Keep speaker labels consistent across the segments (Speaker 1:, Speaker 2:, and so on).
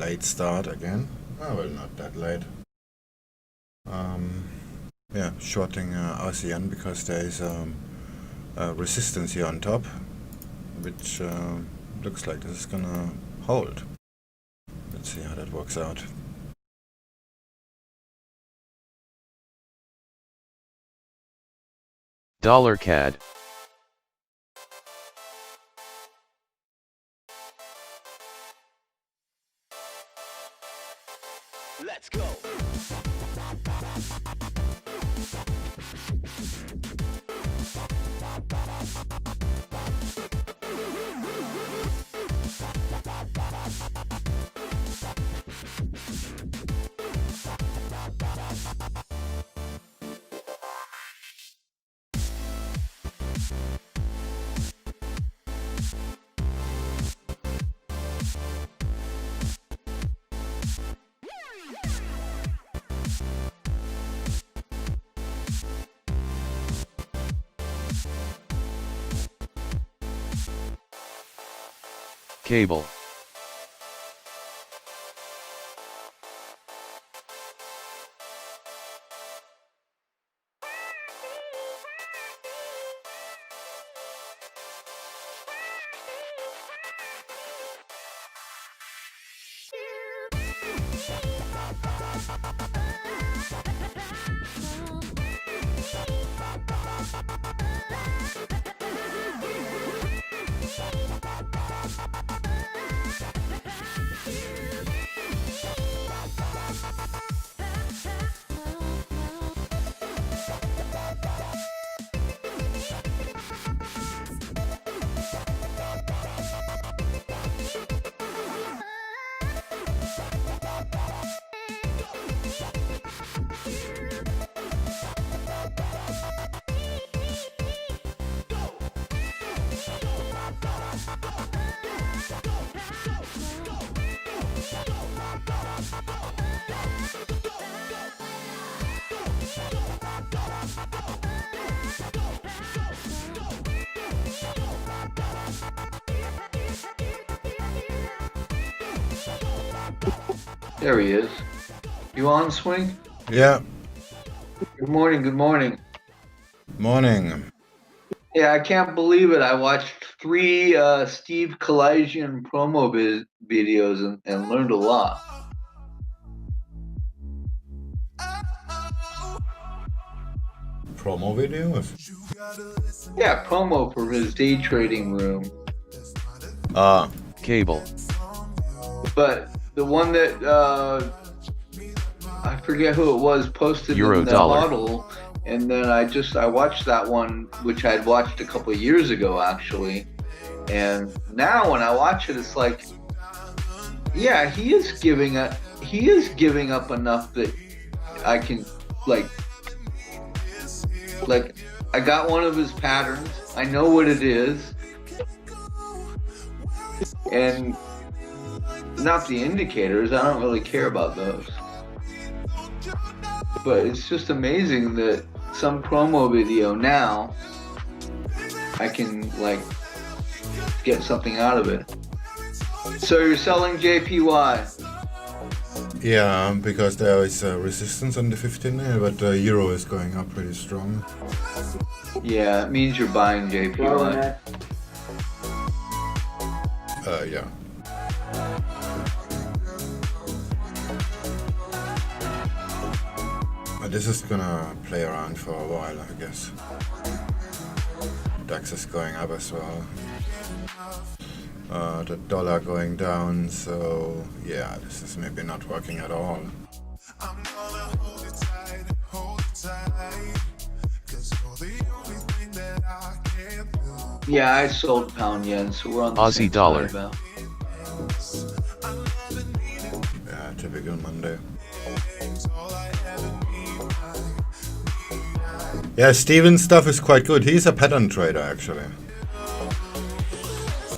Speaker 1: late start again. Oh, well, not that late. Yeah, shorting RCN because there is resistance here on top, which looks like this is gonna hold. Let's see how that works out.
Speaker 2: Dollar CAD.
Speaker 3: Let's go.
Speaker 2: Cable.
Speaker 4: There he is. You on, Swing?
Speaker 1: Yeah.
Speaker 4: Good morning, good morning.
Speaker 1: Morning.
Speaker 4: Yeah, I can't believe it. I watched 3 Steve Kalajian promo videos and learned a lot.
Speaker 1: Promo videos?
Speaker 4: Yeah, promo for his day trading room.
Speaker 2: Cable.
Speaker 4: But the one that I forget who it was posted
Speaker 2: Euro
Speaker 4: in the
Speaker 2: dollar.
Speaker 4: model, and then I watched that one, which I'd watched a couple of years ago actually, and now when I watch it, it's like, yeah, he is giving up enough that I can like I got one of his patterns. I know what it is, and not the indicators. I don't really care about those. But it's just amazing that some promo video now I can like get something out of it. So you're selling JPY?
Speaker 1: Yeah, because there is resistance on the 15 there, but the euro is going up pretty strong.
Speaker 4: Yeah, it means you're buying JPY.
Speaker 1: Yeah. But this is gonna play around for a while, I guess. DAX is going up as well. The dollar going down, so yeah, this is maybe not working at all.
Speaker 4: Yeah, I sold pound yen, so we're on the
Speaker 2: Aussie
Speaker 4: same
Speaker 2: dollar.
Speaker 4: side now.
Speaker 1: Yeah, typical Monday. Yeah, Steven's stuff is quite good. He's a pattern trader actually,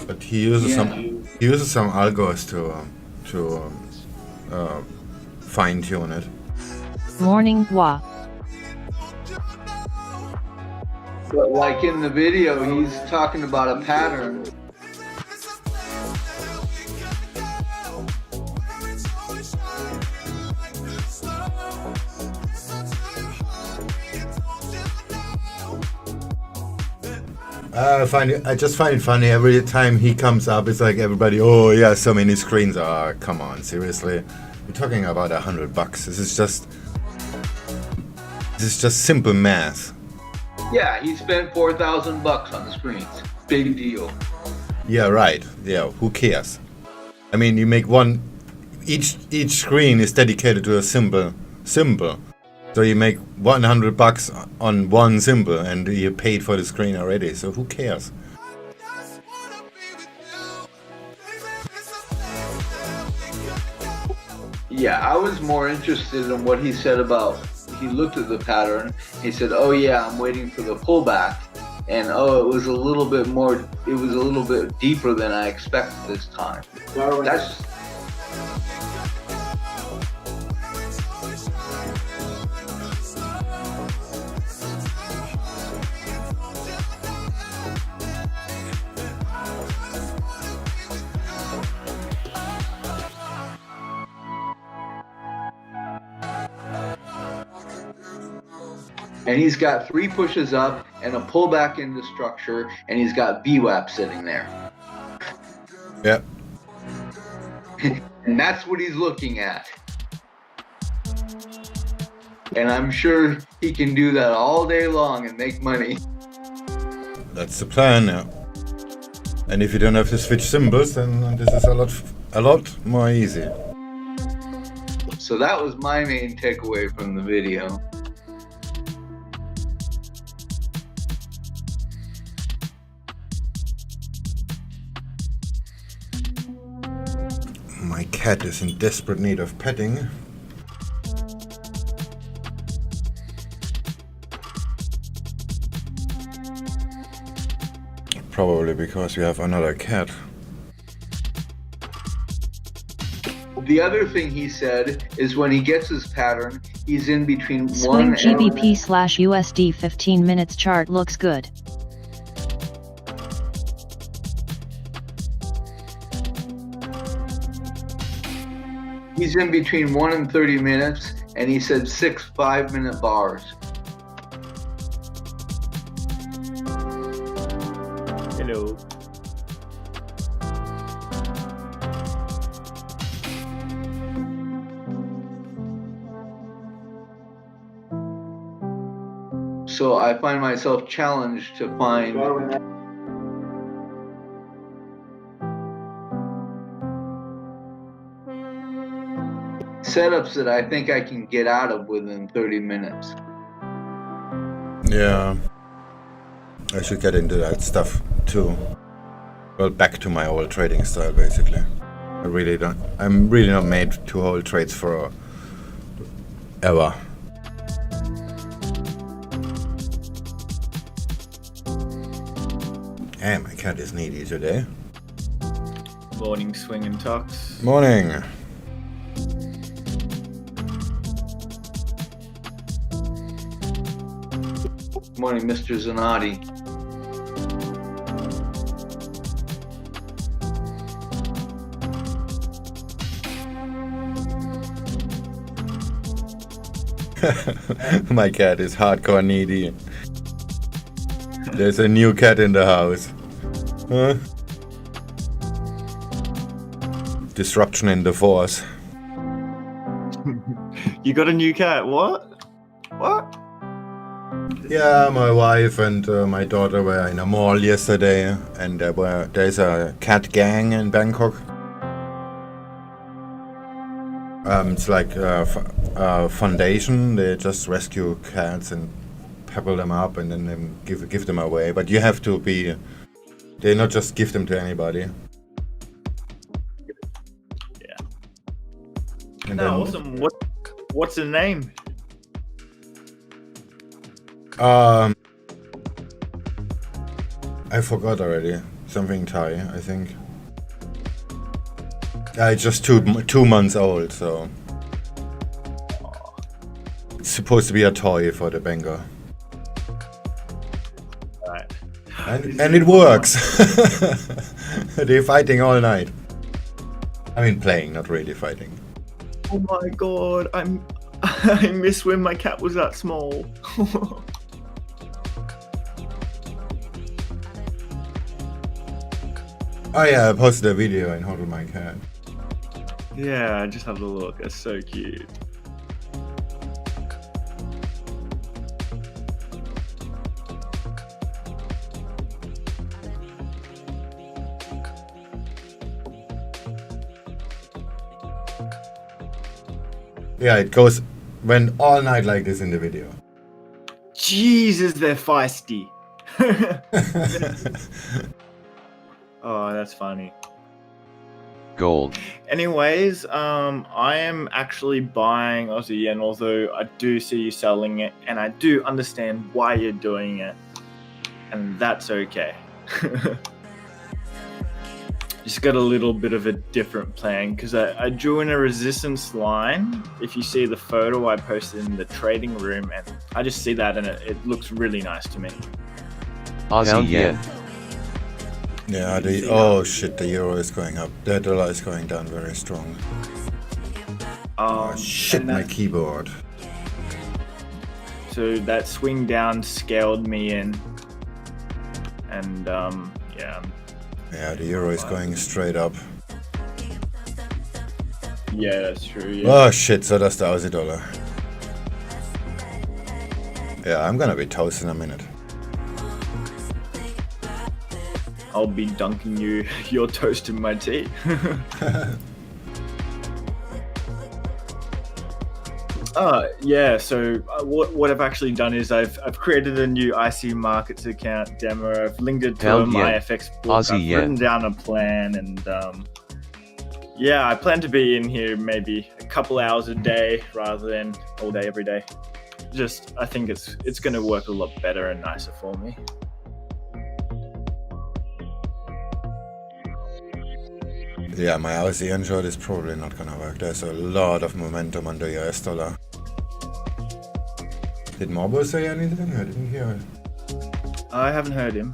Speaker 1: but he uses some algos to fine tune it.
Speaker 5: Morning Bois.
Speaker 4: But like in the video, he's talking about a pattern.
Speaker 1: I just find it funny every time he comes up. It's like everybody, oh yeah, so many screens. Ah, come on, seriously. We're talking about $100. This is just simple math.
Speaker 4: Yeah, he spent $4,000 on the screens. Big deal.
Speaker 1: Yeah, right. Yeah, who cares? I mean, you make one. Each screen is dedicated to a symbol. So you make $100 on one symbol, and you paid for the screen already. So who cares?
Speaker 4: Yeah, I was more interested in what he said about. He looked at the pattern. He said, "Oh yeah, I'm waiting for the pullback," and oh, it was a little bit more. It was a little bit deeper than I expected this time. That's. And he's got 3 pushes up and a pullback into structure, and he's got VWAP sitting there.
Speaker 1: Yep.
Speaker 4: And that's what he's looking at. And I'm sure he can do that all day long and make money.
Speaker 1: That's the plan, yeah. And if you don't have to switch symbols, then this is a lot more easy.
Speaker 4: So that was my main takeaway from the video.
Speaker 1: My cat is in desperate need of petting. Probably because we have another cat.
Speaker 4: The other thing he said is when he gets his pattern, he's in between
Speaker 5: Swing
Speaker 4: one
Speaker 5: GBP/USD 15 minutes chart looks good.
Speaker 4: He's in between 1 and 30 minutes, and he said 6 5-minute bars.
Speaker 2: Hello.
Speaker 4: So I find myself challenged to find setups that I think I can get out of within 30 minutes.
Speaker 1: Yeah. I should get into that stuff too. Well, back to my old trading style, basically. I'm really not made to hold trades for ever. Hey, my cat is needy today.
Speaker 2: Morning, Swing and Talks.
Speaker 1: Morning.
Speaker 4: Morning, Mr. Zanotti.
Speaker 1: My cat is hardcore needy. There's a new cat in the house. Huh? Disruption in the force.
Speaker 2: You got a new cat? What? What?
Speaker 1: Yeah, my wife and my daughter were in a mall yesterday, and there's a cat gang in Bangkok. It's like a foundation. They just rescue cats and pepper them up, and then they give them away. But you have to be. They not just give them to anybody.
Speaker 2: Yeah.
Speaker 1: And
Speaker 2: No, awesome. What's the name?
Speaker 1: I forgot already. Something Thai, I think. It's just 2 months old, so it's supposed to be a toy for the Bengal.
Speaker 2: Right.
Speaker 1: And it works. They're fighting all night. I mean, playing, not really fighting.
Speaker 2: Oh my god, I miss when my cat was that small.
Speaker 1: Oh yeah, I posted a video in Hodl My Cat.
Speaker 2: Yeah, just have a look. It's so cute.
Speaker 1: Yeah, it goes went all night like this in the video.
Speaker 2: Jesus, they're feisty. Oh, that's funny.
Speaker 3: Gold.
Speaker 2: Anyways, I am actually buying Aussie yen, although I do see you selling it, and I do understand why you're doing it, and that's okay. Just got a little bit of a different plan, because I drew in a resistance line. If you see the photo I posted in the trading room, and I just see that, and it looks really nice to me.
Speaker 3: Aussie yen.
Speaker 1: Yeah, oh shit, the euro is going up. The dollar is going down very strong. Oh shit, my keyboard.
Speaker 2: So that swing down scaled me in, and yeah.
Speaker 1: Yeah, the euro is going straight up.
Speaker 2: Yeah, that's true. Yeah.
Speaker 1: Oh shit, so does the Aussie dollar. Yeah, I'm gonna be toast in a minute.
Speaker 2: I'll be dunking your toast in my tea. Yeah, so what I've actually done is I've created a new IC Markets account demo. I've linked it to my FX book. I've written down a plan, and yeah, I plan to be in here maybe a couple hours a day rather than all day every day. Just I think it's going to work a lot better and nicer for me.
Speaker 1: Yeah, my Aussie yen short is probably not gonna work. There's a lot of momentum on the US dollar. Did Morbo say anything? I didn't hear it.
Speaker 2: I haven't heard him.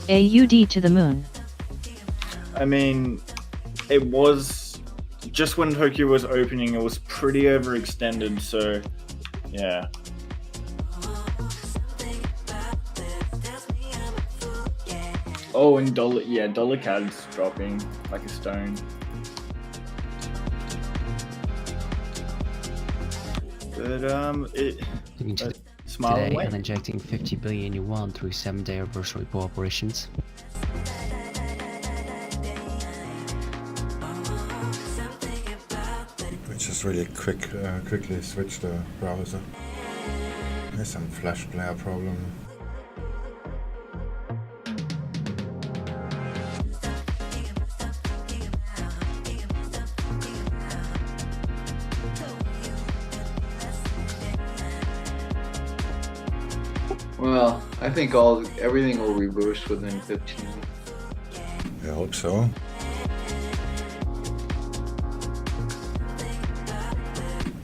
Speaker 5: AUD to the moon.
Speaker 2: I mean, it was just when Tokyo was opening, it was pretty overextended, so yeah. Oh, and dollar CAD's dropping like a stone. But smile
Speaker 6: today
Speaker 2: away.
Speaker 6: and injecting 50 billion yuan through 7-day reverse repo operations.
Speaker 1: We just really quickly switch the browser. There's some flash player problem.
Speaker 4: Well, I think everything will reverse within 15 minutes.
Speaker 1: I hope so.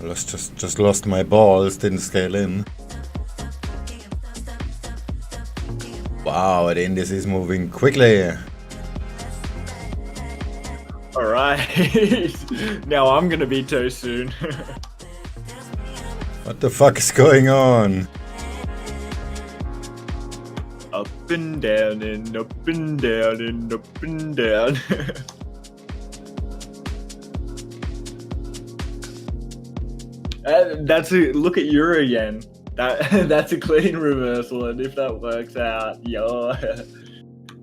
Speaker 1: Just lost my balls, didn't scale in. Wow, the index is moving quickly.
Speaker 2: Alright, now I'm gonna be toast soon.
Speaker 1: What the fuck is going on?
Speaker 2: Up and down and up and down and up and down. Look at Euro yen. That's a clean reversal, and if that works out, you're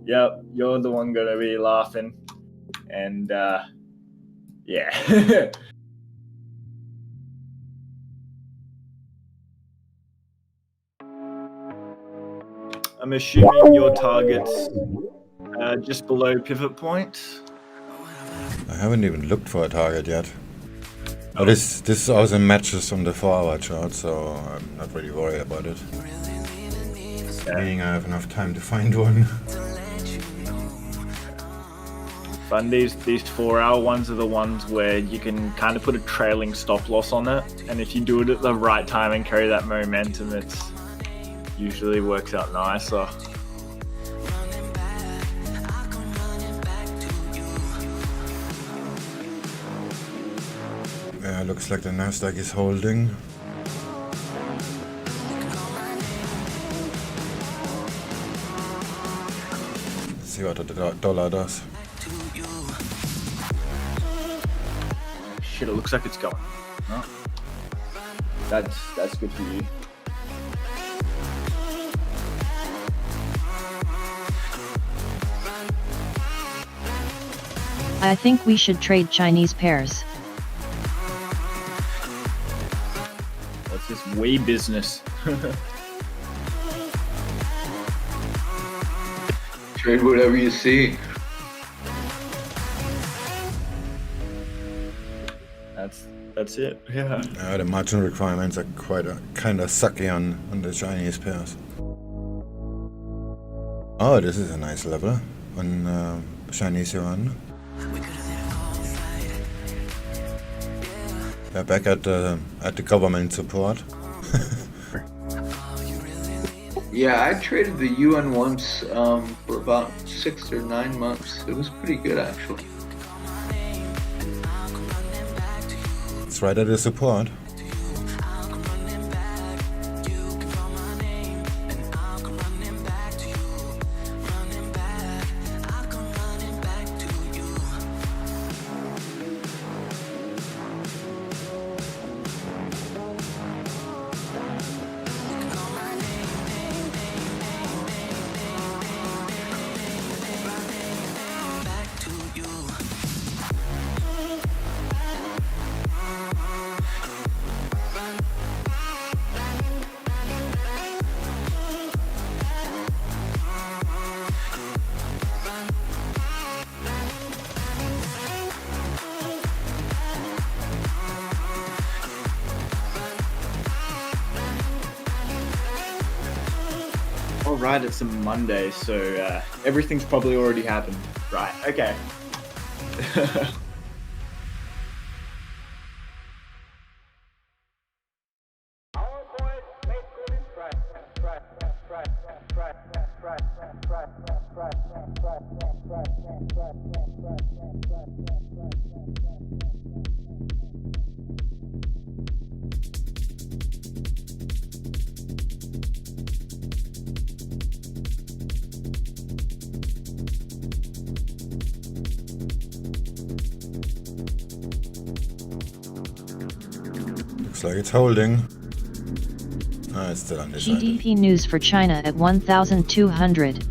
Speaker 2: the one gonna be laughing, and yeah. I'm assuming your target's just below pivot point.
Speaker 1: I haven't even looked for a target yet. Oh, this also matches on the 4-hour chart, so I'm not really worried about it. Meaning I have enough time to find one.
Speaker 2: But these 4-hour ones are the ones where you can kind of put a trailing stop loss on it, and if you do it at the right time and carry that momentum, it's usually works out nicer.
Speaker 1: Yeah, looks like the Nasdaq is holding. see what the dollar does.
Speaker 2: Shit, it looks like it's going. No. That's good for you.
Speaker 5: I think we should trade Chinese pairs.
Speaker 2: What's this wee business?
Speaker 4: Trade whatever you see.
Speaker 2: That's it. Yeah.
Speaker 1: The margin requirements are quite kind of sucky on the Chinese pairs. Oh, this is a nice level on Chinese yuan. We're back at the government support.
Speaker 4: Yeah, I traded the yuan once for about 6 or 9 months. It was pretty good, actually.
Speaker 1: It's right at the support.
Speaker 2: Alright, it's a Monday, so everything's probably already happened. Right, okay.
Speaker 1: Looks like it's holding. Ah, it's still undecided.
Speaker 5: GDP news for China at 1,200.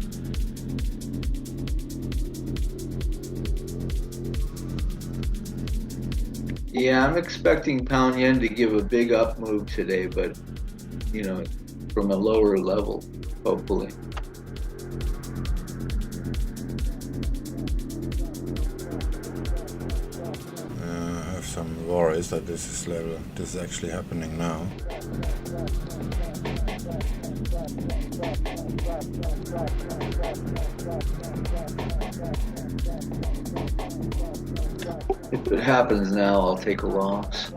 Speaker 4: Yeah, I'm expecting pound yen to give a big up move today, but, you know, from a lower level, hopefully.
Speaker 1: I have some worries that this is actually happening now.
Speaker 4: If it happens now, I'll take a loss.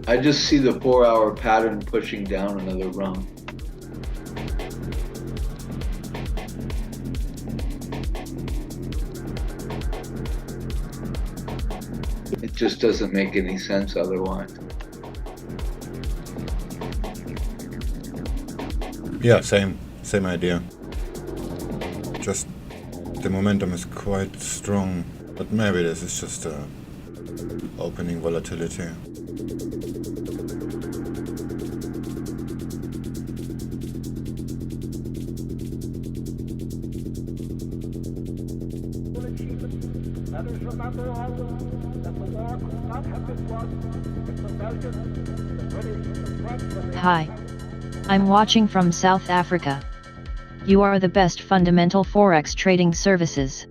Speaker 4: I just see the 4-hour pattern pushing down another rung. It just doesn't make any sense otherwise.
Speaker 1: Yeah, same idea. Just the momentum is quite strong, but maybe this is just opening volatility.
Speaker 5: Hi. I'm watching from South Africa. You are the best fundamental Forex trading services.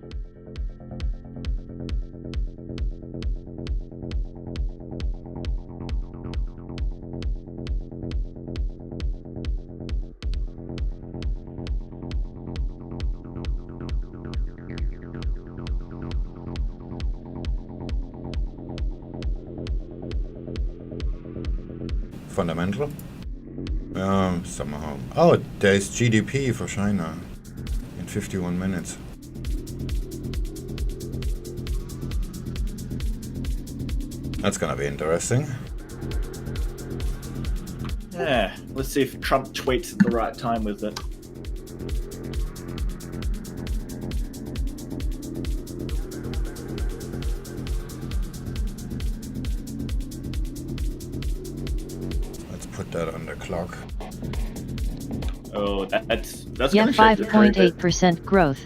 Speaker 1: Fundamental? Somehow. Oh, there's GDP for China in 51 minutes. That's gonna be interesting.
Speaker 2: Yeah, let's see if Trump tweets at the right time with it.
Speaker 1: Let's put that on the clock.
Speaker 2: Oh, that's
Speaker 5: Yeah,
Speaker 2: gonna shake the trade.
Speaker 5: 5.8% growth.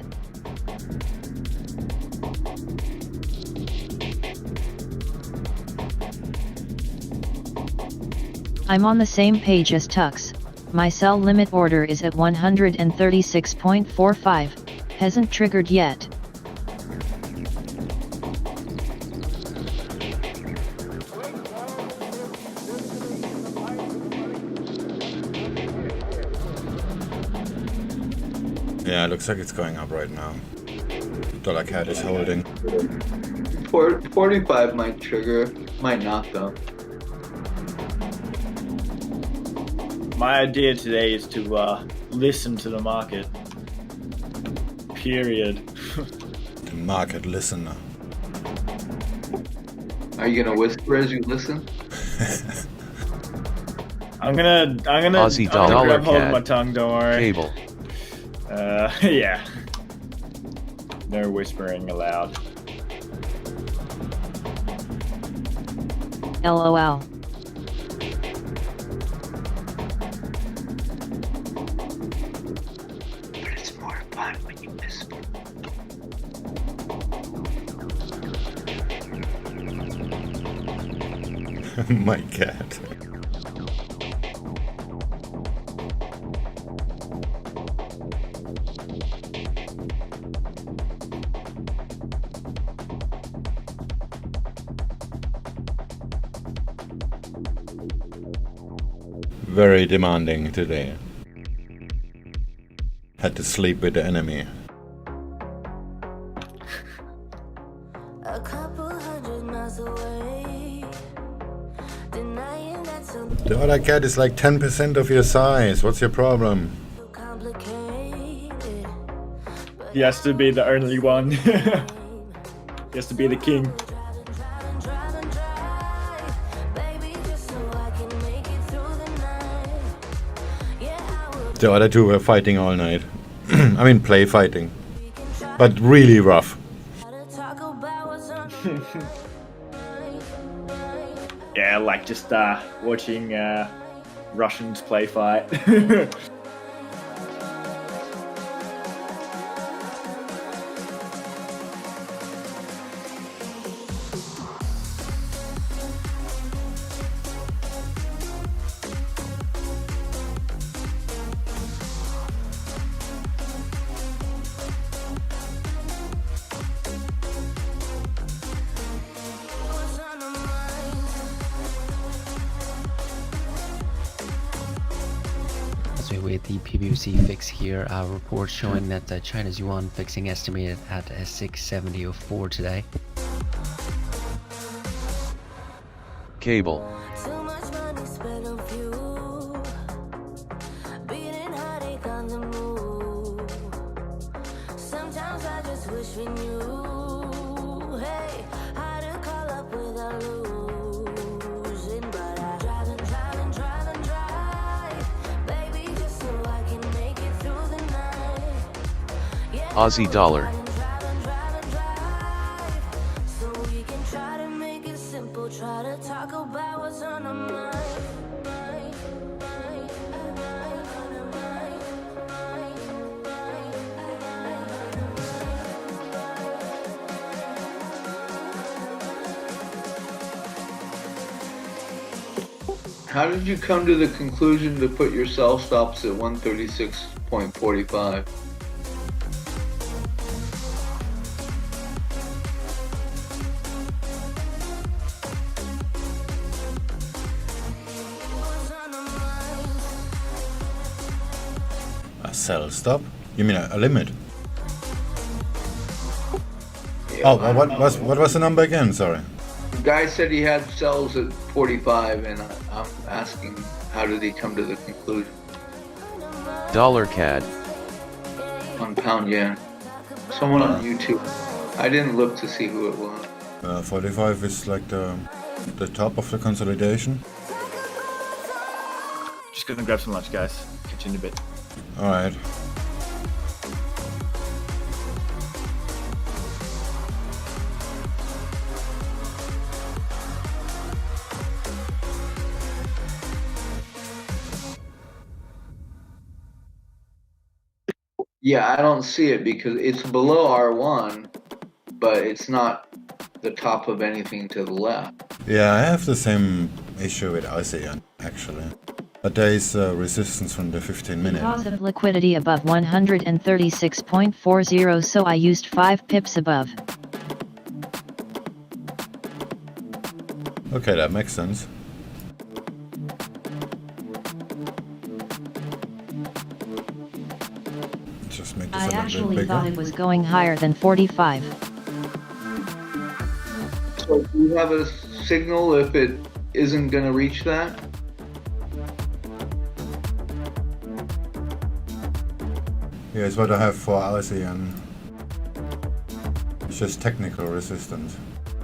Speaker 5: I'm on the same page as Tux. My sell limit order is at 136.45. Hasn't triggered yet.
Speaker 1: Yeah, it looks like it's going up right now. Dollar CAD is holding.
Speaker 4: 45 might trigger, might not though.
Speaker 2: My idea today is to listen to the market. Period.
Speaker 1: The market listener.
Speaker 4: Are you gonna whisper as you listen?
Speaker 2: I'm gonna
Speaker 3: Aussie
Speaker 2: grab
Speaker 3: dollar
Speaker 2: hold of
Speaker 3: CAD.
Speaker 2: my tongue. Don't worry.
Speaker 3: Cable.
Speaker 2: Yeah. No whispering allowed.
Speaker 5: LOL.
Speaker 4: But it's more fun when you whisper.
Speaker 1: My cat. Very demanding today. Had to sleep with the enemy.
Speaker 7: A couple hundred miles away, denying that so
Speaker 1: The other cat is like 10% of your size. What's your problem?
Speaker 7: complicated.
Speaker 2: He has to be the only one. He has to be the king.
Speaker 7: Baby, just so I can make it through the night. Yeah, I will
Speaker 1: The other two were fighting all night. I mean, play fighting. But really rough.
Speaker 7: try to talk about what's on the mind.
Speaker 2: Yeah, like just watching Russians play fight.
Speaker 7: What's on the mind?
Speaker 6: As we wait the PBOC fix here, a report showing that China's yuan fixing estimated at 670.04 today.
Speaker 3: Cable.
Speaker 7: Too much money spent on fuel. Beating heartache on the move. Sometimes I just wish we knew. Hey, how to call up without losing. But I drive. Baby, just so I can make it through the night. Yeah,
Speaker 3: Aussie dollar.
Speaker 7: so we can try to make it simple. Try to talk about what's on our mind.
Speaker 4: How did you come to the conclusion to put your sell stops at 136.45?
Speaker 1: A sell stop? You mean a limit?
Speaker 4: Yeah,
Speaker 1: Oh, what was the number again? Sorry.
Speaker 4: The guy said he had sells at 45, and I'm asking How did he come to the conclusion?
Speaker 3: Dollar CAD.
Speaker 4: On pound yen. Someone on YouTube. I didn't look to see who it was.
Speaker 1: 45 is like the top of the consolidation.
Speaker 2: Just gonna grab some lunch, guys. Catch you in a bit.
Speaker 1: Alright.
Speaker 4: Yeah, I don't see it because it's below R1, but it's not the top of anything to the left.
Speaker 1: Yeah, I have the same issue with ASEAN, actually. But there is resistance from the 15 minute.
Speaker 5: Because of liquidity above 136.40, so I used 5 pips above.
Speaker 1: Okay, that makes sense. Just make this
Speaker 5: I
Speaker 1: a little
Speaker 5: actually
Speaker 1: bit
Speaker 5: thought
Speaker 1: bigger.
Speaker 5: it was going higher than 45.
Speaker 4: So do you have a signal if it isn't going to reach that?
Speaker 1: Here's what I have for ASEAN. It's just technical resistance.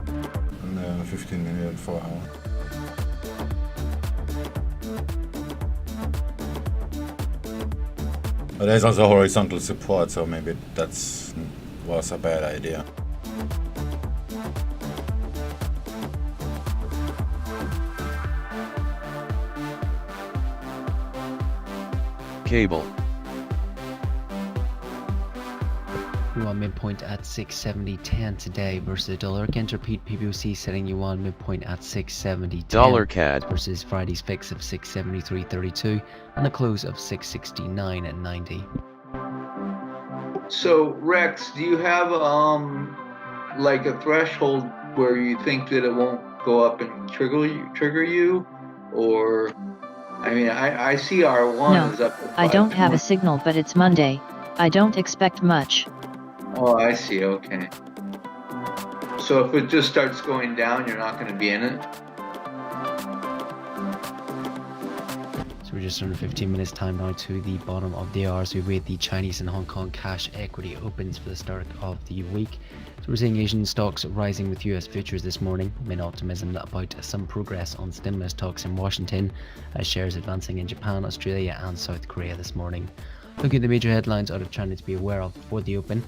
Speaker 1: And 15 minute 4 hour. But there's also horizontal support, so maybe was a bad idea.
Speaker 3: Cable.
Speaker 6: Yuan midpoint at 670.10 today versus the dollar. Again, to repeat, PBOC setting yuan midpoint at 670.10
Speaker 3: Dollar CAD.
Speaker 6: versus Friday's fix of 673.32 and the close of 669.90.
Speaker 4: So Rex, do you have like a threshold where you think that it won't go up and trigger you, or I mean I see R1 is up.
Speaker 5: I don't have a signal, but it's Monday. I don't expect much.
Speaker 4: Oh, I see. Okay. So if it just starts going down, you're not going to be in it?
Speaker 6: So we're just under 15 minutes time now to the bottom of the hour. So we wait the Chinese and Hong Kong cash equity opens for the start of the week. So we're seeing Asian stocks rising with US futures this morning amid optimism about some progress on stimulus talks in Washington, as shares advancing in Japan, Australia and South Korea this morning. Looking at the major headlines out of China to be aware of before the open.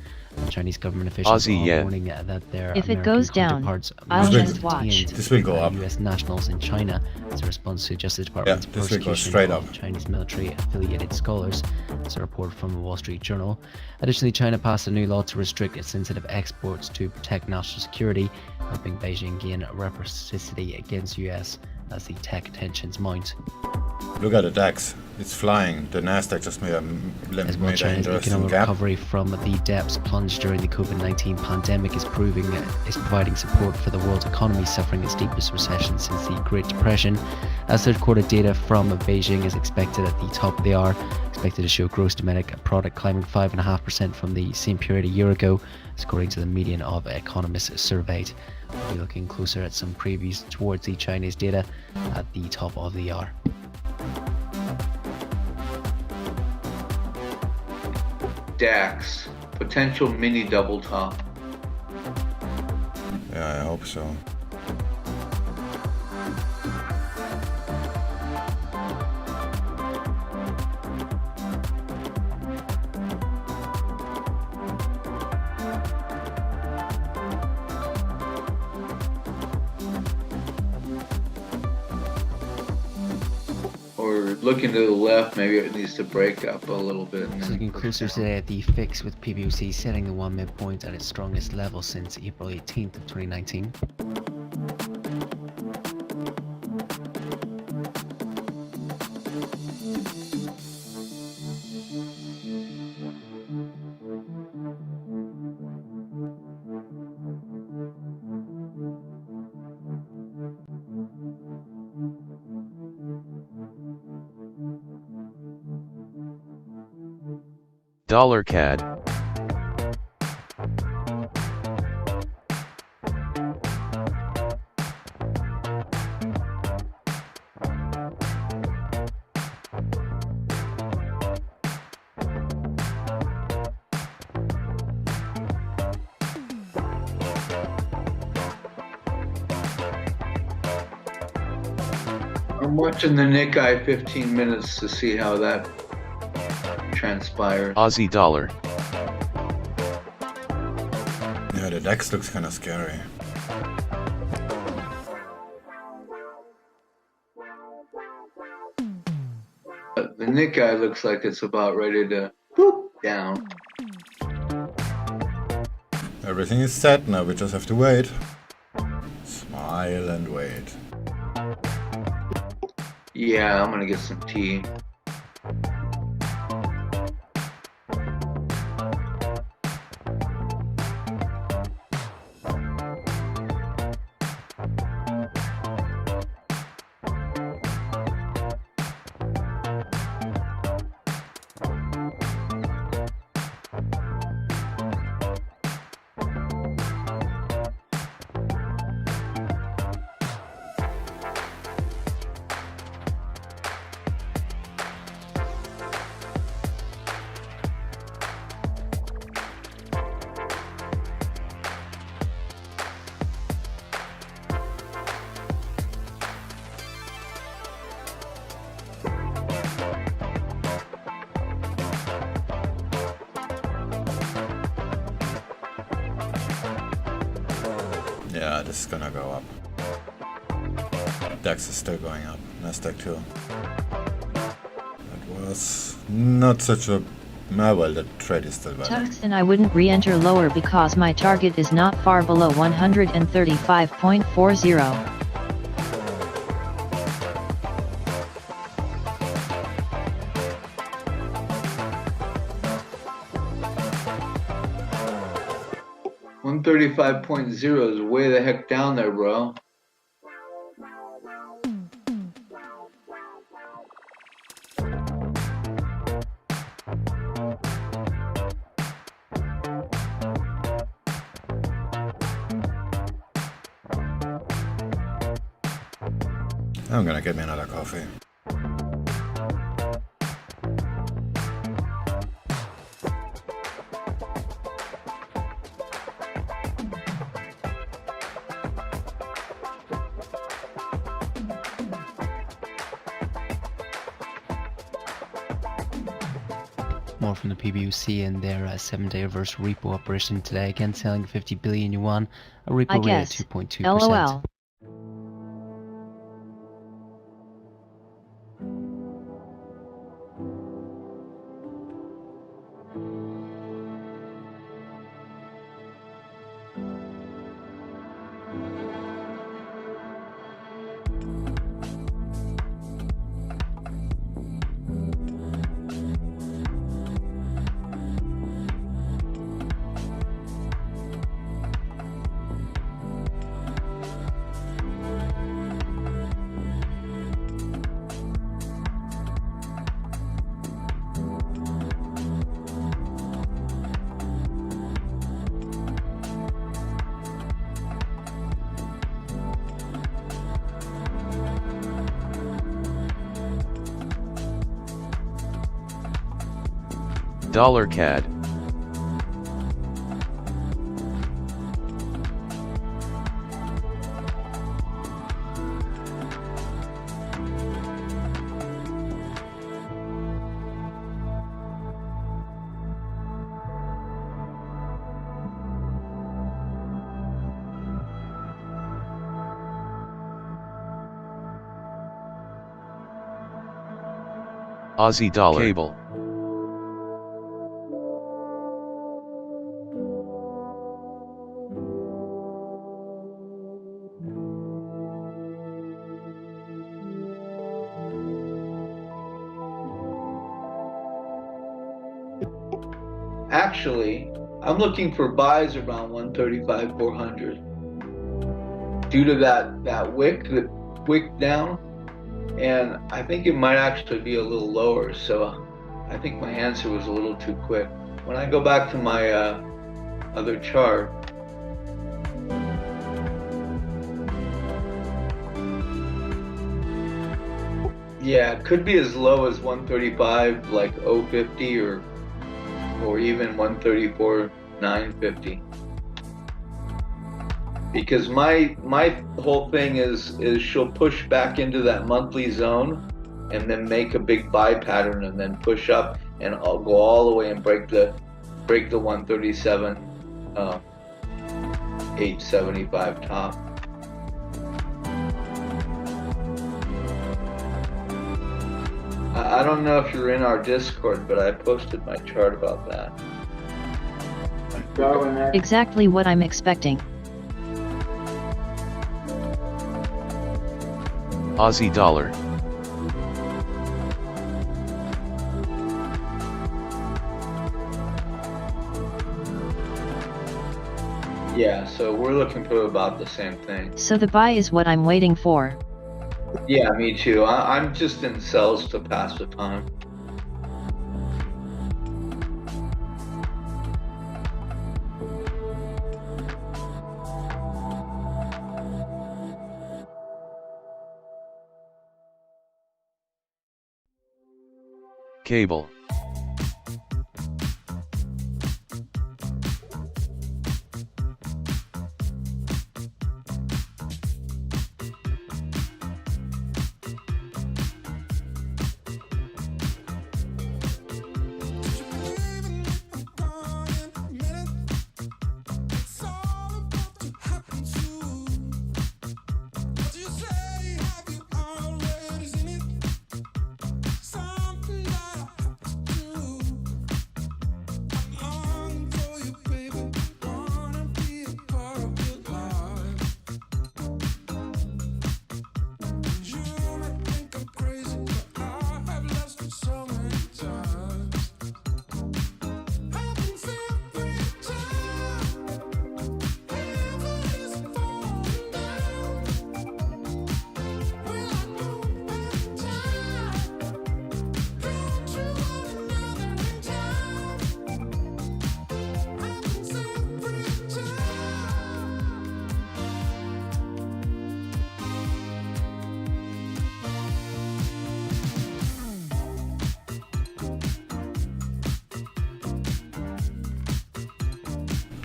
Speaker 6: Chinese government officials
Speaker 3: Aussie,
Speaker 6: are warning that their
Speaker 5: If it
Speaker 6: American
Speaker 5: goes down,
Speaker 6: counterparts
Speaker 5: I'll
Speaker 6: will
Speaker 5: just
Speaker 6: be
Speaker 5: watch.
Speaker 6: detained
Speaker 1: This will go
Speaker 6: by
Speaker 1: up.
Speaker 6: US nationals in China as a response to Justice Department's
Speaker 1: this will go
Speaker 6: persecution
Speaker 1: straight
Speaker 6: of
Speaker 1: up.
Speaker 6: Chinese military affiliated scholars. It's a report from the Wall Street Journal. Additionally, China passed a new law to restrict its sensitive exports to protect national security, helping Beijing gain reciprocity against US as the tech tensions mount.
Speaker 1: Look at the DAX. It's flying. The Nasdaq just made
Speaker 6: As well,
Speaker 1: an
Speaker 6: China's
Speaker 1: interesting
Speaker 6: economic
Speaker 1: gap.
Speaker 6: recovery from the depths plunged during the COVID-19 pandemic is providing support for the world's economy suffering its deepest recession since the Great Depression. As third quarter data from Beijing is expected at the top of the hour, expected to show gross domestic product climbing 5.5% from the same period a year ago, according to the median of economists surveyed. We'll be looking closer at some previews towards the Chinese data at the top of the hour.
Speaker 4: DAX, potential mini double top.
Speaker 1: Yeah, I hope so.
Speaker 4: Or looking to the left, maybe it needs to break up a little bit. And
Speaker 6: So
Speaker 4: then
Speaker 6: looking
Speaker 4: push
Speaker 6: closer
Speaker 4: down.
Speaker 6: today at the fix with PBOC setting the one midpoint at its strongest level since April 18th of 2019.
Speaker 3: Dollar CAD.
Speaker 4: I'm watching the Nikkei 15 minutes to see how that transpires.
Speaker 3: Aussie dollar.
Speaker 1: Yeah, the DAX looks kind of scary.
Speaker 4: The Nikkei looks like it's about ready to boop down.
Speaker 1: Everything is set, now we just have to wait. Smile and wait.
Speaker 4: Yeah, I'm gonna get some tea.
Speaker 1: Yeah, this is gonna go up. DAX is still going up. Nasdaq too. That was not such a... well, the trade is still valid.
Speaker 5: Tungsten I wouldn't re-enter lower because my target is not far below 135.40.
Speaker 4: $135.0 is way the heck down there, bro.
Speaker 1: I'm gonna get me another coffee.
Speaker 6: More from the PBOC and their 7-day reverse repo operation today, again selling 50 billion yuan, a repo
Speaker 5: I
Speaker 6: rate
Speaker 5: guess.
Speaker 6: of 2.2%.
Speaker 5: LOL.
Speaker 3: Dollar CAD. Aussie dollar. Cable.
Speaker 4: Actually, I'm looking for buys around 135.400 due to that wick down, and I think it might actually be a little lower. So I think my answer was a little too quick. When I go back to my other chart, yeah, it could be as low as 135, like 050, or even 134.950. because my whole thing is she'll push back into that monthly zone and then make a big buy pattern and then push up, and I'll go all the way and break the 137 875 top. I don't know if you're in our Discord, but I posted my chart about that.
Speaker 5: Exactly what I'm expecting.
Speaker 3: Aussie dollar.
Speaker 4: Yeah, so we're looking for about the same thing.
Speaker 5: So the buy is what I'm waiting for.
Speaker 4: Yeah, me too. I'm just in cells to pass the time.
Speaker 3: Cable.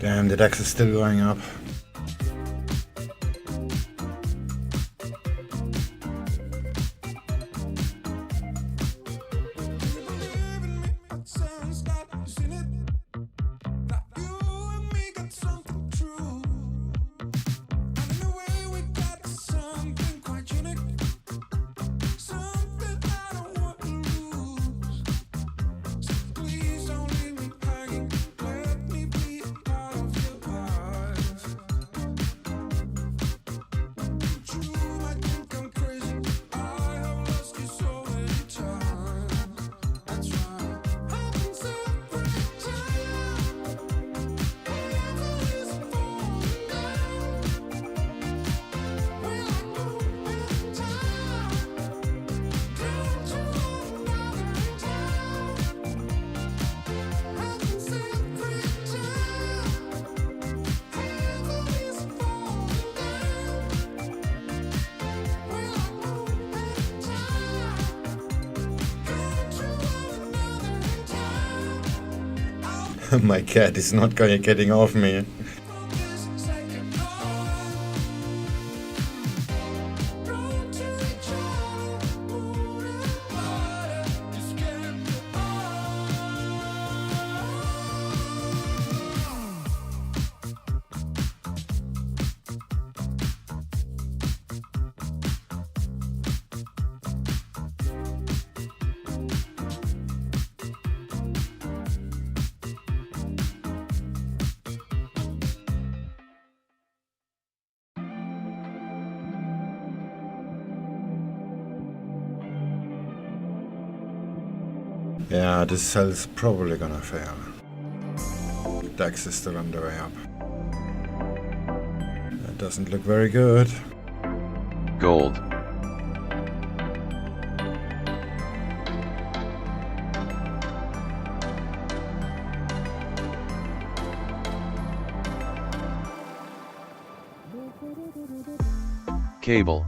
Speaker 1: Damn, the DAX is still going up. My cat is not getting off me. Yeah, this sell is probably gonna fail. DAX is still on the way up. That doesn't look very good.
Speaker 3: Gold. Cable.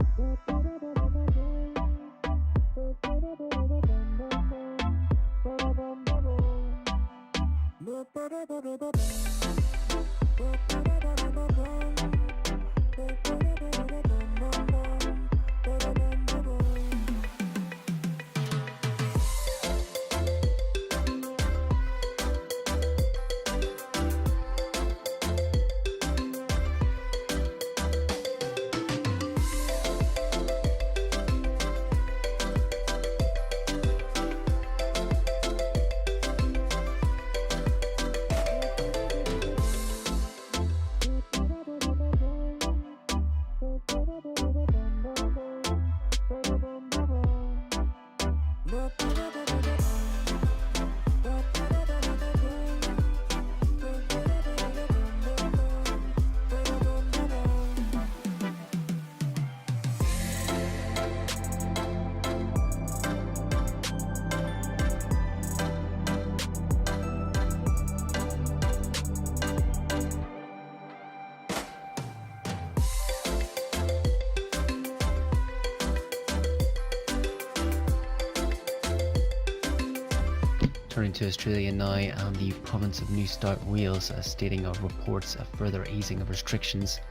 Speaker 6: Turning to Australia now, and the province of New South Wales stating of reports of further easing of restrictions.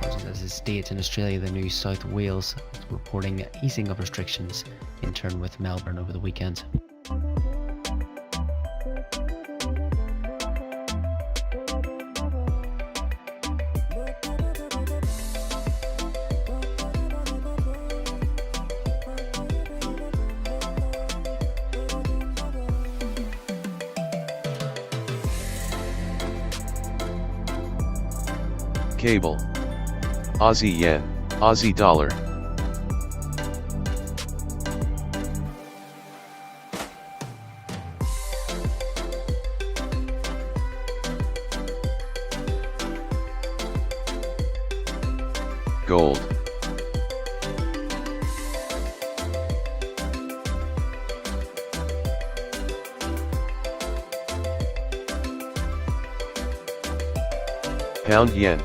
Speaker 6: As a state in Australia, the New South Wales is reporting easing of restrictions in turn with Melbourne over the weekend.
Speaker 3: Cable. Aussie yen, Aussie dollar. Gold. Pound yen.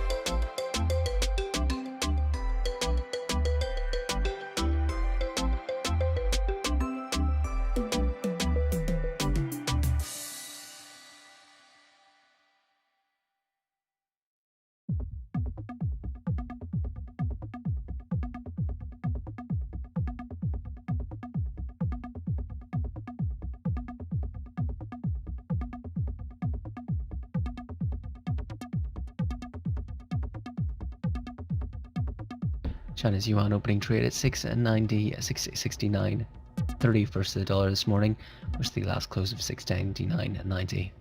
Speaker 6: China's yuan opening trade at 6.90, 6.69.30 versus the dollar this morning, which is the last close of 6.99.90.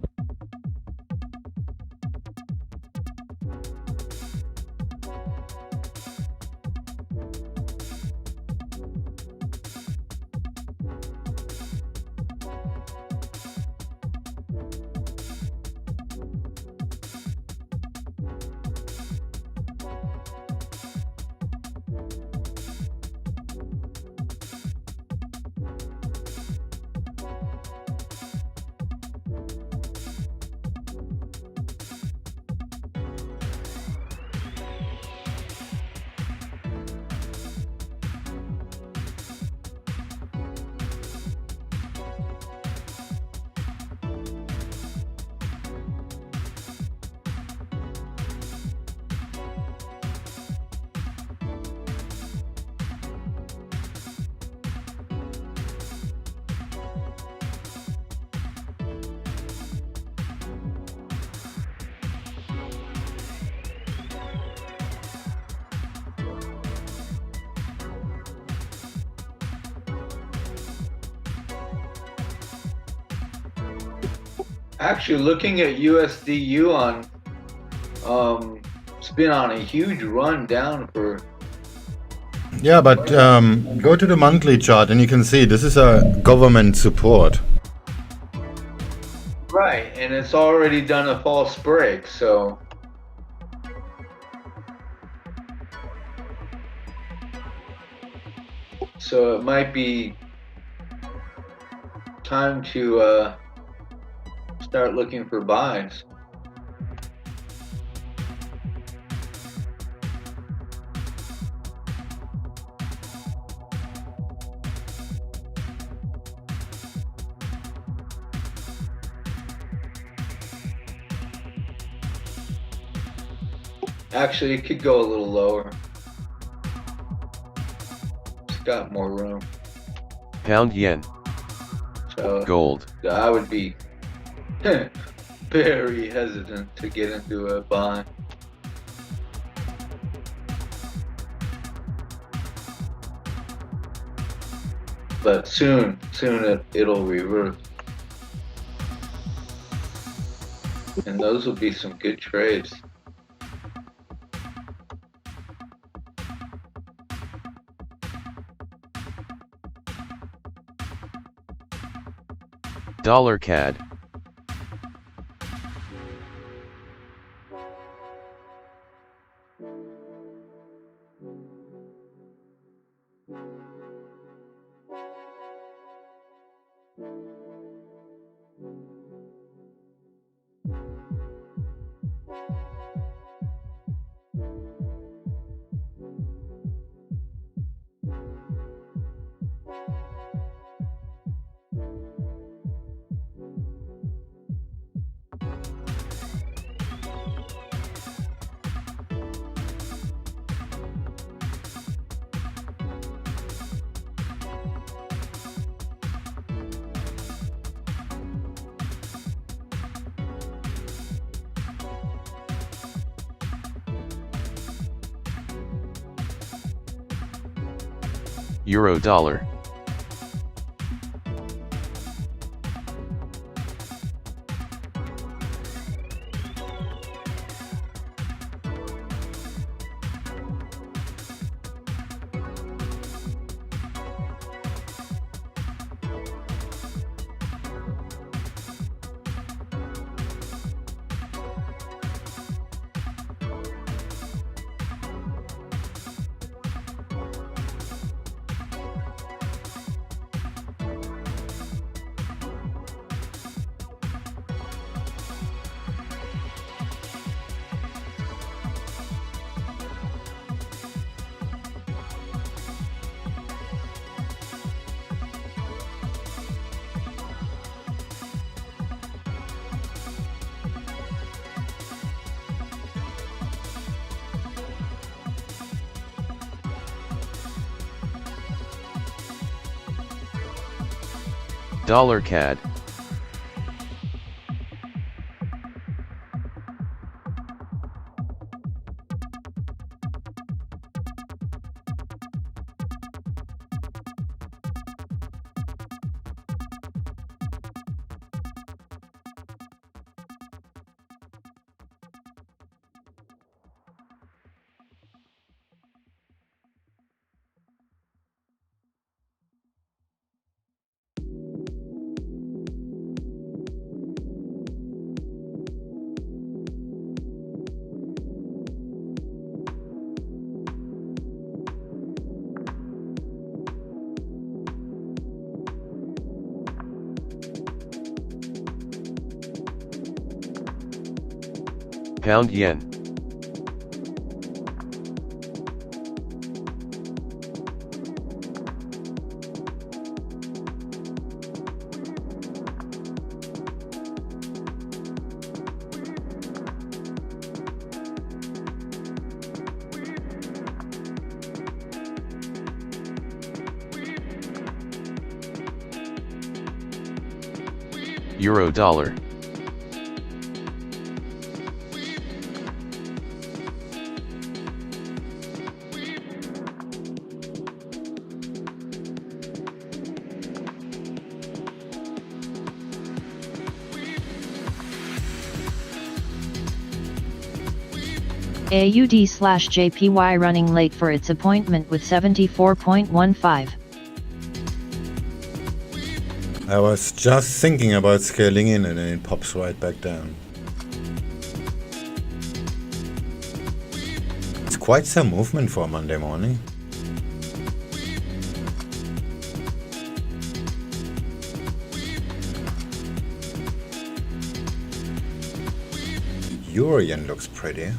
Speaker 4: Actually, looking at USD yuan, it's been on a huge run down for.
Speaker 1: Yeah, but go to the monthly chart and you can see this is a government support.
Speaker 4: Right, and it's already done a false break, so. So it might be time to start looking for buys. Actually, it could go a little lower. It's got more room.
Speaker 3: Pound yen.
Speaker 4: So
Speaker 3: Gold.
Speaker 4: I would be very hesitant to get into a buy. But soon it'll reverse. And those will be some good trades.
Speaker 3: Dollar CAD. Euro dollar. Dollar CAD. Pound yen. Euro dollar.
Speaker 5: AUD/JPY running late for its appointment with 74.15.
Speaker 1: I was just thinking about scaling in and then it pops right back down. It's quite some movement for a Monday morning. Euro yen looks pretty.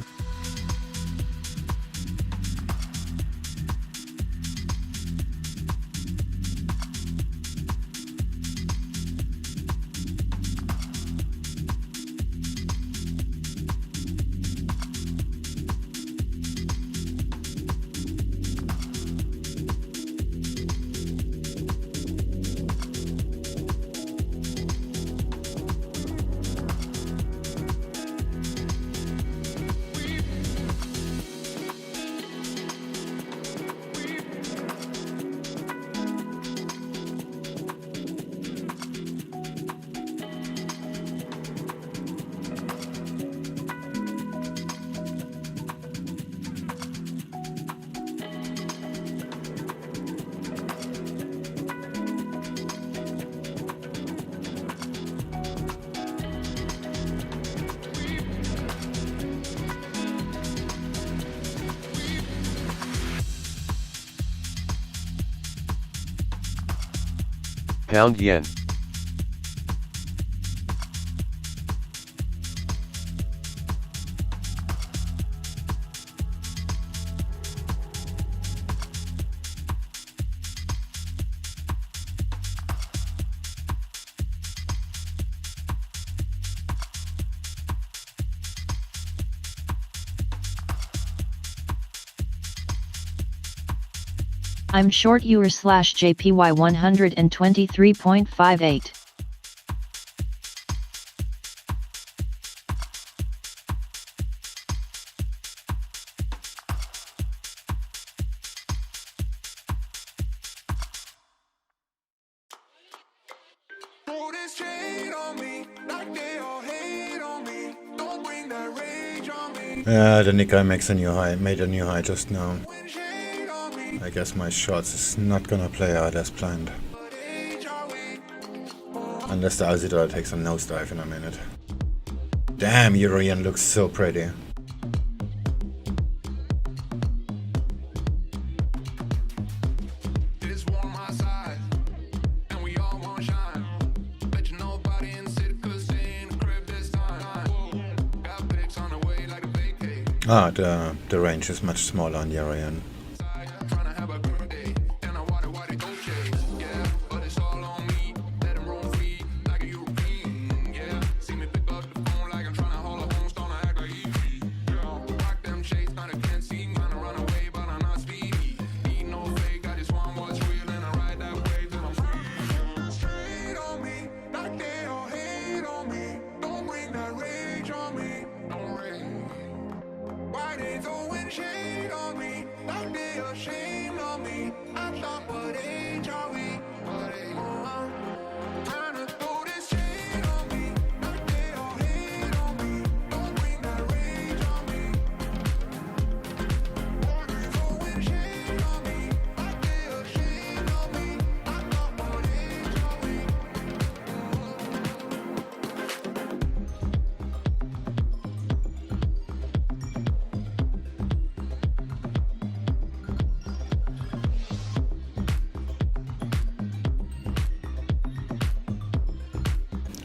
Speaker 3: Pound yen.
Speaker 5: I'm short EUR/JPY 123.58.
Speaker 1: The Nikkei makes a new high, made a new high just now. I guess my shorts is not gonna play out as planned. Unless the Aussie dollar takes a nosedive in a minute. Damn, Euro-yen looks so pretty. Ah, the range is much smaller on Euro-yen.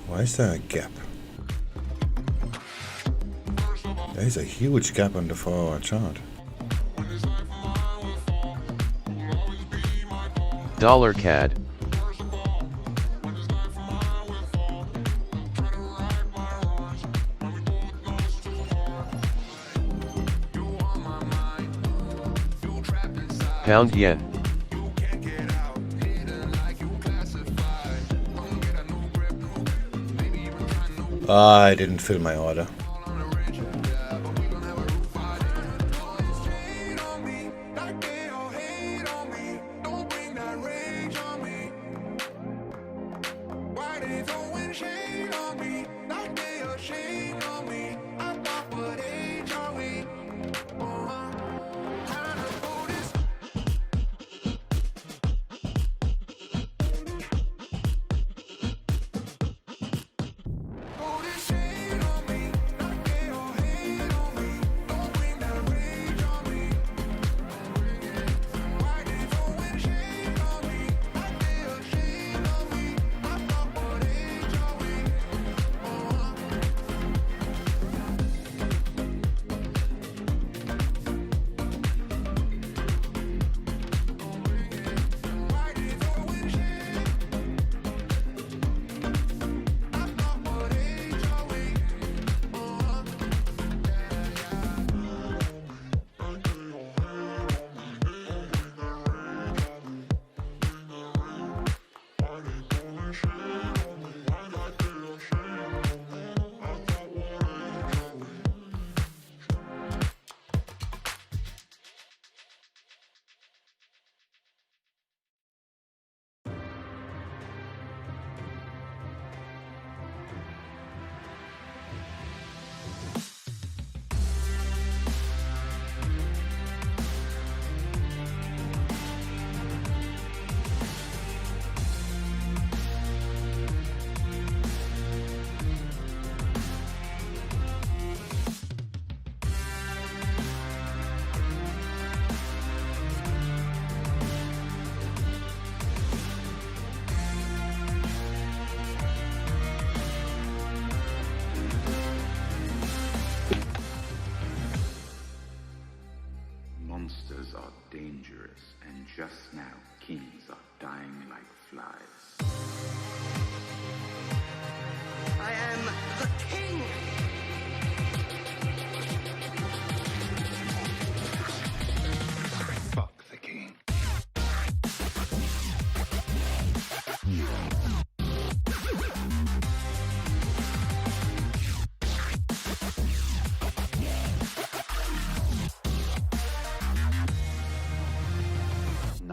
Speaker 1: Why is there a gap? There is a huge gap on the 4-hour chart.
Speaker 3: Dollar CAD. Pound yen.
Speaker 1: I didn't fill my order.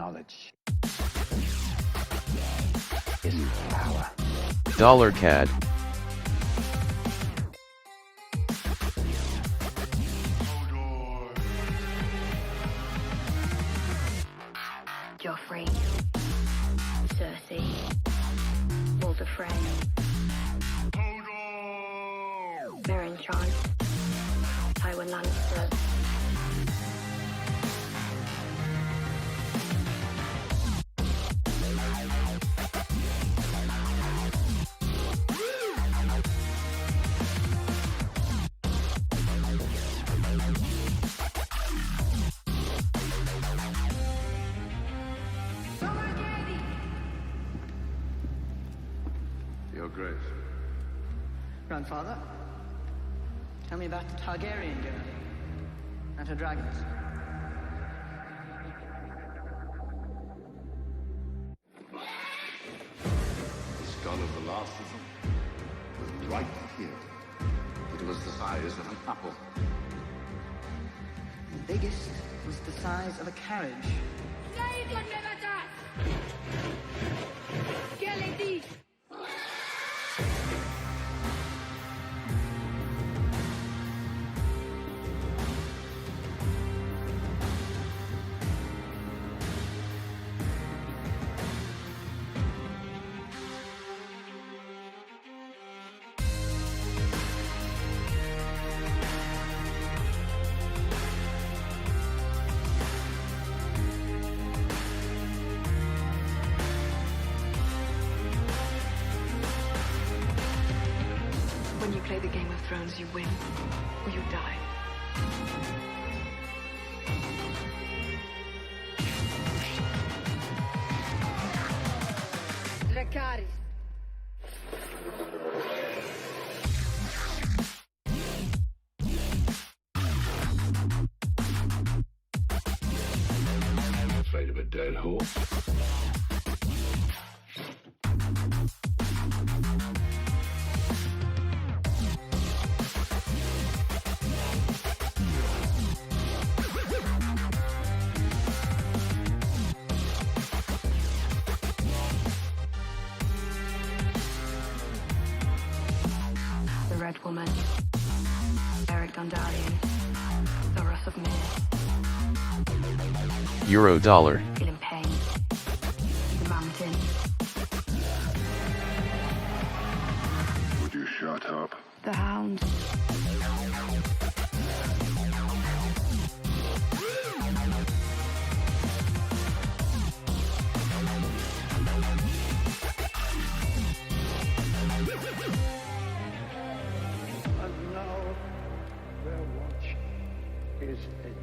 Speaker 8: knowledge is power.
Speaker 3: Dollar CAD.
Speaker 9: Joffrey, Cersei, Walder Frey, Meryn Trant, Tywin Lannister.
Speaker 10: Your Grace.
Speaker 11: Grandfather, tell me about the Targaryen girl and her dragons.
Speaker 10: The skull of the last of them was right here. It was the size of an apple.
Speaker 11: The biggest was the size of a carriage.
Speaker 9: When you play the Game of Thrones, you win or you die. Dracarys.
Speaker 10: Afraid of a dead horse?
Speaker 9: The Red Woman, Eric Dondarrion, Thoros of Myr,
Speaker 3: Euro dollar.
Speaker 9: Feeling Pain, The Mountain.
Speaker 10: Would you shut up?
Speaker 9: The Hound.
Speaker 8: And now their watch is ended.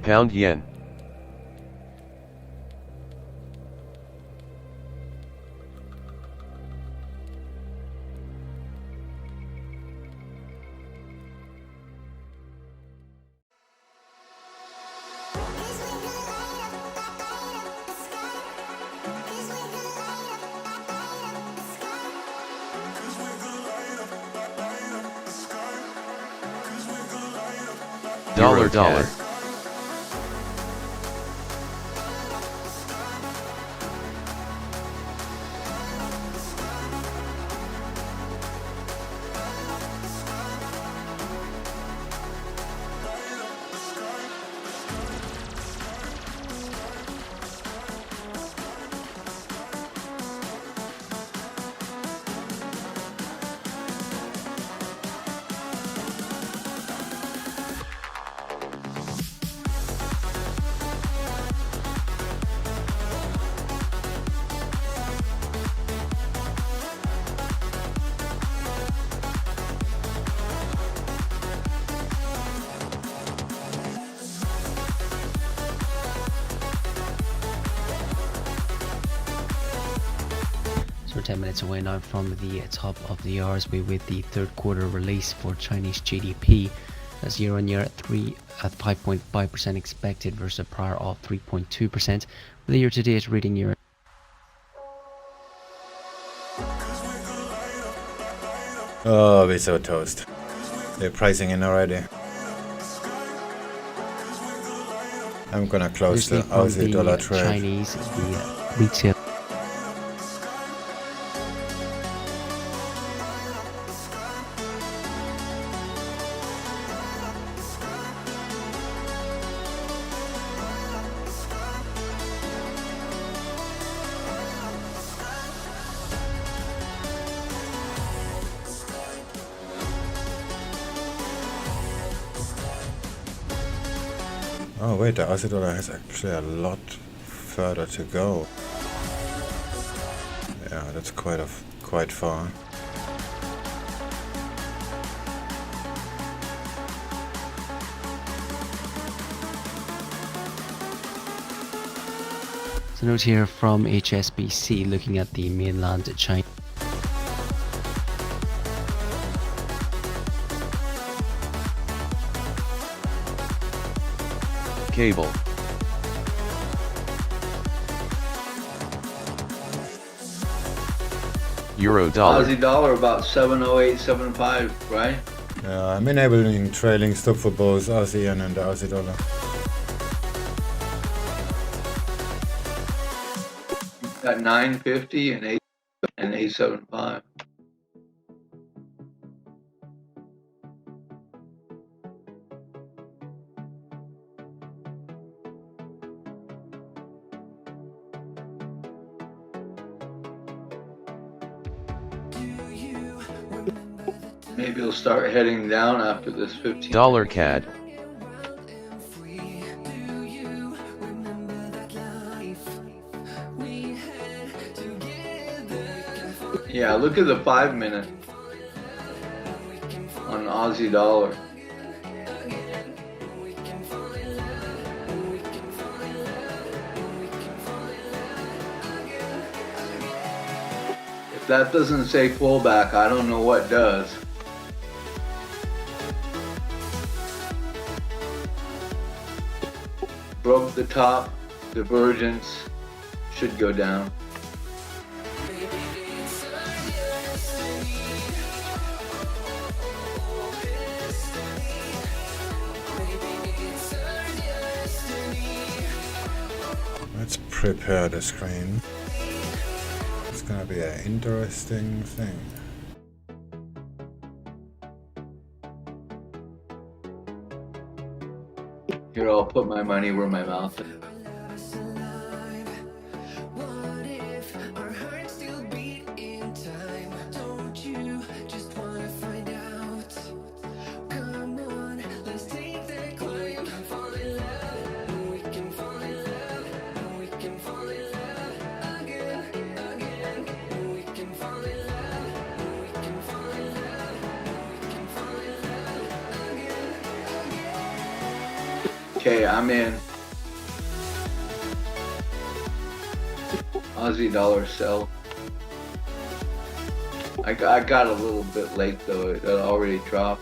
Speaker 3: Pound yen. Dollar dollar.
Speaker 6: So we're 10 minutes away now from the top of the hours with the third quarter release for Chinese GDP. That's year on year at 5.5% expected versus a prior of 3.2%. With the year to date reading year.
Speaker 1: Oh, we're so toast. They're pricing in already. I'm gonna close the Aussie dollar trade.
Speaker 6: Chinese, the retail.
Speaker 1: Oh wait, the Aussie dollar has actually a lot further to go. Yeah, that's quite far.
Speaker 6: So note here from HSBC looking at the mainland China.
Speaker 3: Cable. Euro dollar.
Speaker 4: Aussie dollar about 708.75, right?
Speaker 1: Yeah, I'm enabling trailing stop for both Aussie yen and the Aussie dollar.
Speaker 4: Got 950 and 875. Maybe it'll start heading down after this 15.
Speaker 3: Dollar CAD.
Speaker 4: Yeah, look at the 5 minute on Aussie dollar. If that doesn't say pullback, I don't know what does. Broke the top, divergence, should go down.
Speaker 1: Let's prepare the screen. It's gonna be an interesting thing.
Speaker 4: Here, I'll put my money where my mouth is. Okay, I'm in. Aussie dollar sell. I got a little bit late though. It already dropped.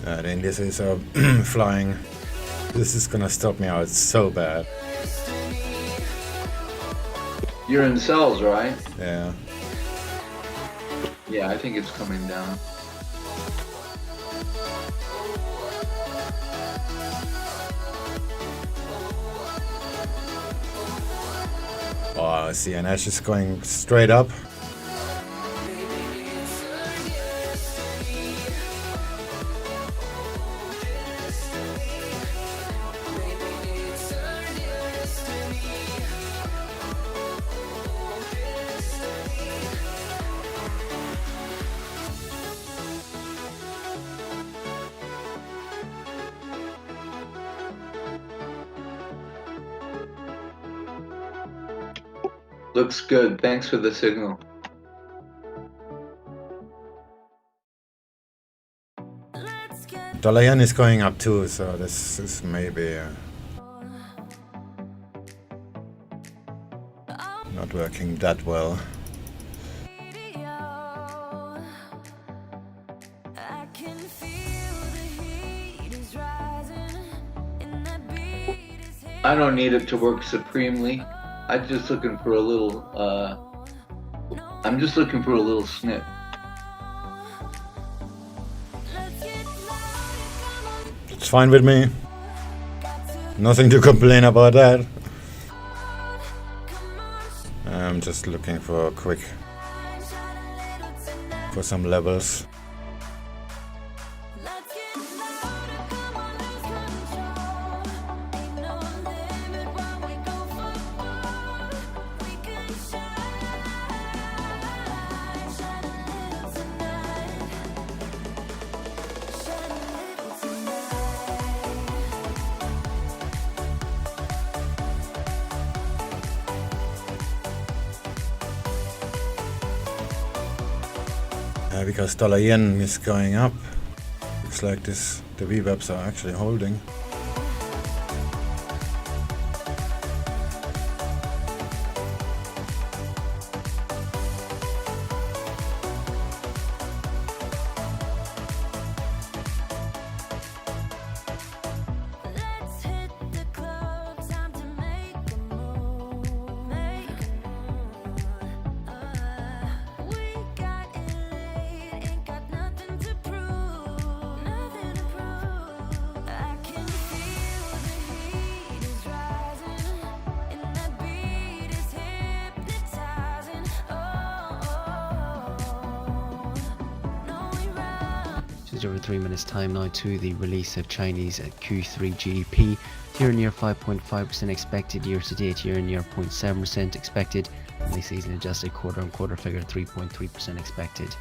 Speaker 1: The indices are flying. This is gonna stop me out so bad.
Speaker 4: You're in sells, right?
Speaker 1: Yeah.
Speaker 4: Yeah, I think it's coming down.
Speaker 1: Oh, CNH is going straight up.
Speaker 4: Looks good. Thanks for the signal.
Speaker 1: Dollar yen is going up too, so this is maybe not working that well.
Speaker 4: I don't need it to work supremely. I'm just looking for a little I'm just looking for a little snip.
Speaker 1: It's fine with me. Nothing to complain about that. I'm just looking for some levels. Because dollar yen is going up, looks like the VWAPs are actually holding.
Speaker 6: Over 3 minutes time now to the release of Chinese Q3 GDP. Year-on-year 5.5% expected, year-to-date year-on-year 0.7% expected, and the season-adjusted quarter-on-quarter figure 3.3% expected.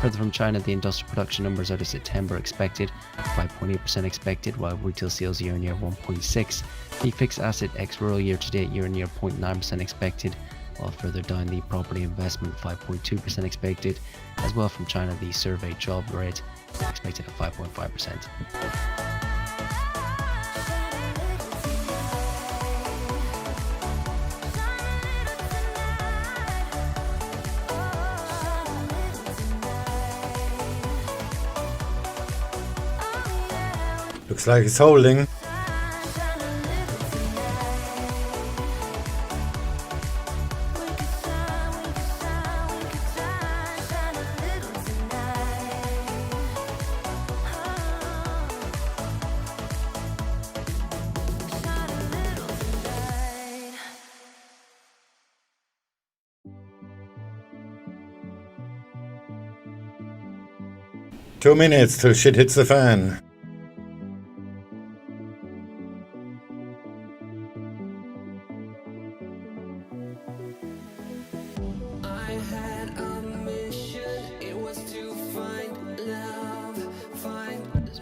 Speaker 6: Further from China, the industrial production numbers out of September expected 5.8% expected, while retail sales year-on-year 1.6%. The fixed asset ex-rural year-to-date year-on-year 0.9% expected, while further down the property investment 5.2% expected. As well from China, the surveyed job rate expected at 5.5%.
Speaker 1: Looks like it's holding. Two minutes till shit hits the fan.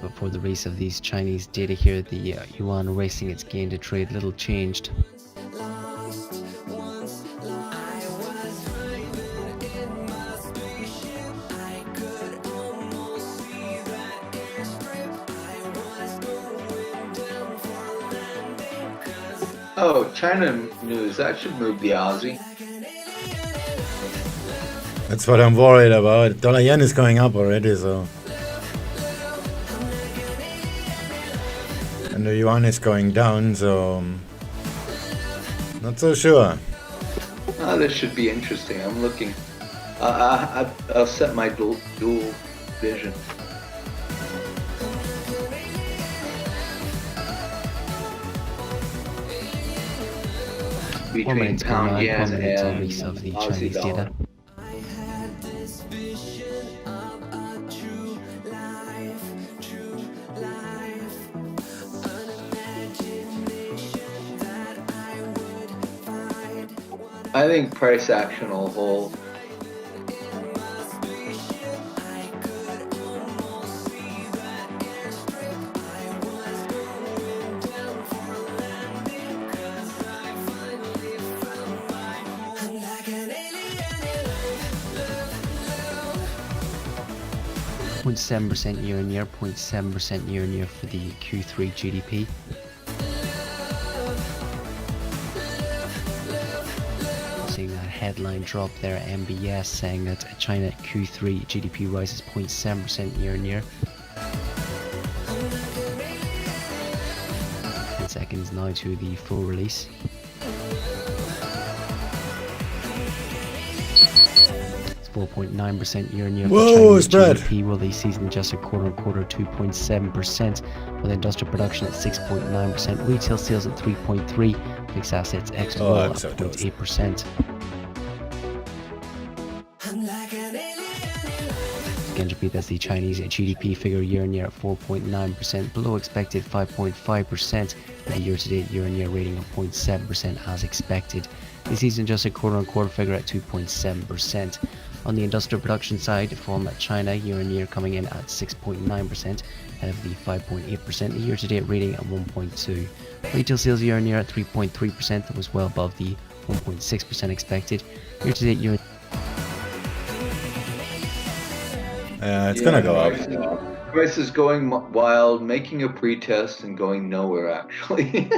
Speaker 6: Before the release of these Chinese data here, the yuan racing its gain to trade little changed.
Speaker 4: Oh, China news, that should move the Aussie.
Speaker 1: That's what I'm worried about. Dollar yen is going up already, so. And the yuan is going down, so. Not so sure.
Speaker 4: Oh, this should be interesting. I'm looking. I'll set my dual vision. Between pound yen and
Speaker 6: release of the
Speaker 4: Aussie
Speaker 6: Chinese
Speaker 4: dollar.
Speaker 6: data.
Speaker 4: I think price action will hold.
Speaker 6: .7% year-on-year, 0.7% year-on-year for the Q3 GDP. Seeing that headline drop there at MBS saying that China Q3 GDP rises 0.7% year-on-year. 10 seconds now to the full release. It's 4.9% year-on-year for
Speaker 1: Whoa,
Speaker 6: Chinese
Speaker 1: spread.
Speaker 6: GDP, while the season adjusted quarter-on-quarter 2.7%, with industrial production at 6.9%, retail sales at 3.3%, fixed assets ex-oil at 0.8%. Again, repeat, that's the Chinese GDP figure year-on-year at 4.9%, below expected 5.5%, and a year-to-date year-on-year rating of 0.7% as expected. The season-adjusted quarter-on-quarter figure at 2.7%. On the industrial production side, from China, year-on-year coming in at 6.9%, ahead of the 5.8%, a year-to-date rating at 1.2%. Retail sales year-on-year at 3.3%, that was well above the 1.6% expected. Year-to-date year.
Speaker 1: It's gonna go up.
Speaker 4: Price is going wild, making a pretest and going nowhere actually.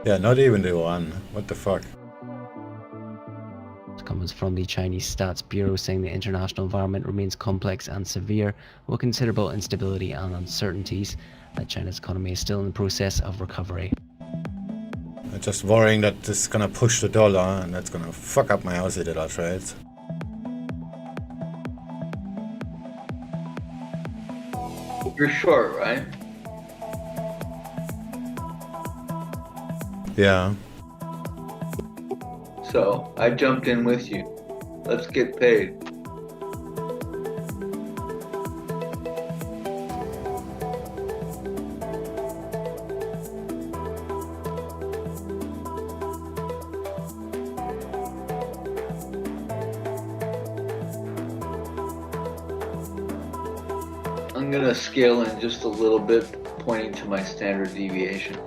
Speaker 1: Yeah, not even the one. What the fuck?
Speaker 6: Comments from the Chinese Stats Bureau saying the international environment remains complex and severe, with considerable instability and uncertainties, that China's economy is still in the process of recovery.
Speaker 1: I'm just worrying that this is gonna push the dollar and that's gonna fuck up my Aussie dollar trades.
Speaker 4: You're short, right?
Speaker 1: Yeah.
Speaker 4: So I jumped in with you. Let's get paid. I'm gonna scale in just a little bit, pointing to my standard deviation.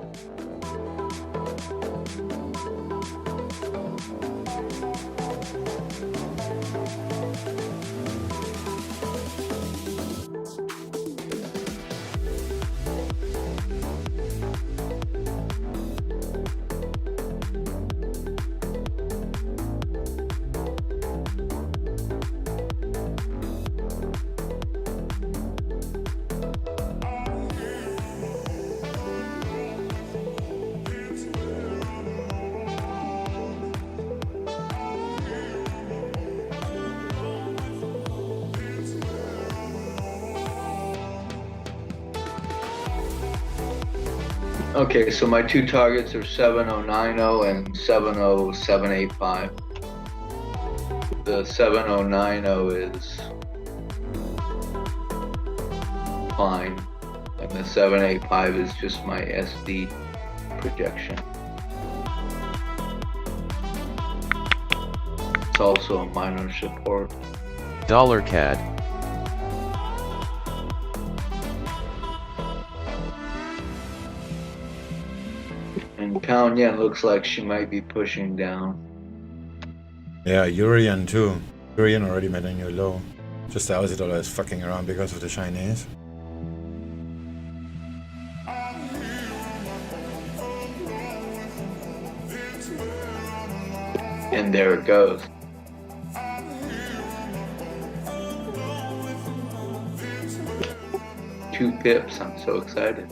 Speaker 4: Okay, so my two targets are 7090 and 70785. The 7090 is fine, and the 785 is just my SD projection. It's also a minor support.
Speaker 3: Dollar CAD.
Speaker 4: And pound yen looks like she might be pushing down.
Speaker 1: Yeah, Euro-yen too. Euro-yen already made a new low. Just the Aussie dollar is fucking around because of the Chinese.
Speaker 4: And there it goes. Two pips, I'm so excited.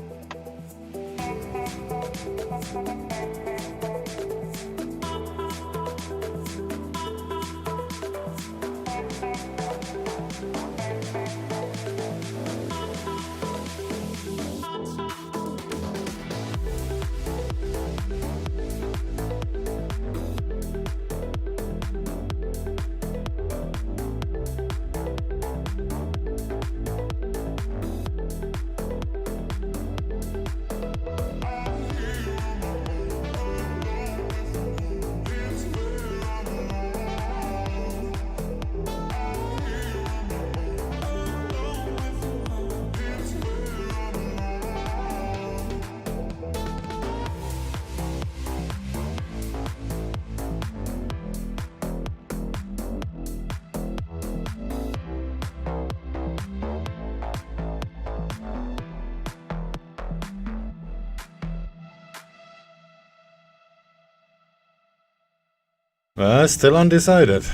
Speaker 1: Still undecided.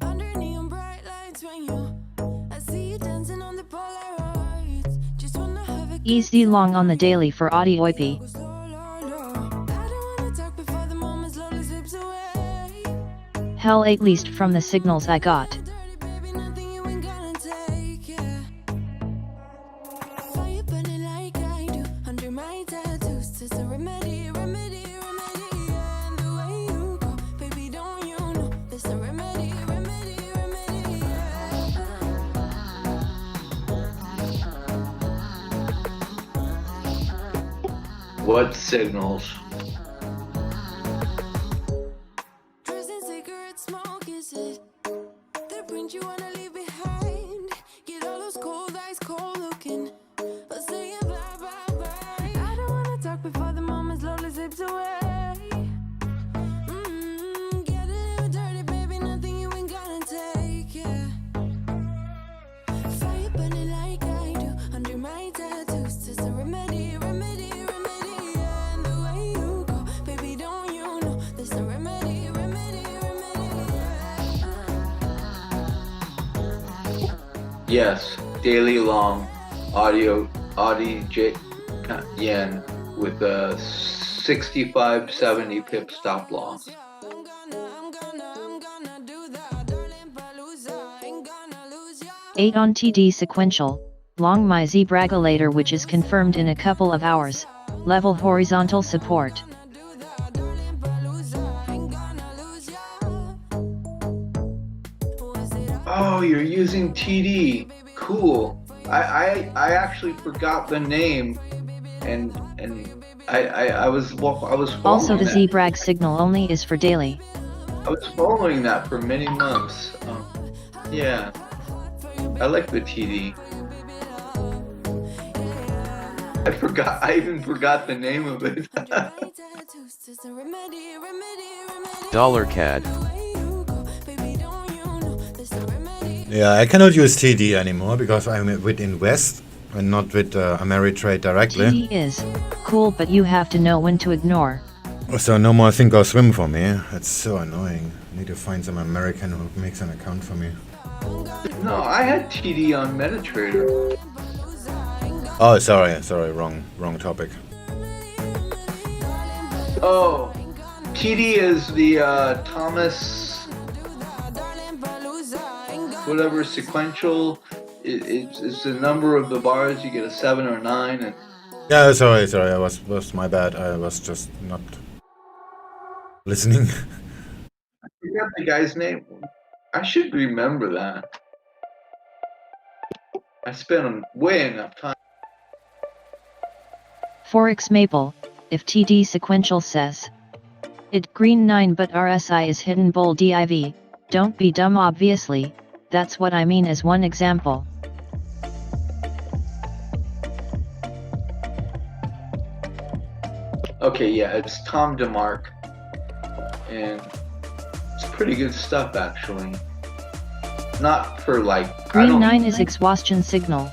Speaker 7: Under neon bright lights when you
Speaker 5: Easy long on the daily for AUDJPY. Hell, at least from the signals I got.
Speaker 4: What signals? Yes, daily long AUDJPY yen with a 65-70 pip stop loss.
Speaker 5: Eight on TD sequential, long my Z bragulator, which is confirmed in a couple of hours, level horizontal support.
Speaker 4: Oh, you're using TD. Cool. I actually forgot the name, and I was following
Speaker 5: Also the
Speaker 4: that.
Speaker 5: Z brag signal only is for daily.
Speaker 4: I was following that for many months. Yeah, I like the TD. I even forgot the name of it.
Speaker 3: $CAD.
Speaker 1: Yeah, I cannot use TD anymore because I'm with Invest and not with Ameritrade directly.
Speaker 5: TD is cool, but you have to know when to ignore.
Speaker 1: So no more sink or swim for me. It's so annoying. I need to find some American who makes an account for me.
Speaker 4: No, I had TD on MetaTrader.
Speaker 1: Oh, sorry, wrong topic.
Speaker 4: Oh, TD is the Thomas whatever sequential. It's the number of the bars. You get a 7 or 9. And
Speaker 1: Yeah, sorry. I was my bad. I was just not listening.
Speaker 4: I forgot the guy's name. I should remember that. I spent way enough time.
Speaker 5: Forex Maple, if TD sequential says it green 9 but RSI is hidden bold div, don't be dumb, obviously, that's what I mean as one example.
Speaker 4: Okay, yeah, it's Tom DeMark, and it's pretty good stuff actually. Not for like
Speaker 5: green 9 is exhaustion signal.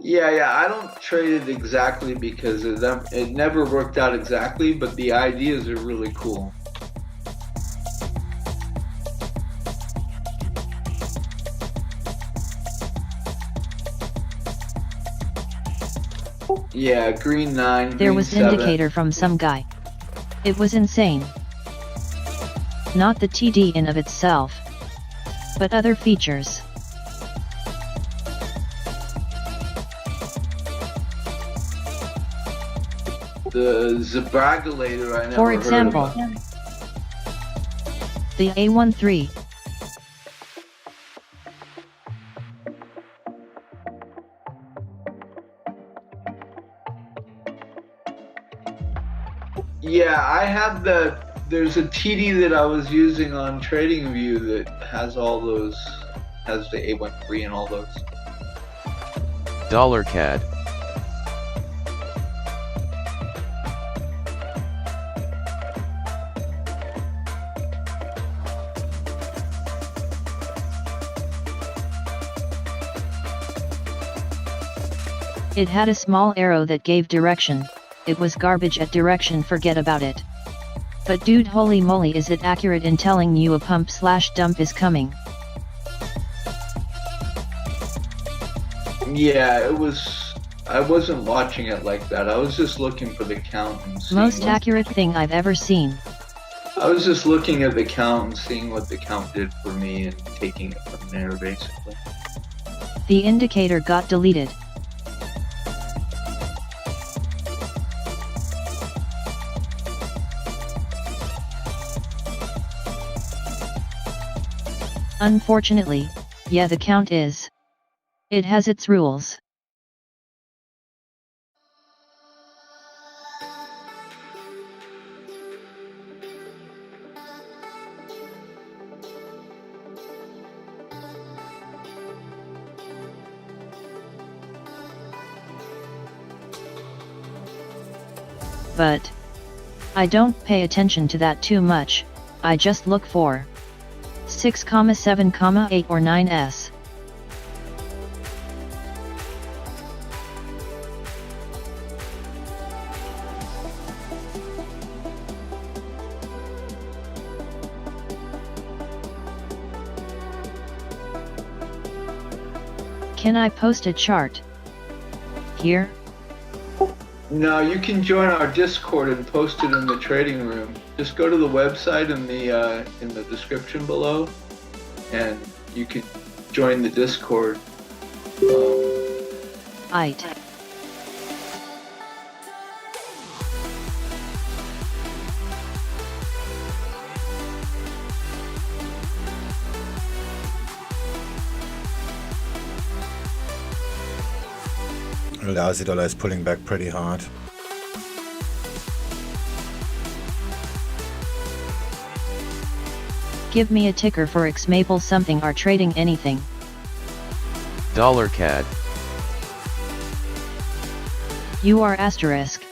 Speaker 4: Yeah, I don't trade it exactly because it never worked out exactly, but the ideas are really cool. Yeah, green 9.
Speaker 5: There
Speaker 4: green
Speaker 5: was
Speaker 4: 7.
Speaker 5: an indicator from some guy. It was insane. Not the TD in of itself, but other features.
Speaker 4: The Zabragulator I never
Speaker 5: For example,
Speaker 4: heard of.
Speaker 5: the A13.
Speaker 4: Yeah, I have there's a TD that I was using on TradingView that has all those, has the A13 and all those.
Speaker 3: $CAD.
Speaker 5: It had a small arrow that gave direction. It was garbage at direction, forget about it. But dude, holy moly, is it accurate in telling you a pump/dump is coming?
Speaker 4: Yeah, it was, I wasn't watching it like that. I was just looking for the count and seeing
Speaker 5: Most accurate thing I've ever seen.
Speaker 4: I was just looking at the count and seeing what the count did for me and taking it from there, basically.
Speaker 5: The indicator got deleted. Unfortunately, yeah, the count is. It has its rules. But I don't pay attention to that too much. I just look for 6, 7, 8 or 9s. Can I post a chart here?
Speaker 4: No, you can join our Discord and post it in the trading room. Just go to the website in the description below, and you can join the Discord.
Speaker 5: Aight.
Speaker 1: The Aussie dollar is pulling back pretty hard.
Speaker 5: Give me a ticker for X Maple something are trading anything.
Speaker 3: Dollar CAD.
Speaker 5: You are asterisk.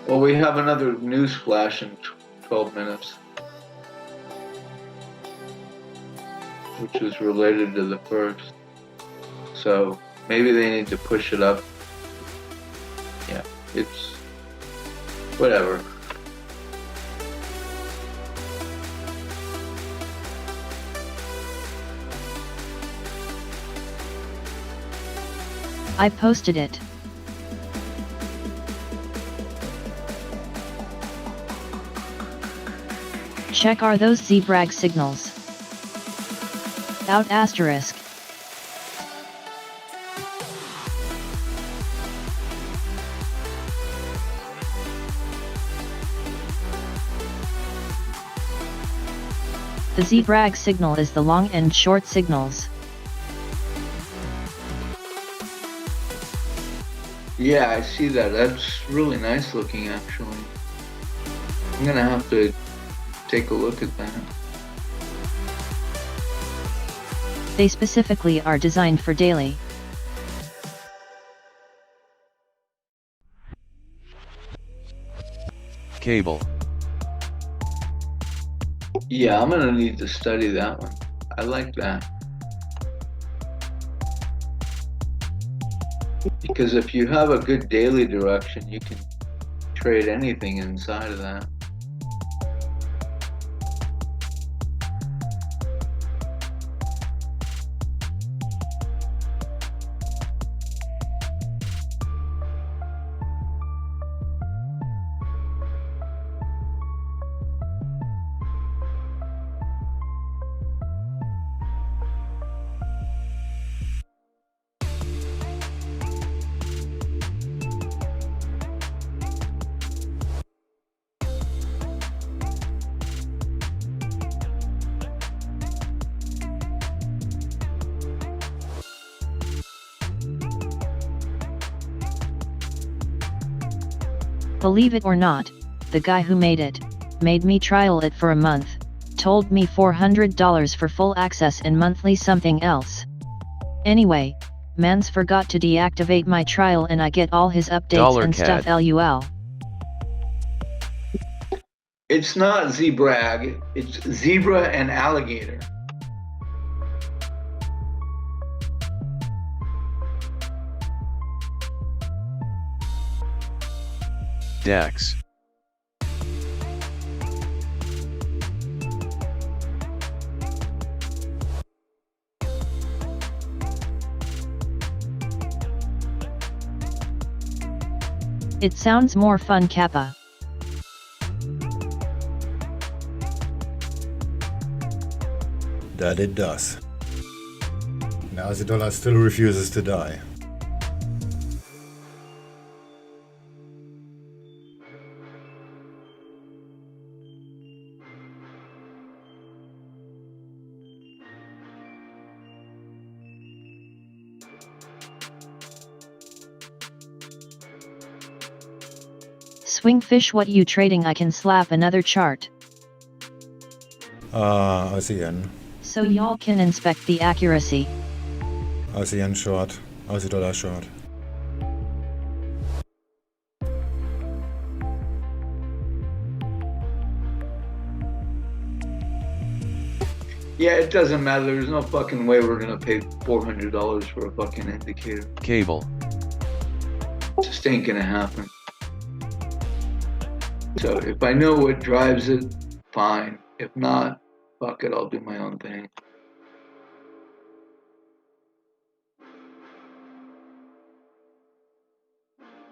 Speaker 4: Well, we have another news flash in 12 minutes, which is related to the first. So maybe they need to push it up. Yeah, it's whatever.
Speaker 5: I posted it. Check are those zbrag signals. Out asterisk. The zbrag signal is the long and short signals.
Speaker 4: Yeah, I see that. That's really nice looking, actually. I'm gonna have to take a look at that.
Speaker 5: They specifically are designed for daily.
Speaker 3: Cable.
Speaker 4: Yeah, I'm gonna need to study that one. I like that. Because if you have a good daily direction, you can trade anything inside of that.
Speaker 5: Believe it or not, the guy who made it, made me trial it for a month, told me $400 for full access and monthly something else. Anyway, mans forgot to deactivate my trial and I get all his updates
Speaker 3: Dollar
Speaker 5: and
Speaker 3: CAD.
Speaker 5: stuff lol.
Speaker 4: It's not zebrag, it's zebra and alligator.
Speaker 3: DAX.
Speaker 5: It sounds more fun, Kappa.
Speaker 1: That it does. Now the dollar still refuses to die.
Speaker 5: SwingFish, what you trading? I can slap another chart.
Speaker 1: ASEAN.
Speaker 5: So y'all can inspect the accuracy.
Speaker 1: ASEAN short. Aussie dollar short.
Speaker 4: Yeah, it doesn't matter. There's no fucking way we're gonna pay $400 for a fucking indicator.
Speaker 3: Cable.
Speaker 4: It just ain't gonna happen. So if I know what drives it, fine. If not, fuck it, I'll do my own thing.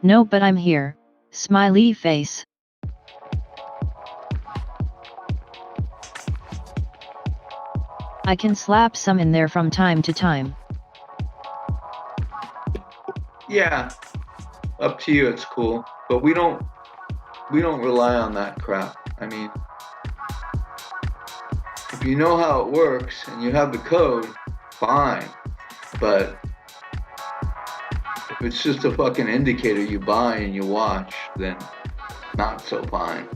Speaker 5: No, but I'm here. Smiley face. I can slap some in there from time to time.
Speaker 4: Yeah, up to you, it's cool. But we don't rely on that crap. I mean, if you know how it works and you have the code, fine. But if it's just a fucking indicator you buy and you watch, then not so fine.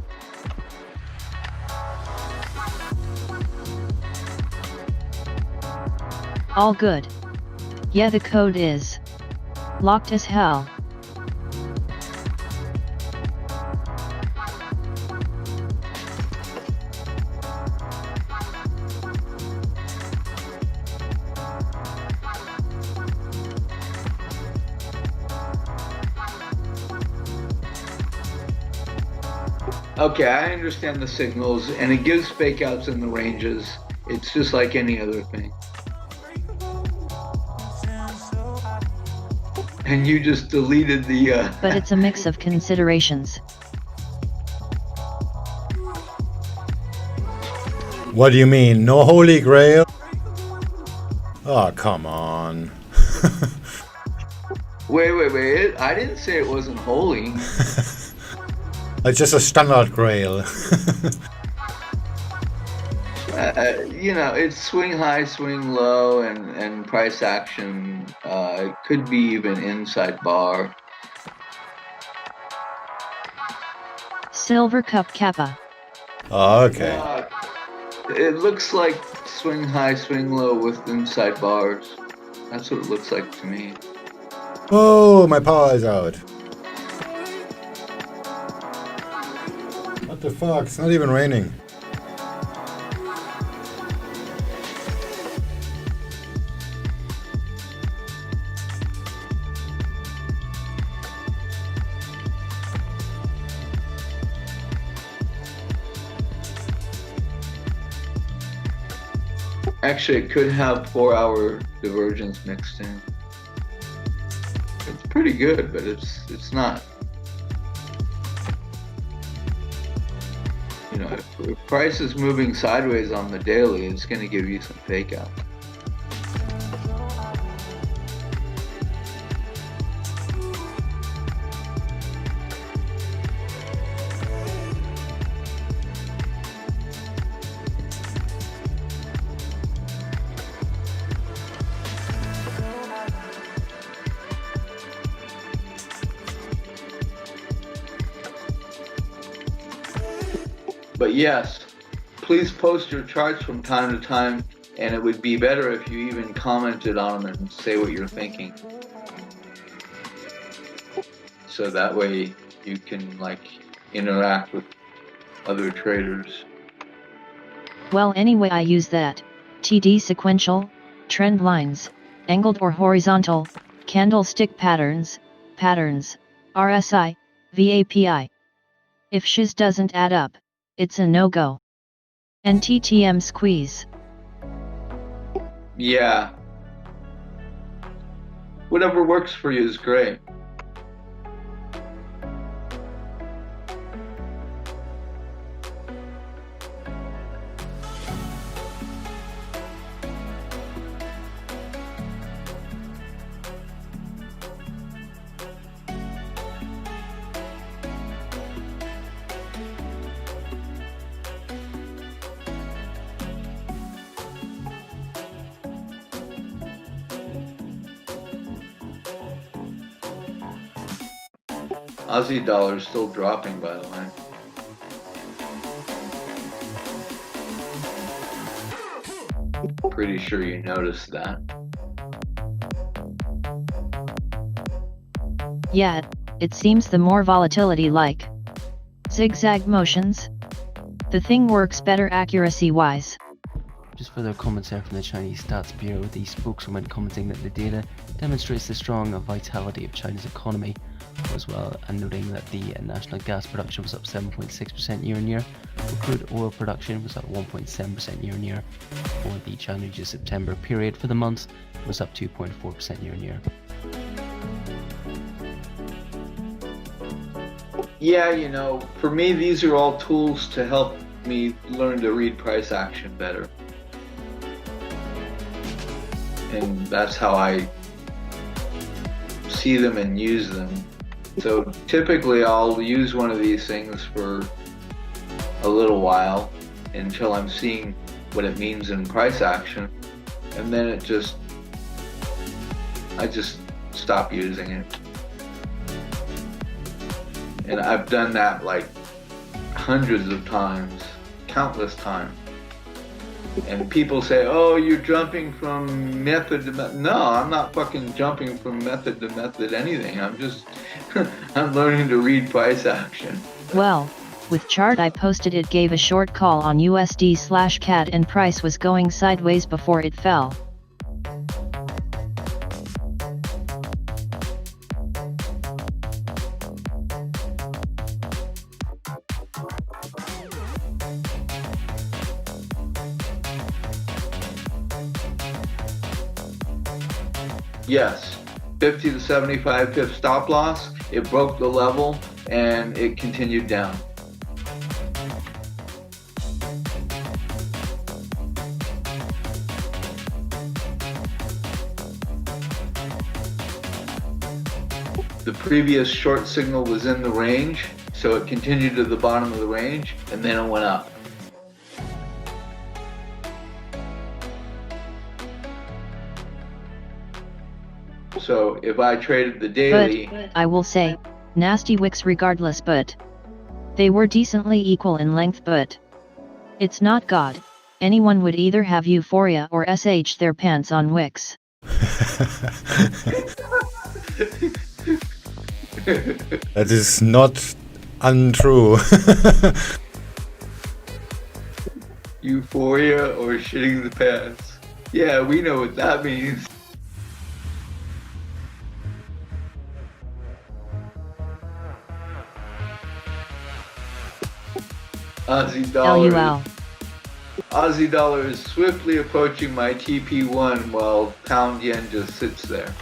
Speaker 5: All good. Yeah, the code is locked as hell.
Speaker 4: Okay, I understand the signals, and it gives fake outs in the ranges. It's just like any other thing. And you just deleted the...
Speaker 5: But it's a mix of considerations.
Speaker 1: What do you mean? No Holy Grail? Oh, come on.
Speaker 4: Wait. I didn't say it wasn't holy.
Speaker 1: It's just a standard Grail.
Speaker 4: You know, it's swing high, swing low, and price action. It could be even inside bar.
Speaker 5: Silver Cup Kappa.
Speaker 1: Oh, okay.
Speaker 4: It looks like swing high, swing low with inside bars. That's what it looks like to me.
Speaker 1: Oh, my power is out. What the fuck? It's not even raining.
Speaker 4: Actually, it could have 4-hour divergence mixed in. It's pretty good, but it's not. You know, if price is moving sideways on the daily, it's going to give you some fake out. But yes, please post your charts from time to time, and it would be better if you even commented on them and say what you're thinking. So that way you can like interact with other traders.
Speaker 5: Well, anyway, I use that TD sequential, trend lines, angled or horizontal, candlestick patterns, RSI, VAPI. If shiz doesn't add up, it's a no-go. And TTM squeeze.
Speaker 4: Yeah. Whatever works for you is great. Aussie dollar is still dropping, by the way. Pretty sure you noticed that.
Speaker 5: Yeah, it seems the more volatility like zigzag motions, the thing works better accuracy-wise.
Speaker 6: Just further comments there from the Chinese Stats Bureau, the spokeswoman commenting that the data demonstrates the strong vitality of China's economy, as well, and noting that the national gas production was up 7.6% year-on-year, crude oil production was up 1.7% year-on-year for the January to September period. For the month, it was up 2.4% year-on-year.
Speaker 4: Yeah, you know, for me, these are all tools to help me learn to read price action better. And that's how I see them and use them. So typically I'll use one of these things for a little while until I'm seeing what it means in price action, and then I just stop using it. And I've done that like hundreds of times, countless times. And people say, oh, you're jumping from method to method. No, I'm not fucking jumping from method to method anything. I'm just, I'm learning to read price action.
Speaker 5: Well, with chart I posted, it gave a short call on USD/CAD and price was going sideways before it fell.
Speaker 4: Yes, 50 to 75 pip stop loss, it broke the level and it continued down. The previous short signal was in the range, so it continued to the bottom of the range and then it went up. So if I traded the daily...
Speaker 5: But, I will say, nasty wicks regardless, but they were decently equal in length, but it's not God. Anyone would either have euphoria or sh their pants on wicks.
Speaker 1: That is not untrue.
Speaker 4: Euphoria or shitting the pants. Yeah, we know what that means. Aussie dollar is swiftly approaching my TP1 while pound yen just sits there.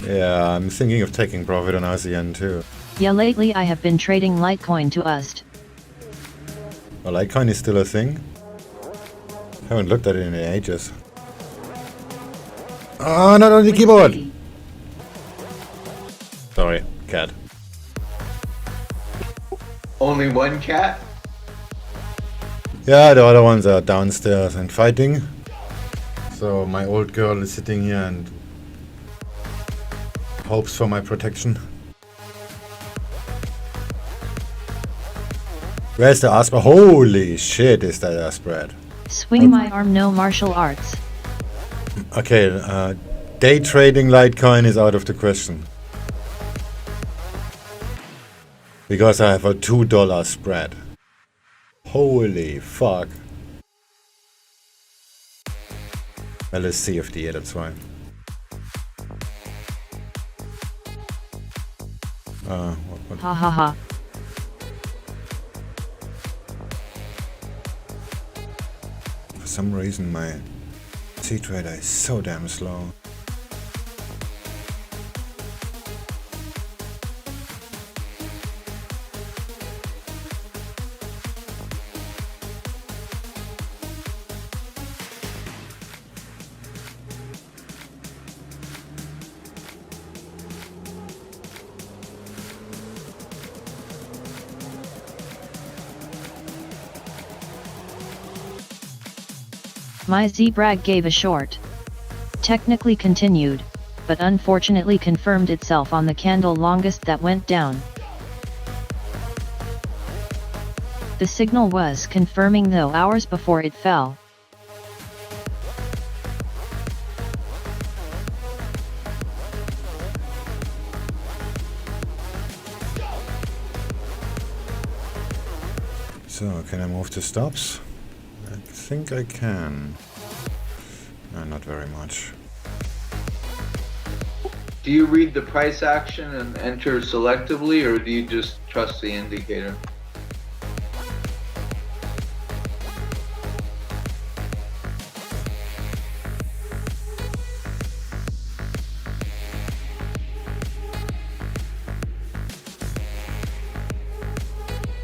Speaker 1: Yeah, I'm thinking of taking profit on ASEAN too.
Speaker 5: Yeah, lately I have been trading Litecoin to USD.
Speaker 1: Well, Litecoin is still a thing. Haven't looked at it in ages. Oh, not on the keyboard! Sorry, cat.
Speaker 4: Only one cat?
Speaker 1: Yeah, the other ones are downstairs and fighting. So my old girl is sitting here and hopes for my protection. Where's the Asper? Holy shit, is that a spread?
Speaker 5: Swing my arm, no martial arts.
Speaker 1: Okay, day trading Litecoin is out of the question. Because I have a $2 spread. Holy fuck. Well, it's CFD, that's why. What?
Speaker 5: Ha ha ha.
Speaker 1: For some reason my C-Trader is so damn slow.
Speaker 5: My Z-Brag gave a short. Technically continued, but unfortunately confirmed itself on the candle longest that went down. The signal was confirming though hours before it fell.
Speaker 1: So, can I move the stops? I think I can. Not very much.
Speaker 4: Do you read the price action and enter selectively, or do you just trust the indicator?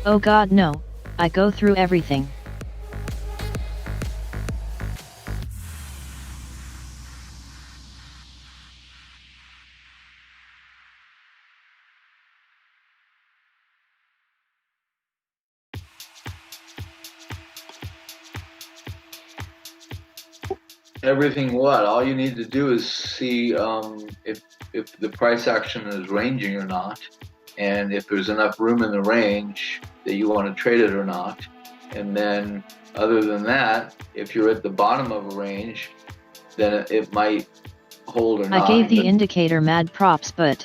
Speaker 5: Oh god no, I go through everything.
Speaker 4: Everything what? All you need to do is see if the price action is ranging or not, and if there's enough room in the range that you want to trade it or not. And then other than that, if you're at the bottom of a range, then it might hold or not.
Speaker 5: I gave the indicator mad props, but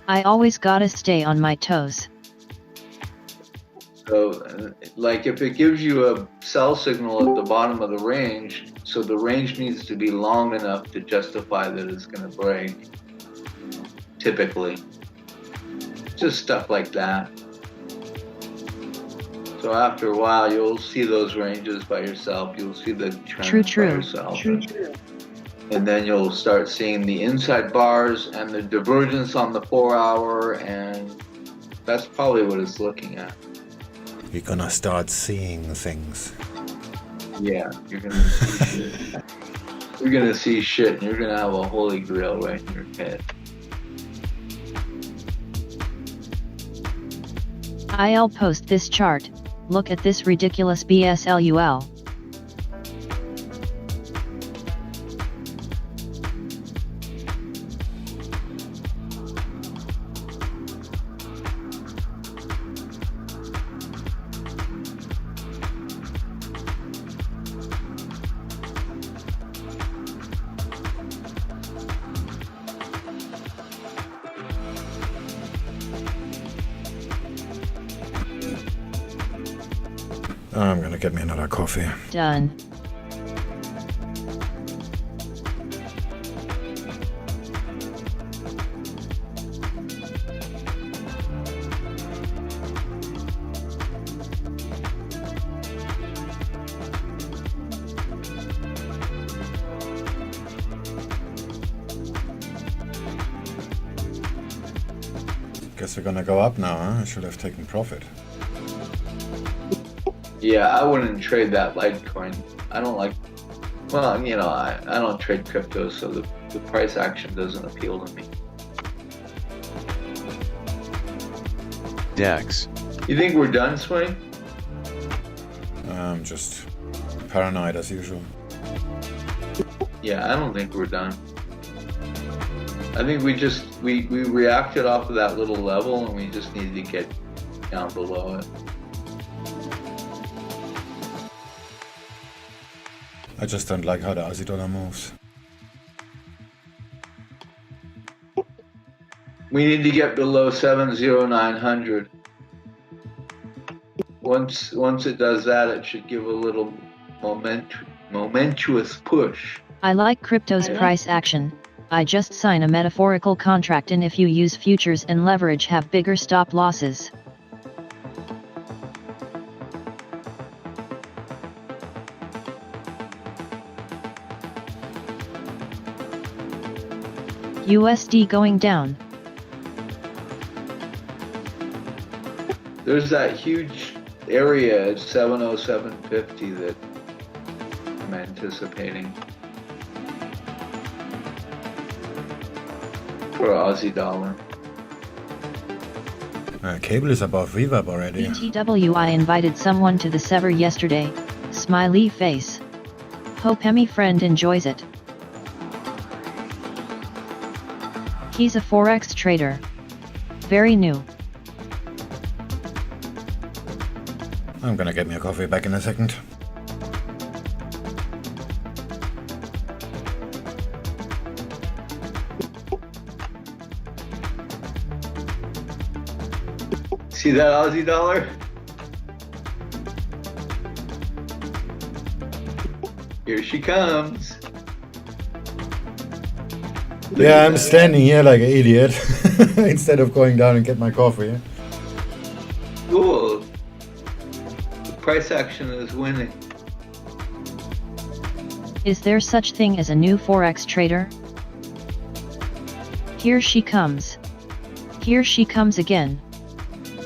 Speaker 5: I always gotta stay on my toes.
Speaker 4: So, like if it gives you a sell signal at the bottom of the range, so the range needs to be long enough to justify that it's going to break, typically. Just stuff like that. So after a while, you'll see those ranges by yourself. You'll see the trends by yourself. And then you'll start seeing the inside bars and the divergence on the 4-hour, and that's probably what it's looking at.
Speaker 1: You're gonna start seeing things.
Speaker 4: Yeah, you're gonna see shit. You're gonna see shit, and you're gonna have a Holy Grail right in your head.
Speaker 5: I'll post this chart. Look at this ridiculous BSLUL.
Speaker 1: I'm gonna get me another coffee.
Speaker 5: Done.
Speaker 1: Guess we're gonna go up now, huh? I should have taken profit.
Speaker 4: Yeah, I wouldn't trade that Litecoin. I don't like, well, you know, I don't trade crypto, so the price action doesn't appeal to me.
Speaker 3: DEX.
Speaker 4: You think we're done, Swing?
Speaker 1: I'm just paranoid as usual.
Speaker 4: Yeah, I don't think we're done. I think we reacted off of that little level, and we just needed to get down below it.
Speaker 1: I just don't like how the Aussie dollar moves.
Speaker 4: We need to get below 70900. Once it does that, it should give a little momentous push.
Speaker 5: I like crypto's price action. I just sign a metaphorical contract, and if you use futures and leverage, have bigger stop losses. USD going down.
Speaker 4: There's that huge area at 707.50 that I'm anticipating for Aussie dollar.
Speaker 1: Cable is above reverb already.
Speaker 5: BTW, I invited someone to the server yesterday. Smiley face. Hope Hemi friend enjoys it. He's a Forex trader. Very new.
Speaker 1: I'm gonna get me a coffee back in a second.
Speaker 4: See that Aussie dollar? Here she comes.
Speaker 1: Yeah, I'm standing here like an idiot instead of going down and get my coffee.
Speaker 4: Cool. The price action is winning.
Speaker 5: Is there such thing as a new Forex trader? Here she comes. Here she comes again.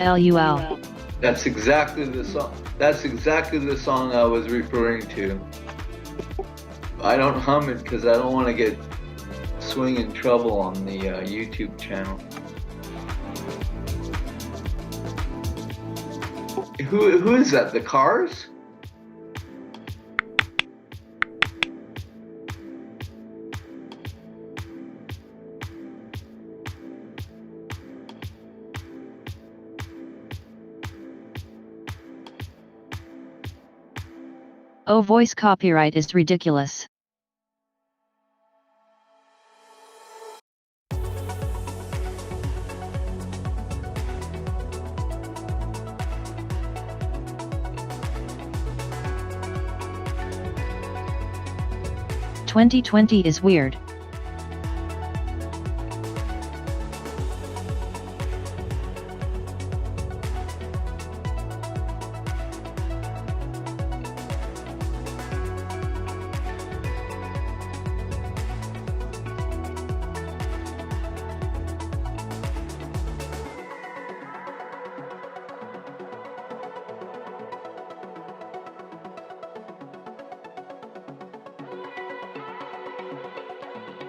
Speaker 5: LUL.
Speaker 4: That's exactly the song. That's exactly the song I was referring to. I don't hum it because I don't want to get Swing in trouble on the YouTube channel. Who is that? The Cars?
Speaker 5: Oh, voice copyright is ridiculous. "2020 is weird."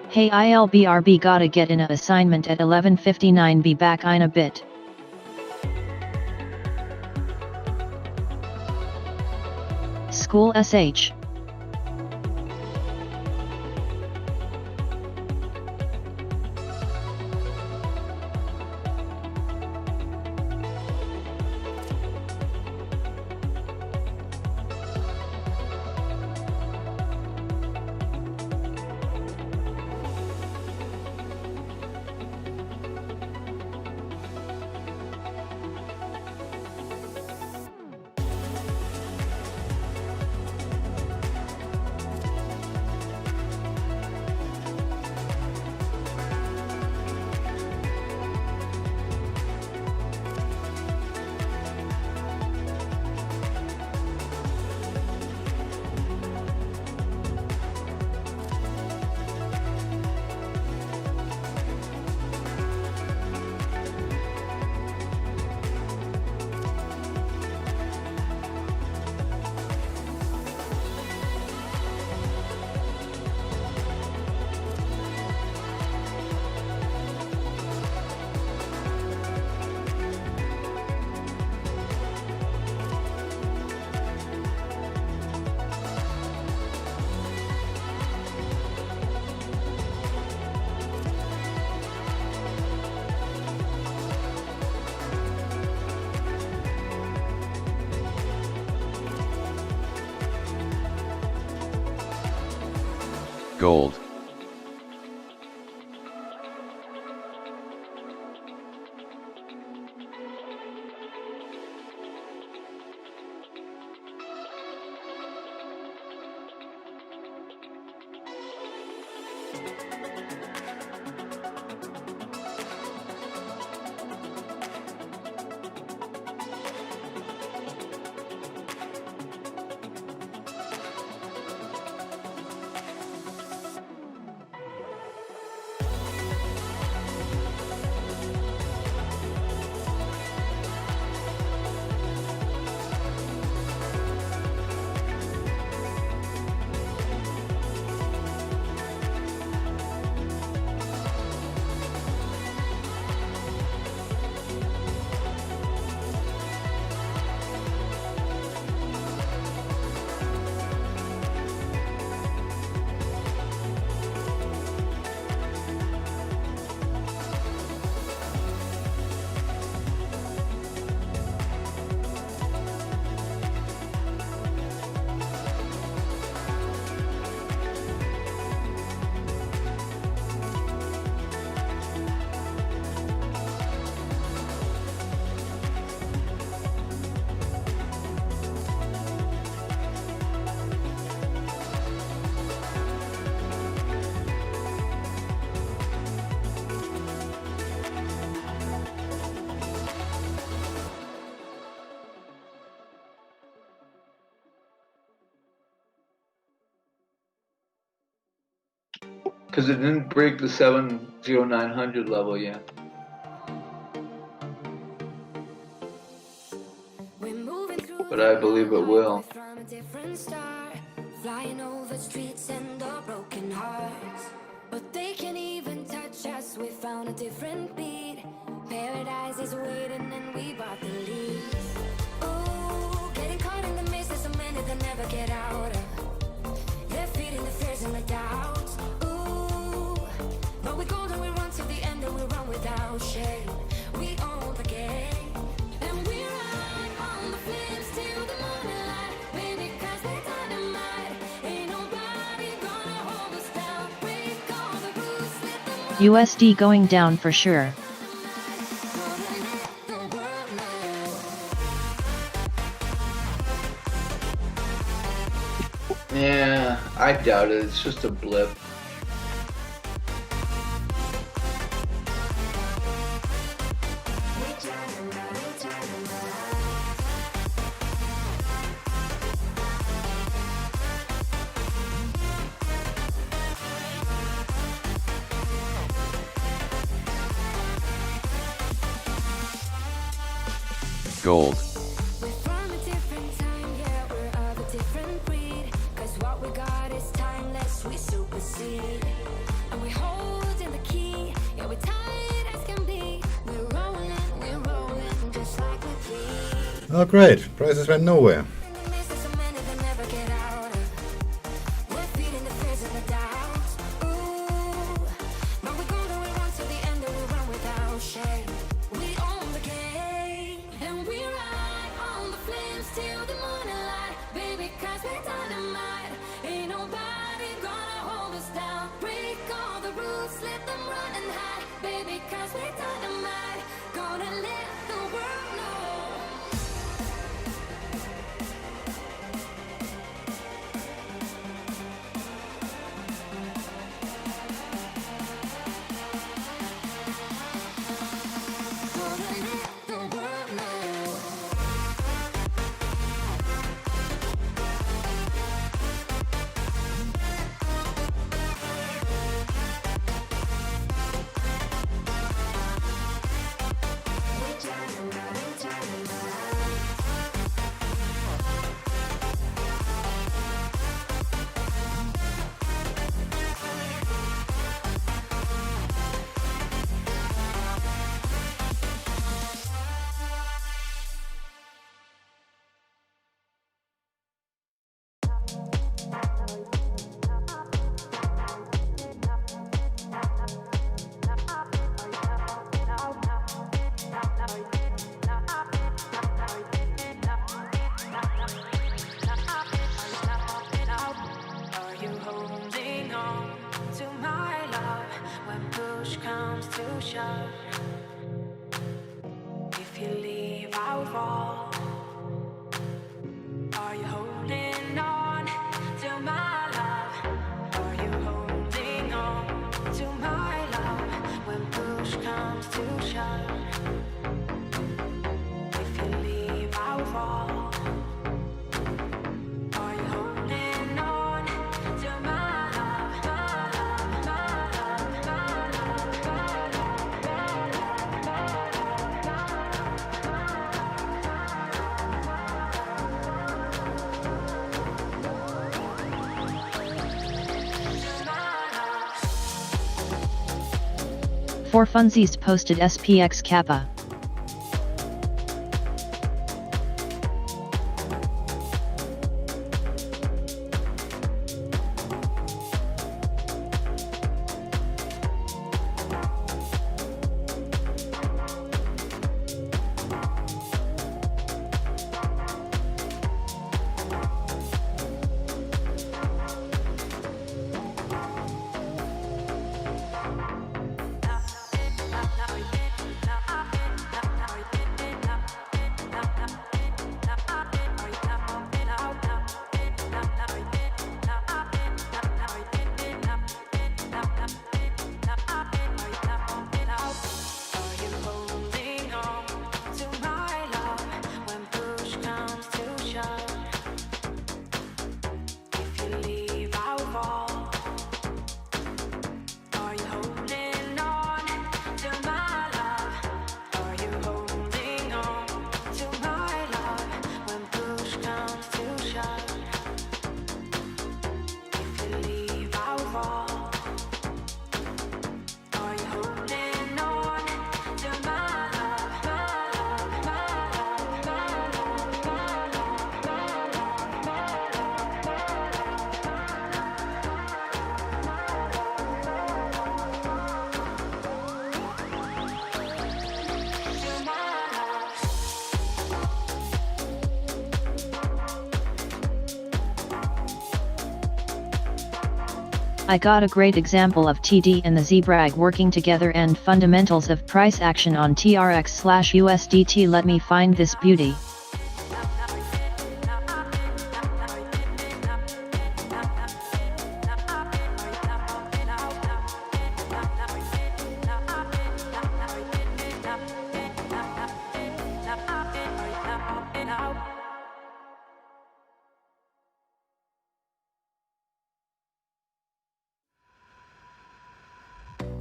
Speaker 5: Hey ILBRB, gotta get in a assignment at 11:59, be back in a bit. School SH.
Speaker 3: Gold.
Speaker 4: Because it didn't break the 70900 level yet. But I believe it will.
Speaker 7: Flying over streets and our broken hearts, but they can't even touch us. We found a different beat. Paradise is waiting and we bought the lead. Oh, getting caught in the maze, there's so many that never get out of. They're feeding the fears and the doubts. Ooh, but we go and we run to the end and we run without shame. We own the game and we ride on the flames till the morning light, baby, 'cause we're dynamite. Ain't nobody gonna hold us down. Break all the rules, let them
Speaker 5: USD going down for sure.
Speaker 4: Yeah, I doubt it. It's just a blip.
Speaker 3: Gold.
Speaker 7: We're from a different time, yeah, we're of a different breed. 'Cause what we got is timeless, we supersede. And we hold in the key, yeah, we're tight as can be. We're rolling, just like we please.
Speaker 1: Oh great, prices went nowhere.
Speaker 5: For funsies posted SPX Kappa. I got a great example of TD and the ZBRAG working together and fundamentals of price action on TRX/USDT. Let me find this beauty.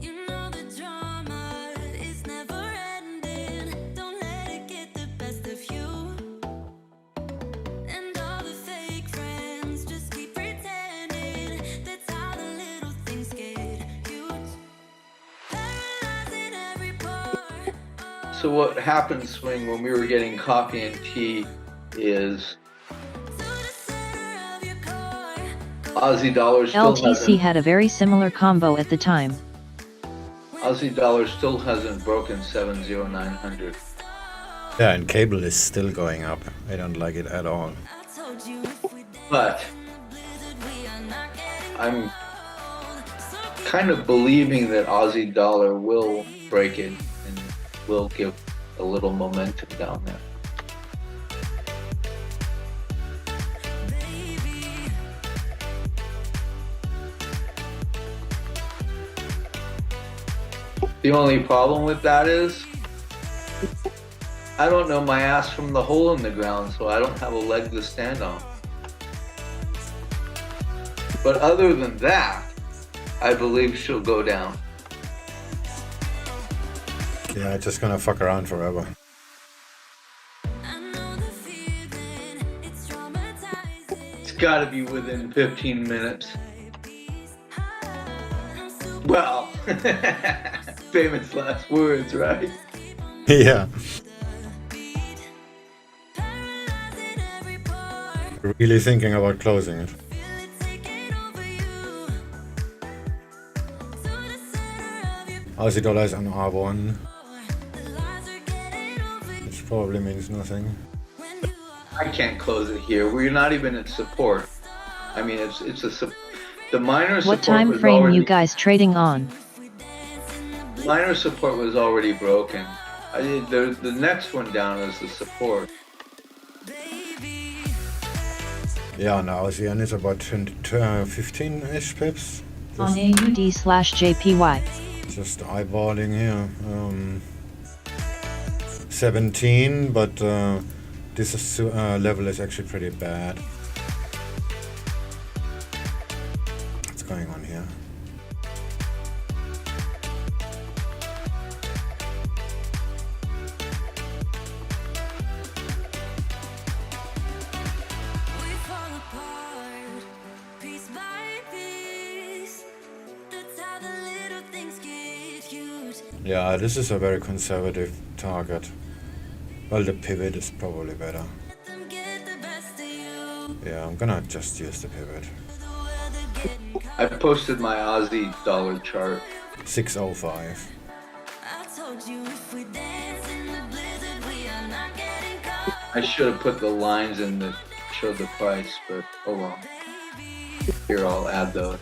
Speaker 7: You know the drama is never ending. Don't let it get the best of you. And all the fake friends just keep pretending. That's how the little things get huge. Paralyzing every part.
Speaker 4: So what happened, Swing, when we were getting coffee and tea is Aussie dollar still
Speaker 5: LTC had a very similar combo at the time.
Speaker 4: Aussie dollar still hasn't broken 70900.
Speaker 1: Yeah, and cable is still going up. I don't like it at all.
Speaker 4: But I'm kind of believing that Aussie dollar will break it and will give a little momentum down there. The only problem with that is I don't know my ass from the hole in the ground, so I don't have a leg to stand on. But other than that, I believe she'll go down.
Speaker 1: Yeah, it's just gonna fuck around forever.
Speaker 4: It's gotta be within 15 minutes. Well, famous last words, right?
Speaker 1: Yeah. Really thinking about closing it. Aussie dollar is on R1. Which probably means nothing.
Speaker 4: I can't close it here. We're not even at support. I mean, the minor support.
Speaker 5: What time frame you guys trading on?
Speaker 4: Minor support was already broken. The next one down is the support.
Speaker 1: Yeah, now ASEAN is about 15-ish pips.
Speaker 5: On AUD/JPY.
Speaker 1: Just eyeballing here. 17, but this level is actually pretty bad. What's going on here? Yeah, this is a very conservative target. Well, the pivot is probably better. Yeah, I'm gonna just use the pivot.
Speaker 4: I posted my Aussie dollar chart.
Speaker 1: 605.
Speaker 4: I should have put the lines in that showed the price, but oh well. Here, I'll add those.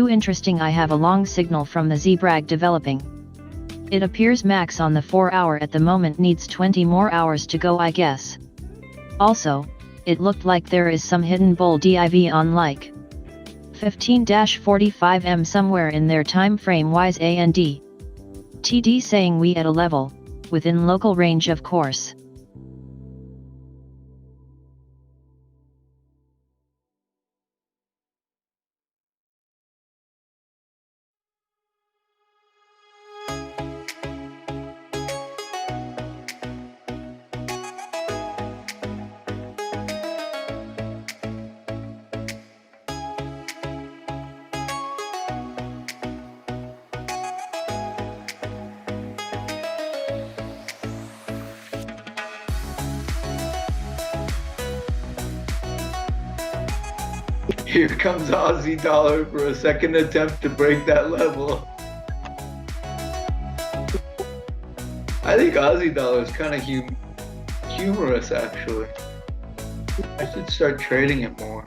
Speaker 5: Interesting. I have a long signal from the ZBRAG developing. It appears max on the 4 hour at the moment, needs 20 more hours to go, I guess. Also, it looked like there is some hidden bull div on like 15-45 somewhere in their time frame wise and TD saying we at a level, within local range of course.
Speaker 4: Here comes Aussie dollar for a second attempt to break that level. I think Aussie dollar is kind of humorous, actually. I should start trading it more.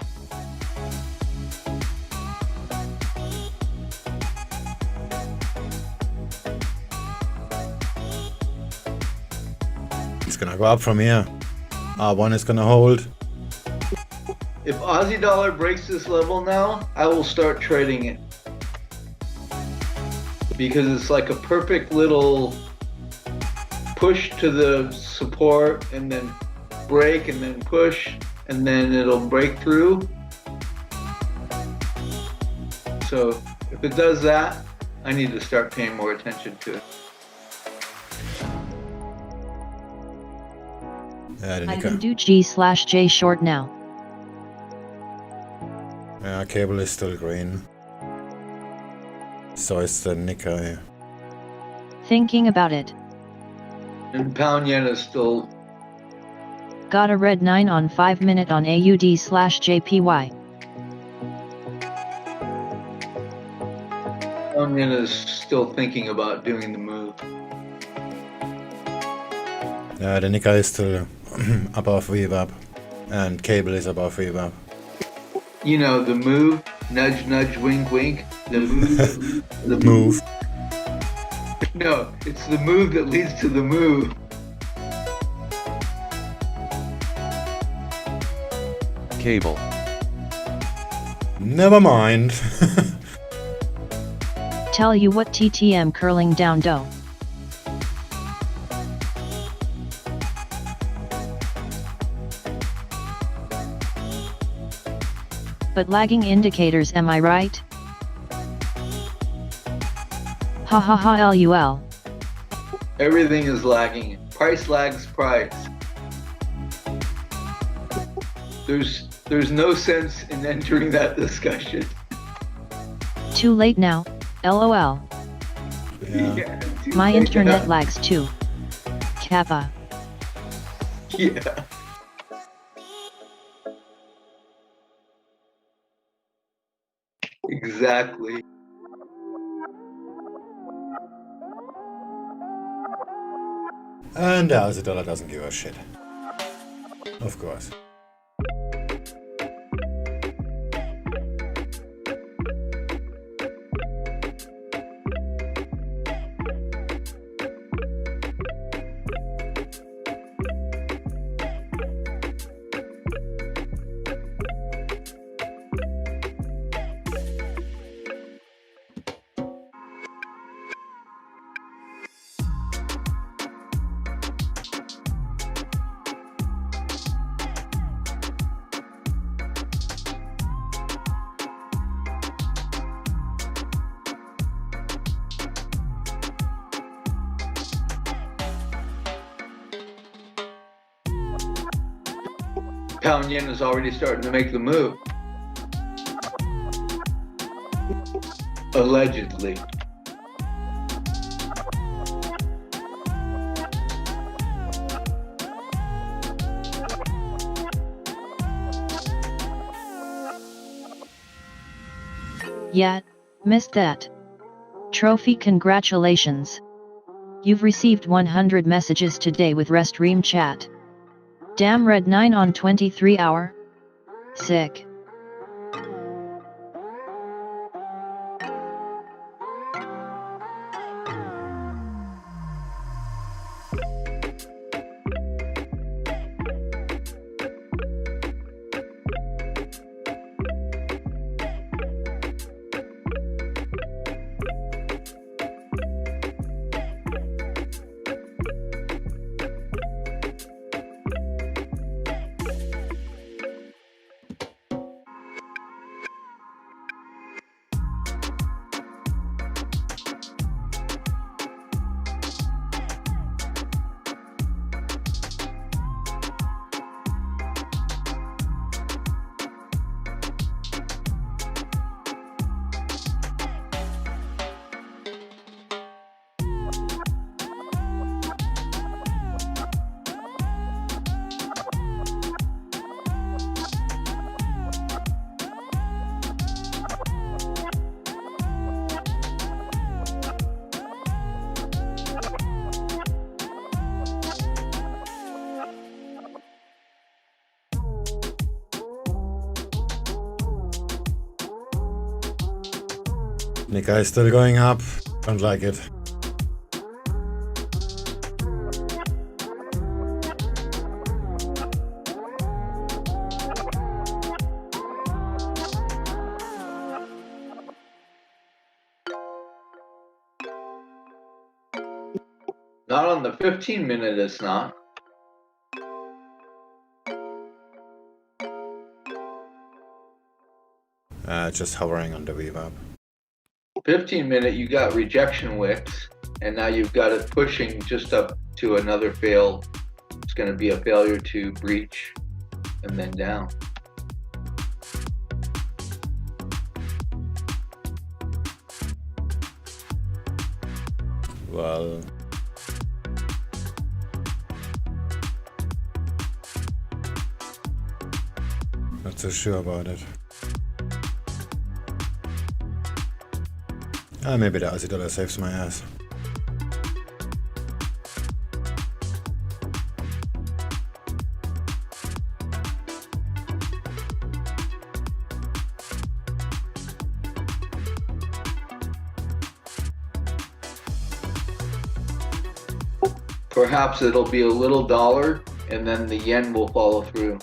Speaker 1: It's gonna go up from here. R1 is gonna hold.
Speaker 4: If Aussie dollar breaks this level now, I will start trading it. Because it's like a perfect little push to the support and then break and then push and then it'll break through. So if it does that, I need to start paying more attention to it.
Speaker 5: I can do G/J short now.
Speaker 1: Yeah, cable is still green. So is the Nikkei.
Speaker 5: Thinking about it.
Speaker 4: And pound yen is still...
Speaker 5: Got a red 9 on 5 minute on AUD/JPY.
Speaker 4: Pound Yen is still thinking about doing the move.
Speaker 1: Yeah, the Nikkei is still above VWAP, and cable is above VWAP.
Speaker 4: You know, the move, nudge, nudge, wink, wink. The move. The
Speaker 1: Move.
Speaker 4: No, it's the move that leads to the move.
Speaker 3: Cable.
Speaker 1: Never mind.
Speaker 5: Tell you what, TTM curling down dough. But lagging indicators, am I right? Ha ha ha lul.
Speaker 4: Everything is lagging. Price lags price. There's no sense in entering that discussion.
Speaker 5: Too late now, lol.
Speaker 1: Yeah.
Speaker 4: Yeah,
Speaker 5: My internet
Speaker 4: yeah.
Speaker 5: lags too. Kappa.
Speaker 4: Yeah. Exactly.
Speaker 1: And the Aussie dollar doesn't give a shit. Of course.
Speaker 4: Pound yen is already starting to make the move. Allegedly.
Speaker 5: Yeah, missed that. Trophy, congratulations. You've received 100 messages today with Restream chat. Damn, red 9 on 23 hour? Sick.
Speaker 1: Nikkei is still going up. Don't like it.
Speaker 4: Not on the 15-minute, it's not.
Speaker 1: Just hovering on the VWAP.
Speaker 4: 15-minute, you got rejection wicks, and now you've got it pushing just up to another fail. It's going to be a failure to breach, and then down.
Speaker 1: Well, not so sure about it. Maybe the Aussie dollar saves my ass.
Speaker 4: Perhaps it'll be a little dollar, and then the yen will follow through.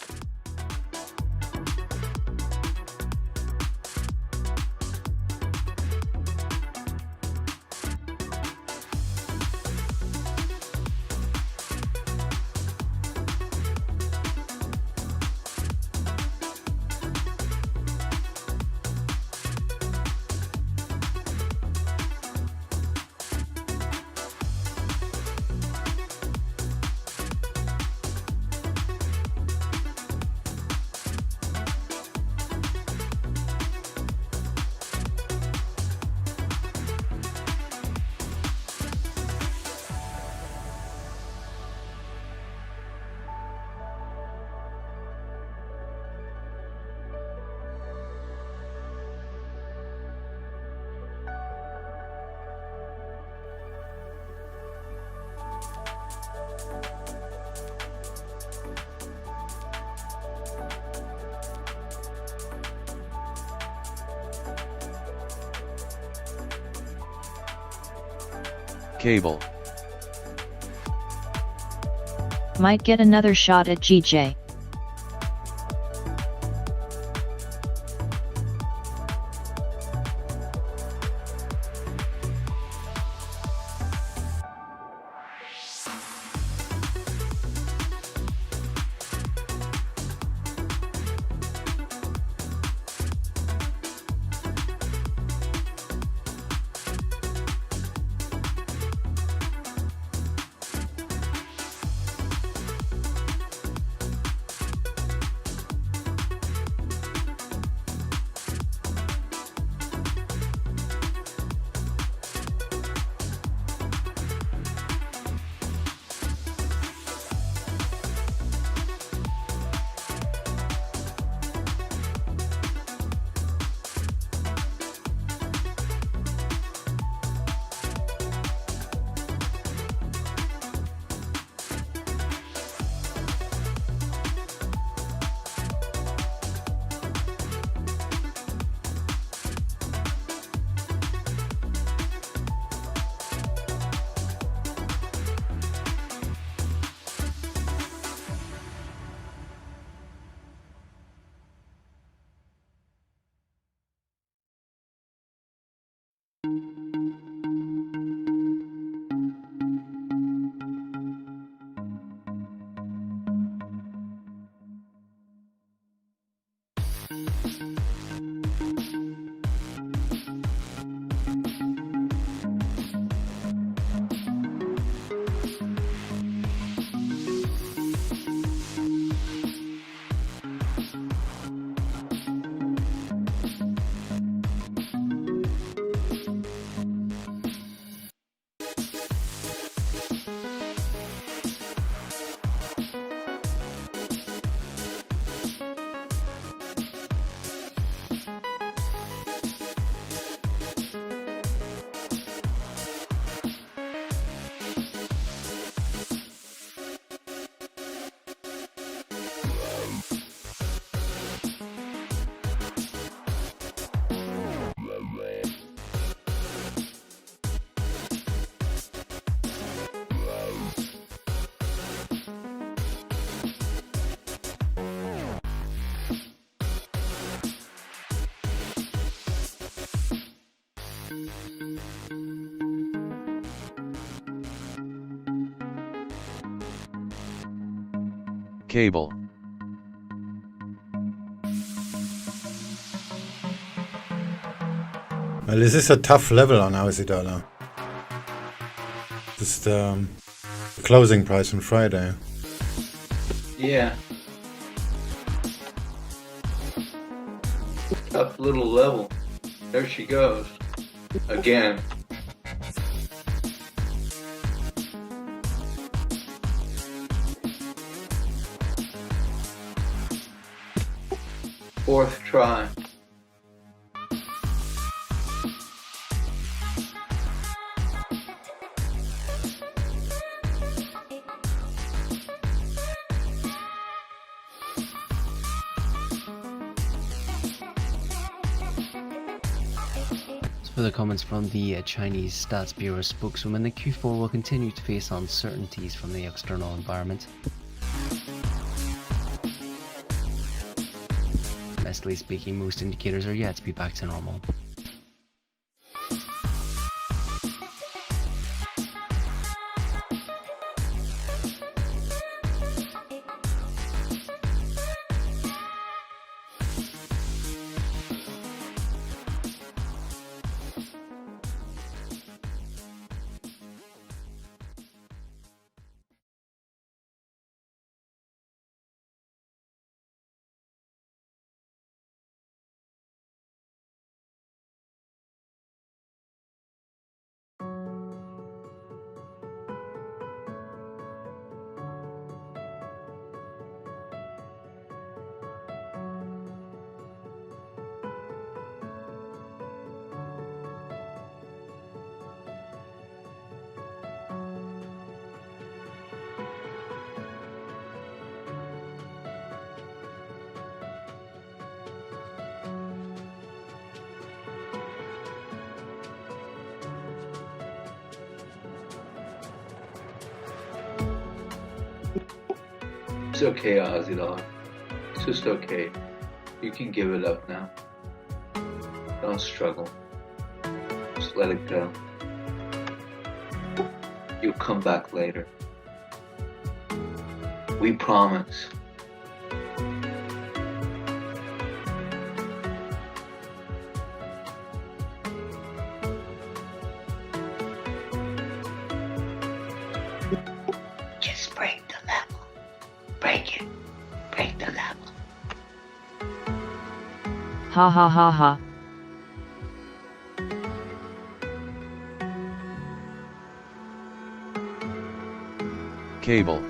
Speaker 3: Cable.
Speaker 5: Might get another shot at GJ.
Speaker 3: Cable.
Speaker 1: Well, this is a tough level on Aussie dollar. This is the closing price on Friday.
Speaker 4: Yeah. Tough little level. There she goes. Again. Fourth try.
Speaker 6: Further comments from the Chinese Stats Bureau spokeswoman, the Q4 will continue to face uncertainties from the external environment. Domestically speaking, most indicators are yet to be back to normal.
Speaker 4: It's okay, Aussie dog. It's just okay. You can give it up now. Don't struggle. Just let it go. You'll come back later. We promise. Just break the level. Break it. Break the level.
Speaker 5: Ha ha ha ha.
Speaker 3: Cable.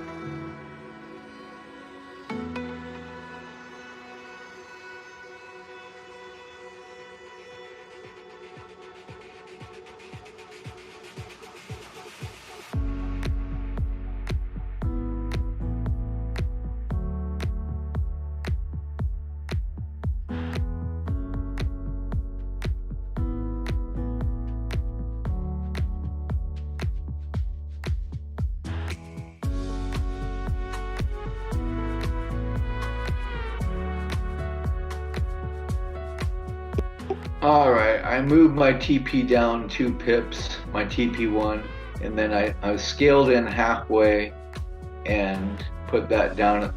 Speaker 4: Alright, I moved my TP down 2 pips, my TP1, and then I scaled in halfway and put that down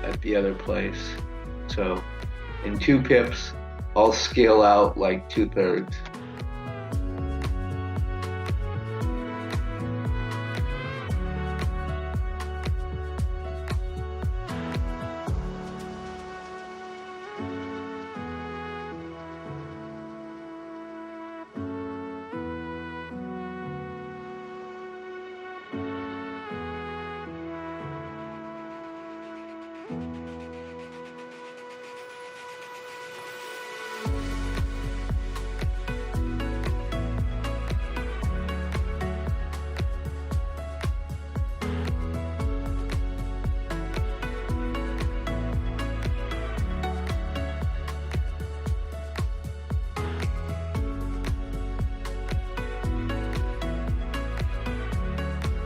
Speaker 4: at the other place. So in 2 pips, I'll scale out like 2/3.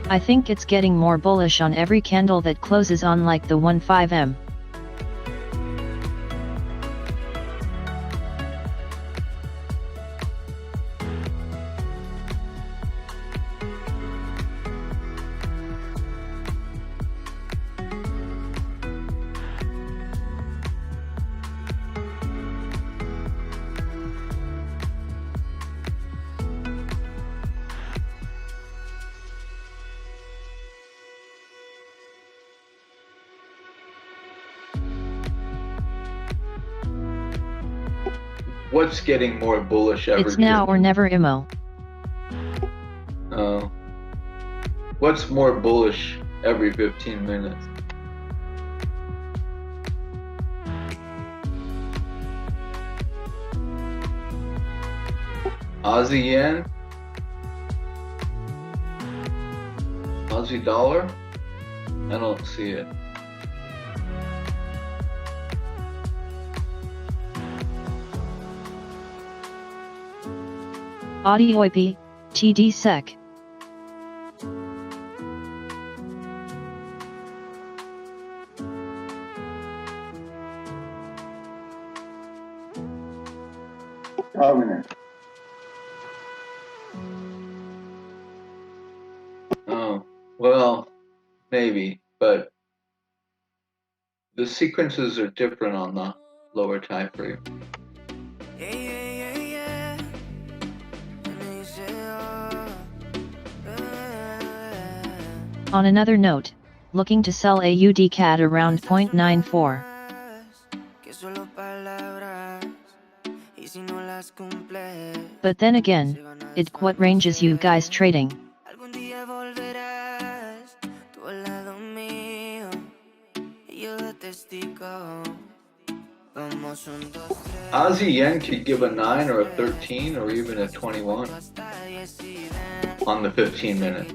Speaker 5: I think it's getting more bullish on every candle that closes on like the 15M.
Speaker 4: What's getting more bullish every
Speaker 5: It's now or never, Imo.
Speaker 4: Oh. What's more bullish every 15 minutes? Aussie yen? Aussie dollar? I don't see it.
Speaker 5: AUDJPY, TD SEC.
Speaker 4: Oh, well, maybe, but the sequences are different on the lower time frame.
Speaker 5: On another note, looking to sell AUDCAD around 0.94. But then again, what ranges you guys trading?
Speaker 4: Aussie yen could give a 9 or a 13 or even a 21 on the 15 minute.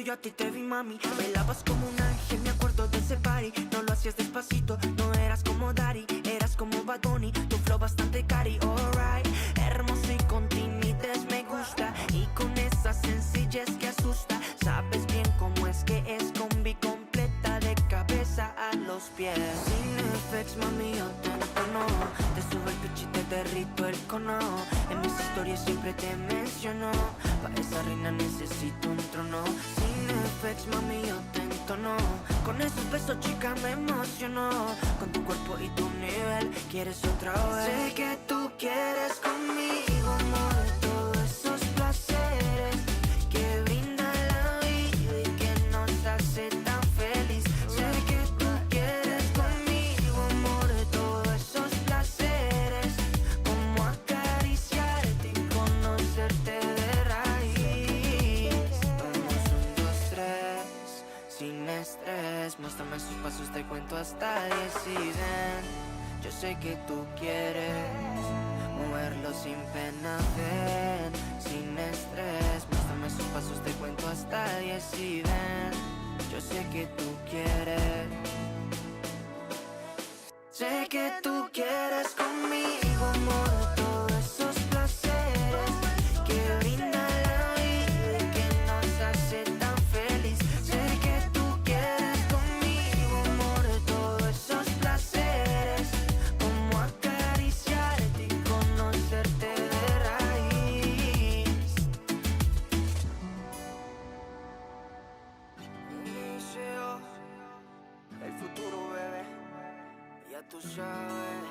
Speaker 7: Yo a ti te vi, mami, bailabas como un ángel, me acuerdo de ese party. No lo hacías despacito, no eras como Daddy, eras como Bad Bunny, tu flow bastante cari, alright. Hermoso y con timidez me gusta, y con esa sencillez que asusta. Sabes bien cómo es que es combi completa de cabeza a los pies. Sin effects, mami, yo te entono, te subo el pitch y te derrito el cono. En mis historias siempre te menciono, para esa reina necesito un trono. Effects, mami, yo te entono, con esos besos, chica, me emocionó. Con tu cuerpo y tu nivel, quieres otra vez. Sé que tú quieres conmigo, amor, todos esos placeres que brinda la vida y que nos hace tan feliz. Sé que tú quieres conmigo, amor, todos esos placeres, como acariciarte y conocerte de raíz. Sin estrés, muéstrame sus pasos, te cuento hasta 10 y ven. Yo sé que tú quieres moverlo sin pena, ven. Sin estrés, muéstrame sus pasos, te cuento hasta 10 y ven. Yo sé que tú quieres. Sé que tú quieres conmigo, amor, todos esos placeres que brinda la vida y que nos hace tan feliz. Sé que tú quieres conmigo, amor, todos esos placeres, como acariciarte y conocerte de raíz. Inicio, el futuro, bebé, ya tú sabes.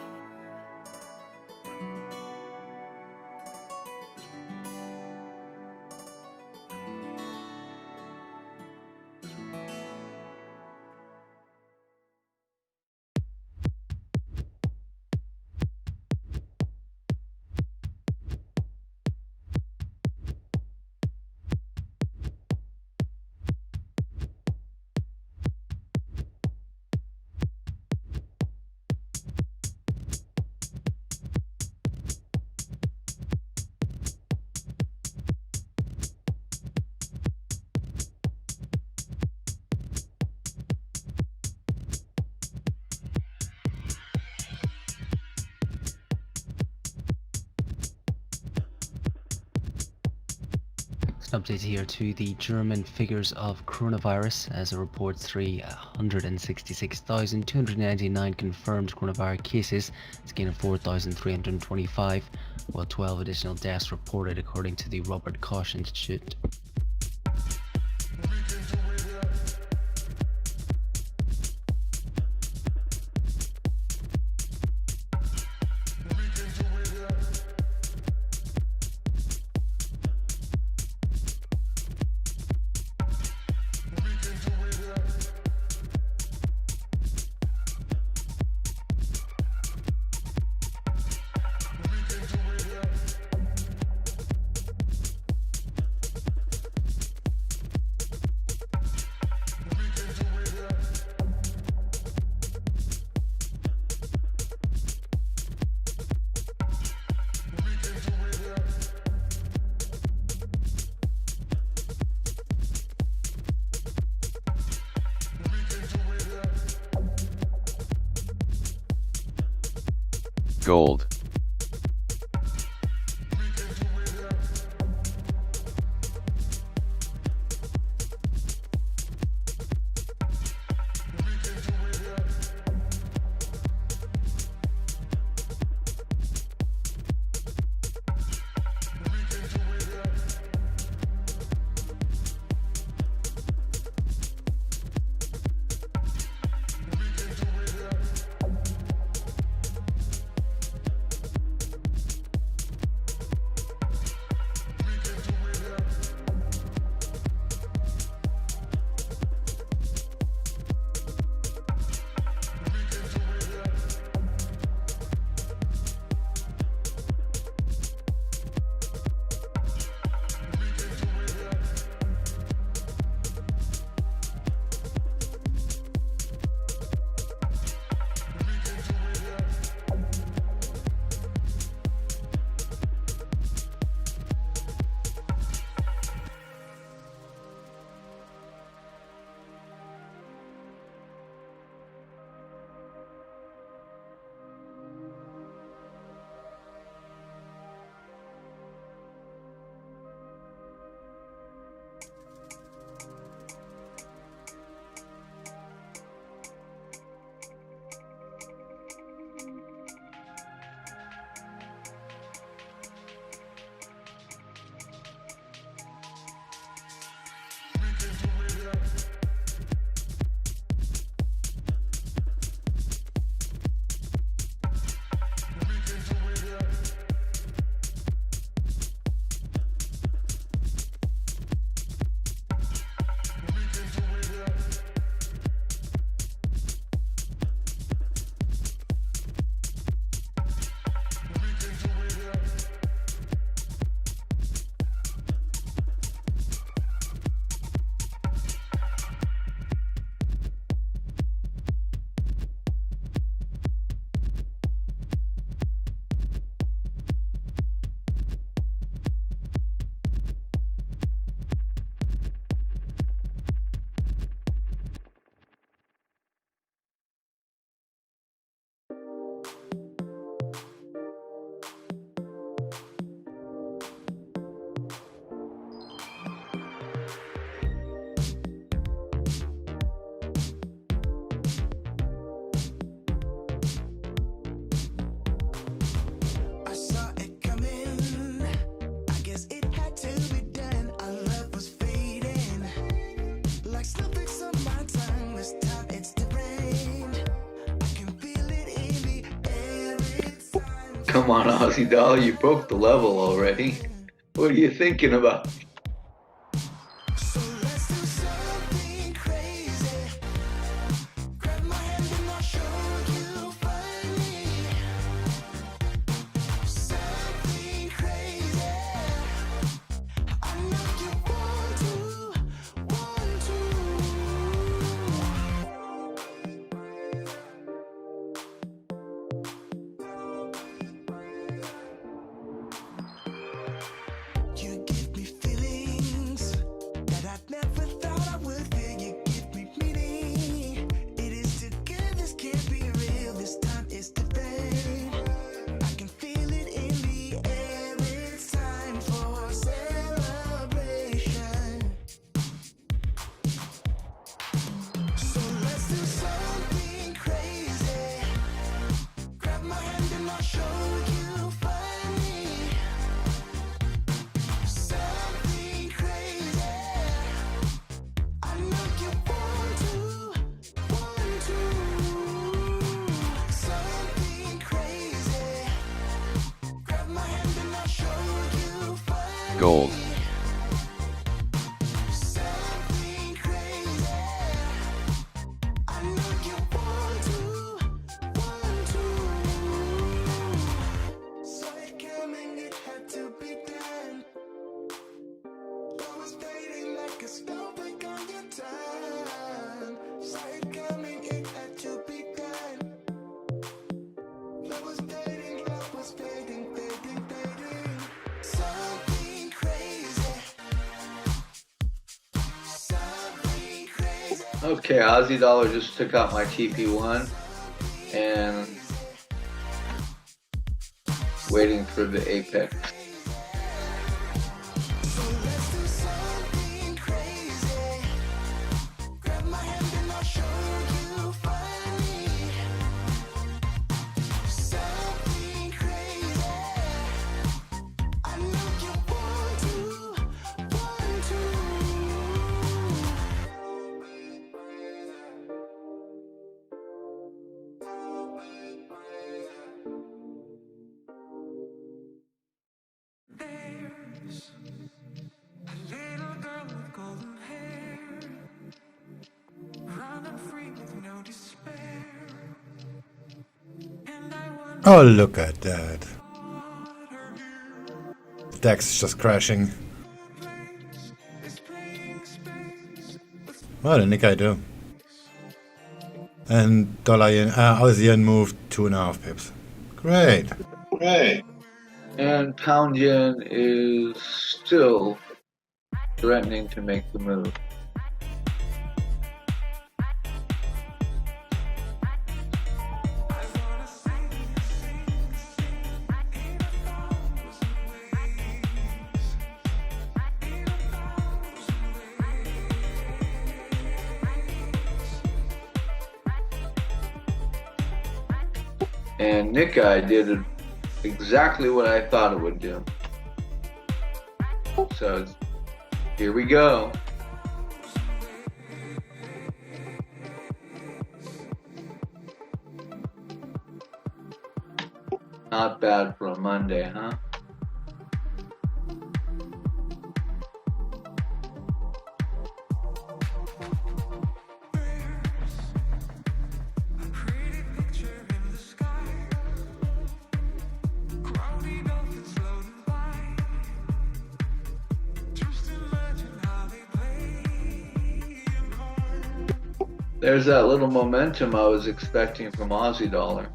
Speaker 6: Update here to the German figures of coronavirus, as it reports 366,299 confirmed coronavirus cases. It's gained 4,325, while 12 additional deaths reported according to the Robert Koch Institute.
Speaker 3: Gold.
Speaker 4: Come on, Aussie Dollar, you broke the level already. What are you thinking about?
Speaker 3: Gold.
Speaker 4: Okay, Aussie Dollar just took out my TP1, and waiting for the apex.
Speaker 1: Oh, look at that. DAX is just crashing. What did Nikkei do? And dollar yen, Aussie yen moved 2.5 pips. Great.
Speaker 4: Great. And pound yen is still threatening to make the move. And Nikkei did exactly what I thought it would do. So here we go. Not bad for a Monday, huh? There's that little momentum I was expecting from Aussie dollar.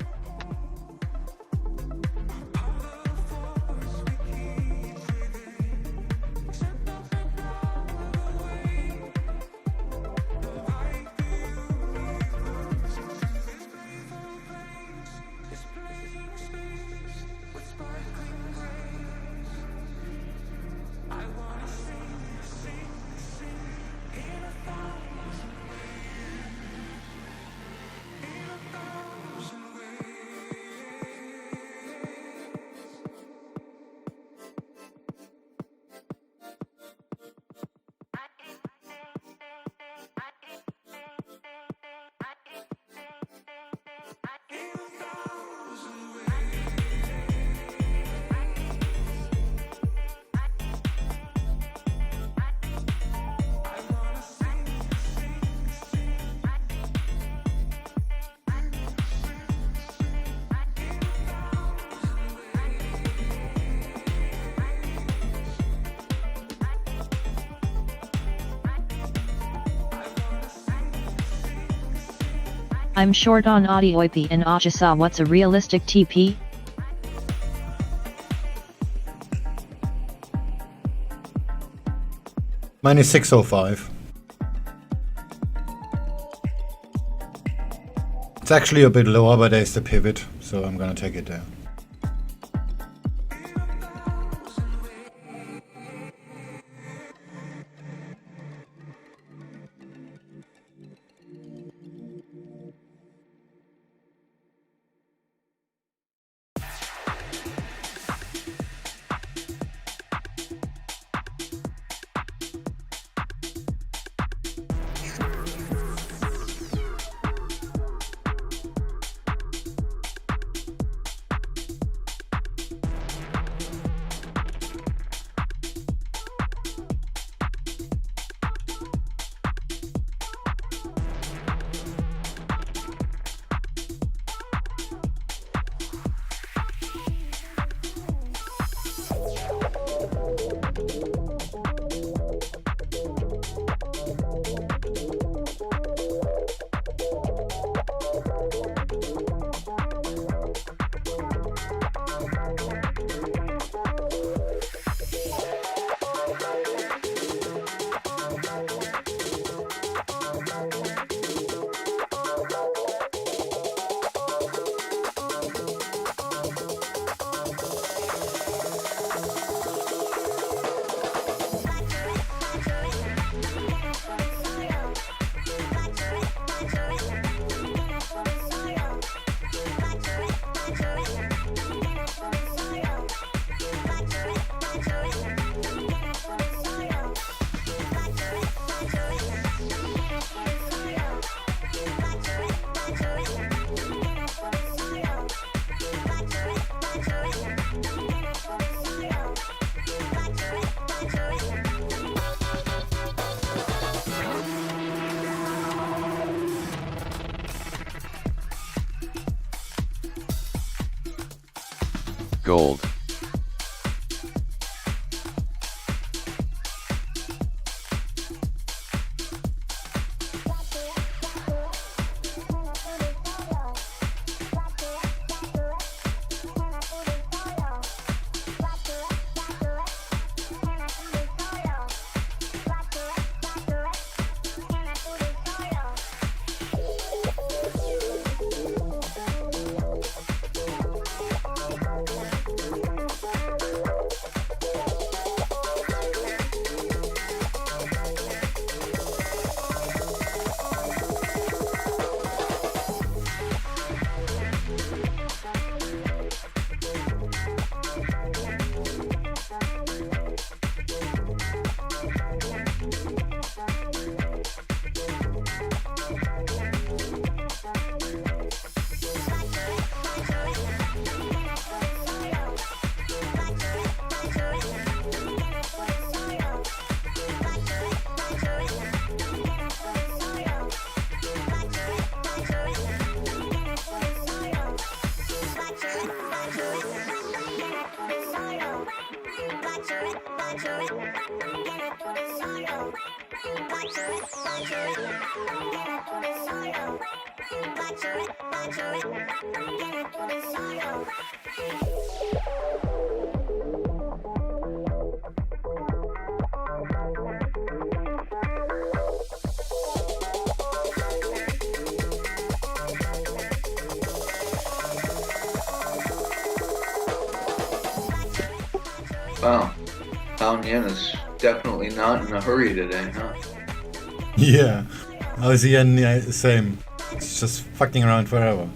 Speaker 5: I'm short on AUDJPY and AUDUSD. What's a realistic TP?
Speaker 1: Minus 605. It's actually a bit lower, but there's the pivot, so I'm gonna take it there.
Speaker 3: Gold.
Speaker 4: Wow, Pound Yen is definitely not in a hurry today, huh?
Speaker 1: Yeah, Aussie Yen, yeah, same. It's just fucking around forever.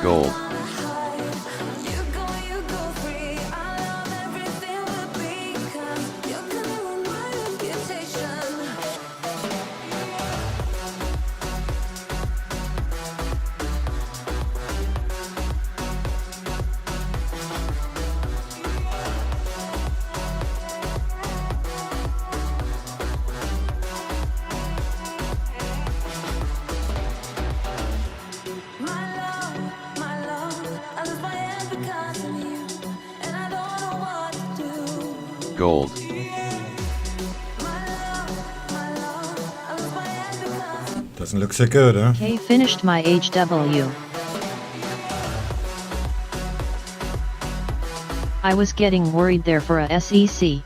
Speaker 1: Gold. Gold. Doesn't look so good, huh?
Speaker 5: K finished my HW. I was getting worried there for a SEC.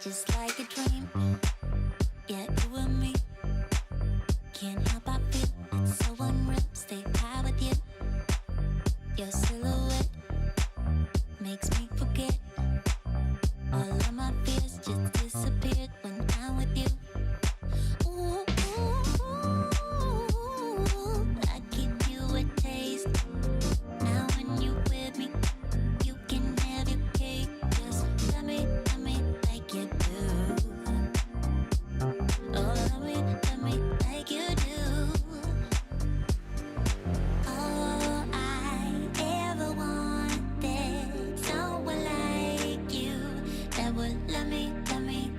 Speaker 7: Just like a dream, yeah, you and me. Can't help but feel it's so unreal. Stay high with you. Your silhouette makes me forget all of my fears. Just disappeared when I'm with you. Ooh, I give you a taste. Now when you with me, you can have your cake. Just let me like you do. Oh, let me like you do. All I ever wanted, someone like you that would love me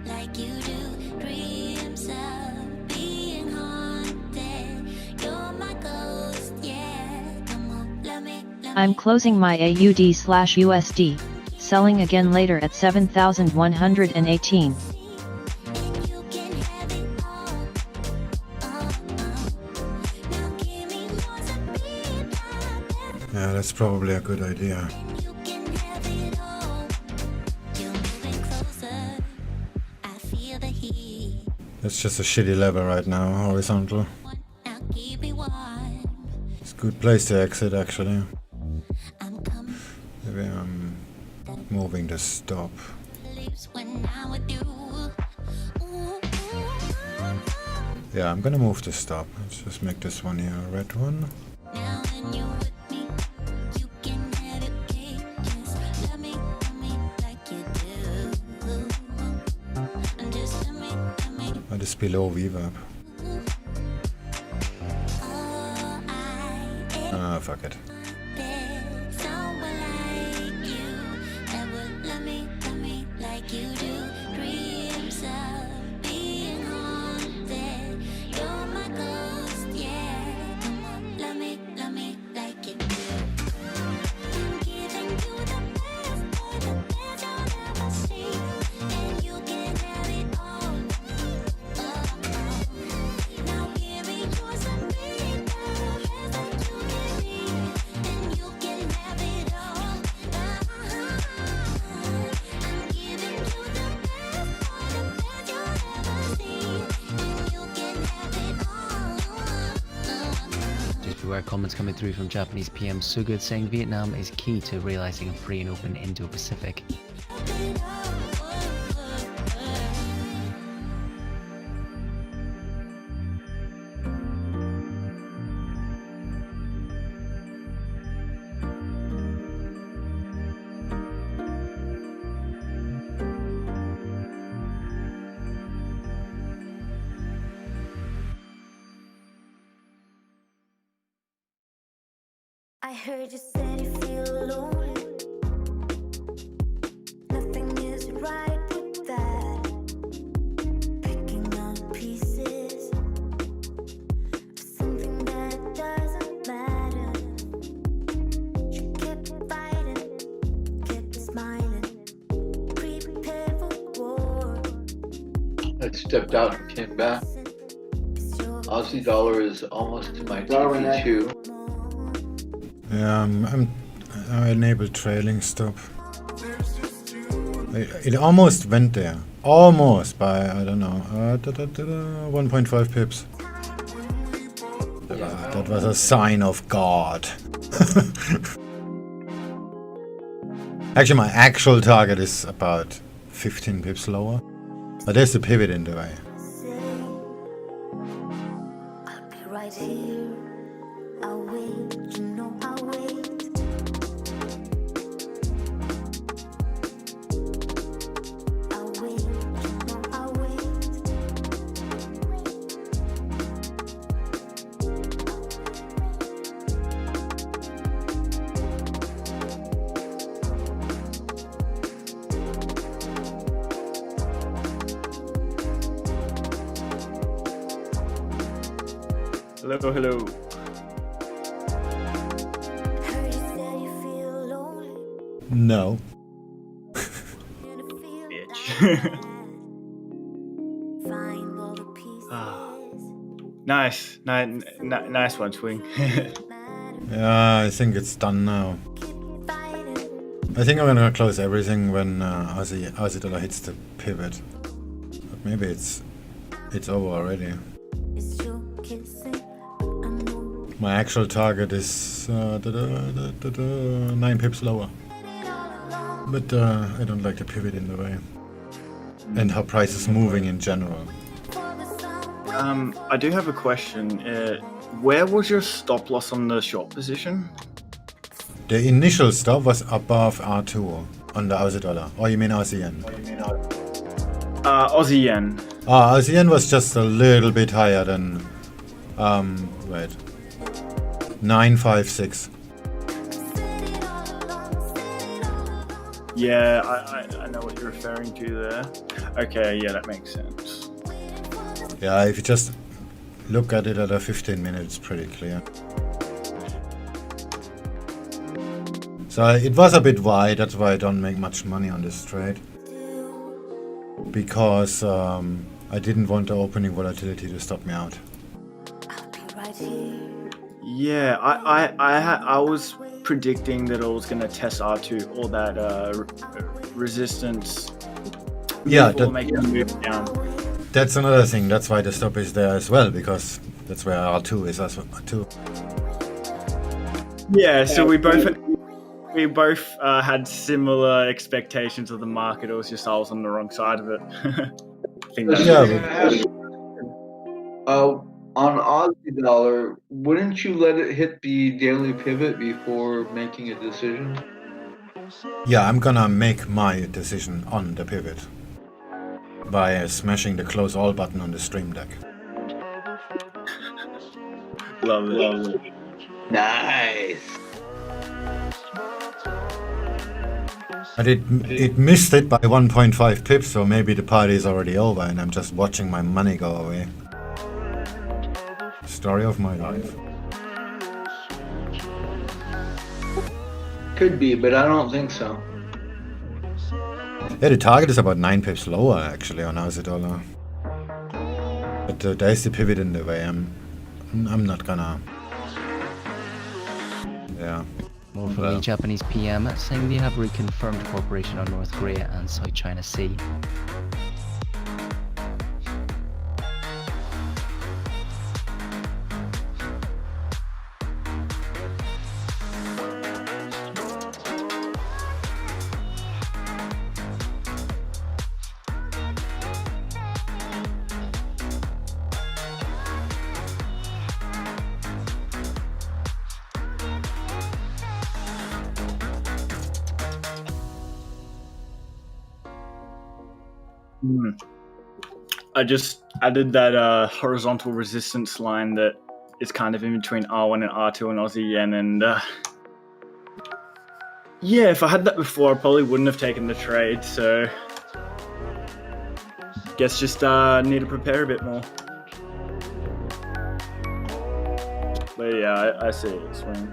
Speaker 7: like you do. Dreams of being haunted. You're my ghost, yeah. Come on, love me.
Speaker 5: I'm closing my AUD/USD, selling again later at 7,118.
Speaker 1: Yeah, that's probably a good idea. That's just a shitty level right now, horizontal. It's a good place to exit, actually. Maybe I'm moving the stop. Yeah, I'm gonna move the stop. Let's just make this one here a red one. That is below VWAP. Ah, fuck it.
Speaker 6: Beware comments coming through from Japanese PM Sugud saying Vietnam is key to realizing a free and open Indo-Pacific.
Speaker 7: I heard you said you feel lonely. Nothing is right with that. Picking up pieces of something that doesn't matter. You kept fighting, kept smiling. Prepare for war.
Speaker 4: I stepped out and came back. Aussie dollar is almost to my TP2.
Speaker 1: Yeah, I enabled trailing stop. It almost went there. Almost by, I don't know, 1.5 pips. That was a sign of God. Actually, my actual target is about 15 pips lower. But there's a pivot in the way.
Speaker 7: I'll be right here. I'll wait, you know I'll wait. I'll wait, you know I'll wait.
Speaker 2: Hello, hello.
Speaker 1: No.
Speaker 2: Bitch. Nice. Nice one, Swing.
Speaker 1: Yeah, I think it's done now. I think I'm gonna close everything when Aussie dollar hits the pivot. But maybe it's over already. My actual target is 9 pips lower. But I don't like the pivot in the way. And how price is moving in general.
Speaker 2: I do have a question. Where was your stop loss on the short position?
Speaker 1: The initial stop was above R2 on the Aussie dollar. Or you mean Aussie yen?
Speaker 2: Aussie yen.
Speaker 1: Aussie yen was just a little bit higher than... wait. 956.
Speaker 2: Yeah, I know what you're referring to there. Okay, yeah, that makes sense.
Speaker 1: Yeah, if you just look at it at a 15 minutes, it's pretty clear. So it was a bit wide, that's why I don't make much money on this trade. Because I didn't want the opening volatility to stop me out.
Speaker 2: Yeah, I was predicting that it was going to test R2 or that resistance.
Speaker 1: Yeah,
Speaker 2: making a move down.
Speaker 1: That's another thing. That's why the stop is there as well, because that's where R2 is as well too.
Speaker 2: Yeah, so we both had similar expectations of the market. It was just I was on the wrong side of it. I think that's
Speaker 4: on Aussie dollar, wouldn't you let it hit the daily pivot before making a decision?
Speaker 1: Yeah, I'm gonna make my decision on the pivot by smashing the close all button on the stream deck.
Speaker 2: Love it.
Speaker 4: Nice.
Speaker 1: But it missed it by 1.5 pips, so maybe the party is already over and I'm just watching my money go away. Story of my life.
Speaker 4: Could be, but I don't think so.
Speaker 1: Yeah, the target is about 9 pips lower actually on Aussie dollar. But there's the pivot in the way. I'm not gonna. Yeah.
Speaker 6: More from the Japanese PM saying they have reconfirmed cooperation on North Korea and South China Sea.
Speaker 2: I just added that horizontal resistance line that is kind of in between R1 and R2 and Aussie yen, and yeah, if I had that before, I probably wouldn't have taken the trade, so guess just need to prepare a bit more. But yeah, I see it swing.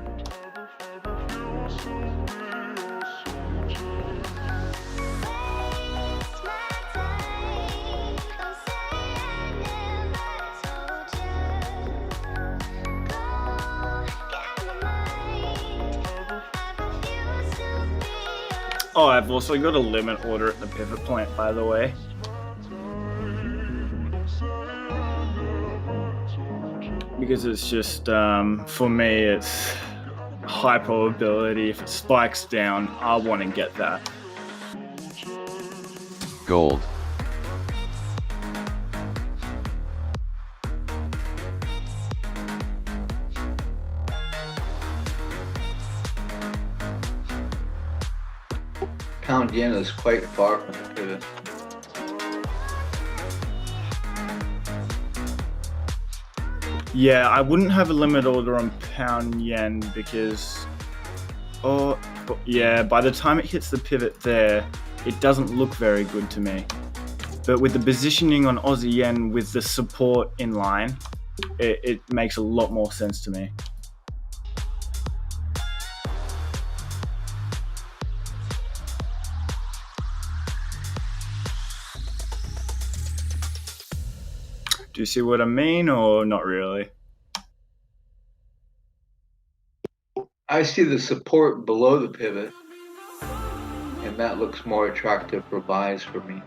Speaker 2: Oh, I've also got a limit order at the pivot point, by the way. Because it's just, for me, it's high probability. If it spikes down, I want to get that.
Speaker 3: Gold.
Speaker 4: Pound yen is quite far from the pivot.
Speaker 2: Yeah, I wouldn't have a limit order on pound yen because, yeah, by the time it hits the pivot there, it doesn't look very good to me. But with the positioning on Aussie yen with the support in line, it makes a lot more sense to me. Do you see what I mean, or not really?
Speaker 4: I see the support below the pivot, and that looks more attractive for buys for me.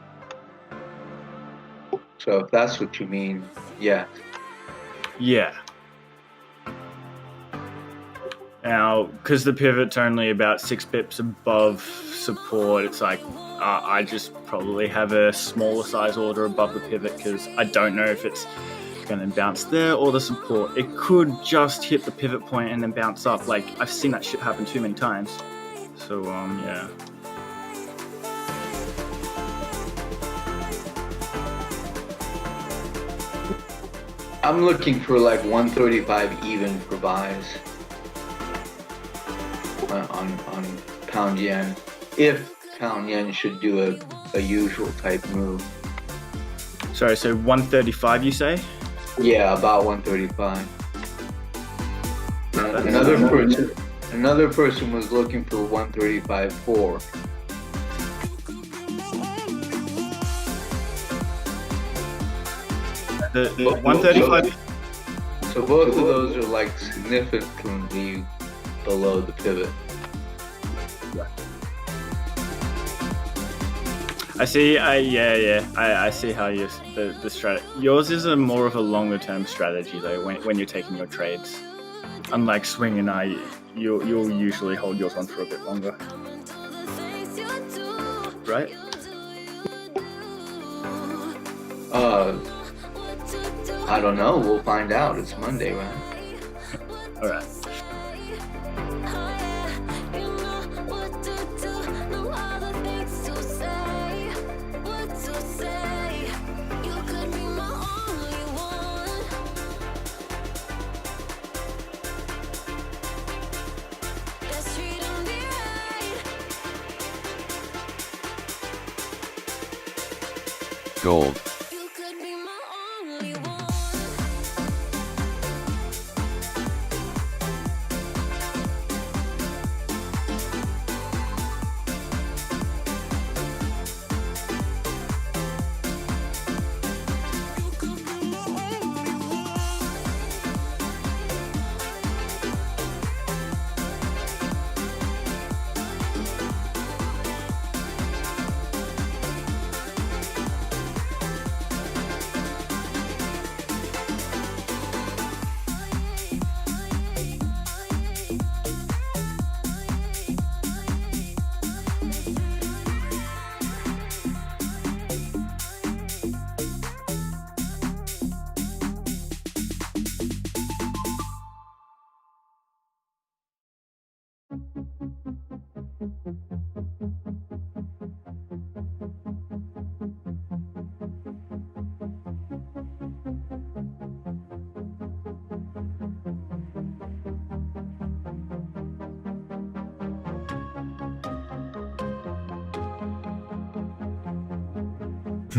Speaker 4: So if that's what you mean, yeah.
Speaker 2: Yeah. Now, because the pivot's only about 6 pips above support, it's like I just probably have a smaller size order above the pivot because I don't know if it's going to bounce there or the support. It could just hit the pivot point and then bounce up. Like, I've seen that shit happen too many times. So, yeah.
Speaker 4: I'm looking for like 135 even for buys on pound yen, if pound yen should do a usual type move.
Speaker 2: Sorry, so 135 you say?
Speaker 4: Yeah, about 135. Another person was looking for 135.4.
Speaker 2: The 135.
Speaker 4: So both of those are like significantly below the pivot.
Speaker 2: I see. I see how you the strategy. Yours is a more of a longer term strategy though. When you're taking your trades, unlike Swing and I, you'll usually hold yours on for a bit longer, right?
Speaker 4: I don't know. We'll find out. It's Monday, right?
Speaker 2: All right.
Speaker 3: Gold.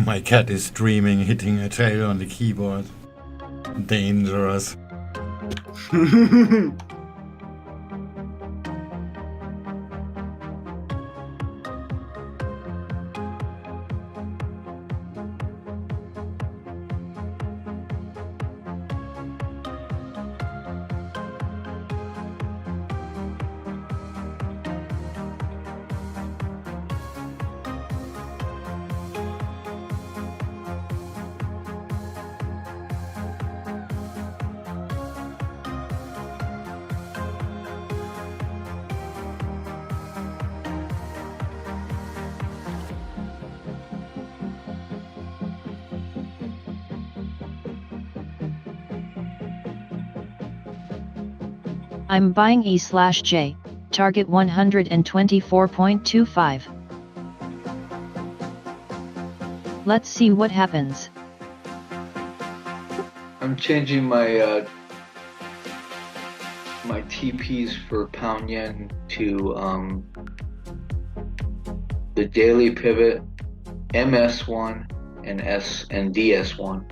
Speaker 1: My cat is dreaming, hitting a tail on the keyboard. Dangerous.
Speaker 5: I'm buying E/J, target 124.25. Let's see what happens.
Speaker 4: I'm changing my my TPs for pound yen to the daily pivot, MS1 and DS1.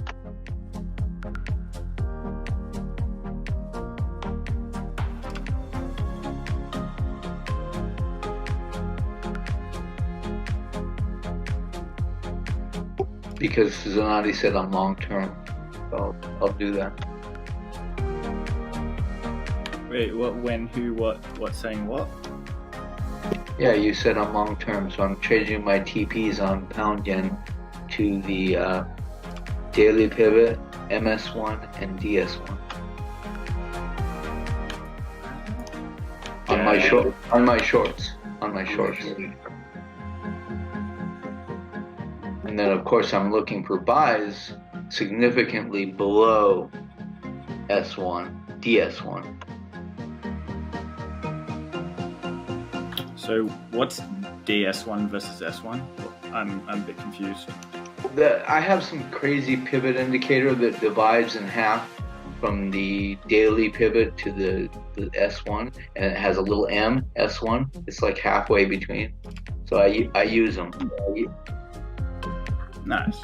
Speaker 4: because Zanati said I'm long term, so I'll do that.
Speaker 2: Wait, what? When? Who? What? What? Saying what?
Speaker 4: Yeah, you said I'm long term, so I'm changing my TPs on pound yen to the daily pivot, MS1 and DS1. On my shorts. And then of course I'm looking for buys significantly below S1, DS1.
Speaker 2: So what's DS1 versus S1? I'm a bit confused.
Speaker 4: I have some crazy pivot indicator that divides in half from the daily pivot to the S1, and it has a little M, S1. It's like halfway between. So I use them.
Speaker 2: Nice.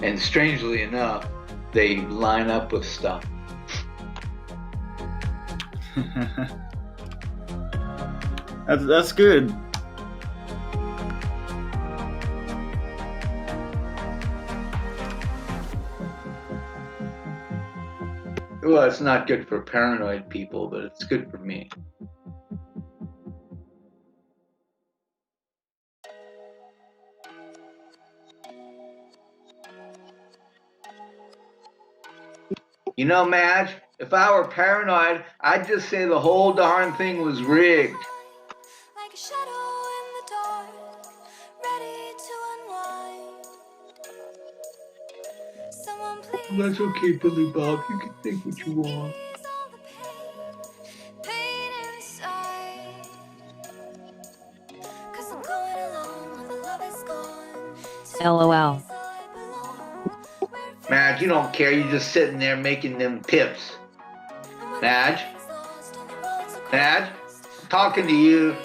Speaker 4: And strangely enough, they line up with stuff.
Speaker 2: That's good.
Speaker 4: Well, it's not good for paranoid people, but it's good for me. You know, Madge, if I were paranoid, I'd just say the whole darn thing was rigged.
Speaker 7: Like a shadow in the dark, ready to unwind. Someone please.
Speaker 4: That's okay, Billy Bob. You can think what you want.
Speaker 7: Ease all the pain inside. 'Cause I'm going alone when the love is gone.
Speaker 5: LOL.
Speaker 4: Madge, you don't care. You're just sitting there making them pips. Madge? Madge? I'm talking to you.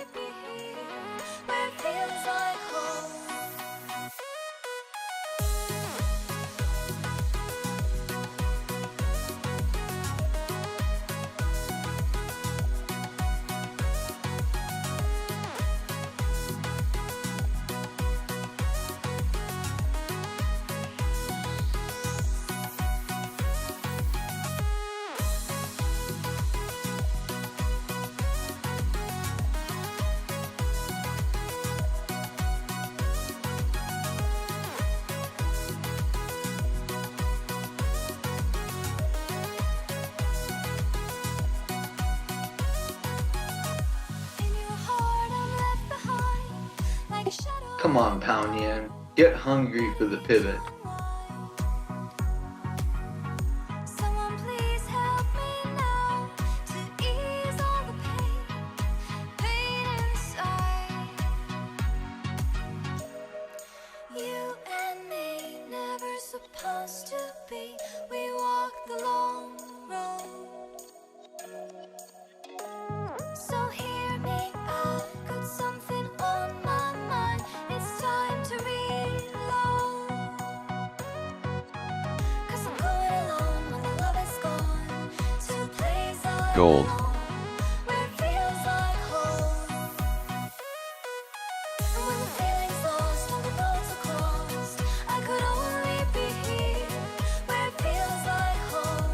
Speaker 4: Come on, pound yen. Get hungry for the pivot.
Speaker 7: Someone please help me now to ease all the pain inside. You and me never supposed to be. We walk the long road. So hear me out, got something on my mind. It's time to reload. 'Cause I'm going alone when the love is gone. To a place I
Speaker 3: Gold.
Speaker 7: belong, where it feels like home. And when the feeling's lost, all the roads are crossed, I could only be here, where it feels like home.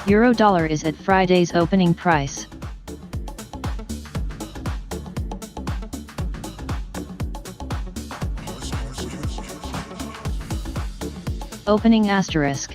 Speaker 5: Euro dollar is at Friday's opening price. Opening asterisk.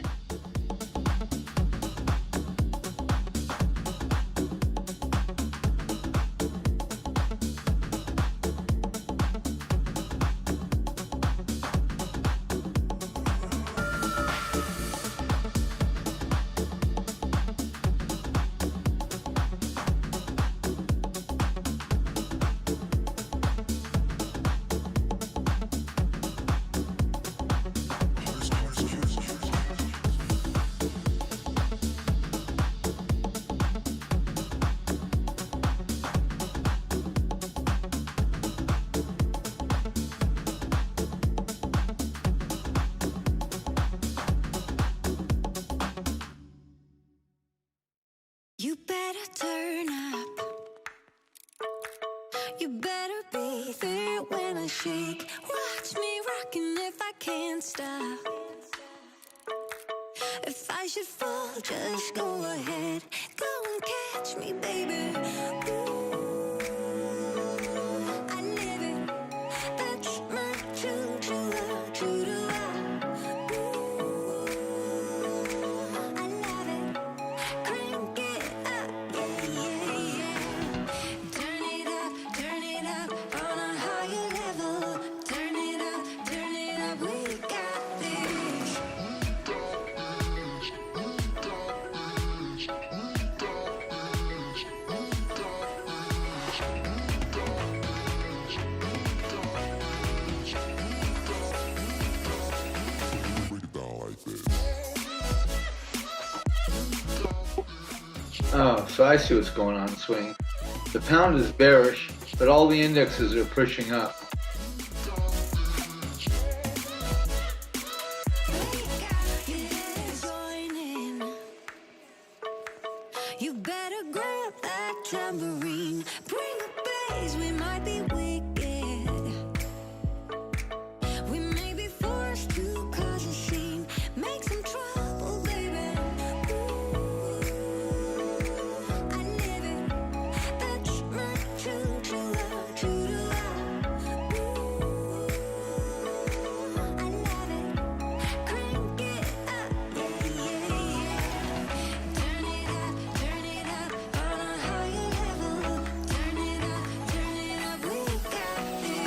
Speaker 7: You better turn up. You better be there when I shake. Watch me rockin' if I can't stop. If I should fall, just go ahead. Go and catch me, baby. Ooh, I live it. That's my true to love, true to love. Ooh, I love it. Crank it up, yeah, yeah, yeah. Turn it up on a higher level. Turn it up, we got this.
Speaker 4: Oh, so I see what's going on, Swing. The pound is bearish, but all the indexes are pushing up.
Speaker 7: You better grab that tambourine. Bring the bass, we might be wicked. We may be forced to cause a scene. Make some trouble, baby. Ooh, I live it. That's my true to love, true to love. Ooh, I love it. Crank it up, yeah, yeah, yeah. Turn it up on a higher level. Turn it up, we got this.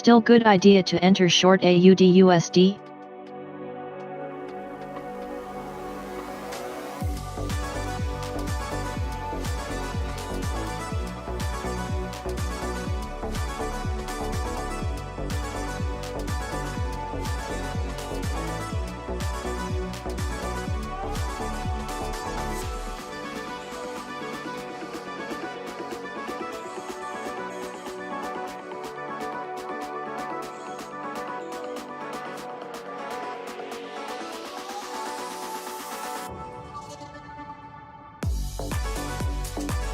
Speaker 5: Still good idea to enter short AUDUSD?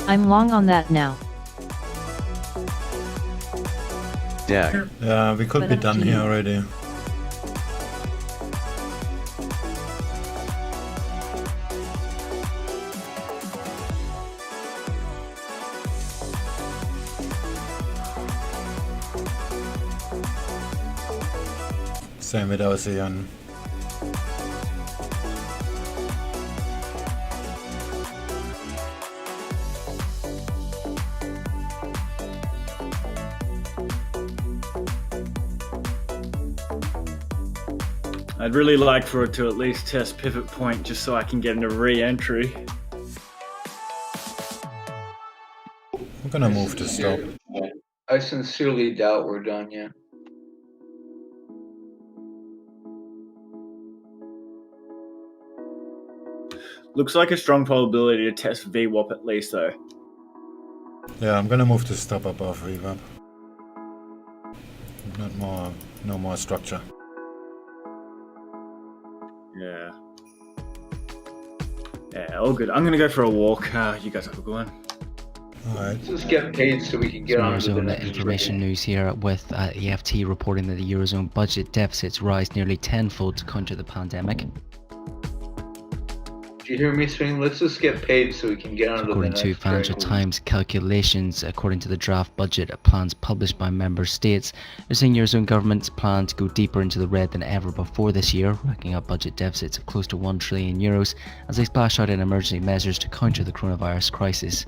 Speaker 5: I'm long on that now.
Speaker 3: Dag.
Speaker 1: Yeah, we could be done here already. Same with ASEAN.
Speaker 2: I'd really like for it to at least test pivot point just so I can get into re-entry.
Speaker 1: I'm gonna move to stop.
Speaker 4: I sincerely doubt we're done yet.
Speaker 2: Looks like a strong probability to test VWAP at least though.
Speaker 1: Yeah, I'm gonna move to stop above VWAP. No more structure.
Speaker 2: Yeah. Yeah, all good. I'm gonna go for a walk. You guys have a good one.
Speaker 1: Alright.
Speaker 4: Let's just get paid so we can get on to the next
Speaker 6: information news here with EFT reporting that the Eurozone budget deficits rise nearly tenfold to counter the pandemic.
Speaker 4: Do you hear me, Swing? Let's just get paid so we can get on to the next.
Speaker 6: According to Financial Times calculations, according to the draft budget plans published by member states, they're saying Eurozone governments plan to go deeper into the red than ever before this year, racking up budget deficits of close to €1 trillion as they splash out in emergency measures to counter the coronavirus crisis.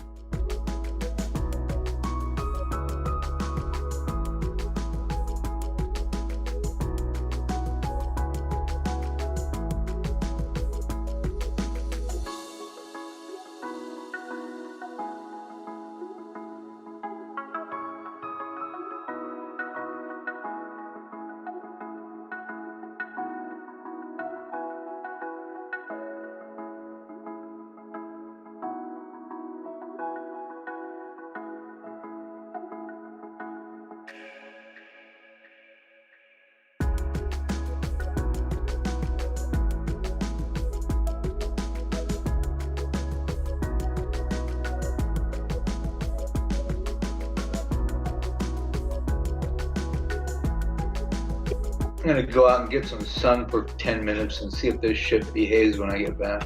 Speaker 4: I'm gonna go out and get some sun for 10 minutes and see if this shit behaves when I get back.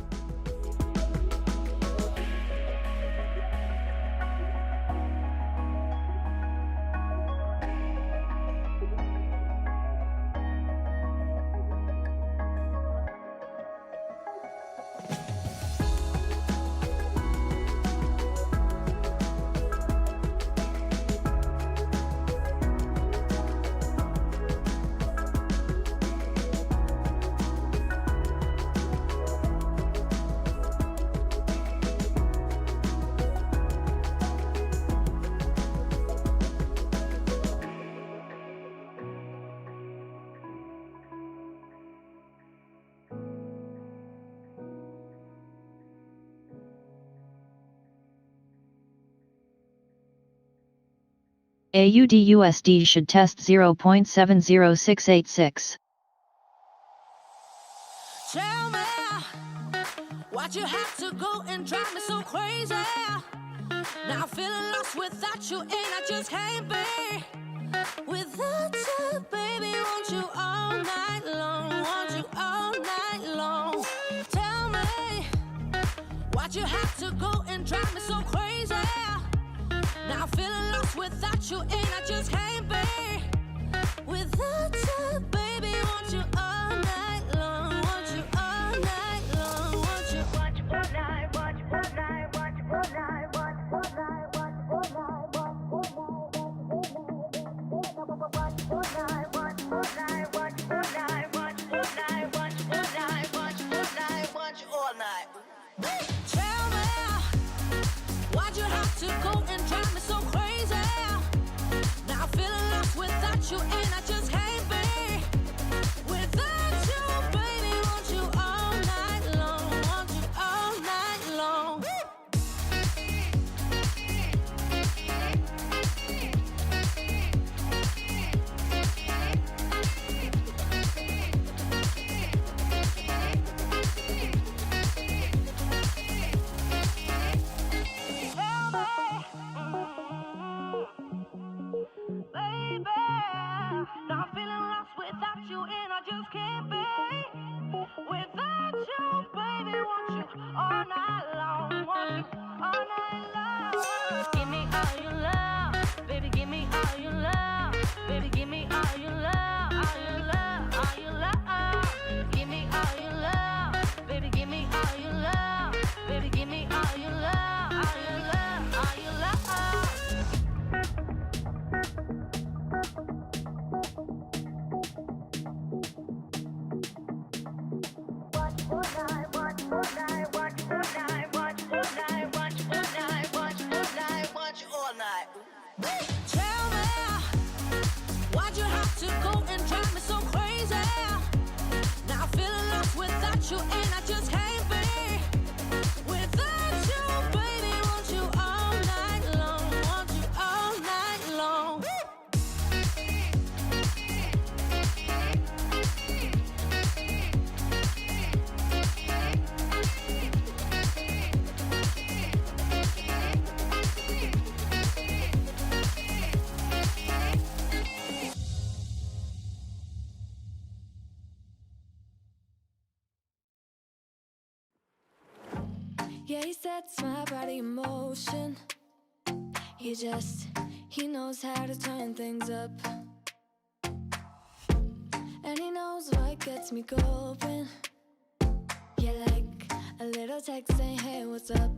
Speaker 5: AUDUSD should test 0.70686.
Speaker 7: Tell me why'd you have to go and drive me so crazy? Now I'm feeling lost without you, and I just can't be without you, baby. Want you all night long, want you all night long. Tell me why'd you have to go and drive me so crazy? Now I'm feeling lost without you, and I just can't be without you, baby. Want you all night long, want you all night long, want you all night, want you all night, want you all night, want you all night, want you all night, want you all night, want you all night. have to go and drive me so crazy. Now I'm feeling lost without you, and I just can't be without you, baby. Want you all night long, want you all night long. Now I'm feeling lost without you, and I just can't be without you, baby. Want you all night long, want you all night long. Give me all your love, baby. Give me all your love, baby. Give me all your love, all your love, all your love. Give me all your love, baby. Give me all your love, baby. Give me all your love, all your love, all your love. Tell me, why'd you have to go and drive me so crazy? Now I'm feeling lost without you, and I just can't be without you, baby. Want you all night long, want you all night long.
Speaker 12: Yeah, he sets my body in motion. He knows how to turn things up. And he knows what gets me going. Yeah, like a little text saying, hey, what's up?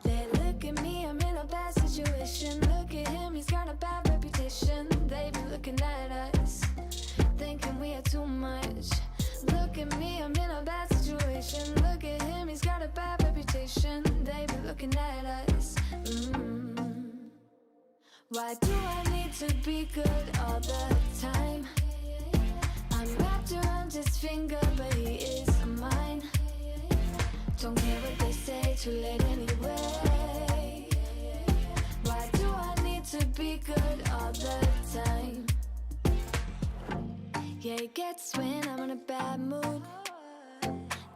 Speaker 12: They look at me, I'm in a bad situation. Look at him, he's got a bad reputation. They be looking at us, thinking we are too much. Look at me, I'm in a bad situation. Look at him, he's got a bad reputation. They be looking at us. Why do I need to be good all the time? I'm wrapped around his finger, but he is mine. Don't care what they say, too late anyway. Why do I need to be good all the time? Yeah, he gets when I'm in a bad mood.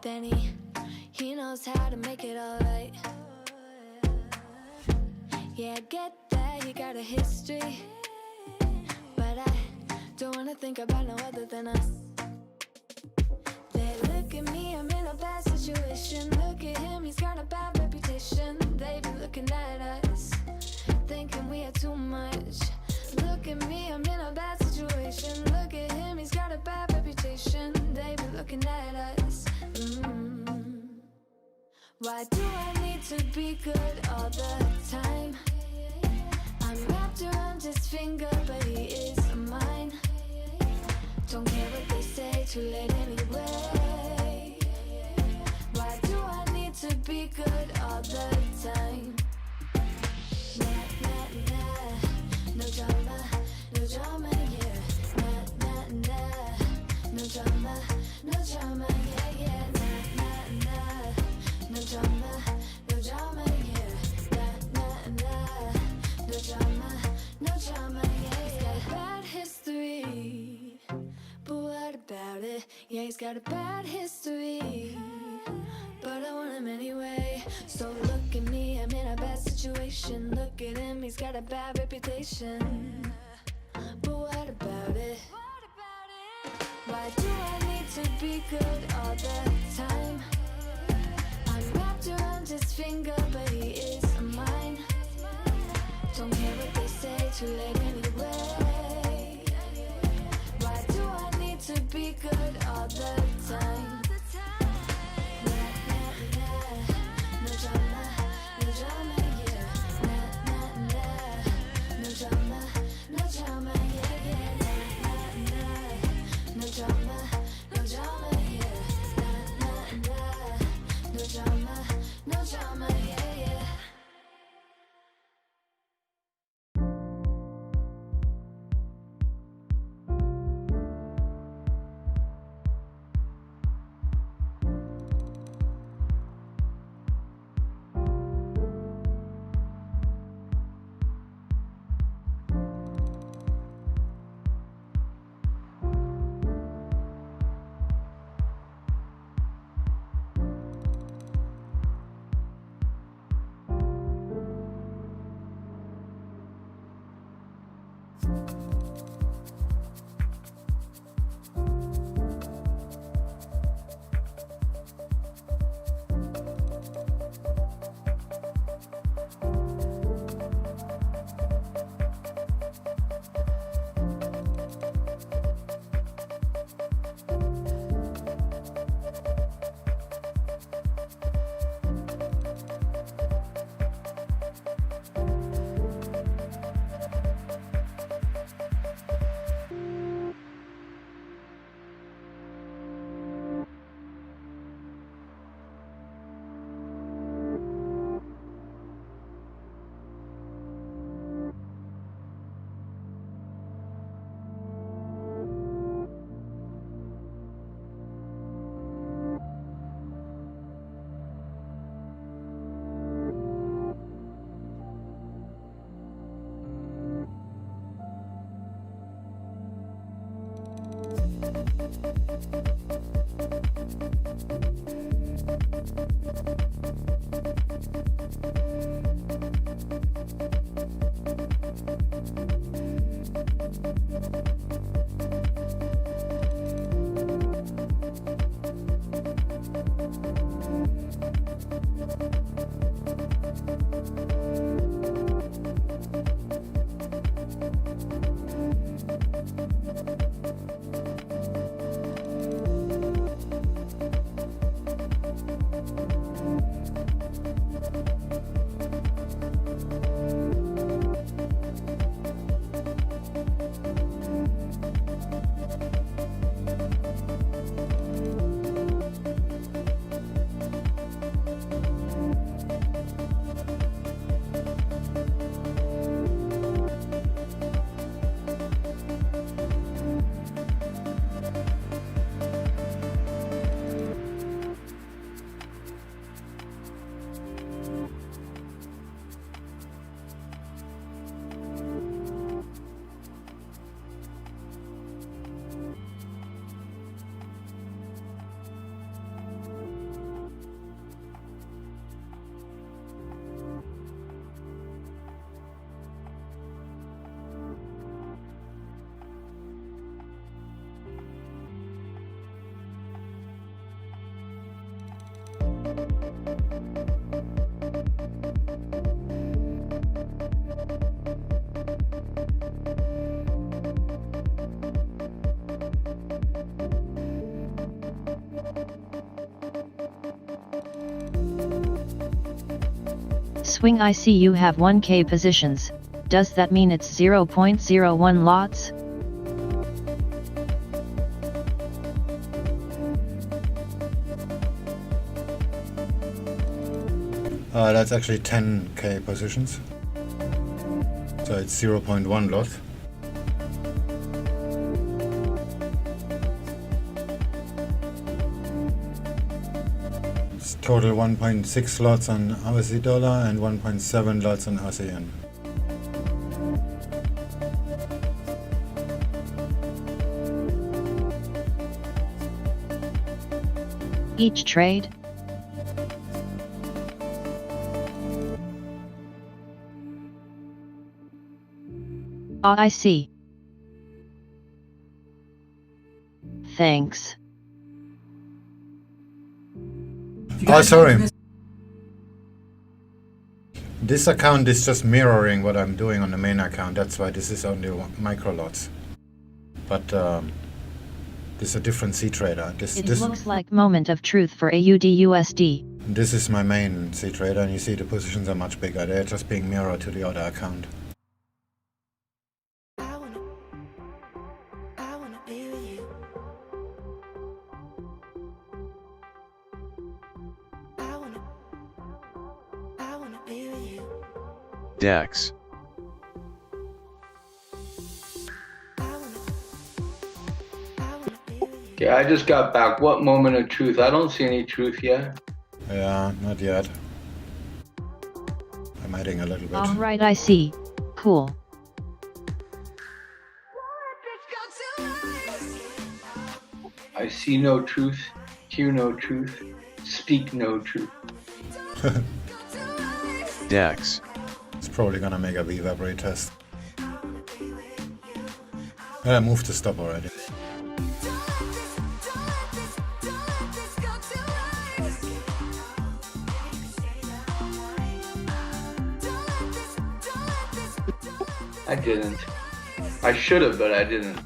Speaker 12: Then he knows how to make it alright. Yeah, I get that you got a history, but I don't wanna think about no other than us. They look at me, I'm in a bad situation. Look at him, he's got a bad reputation. They be looking at us, thinking we are too much. Look at me, I'm in a bad situation. Look at him, he's got a bad reputation. They be looking at us. Why do I need to be good all the time? I'm wrapped around his finger, but he is mine. Don't care what they say, too late anyway. Why do I need to be good all the time? Nah, nah, nah. No drama, no drama, yeah. Nah, nah, nah. No drama, no drama, yeah, yeah. Nah, nah, nah. No drama, no drama, yeah. Nah, nah, nah. No drama, no drama, yeah, yeah. He's got a bad history, but what about it? Yeah, he's got a bad history, but I want him anyway. So look at me, I'm in a bad situation. Look at him, he's got a bad reputation, but what about it? Why do I need to be good all the time? I'm wrapped around his finger, but he is mine. Don't care what they say, too late anyway. Why do I need to be good all the time? Nah, nah, nah. No drama, no drama, yeah. Nah, nah, nah. No drama, no drama, yeah, yeah. Nah, nah, nah. No drama, no drama, yeah. Nah, nah, nah. No drama, no drama, yeah, yeah.
Speaker 5: Swing, I see you have 1K positions. Does that mean it's 0.01 lots?
Speaker 1: That's actually 10K positions. So it's 0.1 lot. It's total 1.6 lots on Aussie dollar and 1.7 lots on ASEAN.
Speaker 5: Each trade? Oh, I see. Thanks.
Speaker 1: Oh, sorry. This account is just mirroring what I'm doing on the main account. That's why this is only micro lots. But this is a different C trader.
Speaker 5: It looks like moment of truth for AUDUSD.
Speaker 1: This is my main C trader, and you see the positions are much bigger. They're just being mirrored to the other account.
Speaker 3: DEX.
Speaker 4: Okay, I just got back. What moment of truth? I don't see any truth yet.
Speaker 1: Yeah, not yet. I'm hiding a little bit.
Speaker 5: Alright, I see. Cool.
Speaker 4: I see no truth, hear no truth, speak no truth.
Speaker 3: DEX.
Speaker 1: It's probably gonna make a V-Vap retest. I moved the stop already.
Speaker 4: I didn't. I should have, but I didn't.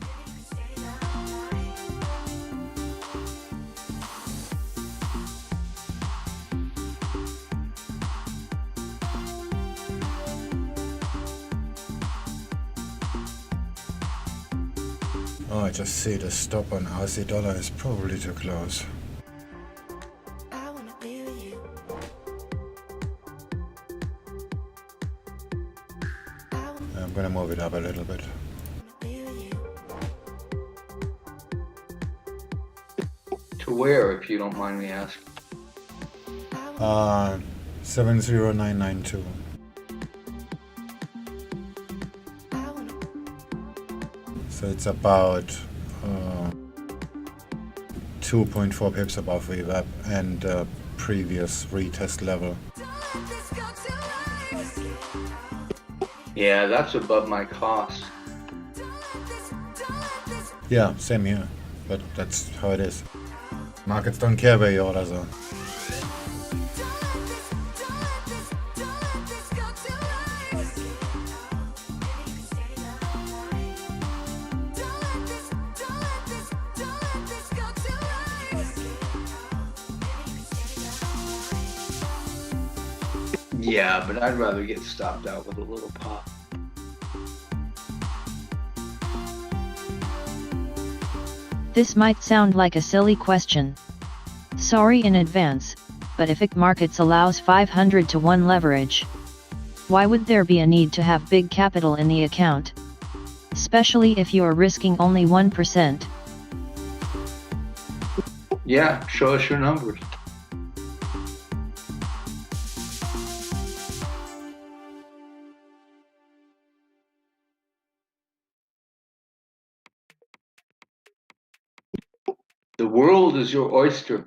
Speaker 1: Oh, I just see the stop on Aussie dollar is probably too close. I'm gonna move it up a little bit.
Speaker 4: To where, if you don't mind me asking?
Speaker 1: 70992. So it's about 2.4 pips above VWAP and previous retest level.
Speaker 4: Yeah, that's above my cost.
Speaker 1: Yeah, same here, but that's how it is. Markets don't care where your orders are.
Speaker 4: Yeah, but I'd rather get stopped out with a little pop.
Speaker 5: This might sound like a silly question. Sorry in advance, but if IC Markets allows 500 to 1 leverage, why would there be a need to have big capital in the account? Especially if you are risking only 1%.
Speaker 4: Yeah, show us your numbers. The world is your oyster.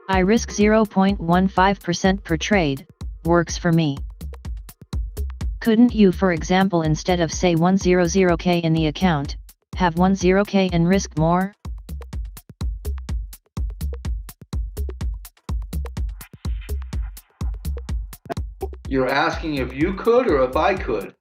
Speaker 5: I risk 0.15% per trade, works for me. Couldn't you, for example, instead of say 100k in the account, have 10k and risk more?
Speaker 4: You're asking if you could or if I could?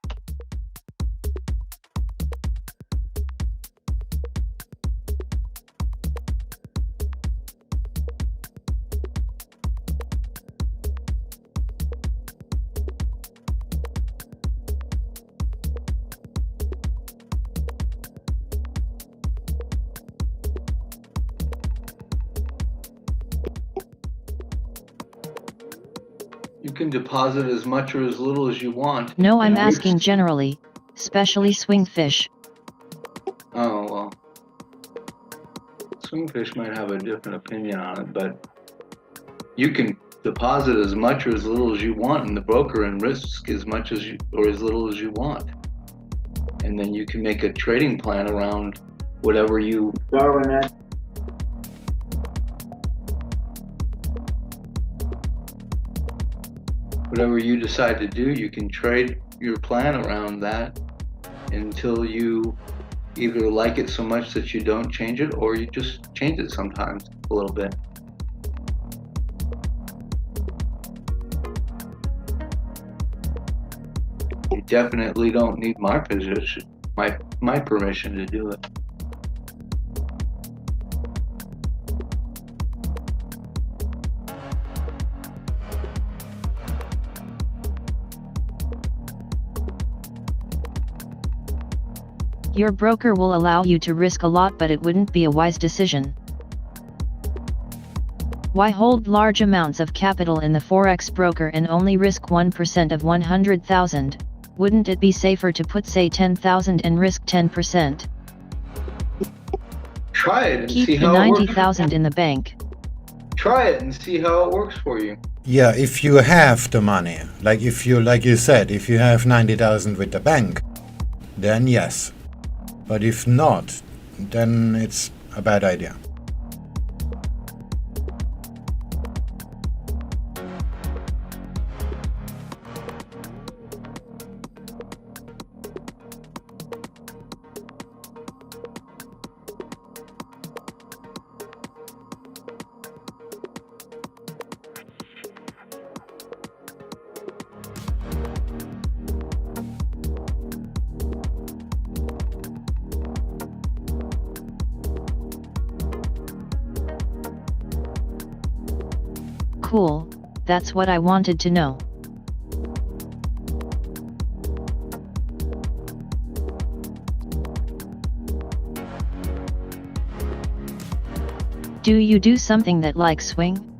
Speaker 4: You can deposit as much or as little as you want.
Speaker 5: No, I'm asking generally, especially SwingFish.
Speaker 4: Oh, well. SwingFish might have a different opinion on it, but you can deposit as much or as little as you want in the broker and risk as much as you or as little as you want. And then you can make a trading plan around whatever you whatever you decide to do, you can trade your plan around that until you either like it so much that you don't change it, or you just change it sometimes a little bit. You definitely don't need my position, my permission to do it.
Speaker 5: Your broker will allow you to risk a lot, but it wouldn't be a wise decision. Why hold large amounts of capital in the Forex broker and only risk 1% of 100,000? Wouldn't it be safer to put say 10,000 and risk 10%?
Speaker 4: Try it and
Speaker 5: Keep
Speaker 4: see
Speaker 5: the
Speaker 4: how it works.
Speaker 5: 90,000 in the bank.
Speaker 4: Try it and see how it works for you.
Speaker 1: Yeah, if you have the money, like you said, if you have 90,000 with the bank, then yes. But if not, then it's a bad idea.
Speaker 5: Cool, that's what I wanted to know. Do you do something that like swing?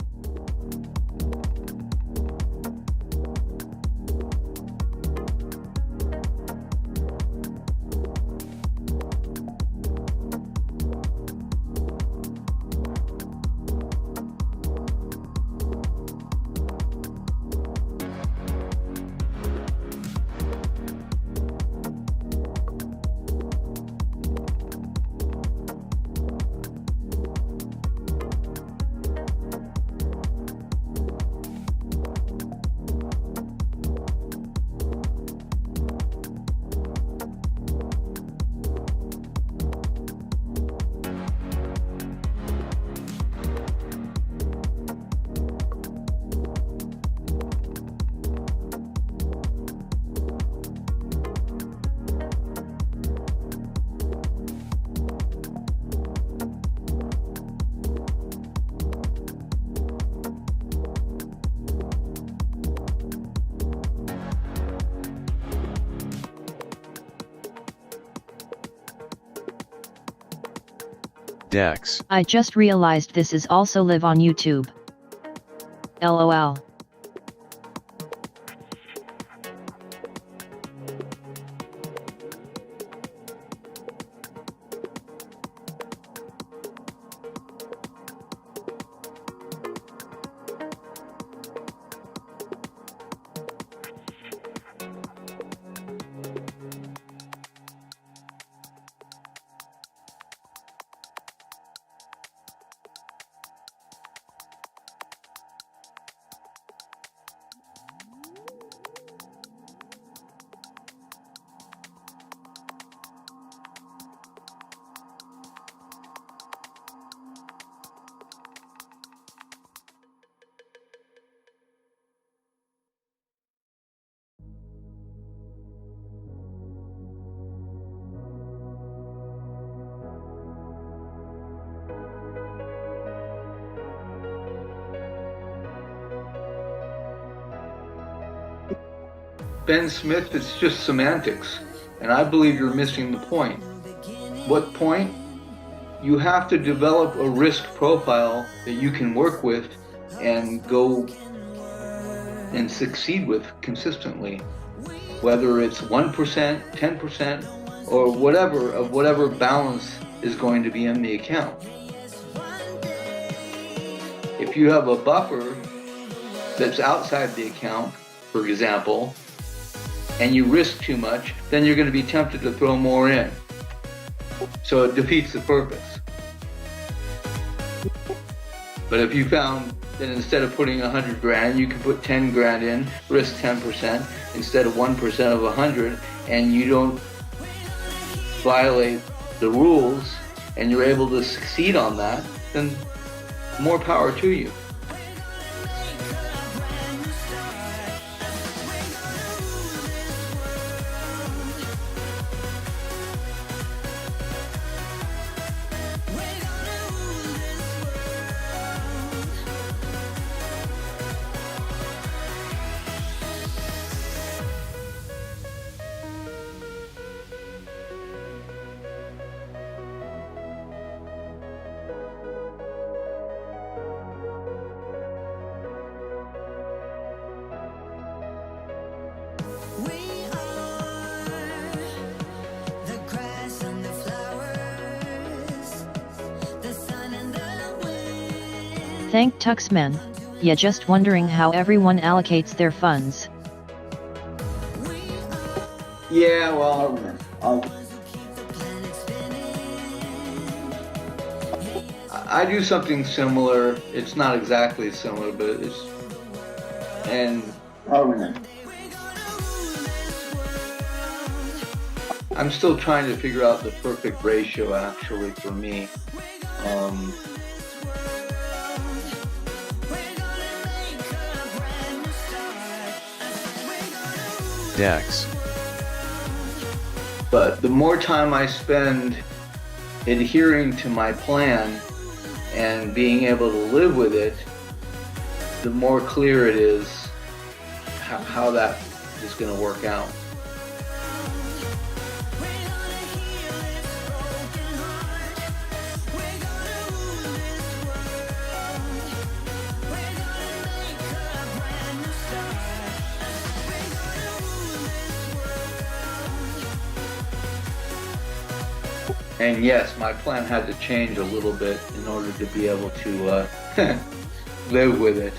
Speaker 3: Dex.
Speaker 5: I just realized this is also live on YouTube. LOL.
Speaker 4: Ben Smith, it's just semantics, and I believe you're missing the point. What point? You have to develop a risk profile that you can work with and go and succeed with consistently, whether it's 1%, 10%, or whatever of whatever balance is going to be in the account. If you have a buffer that's outside the account, for example, and you risk too much, then you're going to be tempted to throw more in. So it defeats the purpose. But if you found that instead of putting 100 grand, you can put 10 grand in, risk 10% instead of 1% of 100, and you don't violate the rules, and you're able to succeed on that, then more power to you.
Speaker 5: Thank Tuxman. Yeah, just wondering how everyone allocates their funds.
Speaker 4: Yeah, well, I do something similar. It's not exactly similar, but it's, and I'm still trying to figure out the perfect ratio actually for me.
Speaker 3: Dex.
Speaker 4: But the more time I spend adhering to my plan and being able to live with it, the more clear it is how that is going to work out. And yes, my plan had to change a little bit in order to be able to live with it.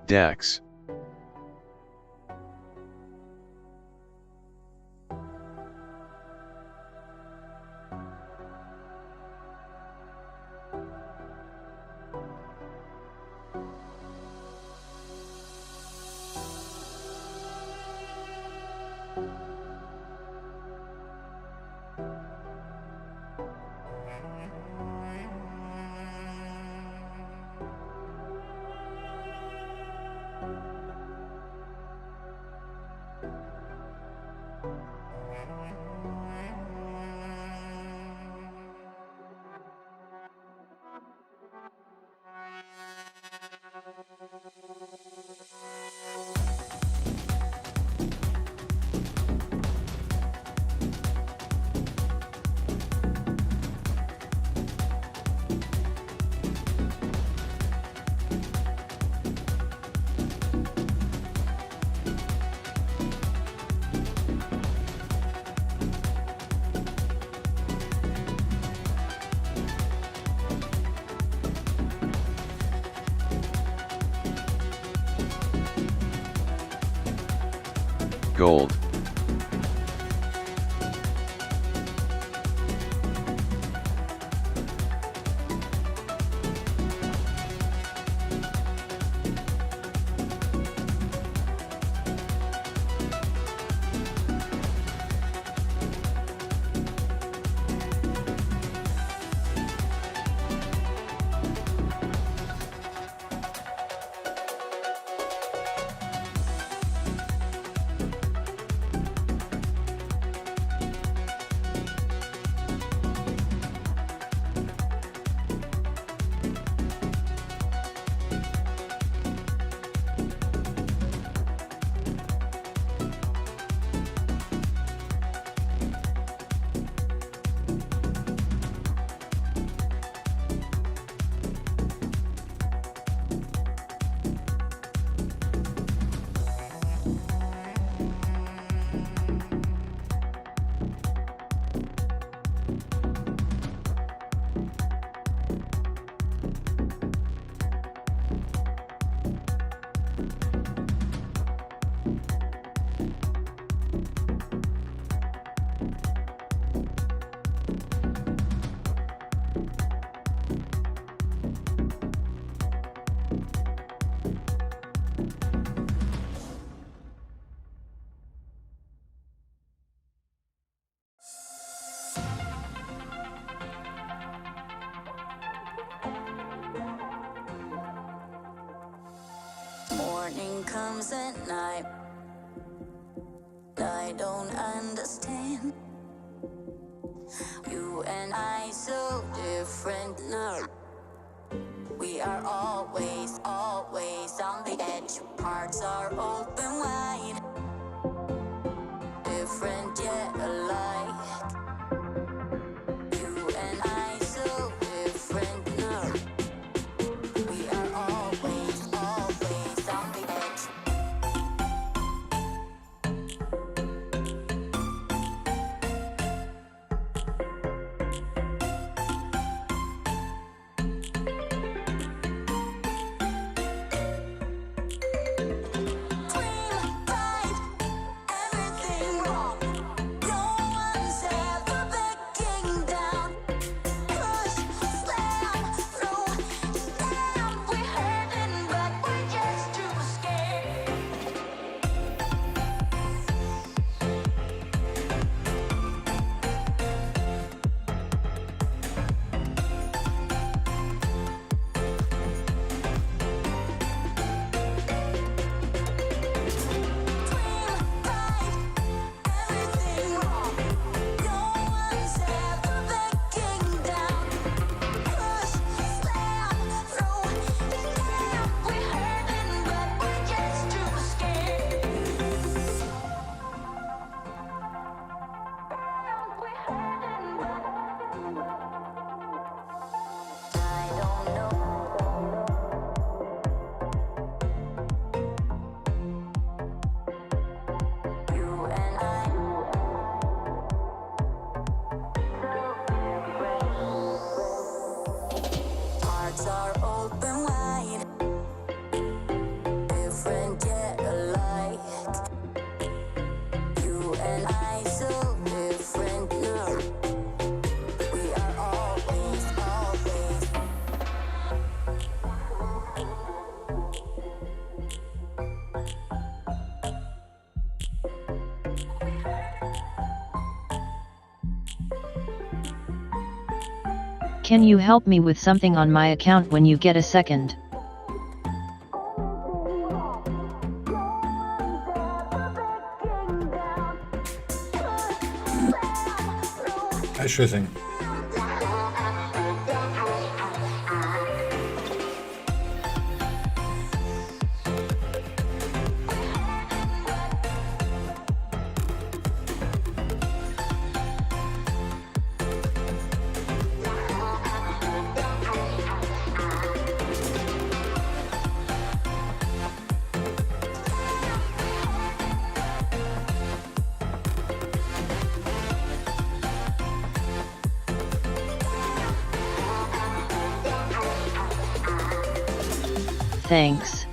Speaker 3: DAX. Gold.
Speaker 7: Morning comes at night. I don't understand. You and I so different now. We are always on the edge. Hearts are open wide.
Speaker 5: Can you help me with something on my account when you get a second?
Speaker 1: Sure thing.
Speaker 5: Thanks.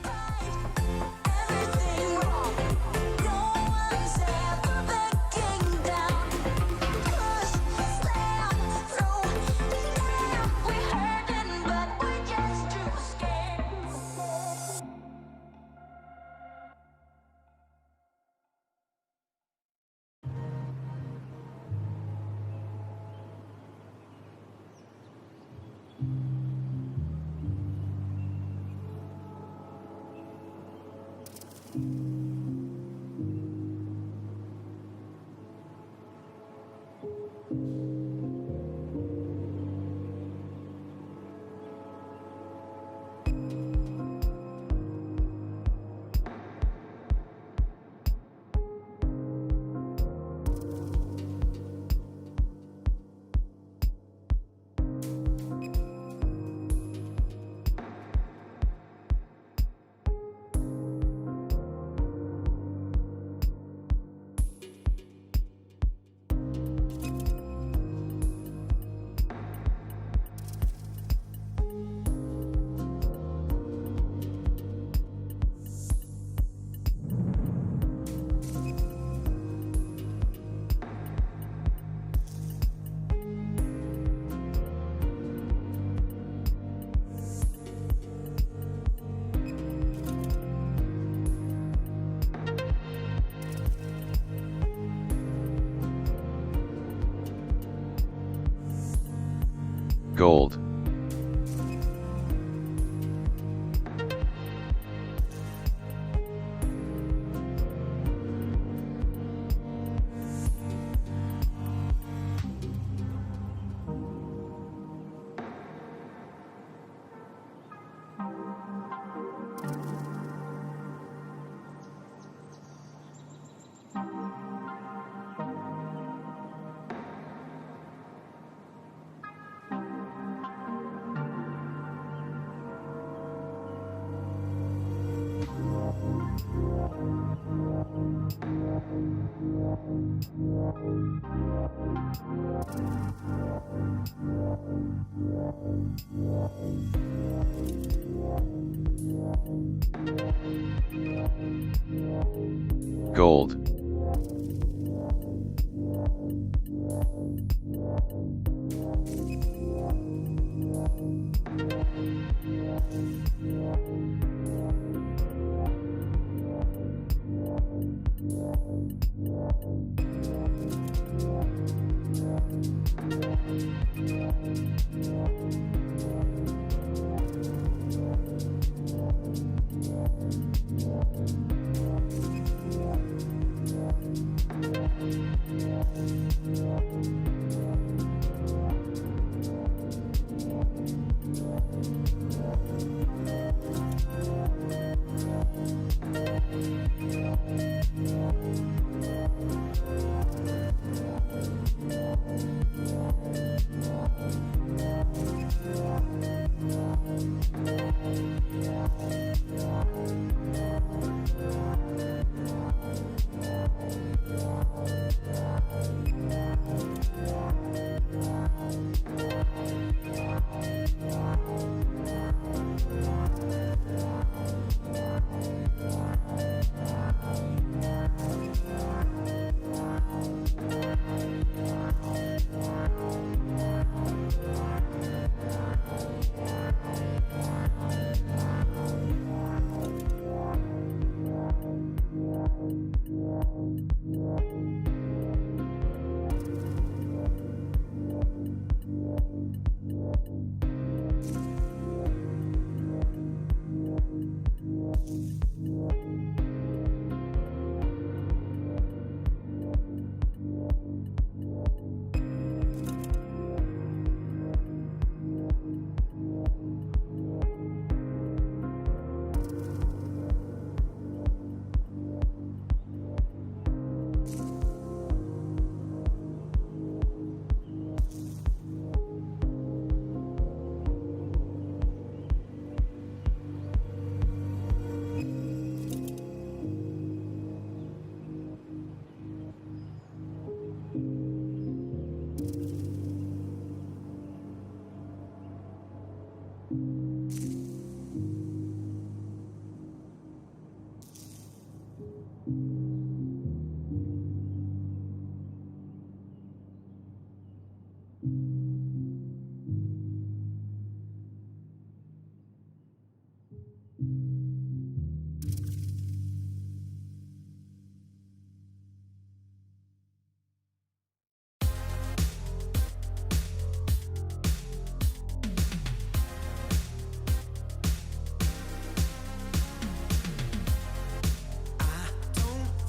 Speaker 3: Gold. Gold.
Speaker 13: I don't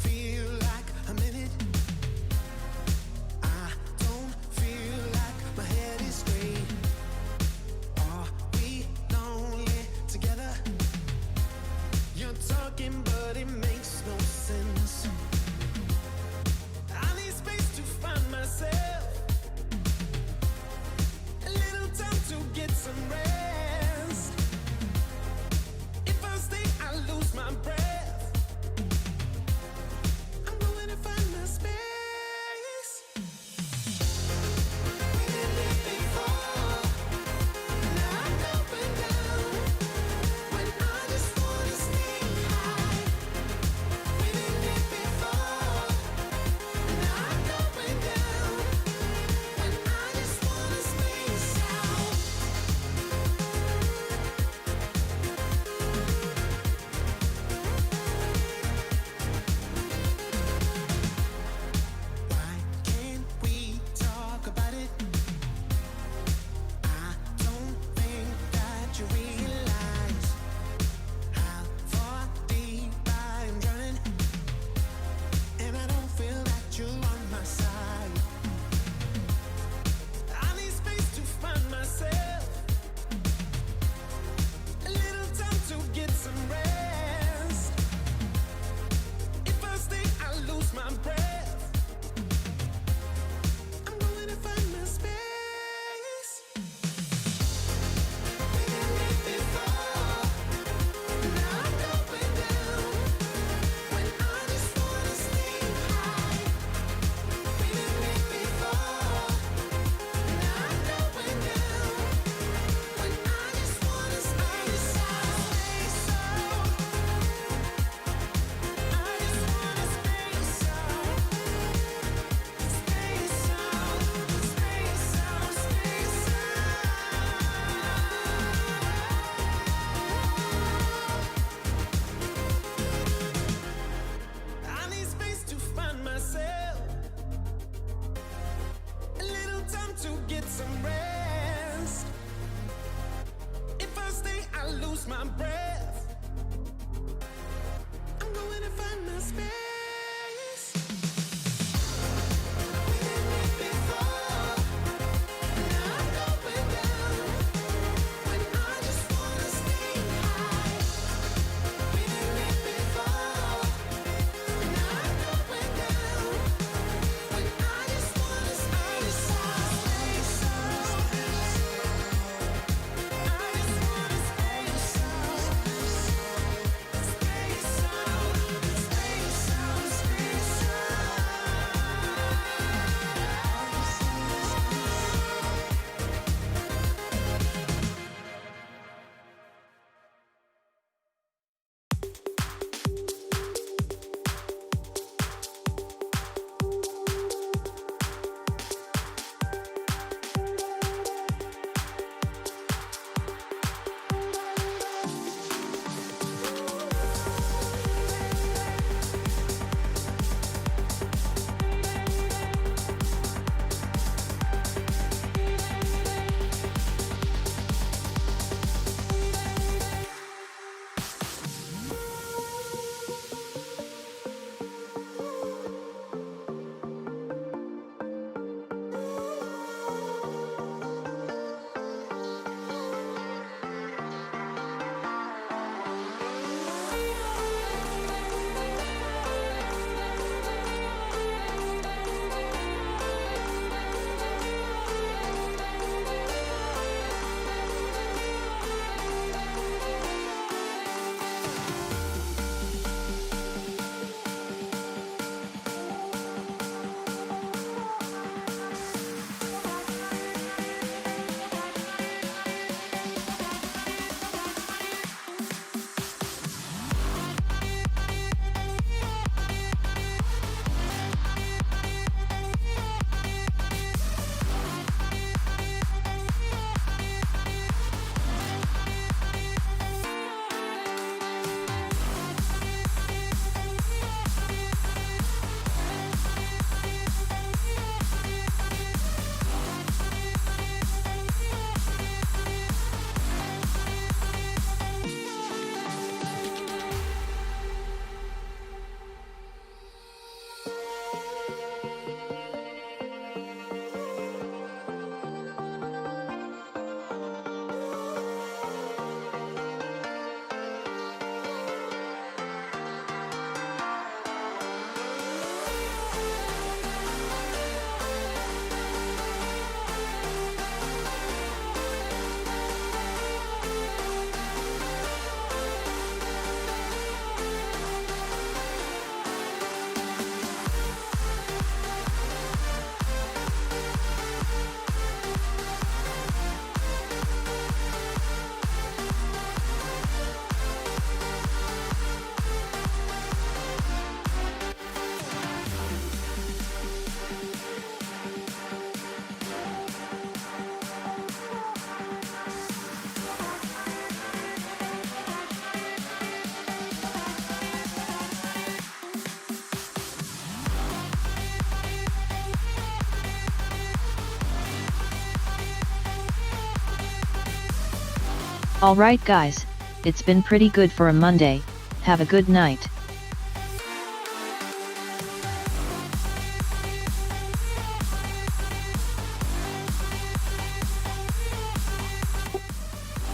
Speaker 5: Alright guys, it's been pretty good for a Monday, have a good night.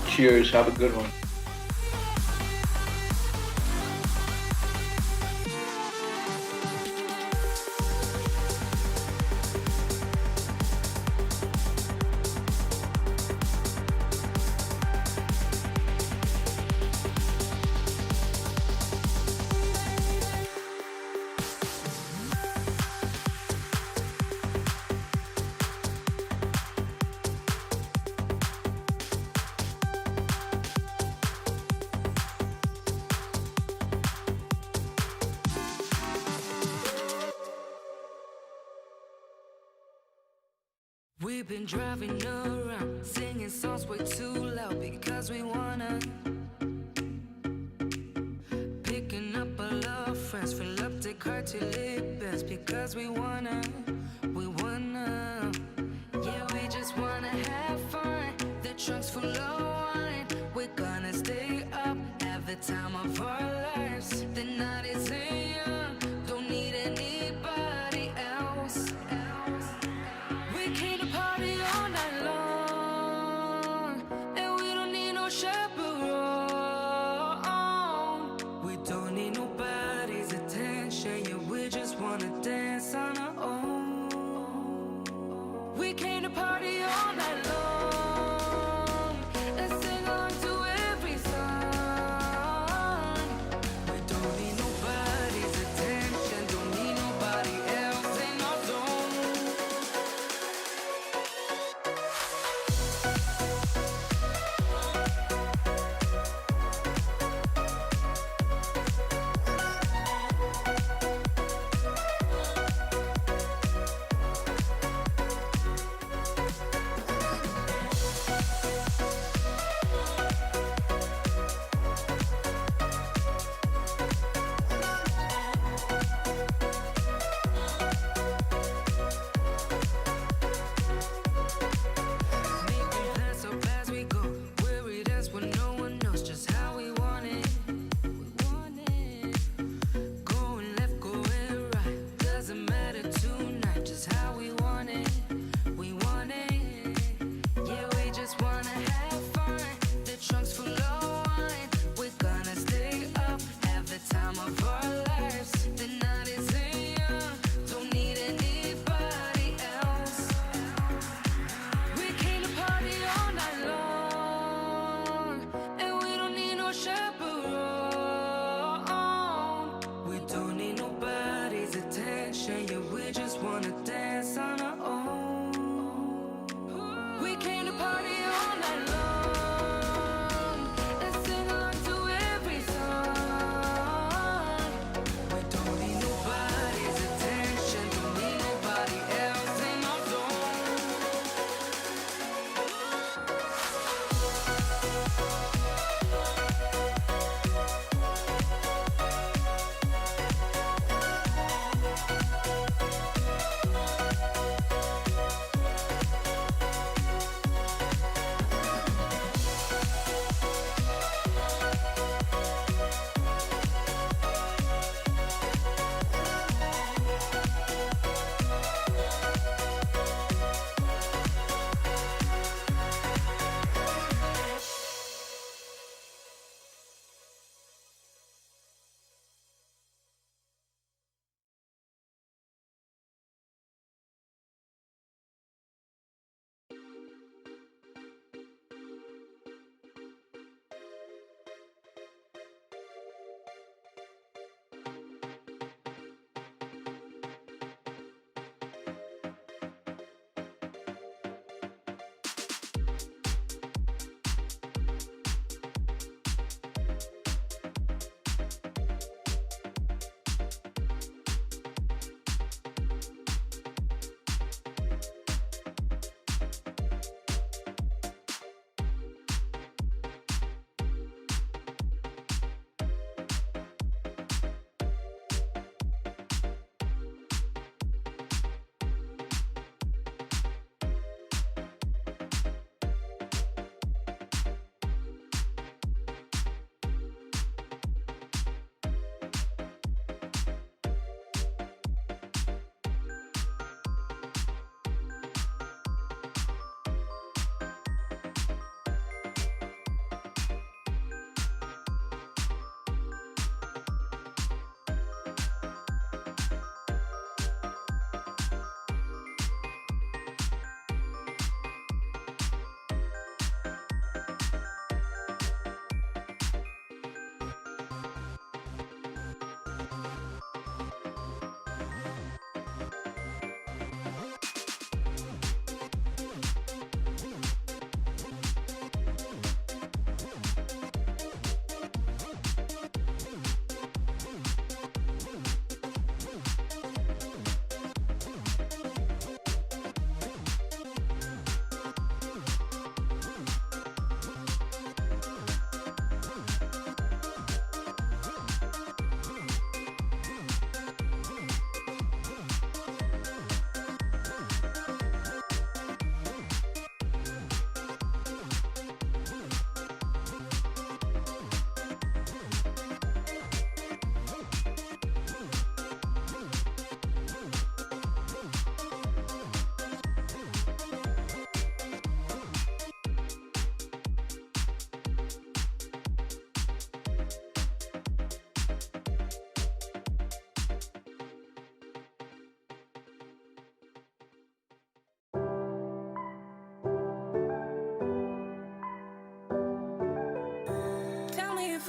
Speaker 4: Cheers, have a good one.
Speaker 7: We've been driving around, singing songs way too loud because we wanna. Picking up all our friends, fill up the car till it bends because we wanna. Yeah, we just wanna have fun. The trunk's full of wine. We're gonna stay up, have the time of our lives. The night is young, don't need anybody else. We came to party all night long, and we don't need no chaperone. We don't need nobody's attention, yeah, we just wanna dance on our own. We came to party all night long, and sing along to every song. We don't need no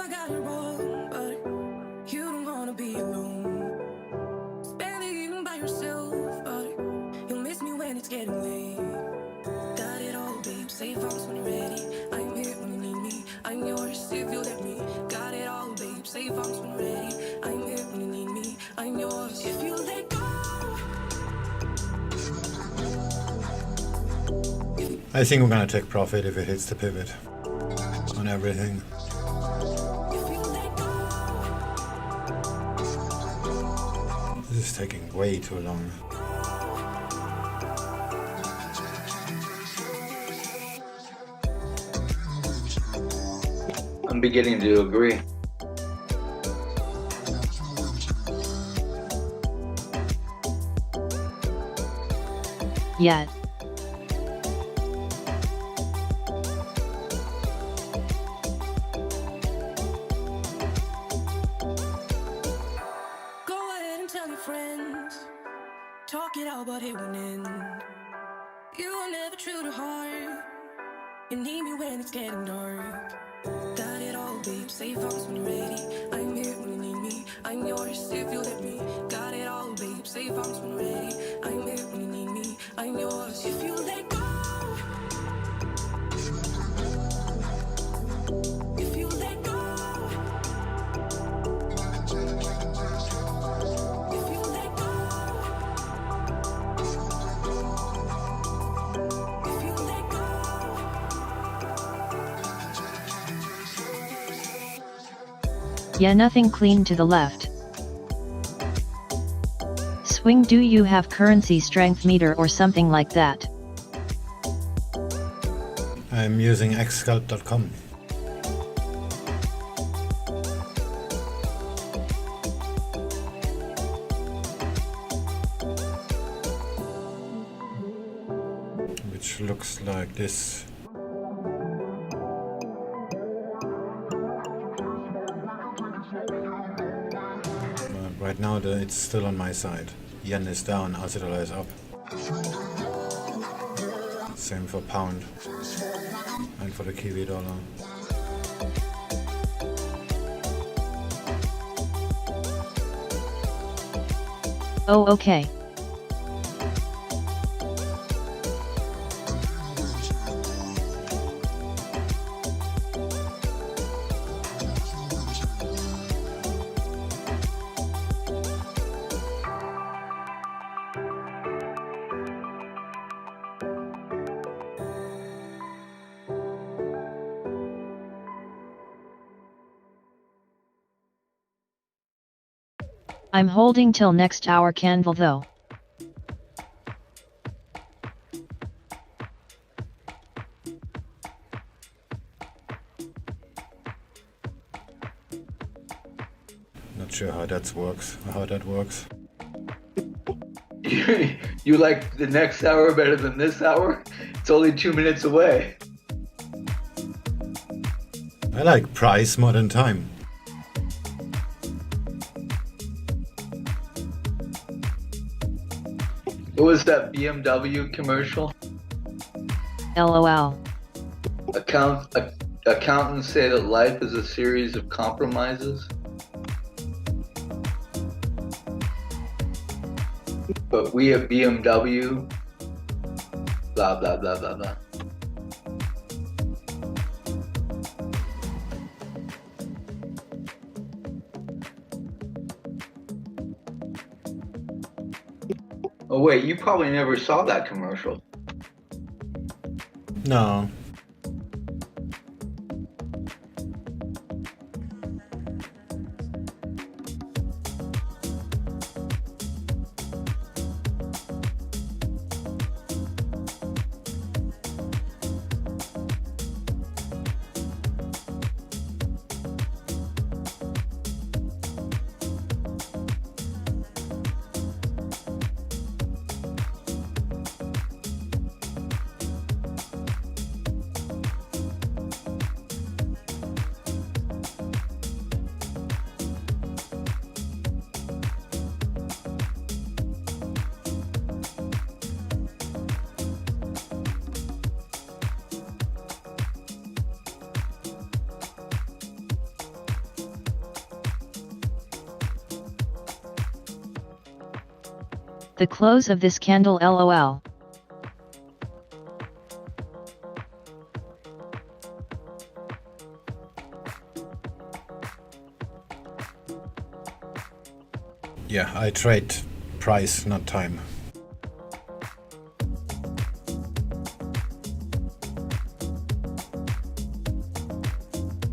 Speaker 7: I got it wrong, but you don't wanna be alone. Spend the evening by yourself, but you'll miss me when it's getting late. Got it all, babe, save arms when you're ready. I'm here when you need me, I'm yours if you let me. Got it all, babe, save arms when you're ready. I'm here when you need me, I'm yours if you let go.
Speaker 1: I think we're gonna take profit if it hits the pivot on everything. This is taking way too long.
Speaker 4: I'm beginning to agree.
Speaker 5: Yet.
Speaker 7: Go ahead and tell your friends, talk it out, but it won't end. You are never true to heart. You need me when it's getting dark. Got it all, babe, save arms when you're ready. I'm here when you need me, I'm yours if you let me. Got it all, babe, save arms when you're ready. I'm here when you need me, I'm yours if you let go. If you let go. If you let go. If you let go.
Speaker 5: Yeah, nothing clean to the left. Swing, do you have currency strength meter or something like that?
Speaker 1: I'm using xscalp.com. Which looks like this. Right now it's still on my side. Yen is down, AUD is up. Same for pound and for the Kiwi dollar.
Speaker 5: Oh, okay. I'm holding till next hour candle though.
Speaker 1: Not sure how that works.
Speaker 4: You like the next hour better than this hour? It's only 2 minutes away.
Speaker 1: I like price more than time.
Speaker 4: What was that BMW commercial?
Speaker 5: LOL.
Speaker 4: Accountants say that life is a series of compromises. But we at BMW, blah, blah, blah, blah, blah. Oh wait, you probably never saw that commercial.
Speaker 1: No.
Speaker 5: The close of this candle LOL.
Speaker 1: Yeah, I trade price, not time.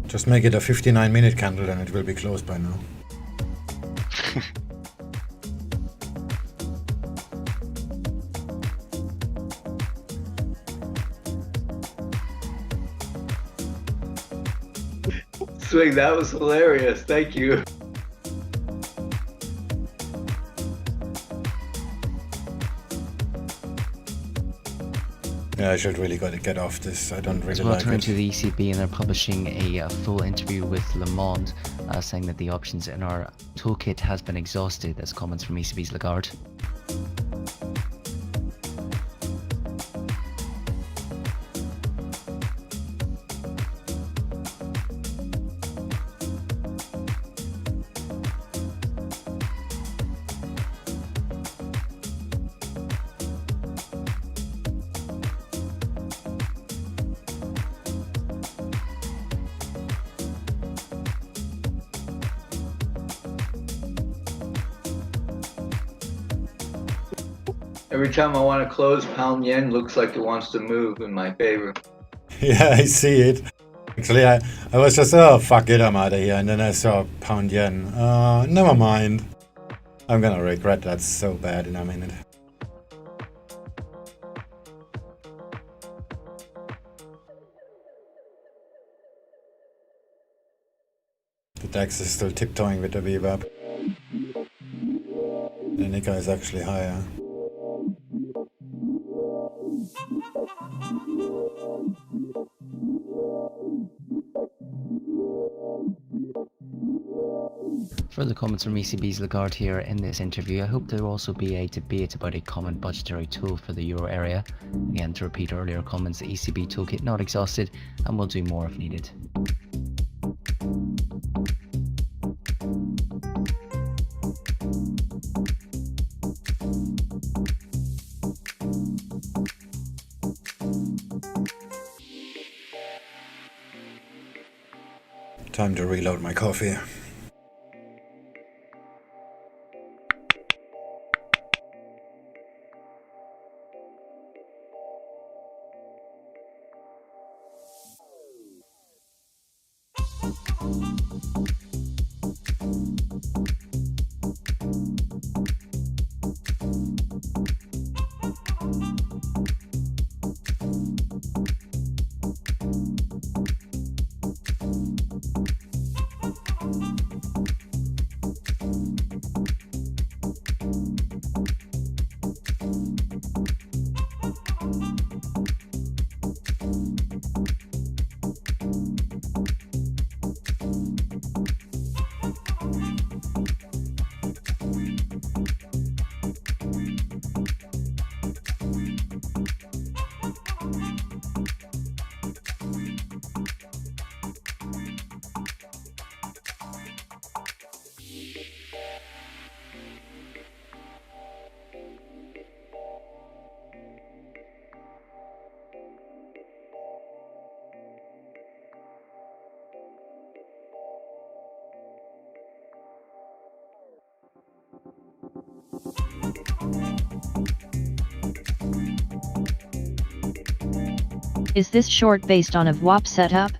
Speaker 1: Just make it a 59-minute candle and it will be closed by now.
Speaker 4: Swing, that was hilarious. Thank you.
Speaker 1: Yeah, I should really get off this. I don't really
Speaker 6: As well,
Speaker 1: like
Speaker 6: turning
Speaker 1: it.
Speaker 6: to the ECB, and they're publishing a full interview with Le Monde, saying that the options in our toolkit has been exhausted. That's comments from ECB's Lagarde.
Speaker 4: Every time I want to close, pound yen looks like it wants to move in my favor.
Speaker 1: Yeah, I see it. Actually, I was just, oh, fuck it, I'm out of here. And then I saw pound yen. Never mind. I'm gonna regret that so bad in a minute. The DAX is still tiptoeing with the VWAP. The Nikkei is actually higher.
Speaker 6: Further comments from ECB's Lagarde here in this interview. I hope there will also be a debate about a common budgetary tool for the euro area. Again, to repeat earlier comments, the ECB toolkit not exhausted, and we'll do more if needed.
Speaker 1: Time to reload my coffee.
Speaker 5: Is this short based on a VWAP setup?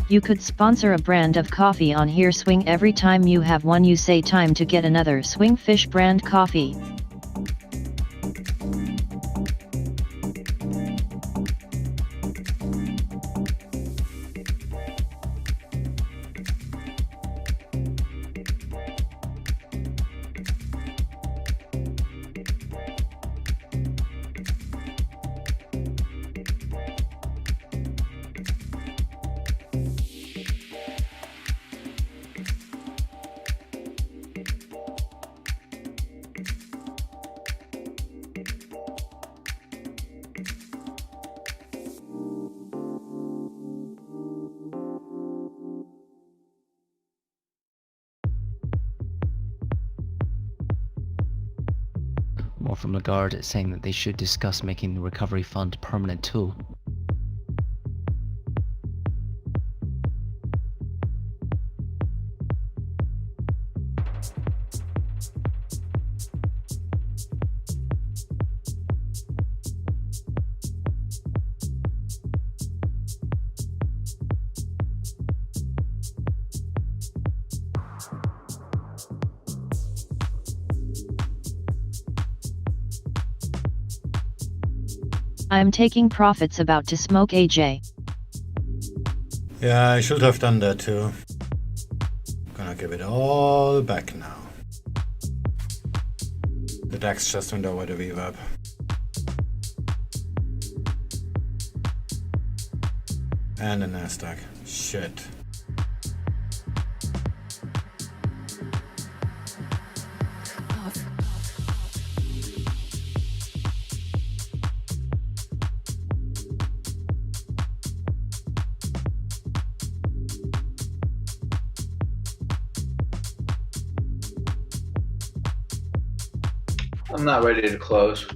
Speaker 5: You could sponsor a brand of coffee on here. Swing, every time you have one you say time to get another. SwingFish brand coffee.
Speaker 6: from Lagarde saying that they should discuss making the recovery fund a permanent tool.
Speaker 5: I'm taking profits, about to smoke AJ.
Speaker 1: Yeah, I should have done that too. Gonna give it all back now. The DAX just went over the VWAP. And the Nasdaq. Shit.
Speaker 4: I'm not ready to close.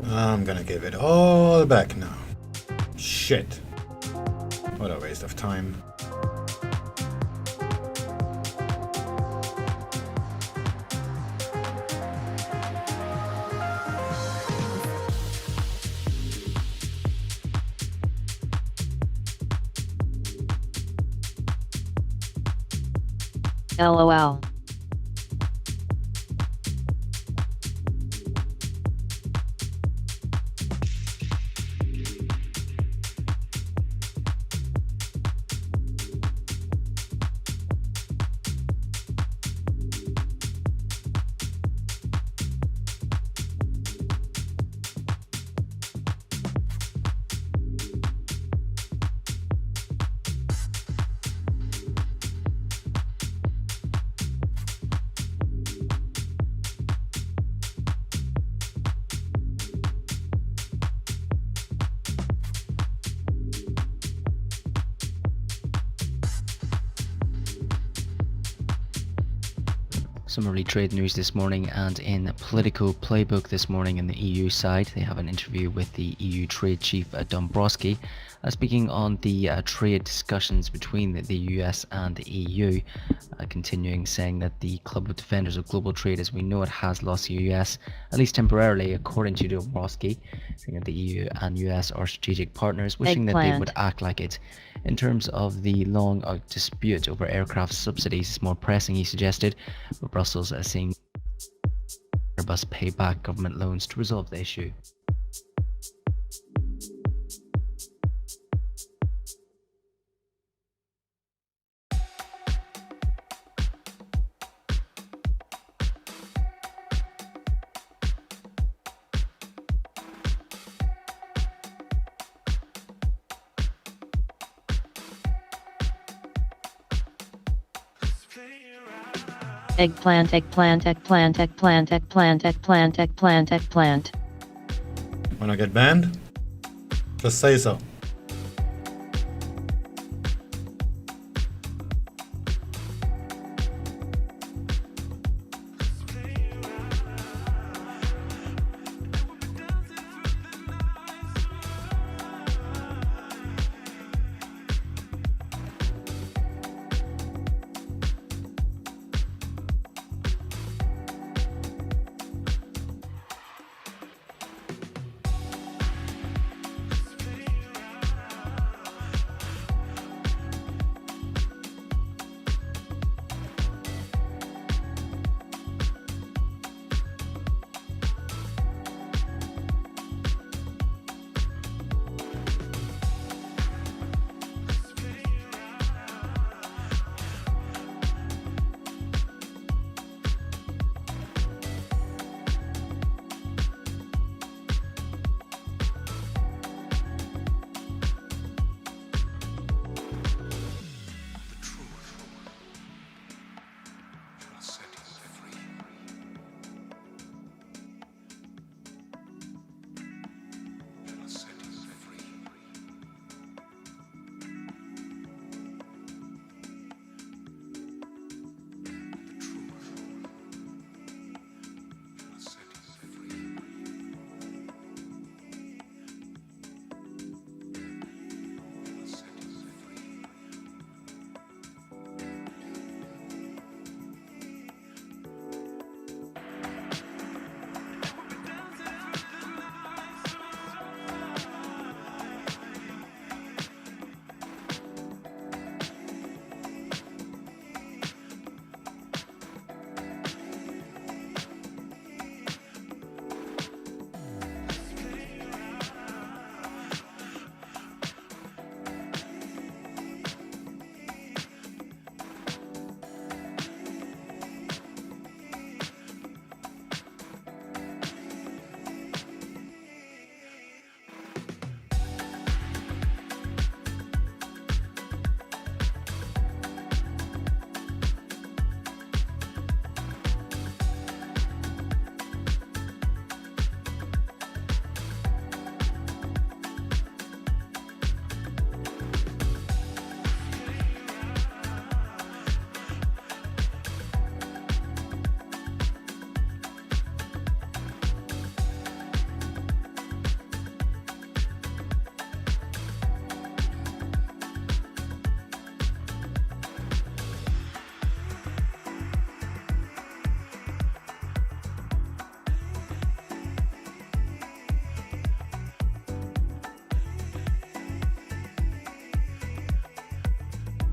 Speaker 4: I'm gonna give it all back now. Shit.
Speaker 1: What a waste of time.
Speaker 5: LOL.
Speaker 6: Some early trade news this morning, and in Politico Playbook this morning in the EU side, they have an interview with the EU trade chief Dombrovskis, speaking on the trade discussions between the US and the EU, continuing saying that the Club of Defenders of Global Trade as we know it has lost the US, at least temporarily, according to Dombrovskis, saying that the EU and US are strategic partners, wishing that they would act like it. In terms of the long dispute over aircraft subsidies, it's more pressing, he suggested, with Brussels seeing Airbus pay back government loans to resolve the issue.
Speaker 5: Eggplant, eggplant, eggplant, eggplant, eggplant, eggplant, eggplant, eggplant.
Speaker 1: Wanna get banned? Just say so.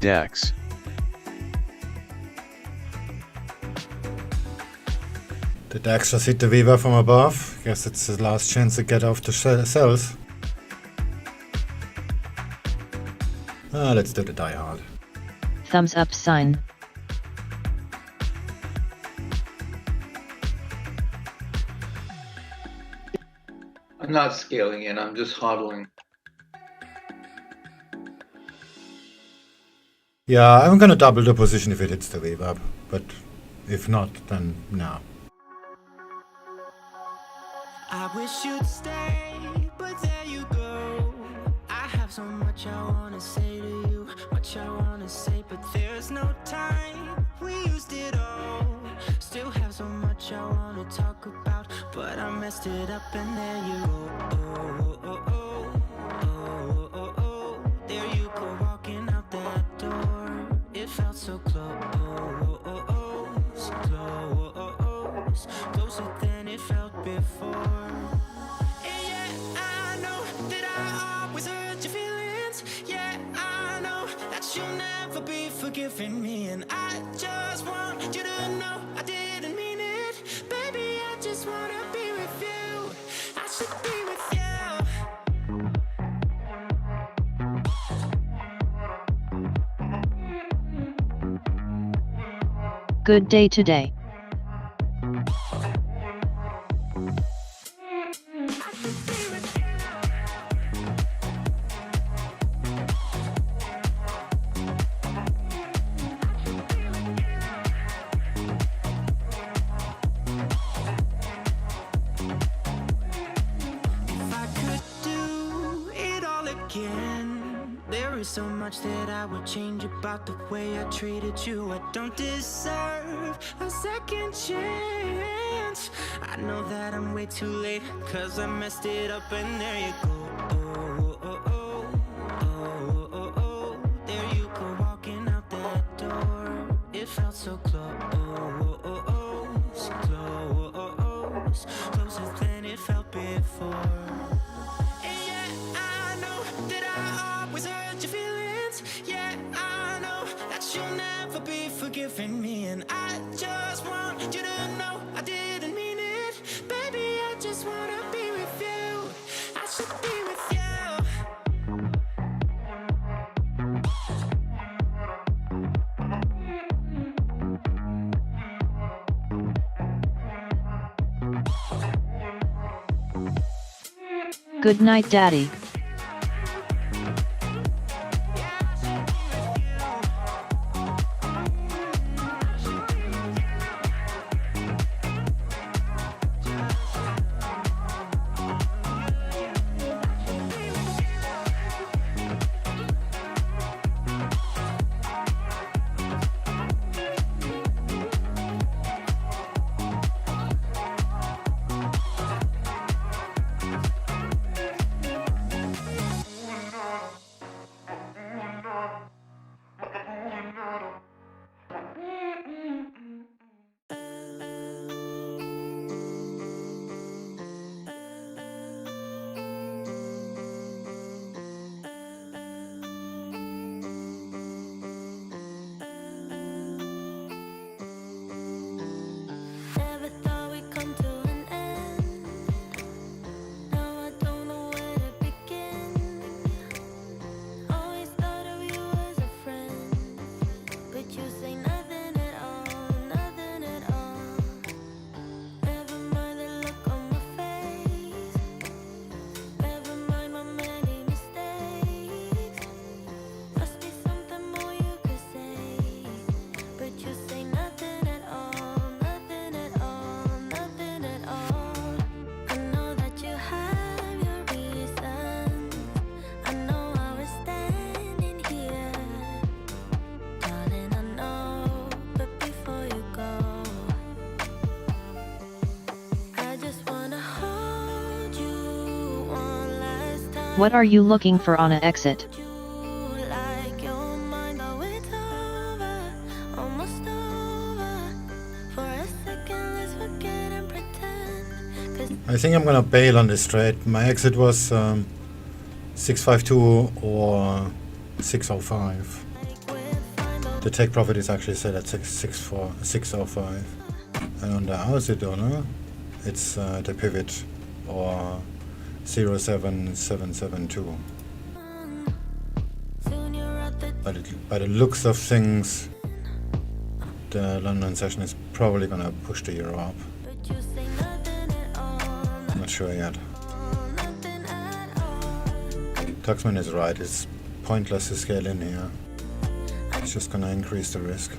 Speaker 3: DAX.
Speaker 1: The DAX just hit the Weaver from above. Guess it's the last chance to get off the cells. Let's do the die hard.
Speaker 5: Thumbs up sign.
Speaker 4: I'm not scaling in, I'm just hodling.
Speaker 1: Yeah, I'm gonna double the position if it hits the wave up, but if not, then no.
Speaker 13: I wish you'd stay, but there you go. I have so much I wanna say to you, much I wanna say, but there's no time. We used it all. Still have so much I wanna talk about, but I messed it up and there you go. Oh, oh, oh, oh, oh, oh. There you go walking out that door. It felt so close, oh, oh, oh, so close, closer than it felt before. And yeah, I know that I always hurt your feelings. Yeah, I know that you'll never be forgiving me, and I just want you to know I didn't mean it. Baby, I just wanna be with you. I should be with you.
Speaker 5: Good day today.
Speaker 13: So much that I would change about the way I treated you. I don't deserve a second chance. I know that I'm way too late, cause I messed it up and there you go. Oh, oh, oh, oh, oh, oh. There you go walking out that door. It felt so close, oh, oh, oh, so close, closer than it felt before. You'll never be forgiving me, and I just want you to know I didn't mean it. Baby, I just wanna be with you. I should be with
Speaker 5: you. Good night, Daddy. What are you looking for on an exit?
Speaker 1: I think I'm gonna bail on this trade. My exit was 652 or 605. The take profit is actually set at 605, and on the AUDUSD dollar, it's the pivot or 07772. By the looks of things, the London session is probably gonna push the euro up. Not sure yet. Tuxman is right, it's pointless to scale in here. It's just gonna increase the risk.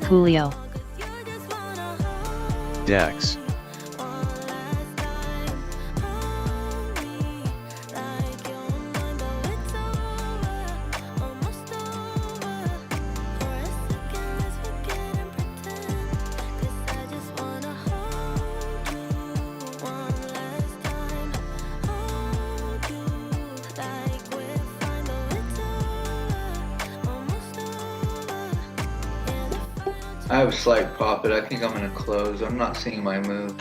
Speaker 5: Julio.
Speaker 3: DEX.
Speaker 4: I have a slight profit. I think I'm going to close. I'm not seeing my move.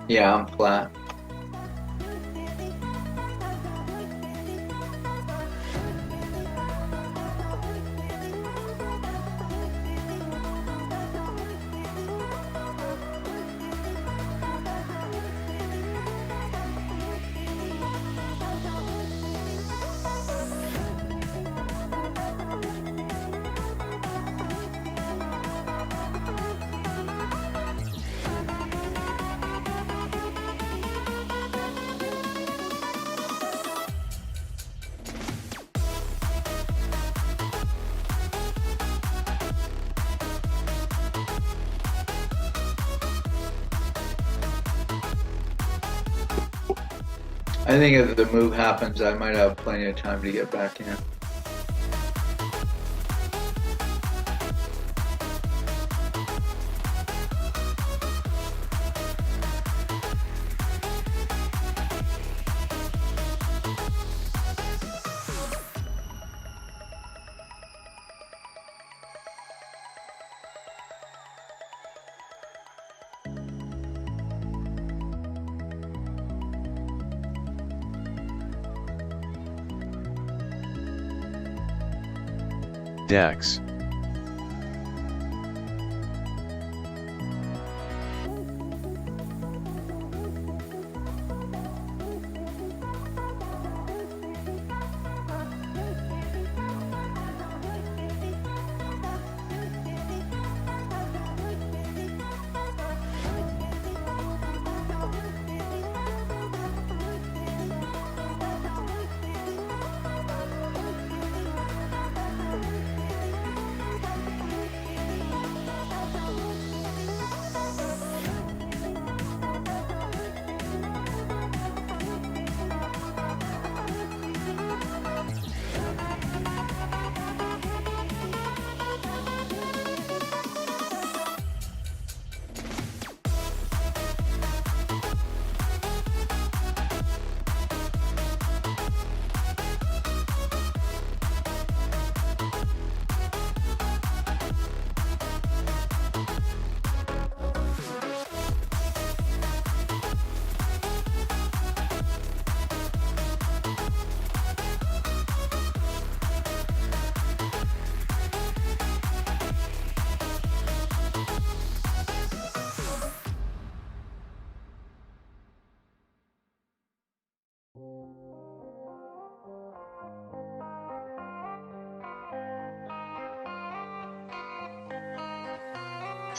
Speaker 4: Yeah, I'm flat. I think if the move happens, I might have plenty of time to get back in.
Speaker 3: DEX.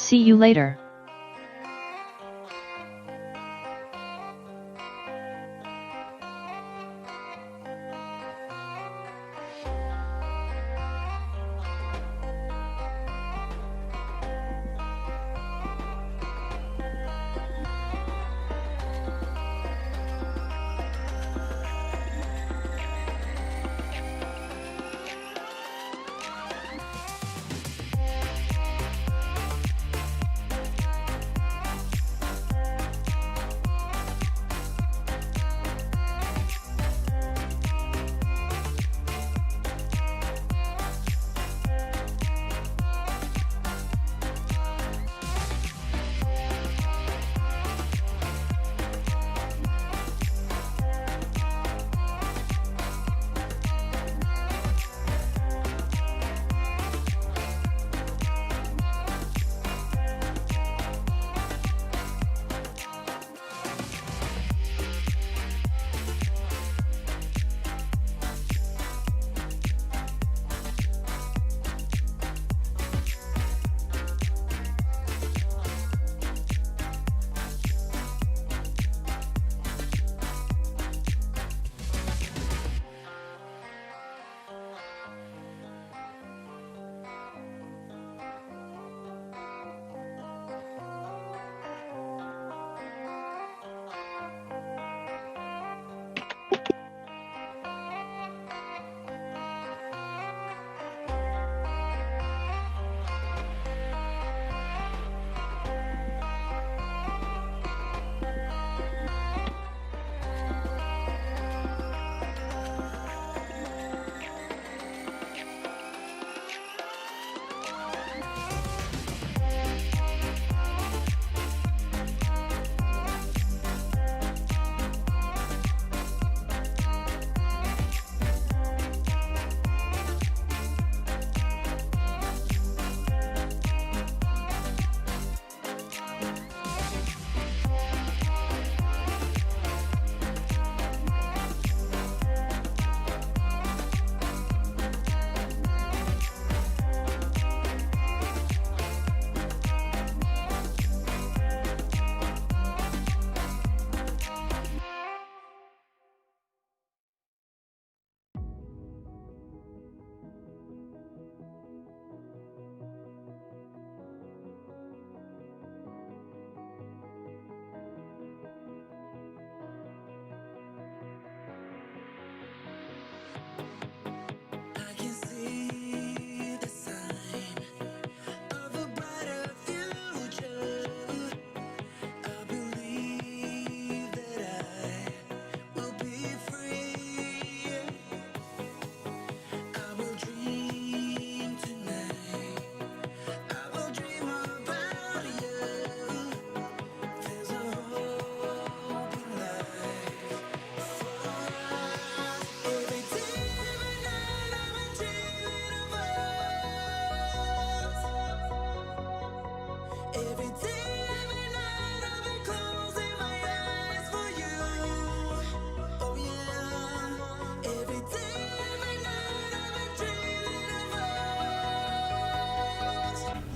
Speaker 5: See you later.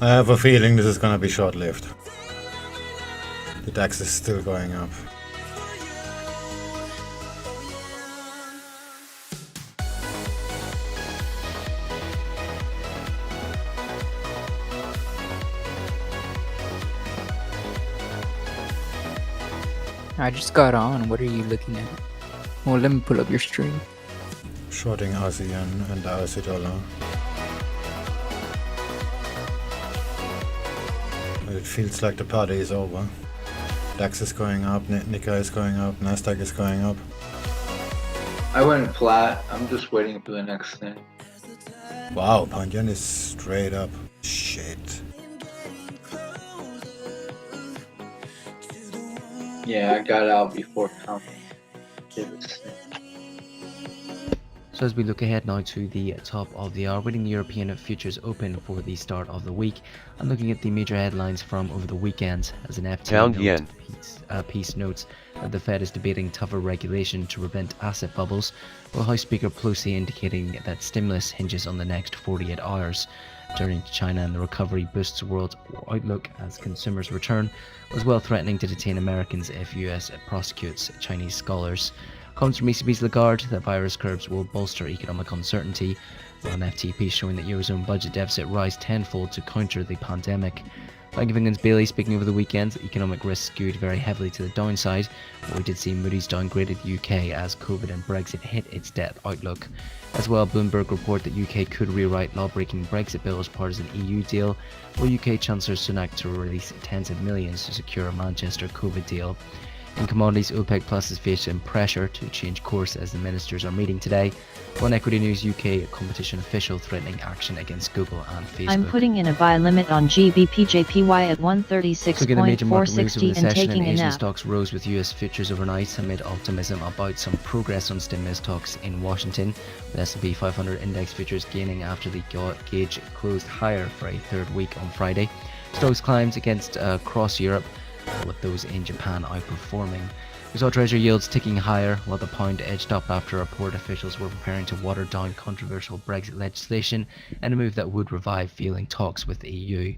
Speaker 1: I have a feeling this is gonna be short-lived. The DAX is still going up.
Speaker 14: I just got on. What are you looking at? Well, let me pull up your stream.
Speaker 1: Shorting ASEAN and the Aussie dollar. It feels like the party is over. DAX is going up, Nikkei is going up, Nasdaq is going up.
Speaker 4: I went flat. I'm just waiting for the next thing.
Speaker 1: Wow, pound yen is straight up. Shit.
Speaker 4: Yeah, I got out before counting.
Speaker 6: So as we look ahead now to the top of the hour, waiting the European futures open for the start of the week, I'm looking at the major headlines from over the weekend. As an FT piece notes that the Fed is debating tougher regulation to prevent asset bubbles, while House Speaker Pelosi indicating that stimulus hinges on the next 48 hours. turning to China, and the recovery boosts the world outlook as consumers return, as well threatening to detain Americans if US prosecutes Chinese scholars. Comes from ECB's Lagarde that virus curbs will bolster economic uncertainty, while an FTP showing that Eurozone budget deficit rise tenfold to counter the pandemic. Bank of England's Bailey speaking over the weekend, economic risks skewed very heavily to the downside, but we did see Moody's downgraded the UK as COVID and Brexit hit its debt outlook. As well, Bloomberg report that UK could rewrite law-breaking Brexit bill as part of an EU deal, while UK Chancellor Sunak to release tens of millions to secure a Manchester COVID deal. In commodities, OPEC Plus is facing pressure to change course as the ministers are meeting today. On Equity News, UK competition official threatening action against Google and Facebook.
Speaker 5: I'm putting in a buy limit on GBP/JPY at 136.460 and taking a
Speaker 6: Asian
Speaker 5: nap.
Speaker 6: stocks rose with US futures overnight amid optimism about some progress on stimulus talks in Washington, with S&P 500 index futures gaining after the gauge closed higher for a third week on Friday. Stocks climbed against across Europe, with those in Japan outperforming. We saw Treasury yields ticking higher, while the pound edged up after report officials were preparing to water down controversial Brexit legislation and a move that would revive failing talks with the EU.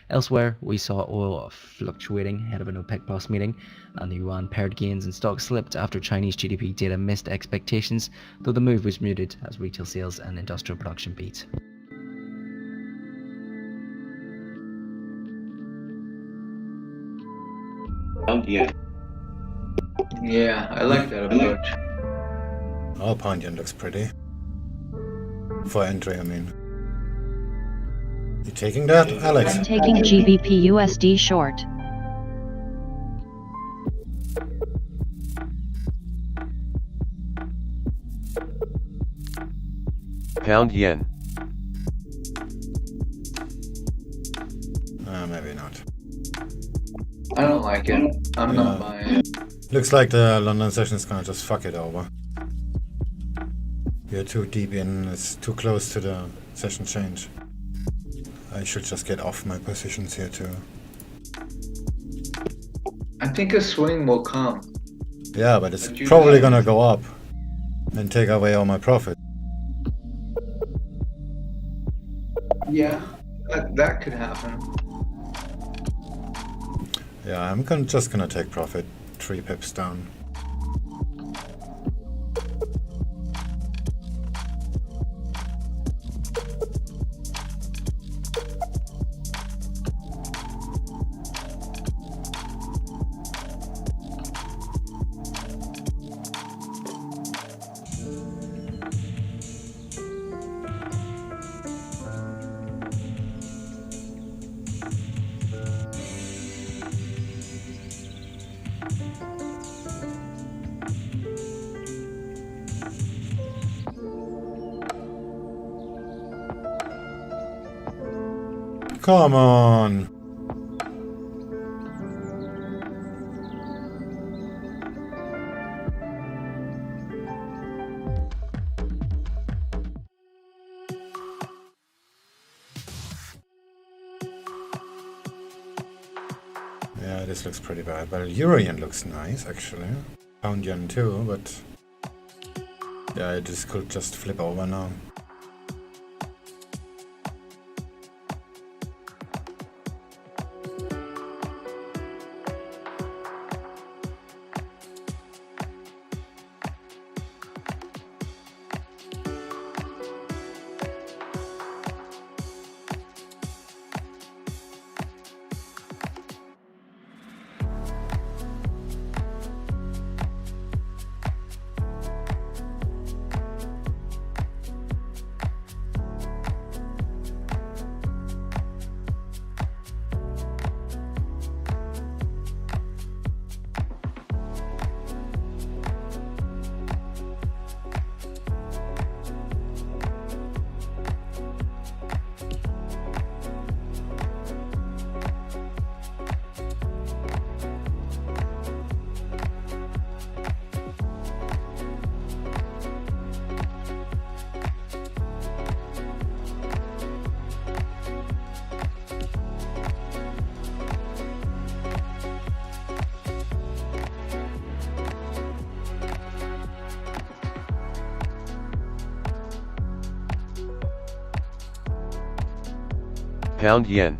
Speaker 6: Elsewhere, we saw oil fluctuating ahead of an OPEC Plus meeting, and the yuan paired gains in stocks slipped after Chinese GDP data missed expectations, though the move was muted as retail sales and industrial production beat.
Speaker 4: Yeah, I like that approach.
Speaker 1: Oh, pound yen looks pretty. For entry, I mean. You taking that, Alex?
Speaker 5: I'm taking GBP USD short.
Speaker 3: Pound yen.
Speaker 1: Maybe not.
Speaker 4: I don't like it. I'm not buying it.
Speaker 1: Looks like the London session is gonna just fuck it over. You're too deep in, it's too close to the session change. I should just get off my positions here too.
Speaker 4: I think a swing will come.
Speaker 1: Yeah, but it's probably gonna go up and take away all my profit.
Speaker 4: Yeah, that could happen.
Speaker 1: Yeah, I'm just gonna take profit. 3 pips down. Come on! Yeah, this looks pretty bad. Well, Euro yen looks nice, actually. Pound yen too, but... yeah, this could just flip over now.
Speaker 3: Pound yen.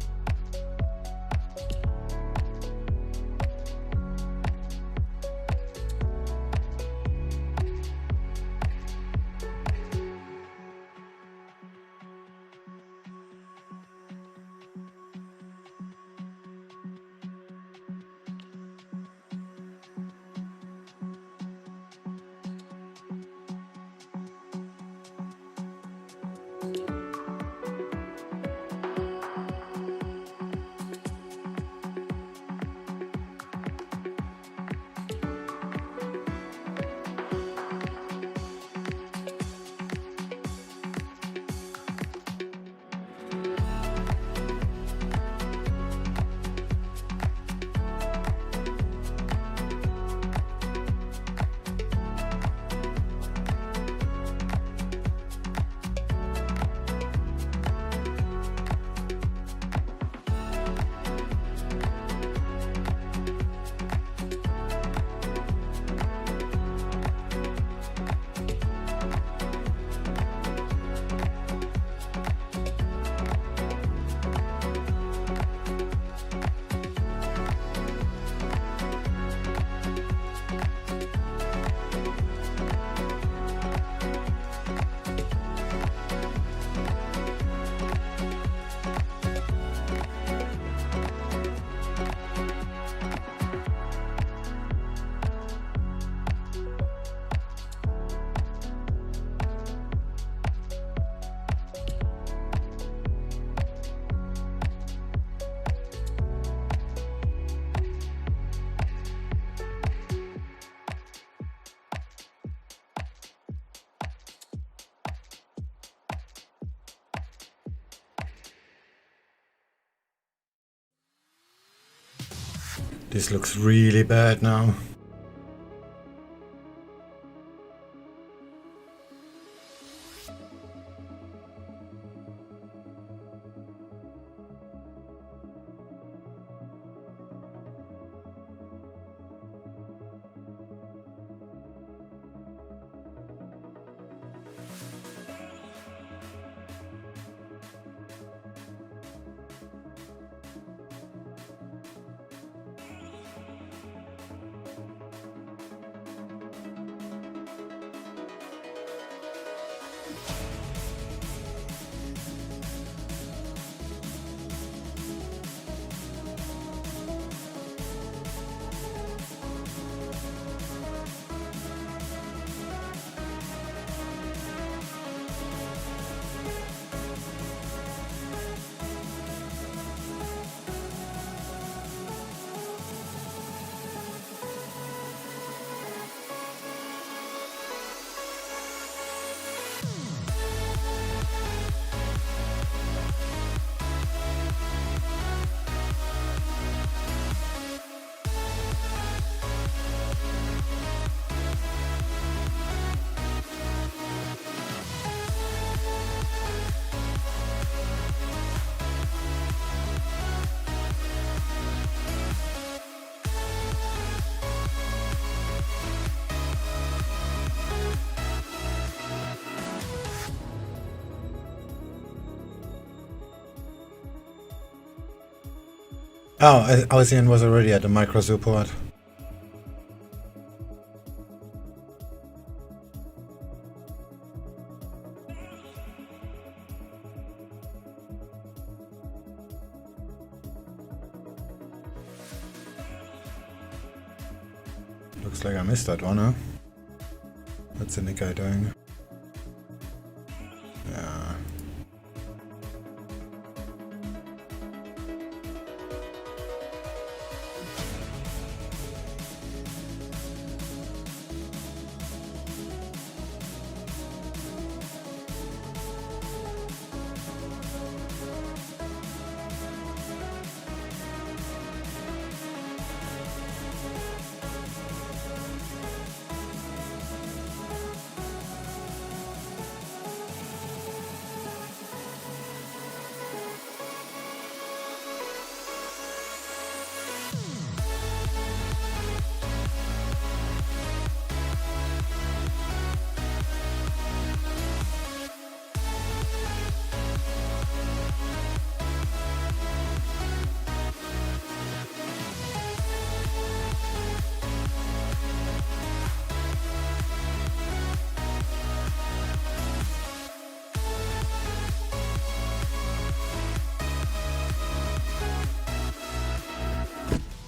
Speaker 1: This looks really bad now. Oh, ASEAN was already at the micro support. Looks like I missed that one, huh? What's the Nikkei doing? Yeah.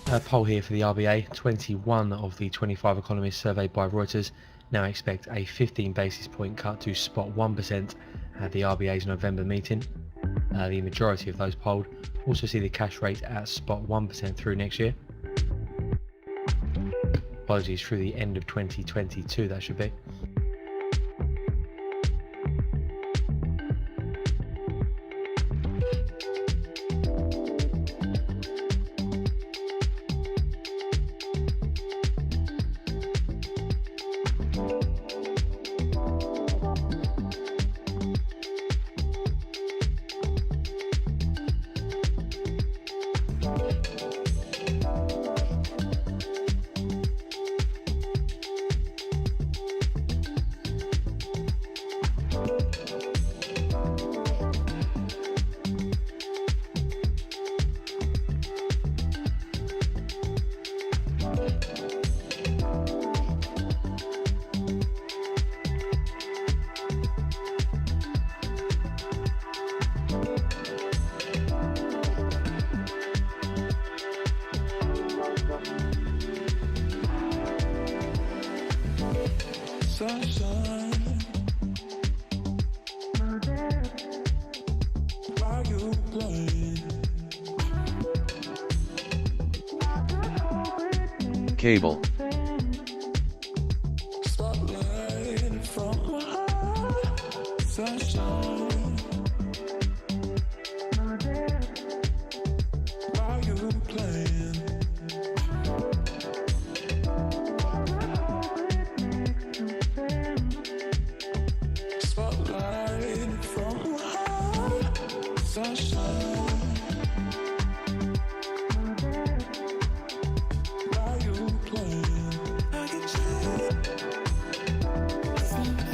Speaker 15: A poll here for the RBA. 21 of the 25 economists surveyed by Reuters now expect a 15 basis point cut to spot 1% at the RBA's November meeting. The majority of those polled also see the cash rate at spot 1% through next year. Apologies, through the end of 2022 that should be.
Speaker 3: Cable.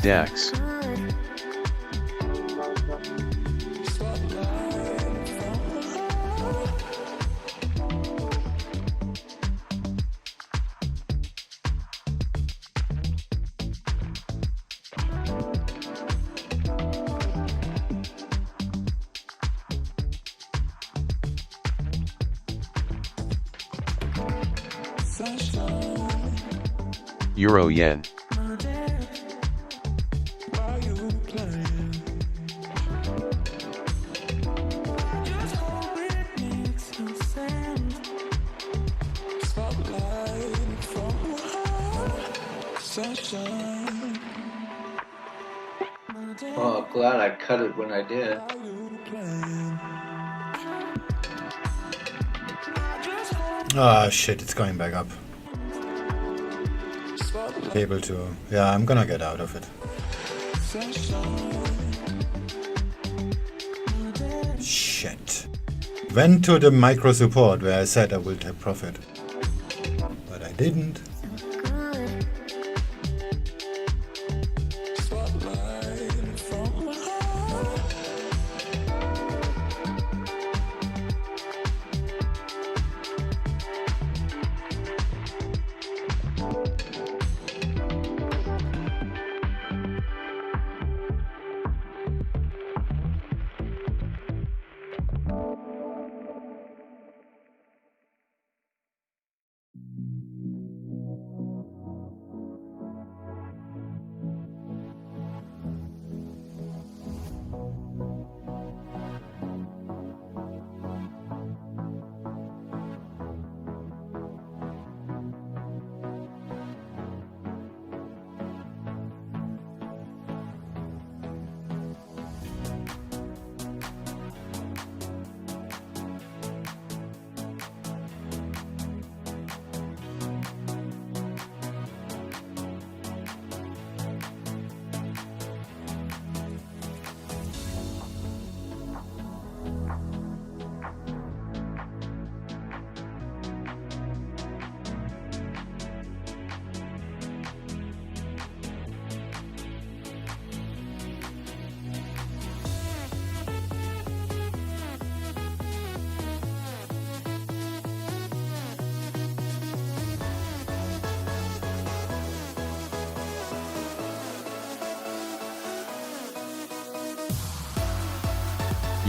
Speaker 3: DAX. Euro yen.
Speaker 4: Oh, glad I cut it when I did.
Speaker 1: Ah, shit, it's going back up. Able to... Yeah, I'm gonna get out of it. Shit. Went to the micro support where I said I will take profit. But I didn't.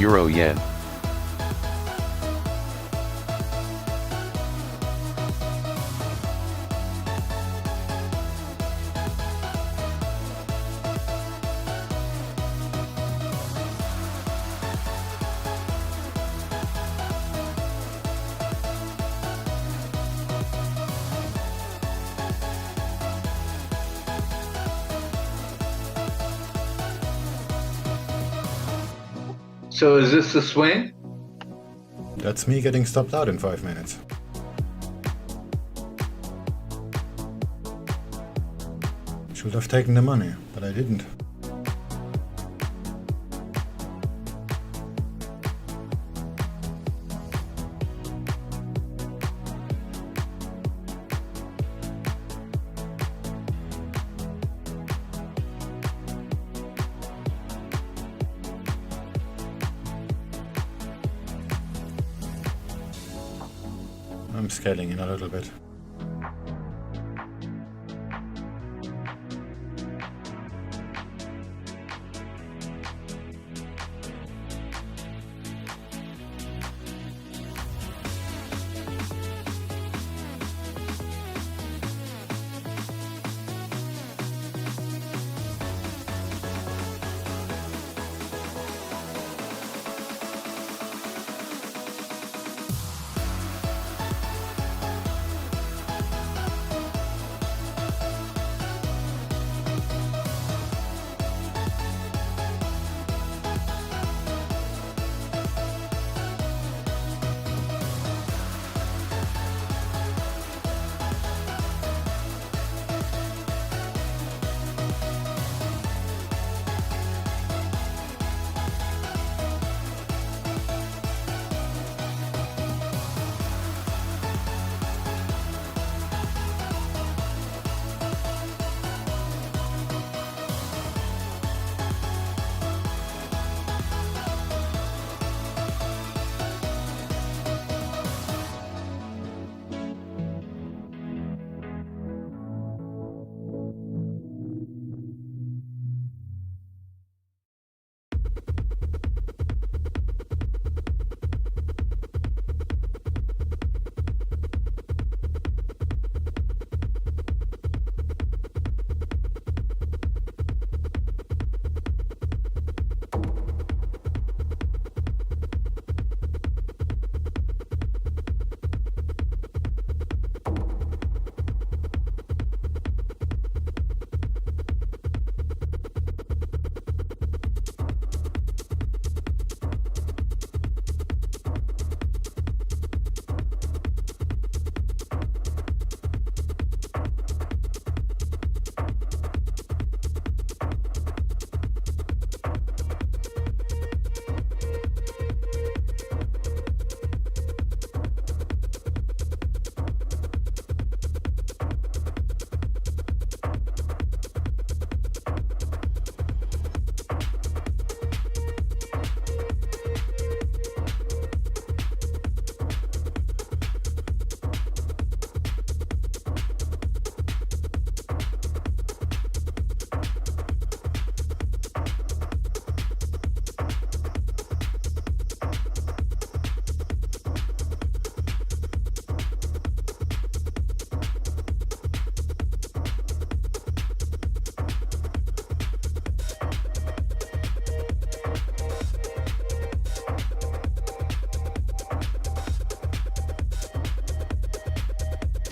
Speaker 3: Euro yen.
Speaker 4: So is this the swing?
Speaker 1: That's me getting stopped out in 5 minutes. Should have taken the money, but I didn't. I'm scaling in a little bit.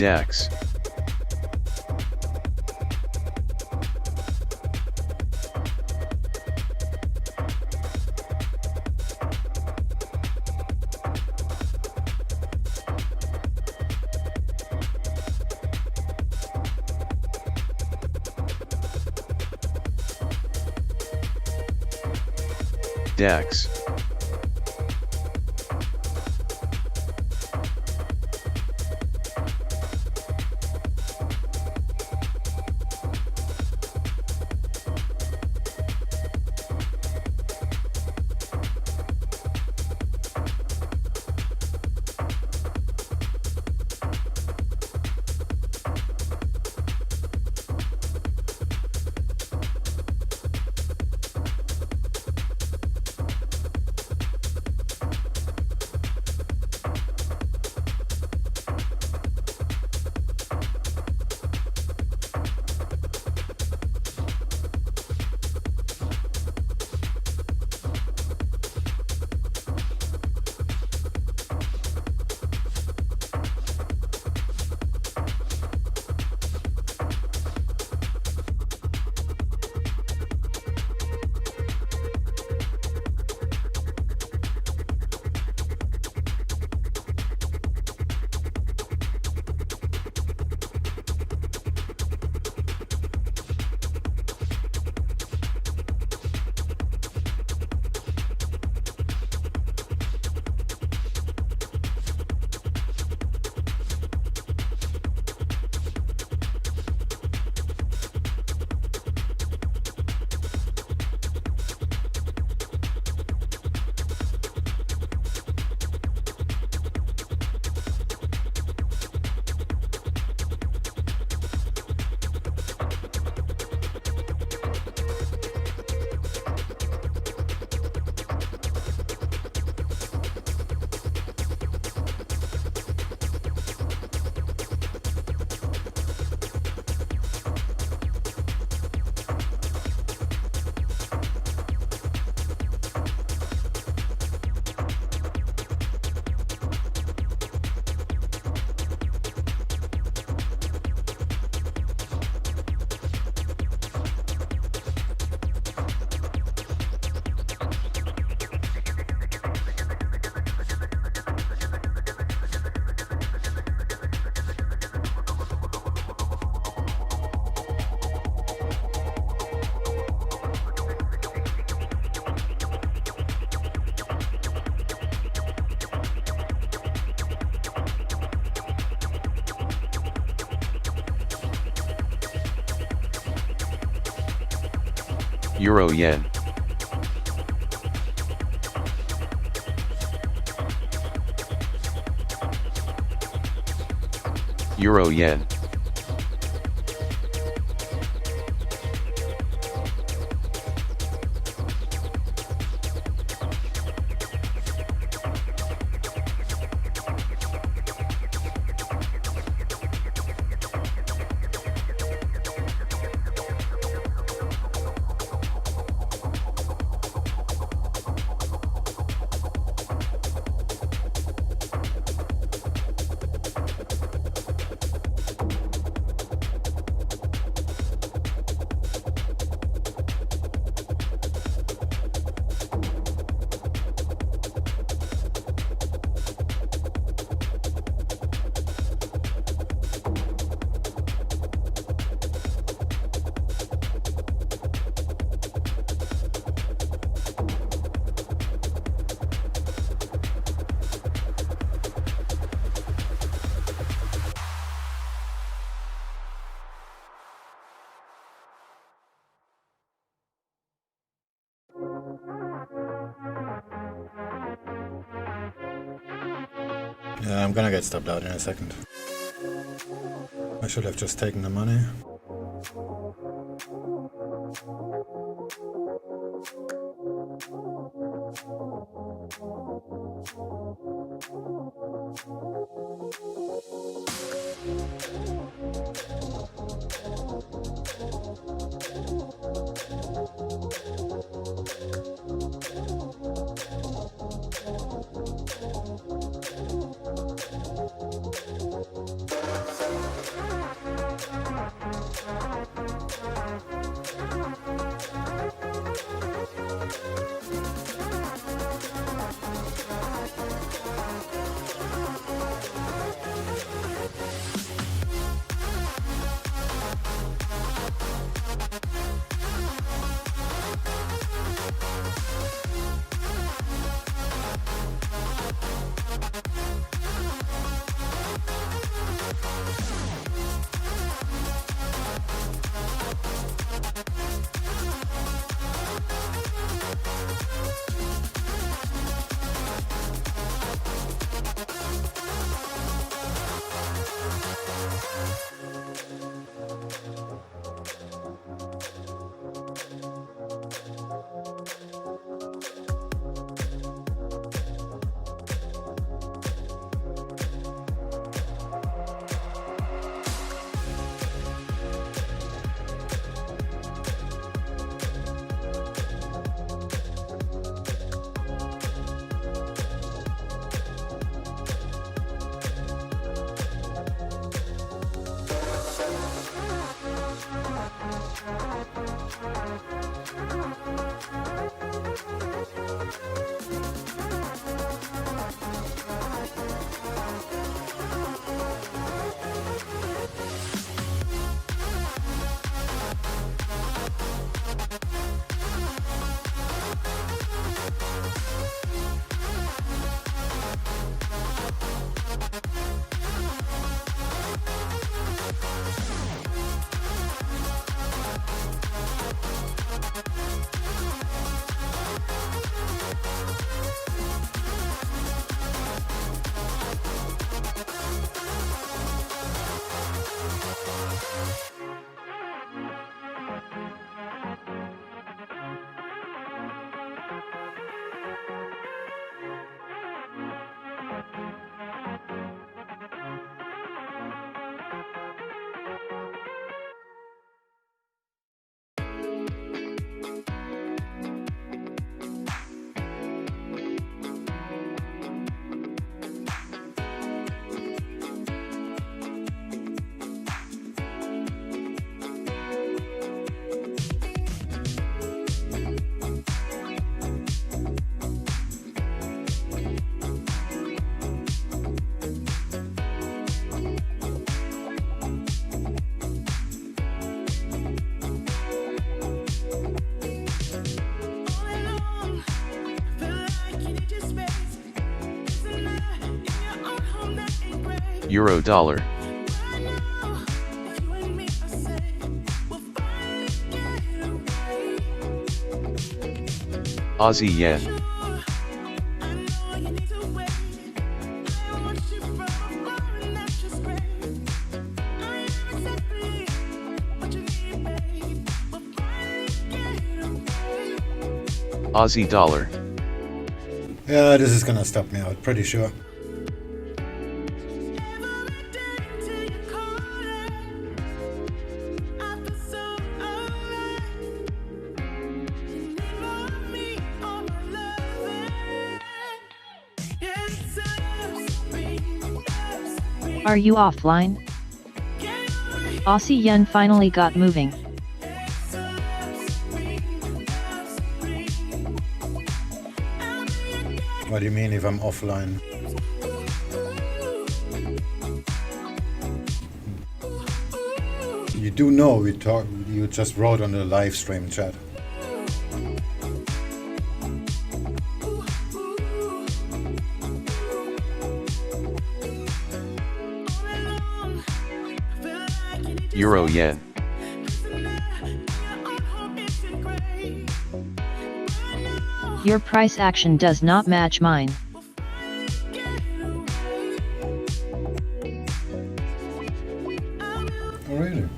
Speaker 3: DAX. DAX. Euro yen. Euro yen.
Speaker 1: Yeah, I'm gonna get stopped out in a second. I should have just taken the money.
Speaker 3: Euro dollar. Aussie yen. Aussie dollar.
Speaker 1: Yeah, this is gonna stop me out, pretty sure.
Speaker 5: Are you offline? Aussie yen finally got moving.
Speaker 1: What do you mean if I'm offline? You do know you just wrote on the live stream chat.
Speaker 3: Euro yen.
Speaker 5: Your price action does not match mine.
Speaker 1: Oh, really?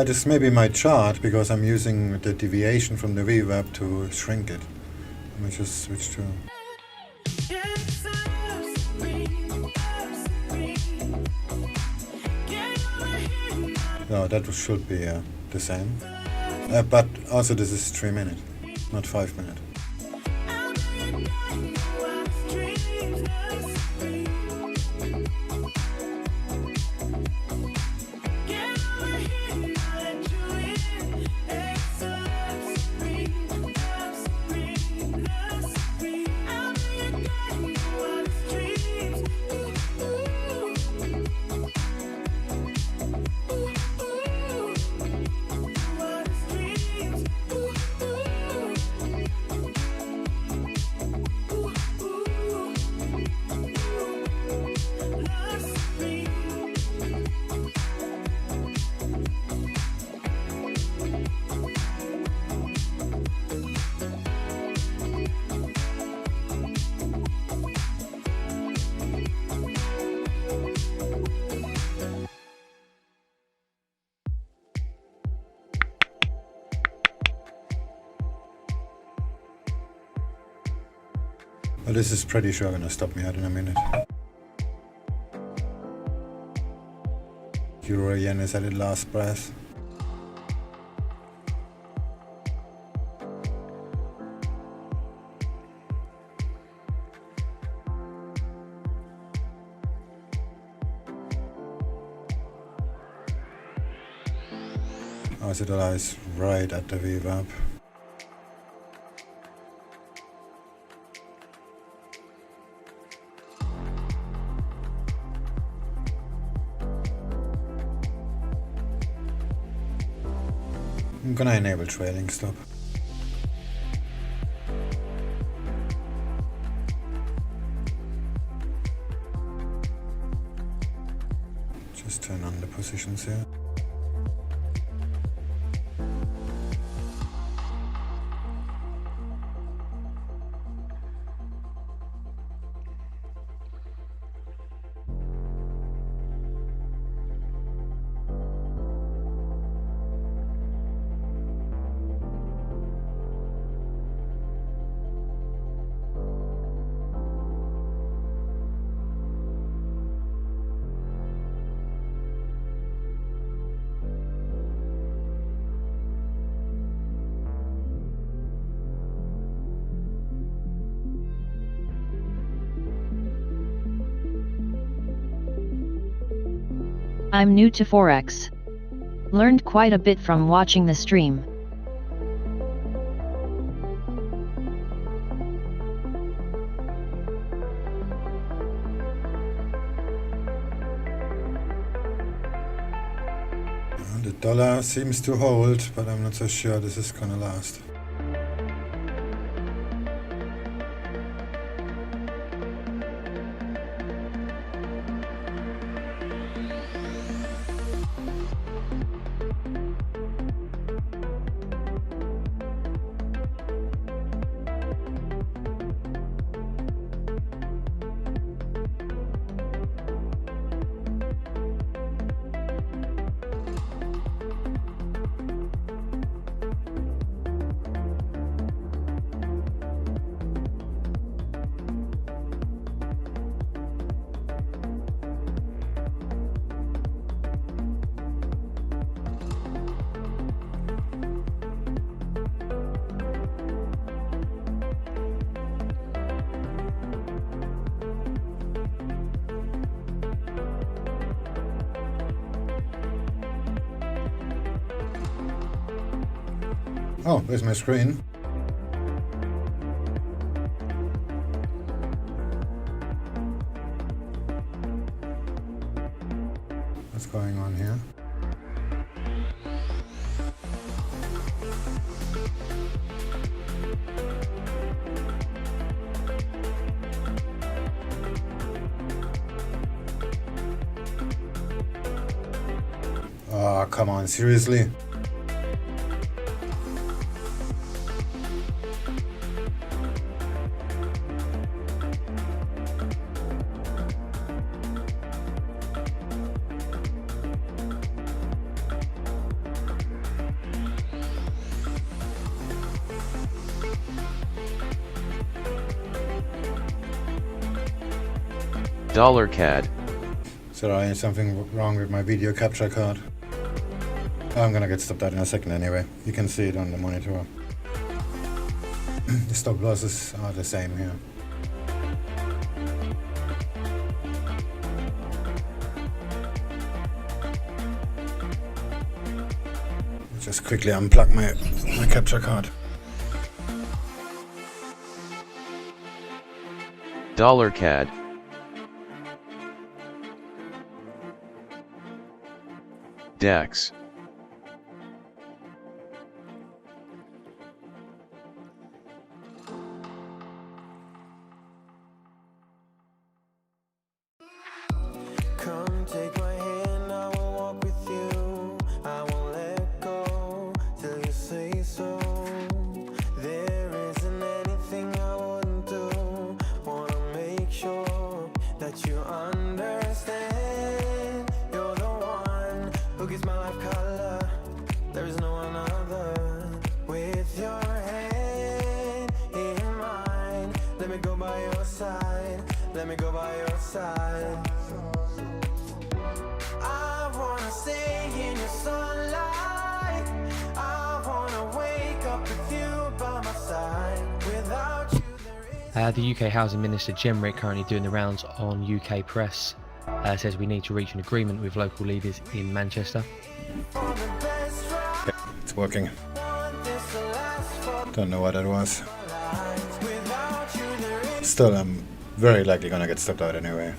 Speaker 1: This may be my chart because I'm using the deviation from the VWAP to shrink it. Let me just switch to... No, that should be the same. But also this is 3 minutes, not 5 minutes. Well, this is pretty sure gonna stop me out in a minute. Euro yen is at its last breath. Aussie dollar is right at the VWAP. I'm gonna enable trailing stop. Just turn on the positions here.
Speaker 5: I'm new to Forex. Learned quite a bit from watching the stream.
Speaker 1: The dollar seems to hold, but I'm not so sure this is gonna last. Oh, there's my screen. What's going on here? Oh, come on, seriously?
Speaker 3: $CAD.
Speaker 1: Sorry, something wrong with my video capture card. I'm gonna get stopped out in a second anyway. You can see it on the monitor. The stop losses are the same here. Just quickly unplug my capture card.
Speaker 3: CAD. DEX.
Speaker 13: Come take my hand, I will walk with you. I won't let go till you say so. There isn't anything I wouldn't do. Wanna make sure that you understand. You're the one who gives my life color. There is no one other. With your hand in mine, let me go by your side. Let me go by your side. I wanna stay in your sunlight. I wanna wake up with you by my side. Without you
Speaker 15: The UK Housing Minister Jemrick, currently doing the rounds on UK press, says we need to reach an agreement with local leaders in Manchester.
Speaker 1: It's working. Don't know what that was. Still, I'm very likely gonna get stopped out anyway.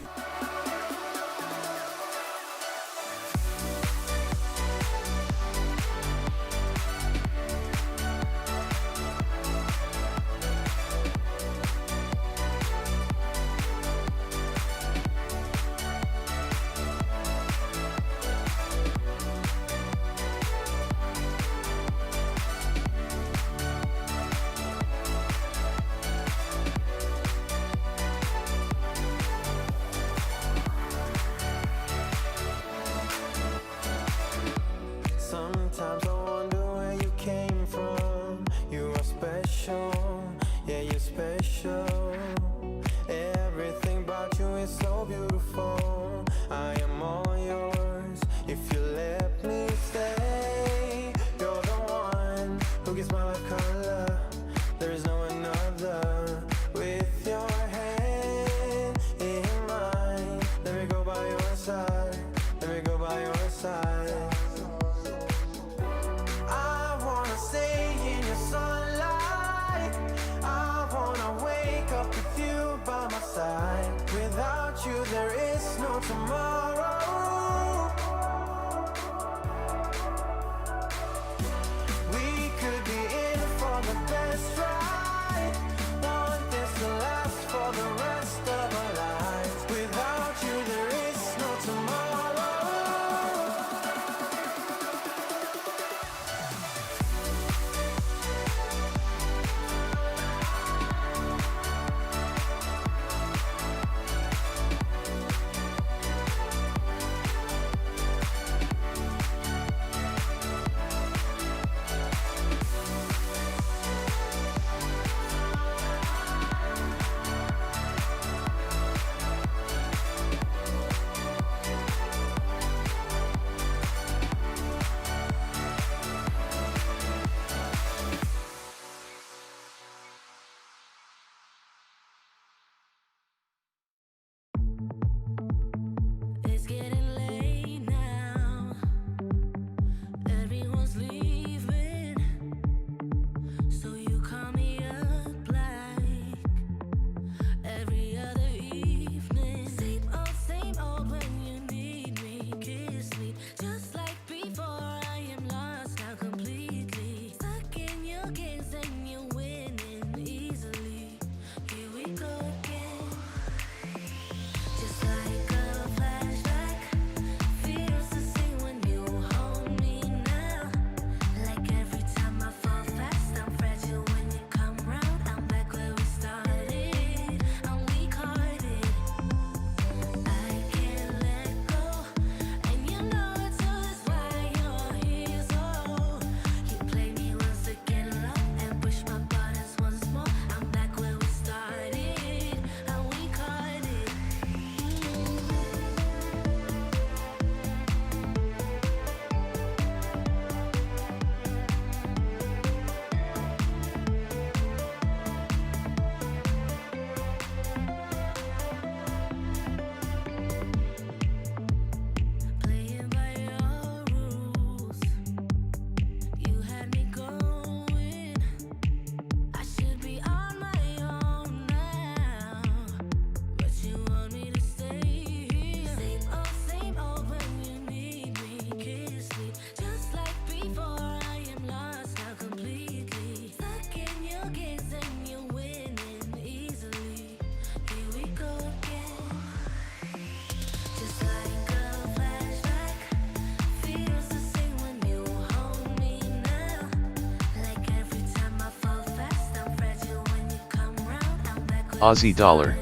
Speaker 3: Aussie dollar.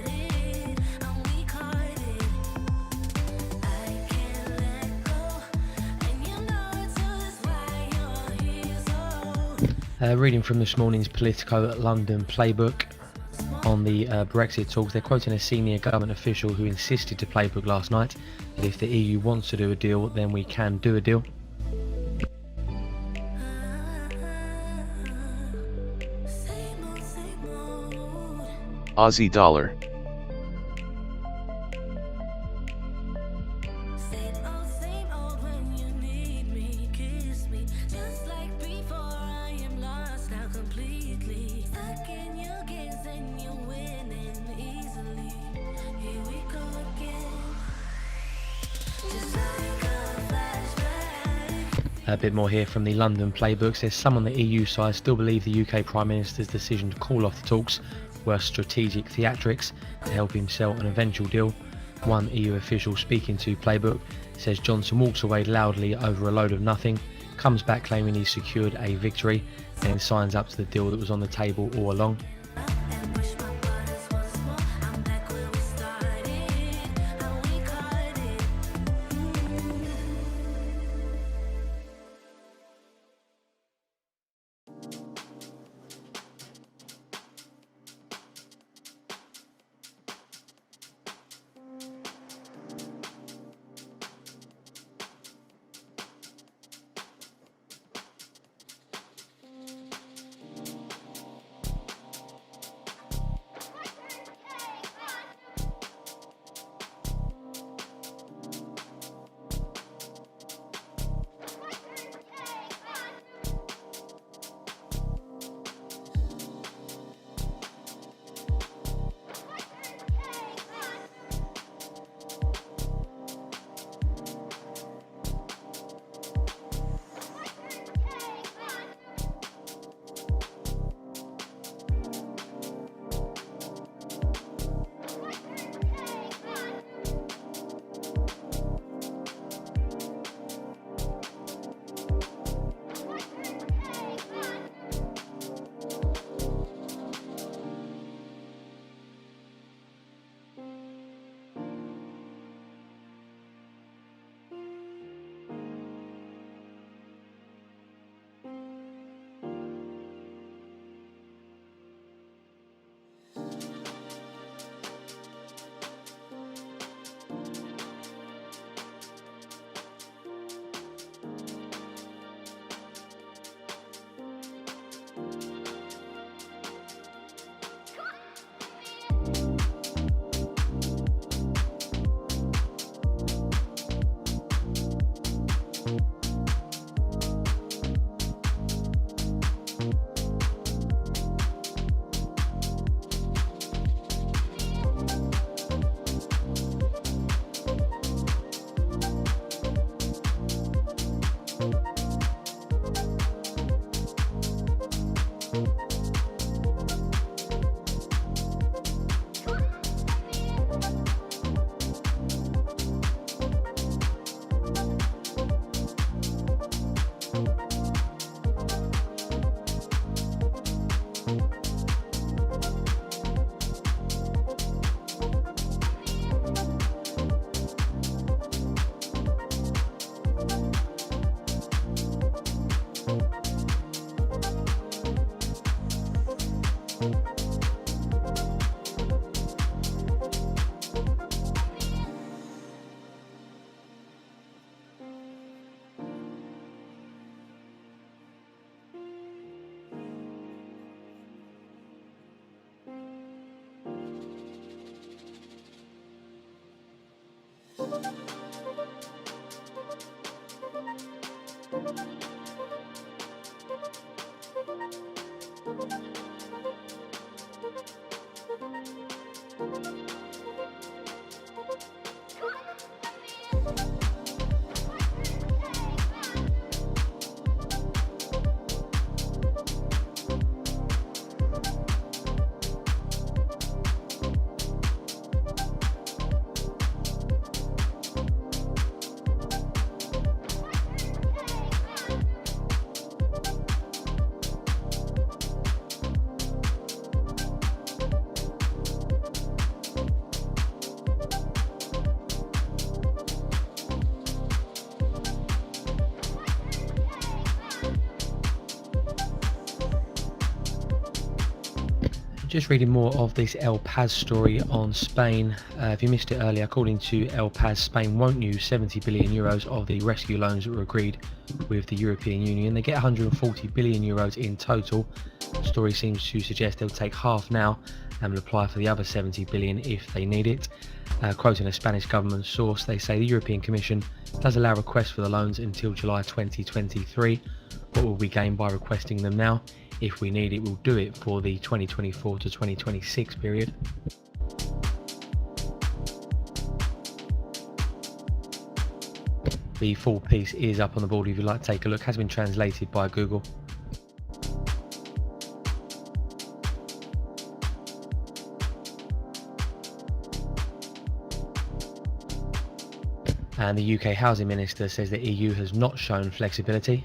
Speaker 15: Reading from this morning's Politico London playbook on the Brexit talks, they're quoting a senior government official who insisted to playbook last night that if the EU wants to do a deal, then we can do a deal.
Speaker 3: Aussie dollar.
Speaker 15: A bit more here from the London playbook. Says some on the EU side still believe the UK Prime Minister's decision to call off the talks were strategic theatrics to help him sell an eventual deal. One EU official speaking to playbook says Johnson walks away loudly over a load of nothing, comes back claiming he secured a victory, then signs up to the deal that was on the table all along. Just reading more of this El Paz story on Spain. If you missed it earlier, according to El Paz, Spain won't use 70 billion euros of the rescue loans that were agreed with the European Union. They get 140 billion euros in total. The story seems to suggest they'll take half now and will apply for the other 70 billion if they need it. Quoting a Spanish government source, they say the European Commission does allow requests for the loans until July 2023. What will we gain by requesting them now? If we need it, we'll do it for the 2024 to 2026 period. The full piece is up on the board if you'd like to take a look. Has been translated by Google. And the UK Housing Minister says the EU has not shown flexibility.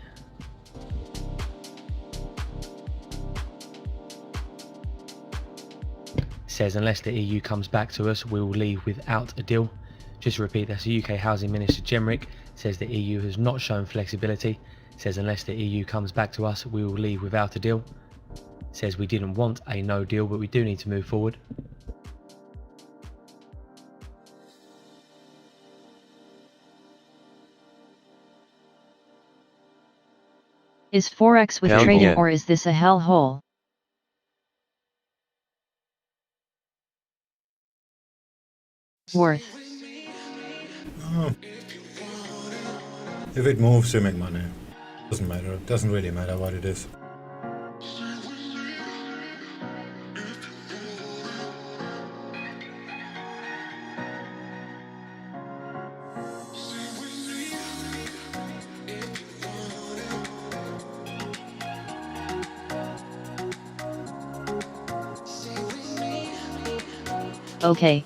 Speaker 15: Says unless the EU comes back to us, we will leave without a deal. Just to repeat, that's the UK Housing Minister Jemrick. Says the EU has not shown flexibility. Says unless the EU comes back to us, we will leave without a deal. Says we didn't want a no deal, but we do need to move forward.
Speaker 5: Is Forex with trading or is this a hellhole? Worth.
Speaker 1: Oh. If it moves, you make money. Doesn't matter. It doesn't really matter what it is.
Speaker 5: Okay.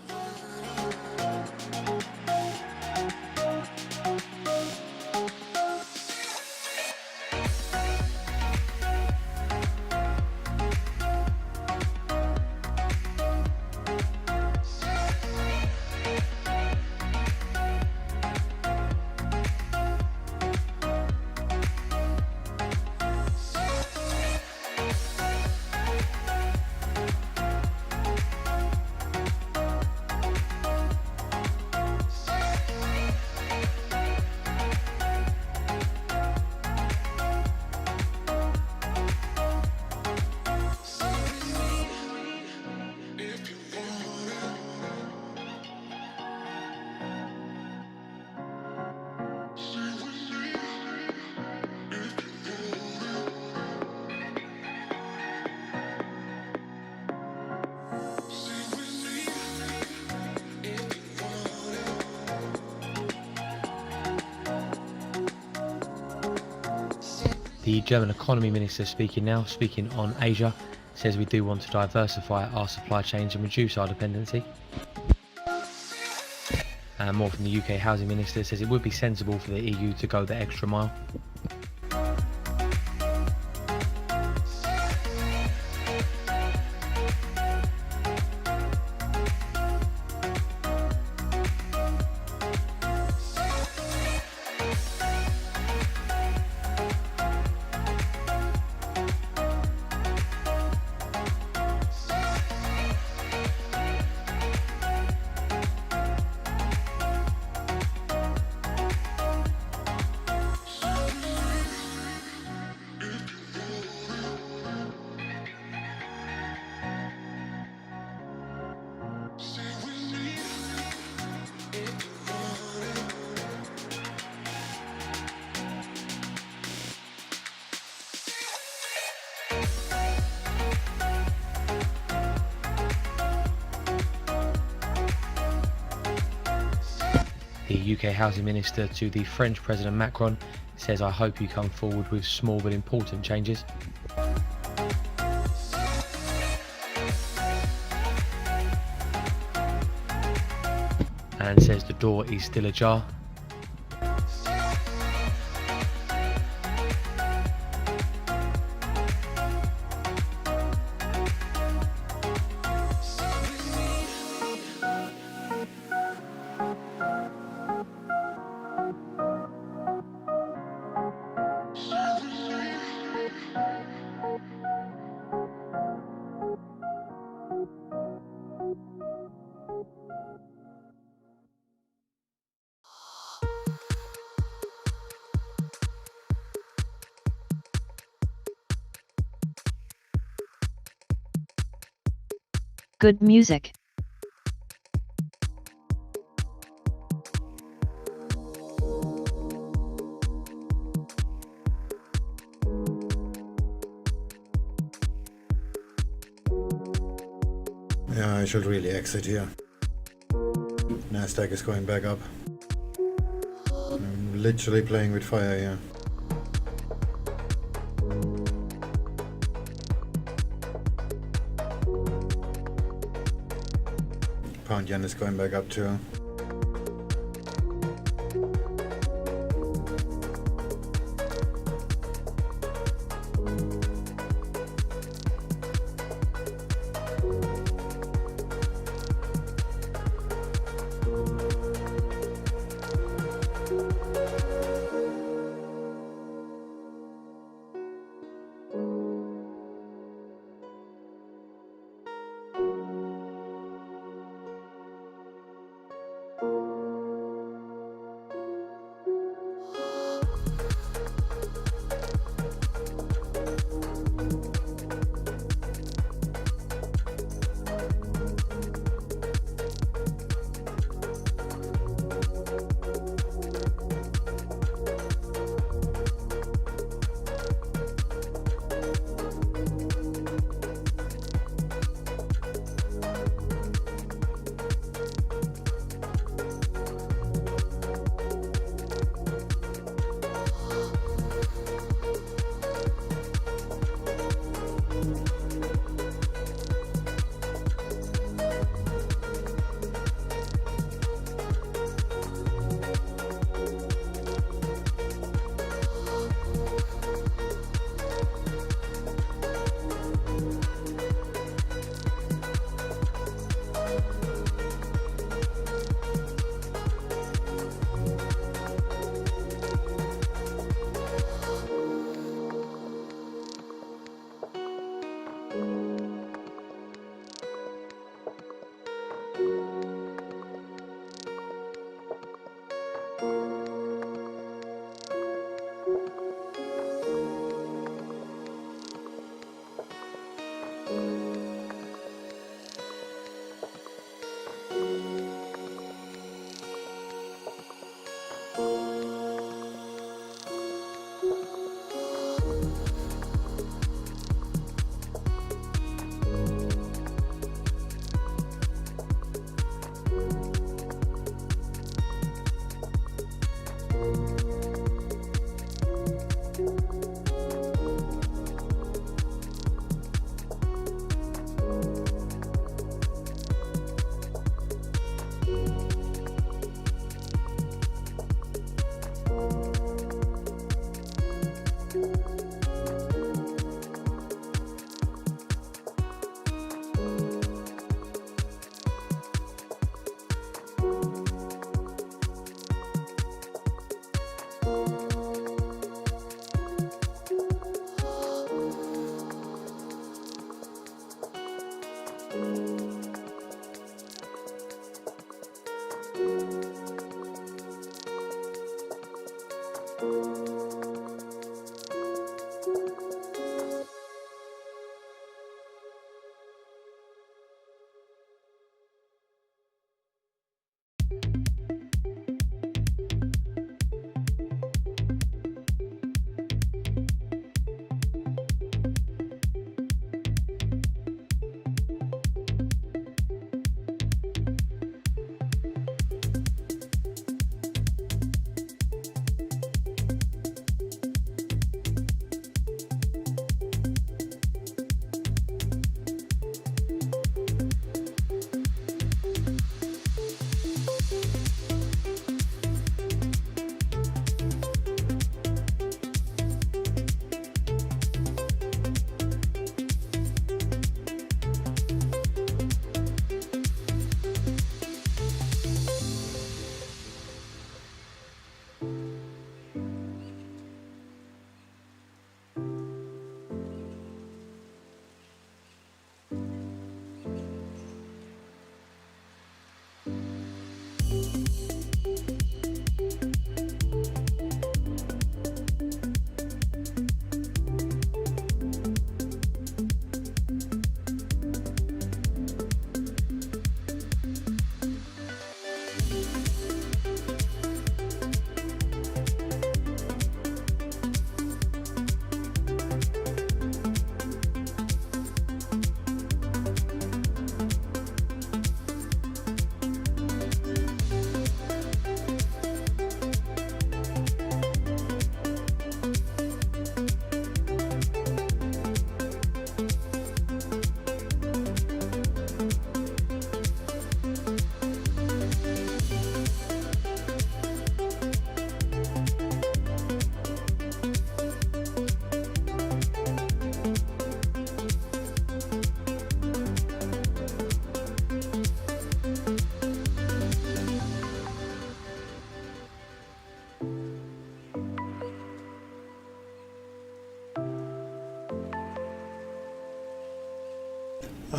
Speaker 15: The German economy minister speaking on Asia, says we do want to diversify our supply chains and reduce our dependency. And more from the UK housing minister, says it would be sensible for the EU to go the extra mile. The UK Housing Minister to the French President Macron says, I hope you come forward with small but important changes. And says the door is still ajar.
Speaker 5: Good music.
Speaker 1: Yeah, I should really exit here. Nasdaq is going back up. I'm literally playing with fire here. Pound yen is going back up too.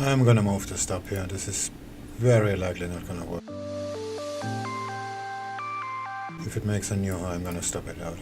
Speaker 1: I'm gonna move to stop here. This is very likely not gonna work. If it makes a new high, I'm gonna stop it out.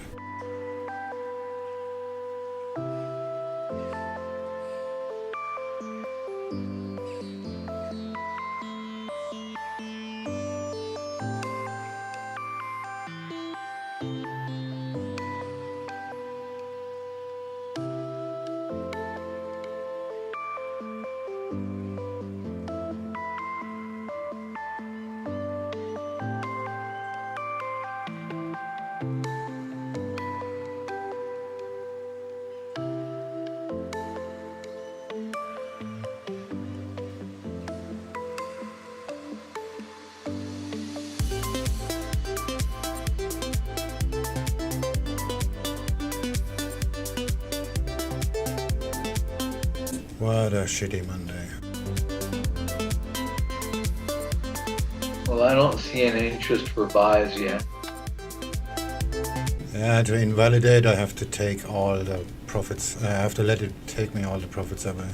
Speaker 1: What a shitty Monday.
Speaker 4: Well, I don't see any interest for buys yet.
Speaker 1: Yeah, to invalidate, I have to take all the profits. I have to let it take me all the profits away.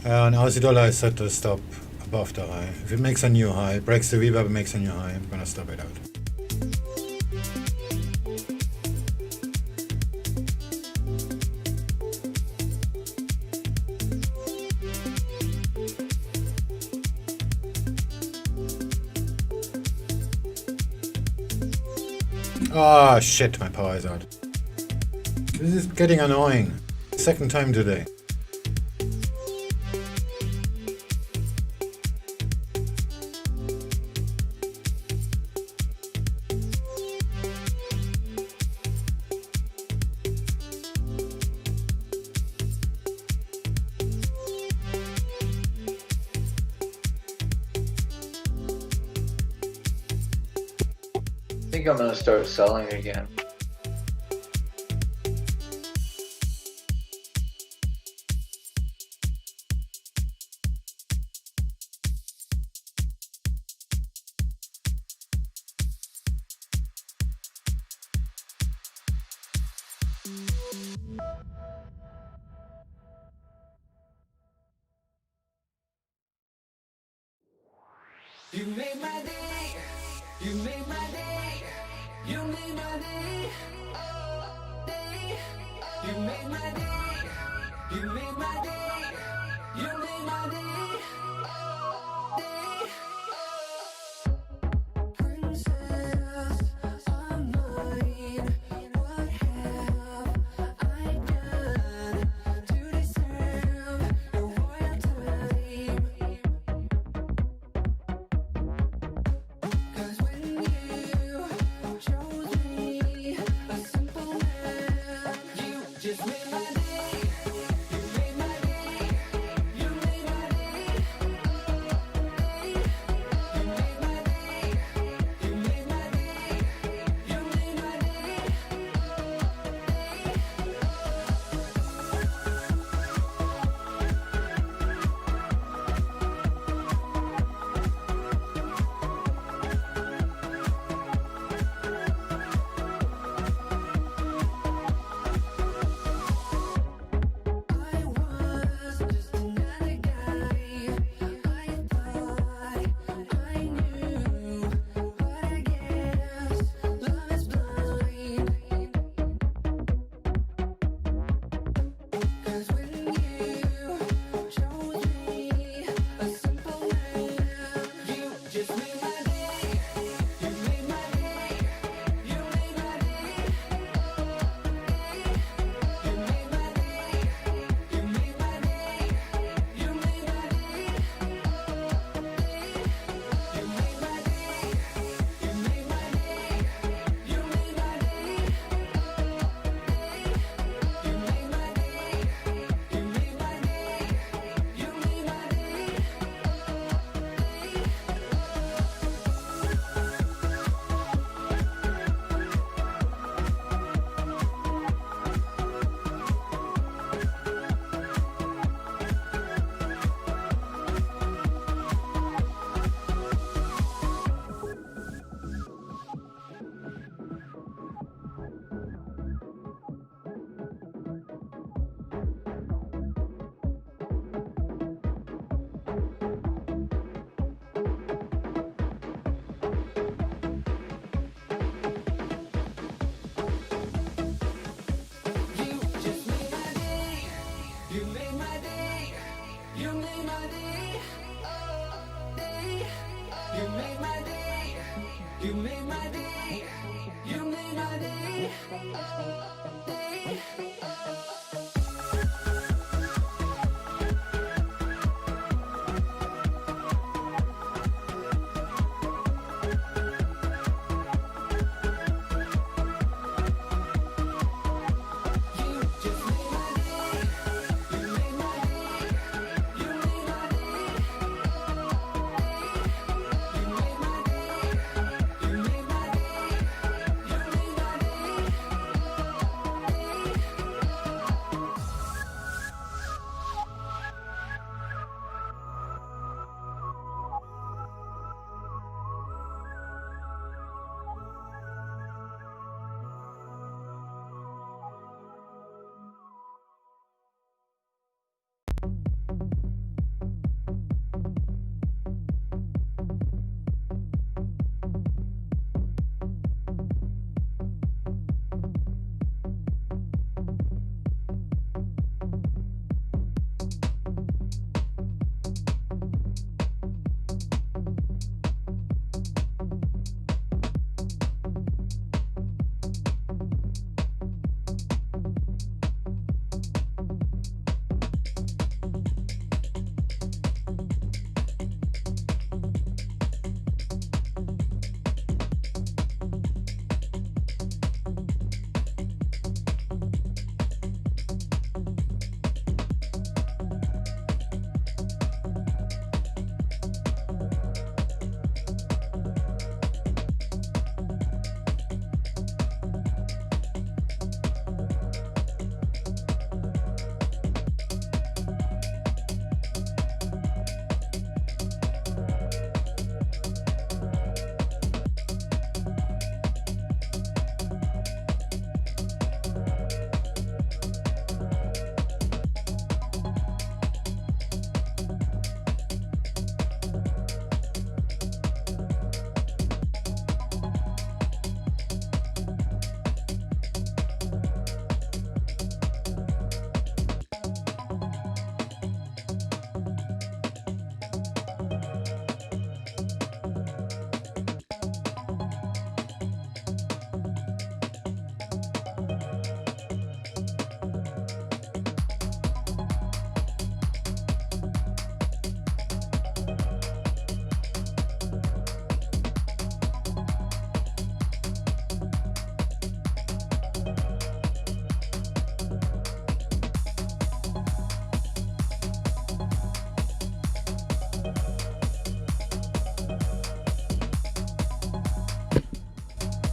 Speaker 1: On Aussie dollar, I set the stop above the high. If it makes a new high, breaks the VWAP, makes a new high, I'm gonna stop it out. Ah, shit, my power is out. This is getting annoying. Second time today.
Speaker 4: I think I'm gonna start selling again.
Speaker 13: You made my day. You made my day. You made my day. Oh, day. You made my day. You made my day. You made my day. Oh, day. Princess of mine, what have I done to deserve your royal time? Just made my day. You made my day. You made my day.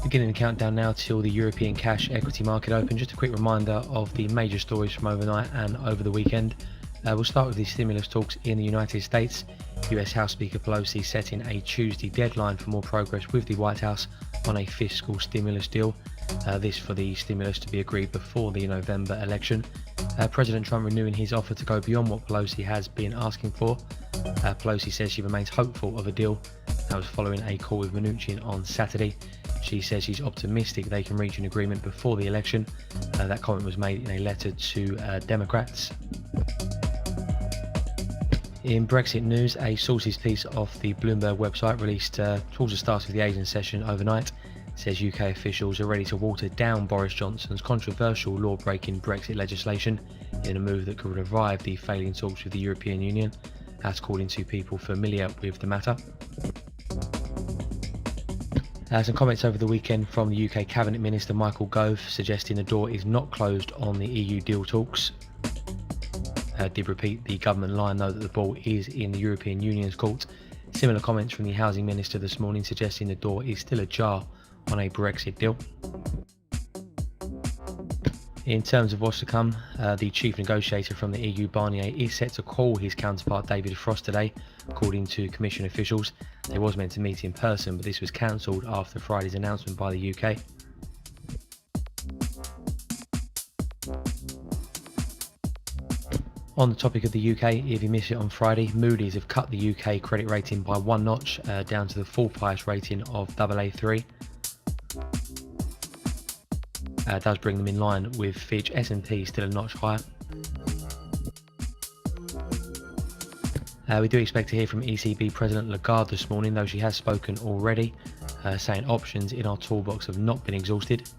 Speaker 15: Beginning the countdown now till the European cash equity market open. Just a quick reminder of the major stories from overnight and over the weekend. We'll start with the stimulus talks in the United States. US House Speaker Pelosi setting a Tuesday deadline for more progress with the White House on a fiscal stimulus deal. This for the stimulus to be agreed before the November election. President Trump renewing his offer to go beyond what Pelosi has been asking for. Pelosi says she remains hopeful of a deal. That was following a call with Mnuchin on Saturday. She says she's optimistic they can reach an agreement before the election. That comment was made in a letter to Democrats. In Brexit news, a sources piece off the Bloomberg website released towards the start of the Asian session overnight says UK officials are ready to water down Boris Johnson's controversial law-breaking Brexit legislation in a move that could revive the failing talks with the European Union, as according to people familiar with the matter. Some comments over the weekend from the UK Cabinet Minister Michael Gove suggesting the door is not closed on the EU deal talks. Did repeat the government line though that the ball is in the European Union's court. Similar comments from the Housing Minister this morning suggesting the door is still ajar on a Brexit deal. In terms of what's to come, the chief negotiator from the EU, Barnier, is set to call his counterpart David Frost today, according to Commission officials. They was meant to meet in person, but this was cancelled after Friday's announcement by the UK. On the topic of the UK, if you missed it on Friday, Moody's have cut the UK credit rating by one notch, down to the full price rating of AA3. Does bring them in line with Fitch. S&P still a notch higher. We do expect to hear from ECB President Lagarde this morning, though she has spoken already, saying options in our toolbox have not been exhausted.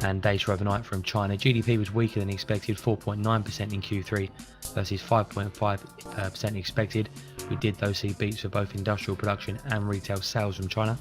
Speaker 15: And data overnight from China, GDP was weaker than expected, 4.9% in Q3 versus 5.5% expected. We did though see beats for both industrial production and retail sales from China.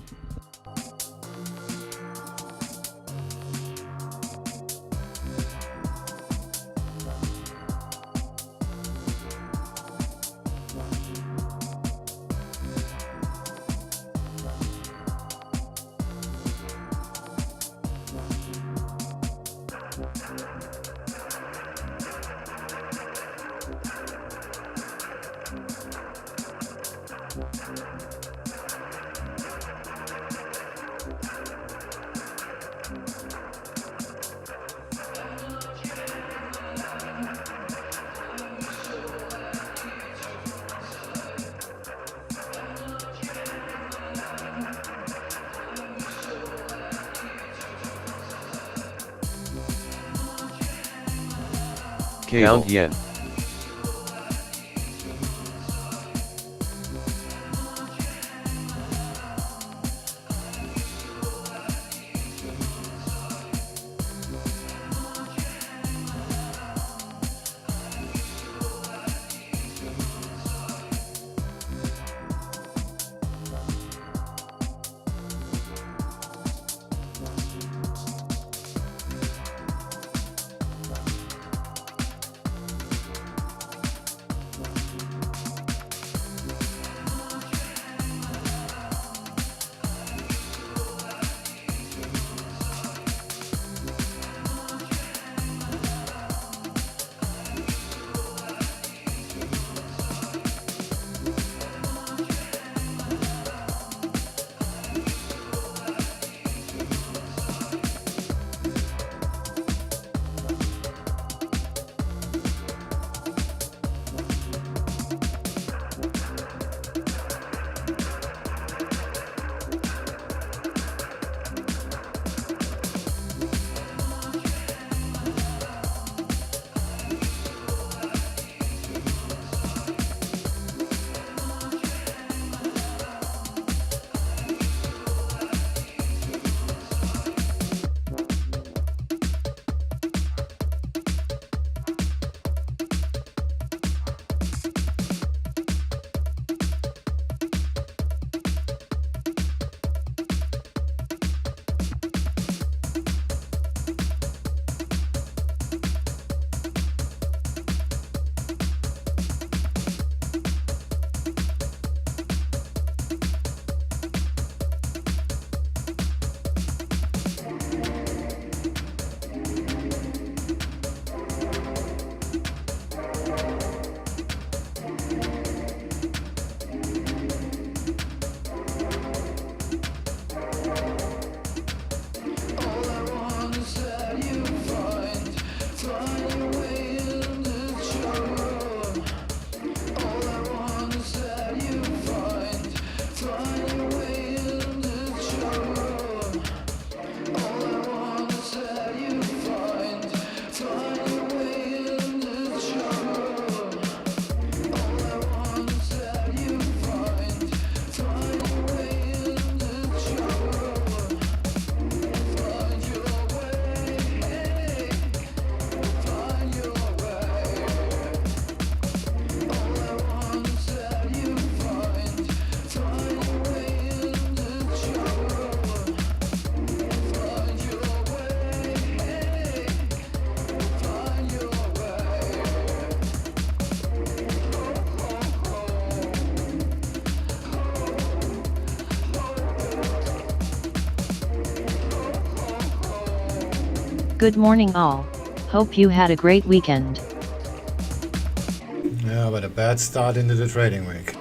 Speaker 3: Pound yen.
Speaker 5: Good morning all. Hope you had a great weekend.
Speaker 1: Yeah, but a bad start into the trading week.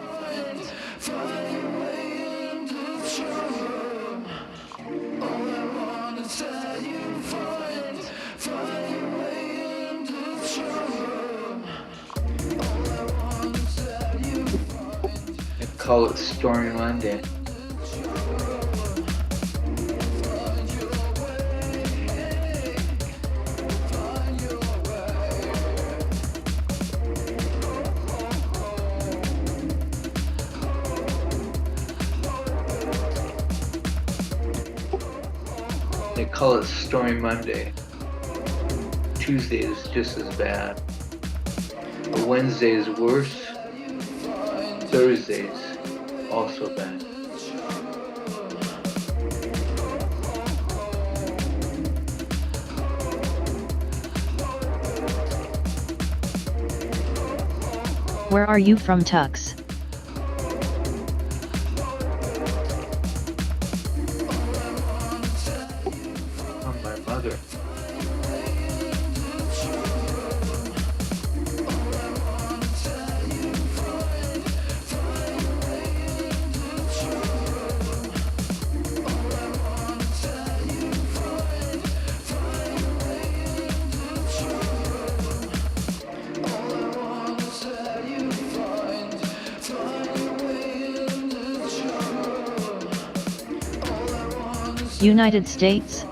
Speaker 4: They call it Stormy Monday. They call it Stormy Monday. Tuesday is just as bad. Wednesday is worse. Thursdays also bad.
Speaker 5: Where are you from, Tux?
Speaker 4: From my mother.
Speaker 5: United States?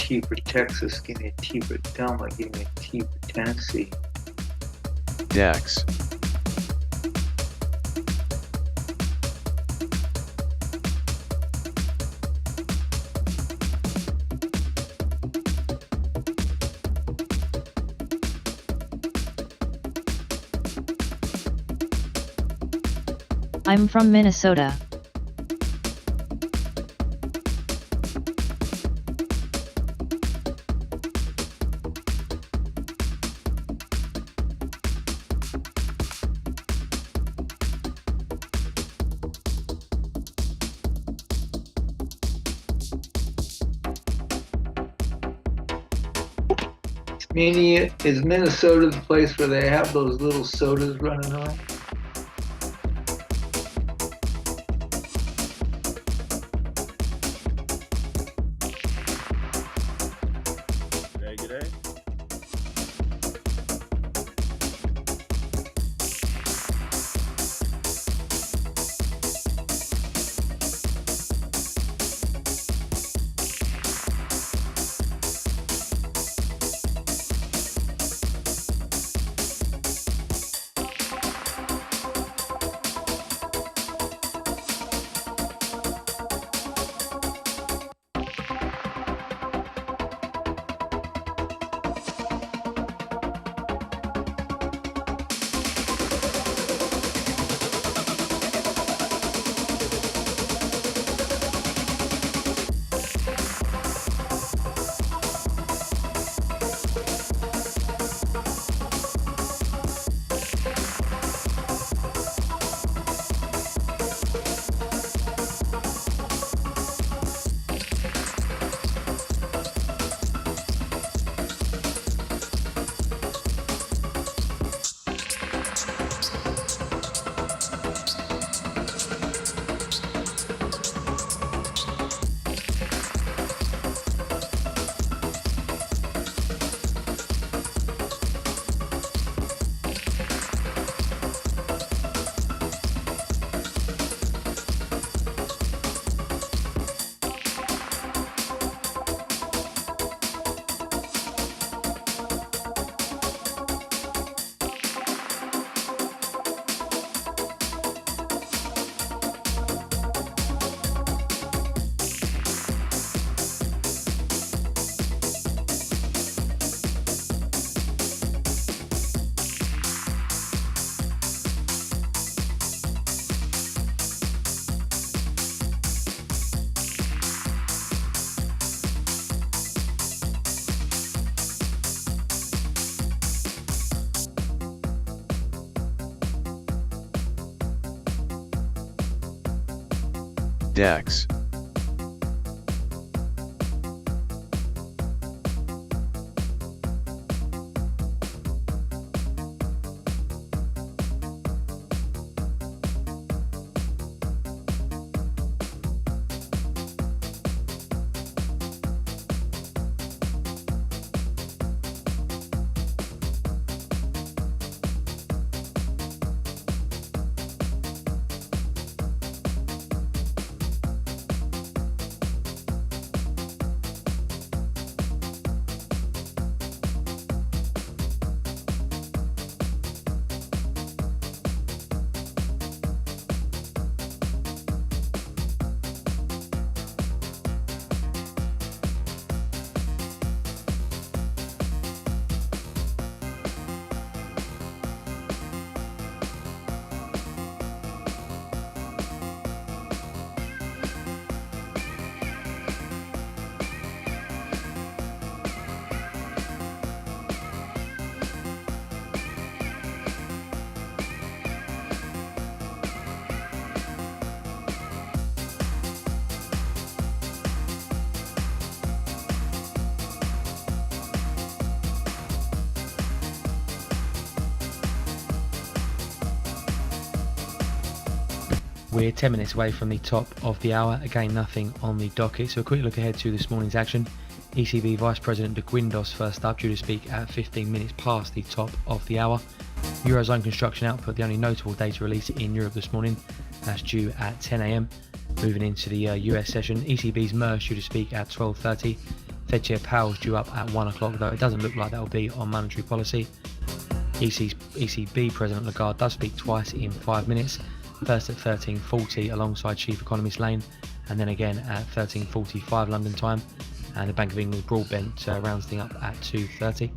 Speaker 4: T for Texas, give me a T for Thelma, give me a T for Tennessee.
Speaker 3: DEX.
Speaker 5: I'm from Minnesota.
Speaker 4: Mania, is Minnesota the place where they have those little sodas running around?
Speaker 2: G'day.
Speaker 3: DEX.
Speaker 15: We're 10 minutes away from the top of the hour. Again, nothing on the docket. So a quick look ahead to this morning's action. ECB Vice President de Guindos first up, due to speak at 15 minutes past the top of the hour. Eurozone construction output, the only notable data release in Europe this morning. That's due at 10 AM. Moving into the US session, ECB's MERS due to speak at 12:30. Fed Chair Powell is due up at 1 o'clock, though it doesn't look like that will be on monetary policy. ECB President Lagarde does speak twice in 5 minutes, first at 13:40 alongside Chief Economist Lane, and then again at 13:45 London time, and the Bank of England's Broadbent rounds things up at 2:30.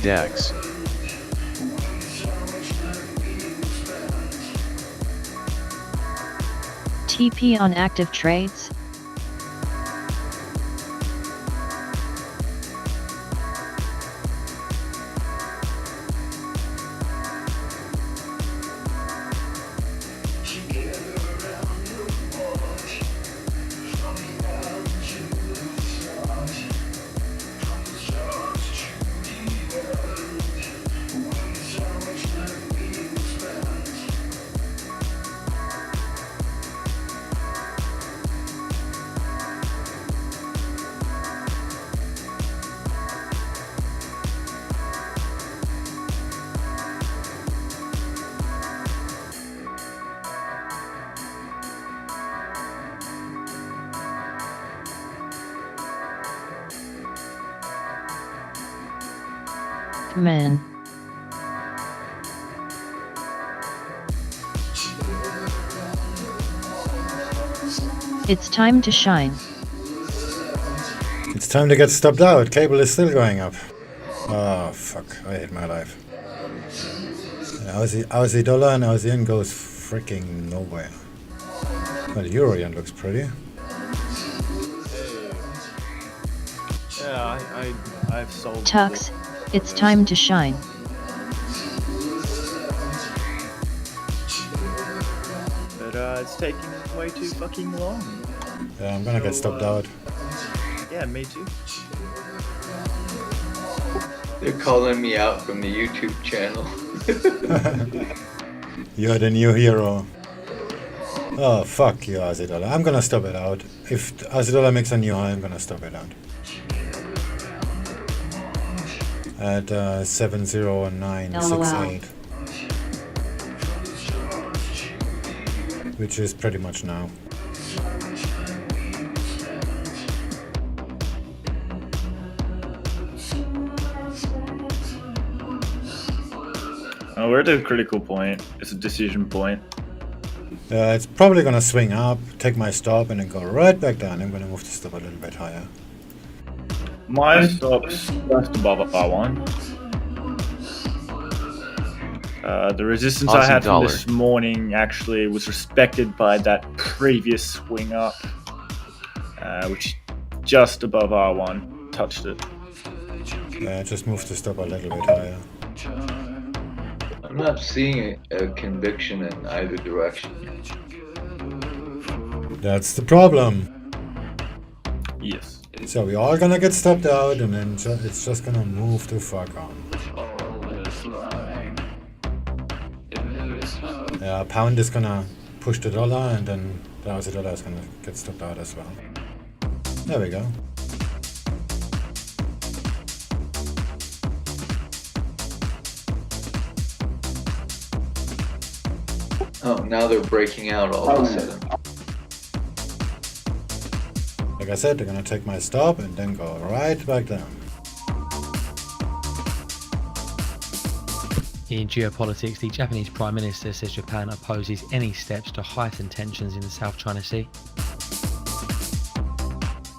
Speaker 3: DEX.
Speaker 5: TP on active trades? Man. It's time to shine.
Speaker 1: It's time to get stopped out. Cable is still going up. Oh fuck, I hate my life. Aussie dollar and Aussie yen goes freaking nowhere. Well, Euro yen looks pretty.
Speaker 2: Yeah, I've sold.
Speaker 5: Tux, it's time to shine.
Speaker 2: But it's taking way too fucking long.
Speaker 1: Yeah, I'm gonna get stopped out.
Speaker 2: Yeah, me too.
Speaker 4: They're calling me out from the YouTube channel.
Speaker 1: You're the new hero. Oh fuck you, Aussie dollar. I'm gonna stop it out. If Aussie dollar makes a new high, I'm gonna stop it out. At 70968, which is pretty much now.
Speaker 2: We're at a critical point. It's a decision point.
Speaker 1: It's probably gonna swing up, take my stop, and then go right back down. I'm gonna move the stop a little bit higher.
Speaker 2: My stop's just above R1. The resistance I had from this morning actually was respected by that previous swing up, which just above R1 touched it.
Speaker 1: Yeah, just move the stop a little bit higher.
Speaker 4: I'm not seeing a conviction in either direction.
Speaker 1: That's the problem.
Speaker 2: Yes.
Speaker 1: So we're all gonna get stopped out, and then it's just gonna move the fuck on. Yeah, pound is gonna push the dollar, and then the Aussie dollar is gonna get stopped out as well. There we go.
Speaker 4: Oh, now they're breaking out all of a sudden.
Speaker 1: Like I said, they're gonna take my stop and then go right back down.
Speaker 15: In geopolitics, the Japanese Prime Minister says Japan opposes any steps to heighten tensions in the South China Sea.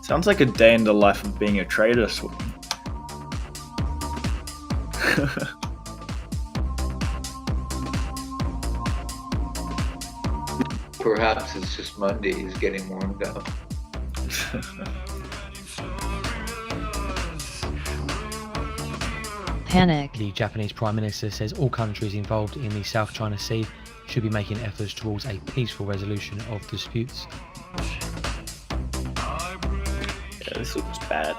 Speaker 2: Sounds like a day in the life of being a trader.
Speaker 4: Perhaps it's just Monday, he's getting warmed up.
Speaker 5: Panic.
Speaker 15: The Japanese Prime Minister says all countries involved in the South China Sea should be making efforts towards a peaceful resolution of disputes.
Speaker 2: Yeah, this looks bad.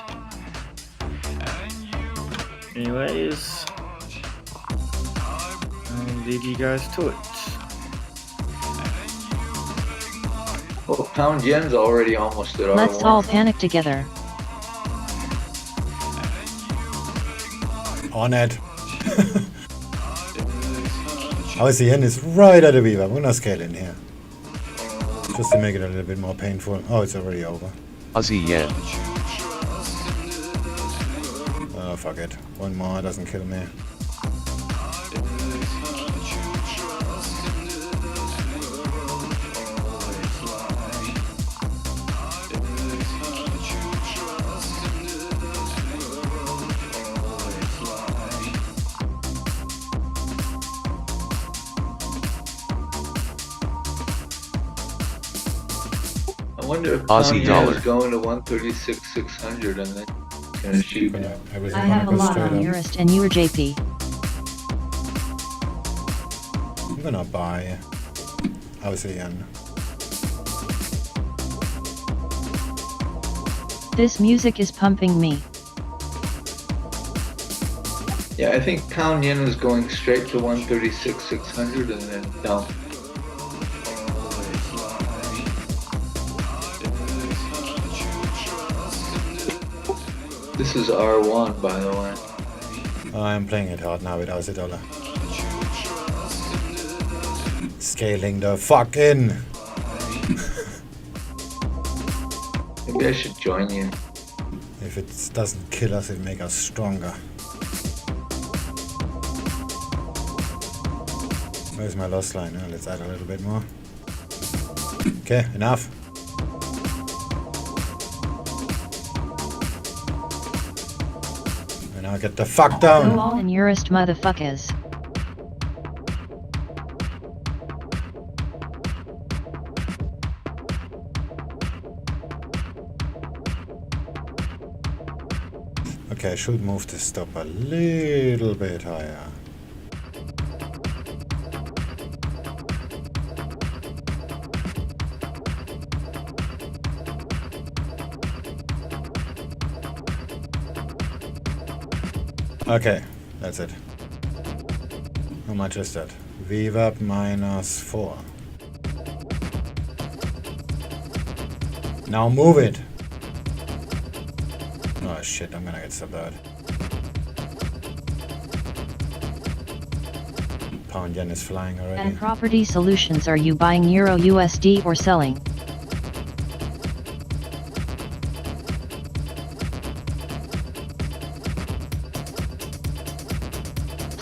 Speaker 2: Anyways, I'll leave you guys to it.
Speaker 4: Well, pound yen's already almost at R1.
Speaker 5: Let's all panic together.
Speaker 1: On it. Aussie yen is right at the VWAP. I'm gonna scale in here. Just to make it a little bit more painful. Oh, it's already over.
Speaker 3: Aussie yen.
Speaker 1: Oh, fuck it. One more doesn't kill me.
Speaker 4: I wonder if
Speaker 3: Aussie dollar
Speaker 4: is going to 136,600 and then gonna shoot it.
Speaker 5: I have a lot on Eurust and AUDJPY.
Speaker 1: I'm gonna buy Aussie yen.
Speaker 5: This music is pumping me.
Speaker 4: Yeah, I think pound yen is going straight to 136,600 and then down. This is R1, by the way.
Speaker 1: I'm playing it hard now with Aussie dollar. Scaling the fuck in.
Speaker 4: Maybe I should join you.
Speaker 1: If it doesn't kill us, it'll make us stronger. Where's my loss line? Oh, let's add a little bit more. Okay, enough. And now get the fuck down.
Speaker 5: Go all in Eurust, motherfuckers.
Speaker 1: Okay, I should move this stop a little bit higher. Okay, that's it. How much is that? VWAP -4. Now move it! Oh shit, I'm gonna get subbed out. Pound yen is flying already.
Speaker 5: And property solutions, are you buying Euro USD or selling?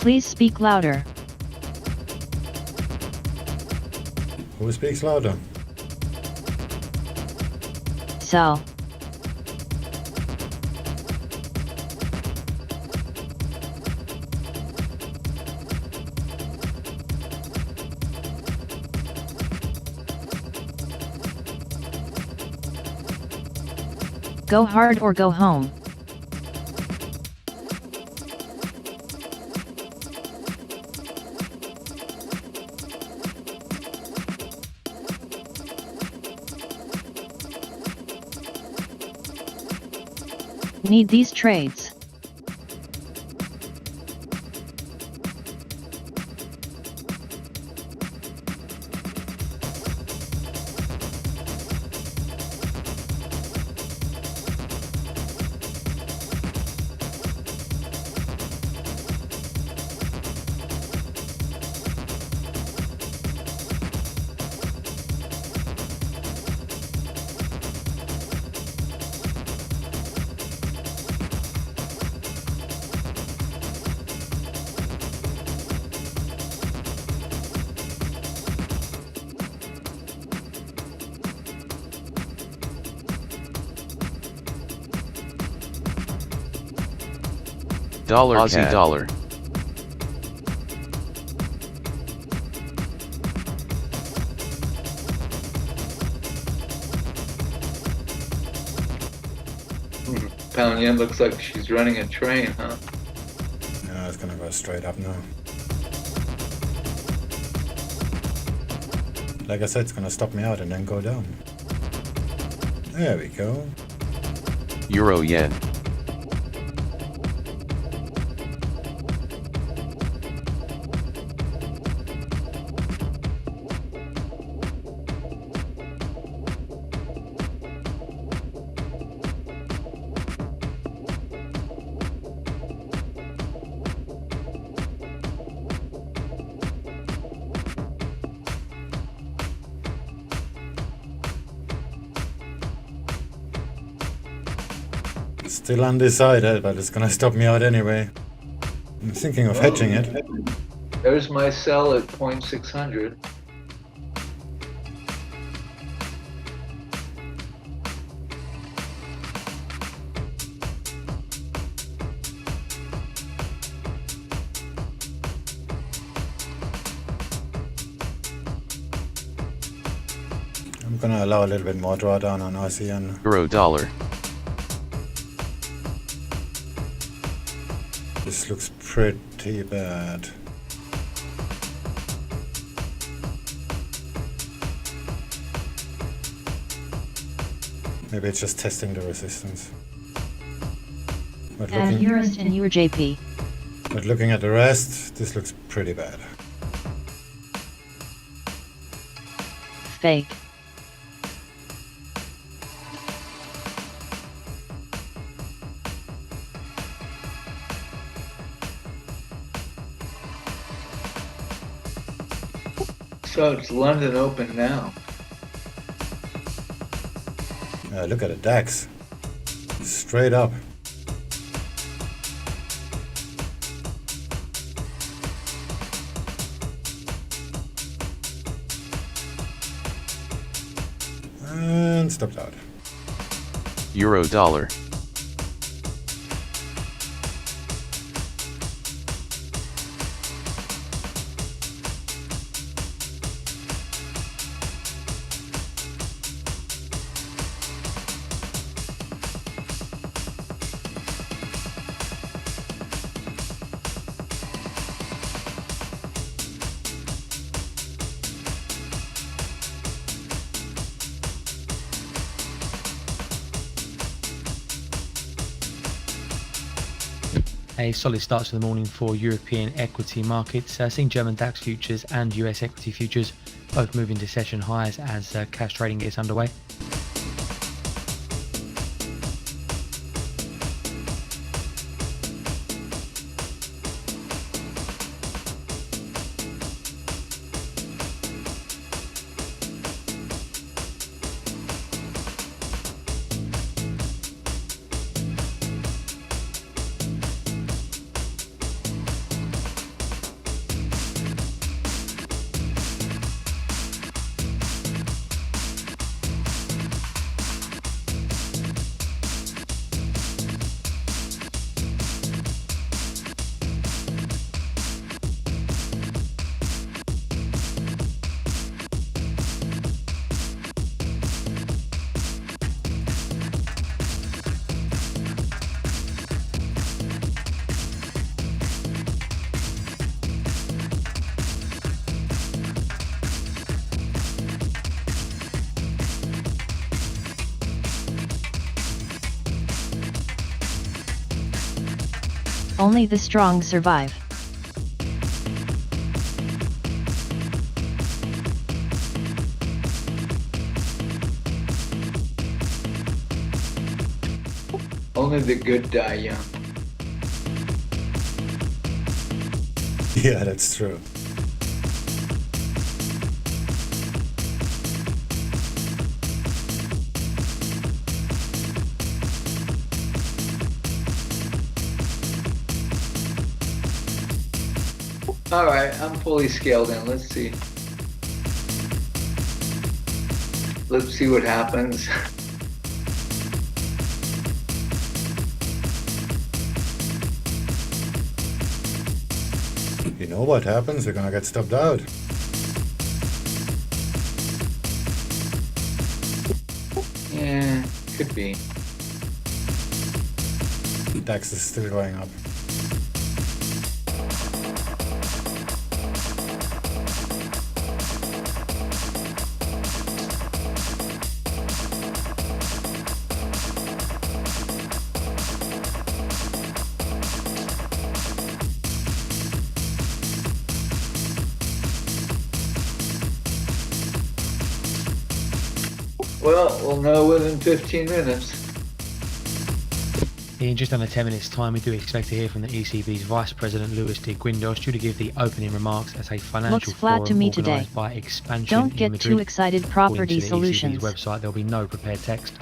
Speaker 5: Please speak louder.
Speaker 1: Who speaks louder?
Speaker 5: Sell. Go hard or go home. Need these trades.
Speaker 3: Dollar Aussie CAD. Dollar.
Speaker 4: Pound yen looks like she's running a train, huh?
Speaker 1: No, it's gonna go straight up now. Like I said, it's gonna stop me out and then go down. There we go.
Speaker 3: Euro yen.
Speaker 1: Still undecided, but it's gonna stop me out anyway. I'm thinking of hedging it.
Speaker 4: There's my sell at 0.600.
Speaker 1: I'm gonna allow a little bit more drawdown on ASEAN.
Speaker 3: Euro dollar.
Speaker 1: This looks pretty bad. Maybe it's just testing the resistance. But
Speaker 5: AUDUSD and AUDJPY.
Speaker 1: But looking at the rest, this looks pretty bad.
Speaker 5: Fake.
Speaker 4: So it's London Open now.
Speaker 1: Look at the DAX. Straight up. And stopped out.
Speaker 3: Euro dollar.
Speaker 15: A solid start to the morning for European equity markets, seeing German DAX futures and US equity futures both moving to session highs as cash trading gets underway.
Speaker 5: Only the strong survive.
Speaker 4: Only the good die young.
Speaker 1: Yeah, that's true.
Speaker 4: All right, I'm fully scaled in. Let's see. Let's see what happens.
Speaker 1: You know what happens? We're gonna get stopped out.
Speaker 4: Yeah, could be.
Speaker 1: DAX is still going up.
Speaker 4: Well, we'll know within 15 minutes.
Speaker 15: In just under 10 minutes time, we do expect to hear from the ECB's Vice President Luis de Guindos, due to give the opening remarks at a financial
Speaker 5: Looks flat
Speaker 15: forum
Speaker 5: to me today.
Speaker 15: organised by Expansion
Speaker 5: Don't
Speaker 15: in
Speaker 5: get
Speaker 15: Madrid.
Speaker 5: too excited.
Speaker 15: According
Speaker 5: Property
Speaker 15: to the
Speaker 5: Solutions.
Speaker 15: ECB's website, there'll be no prepared text.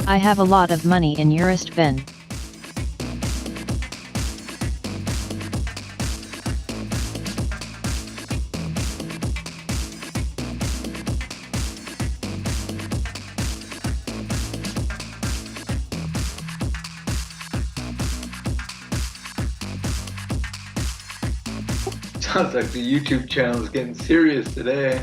Speaker 5: I have a lot of money in AUDUSD.
Speaker 4: Sounds like the YouTube channel is getting serious today.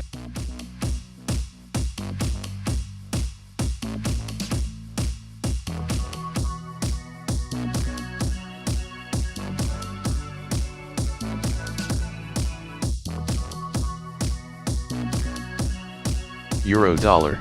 Speaker 3: Euro dollar.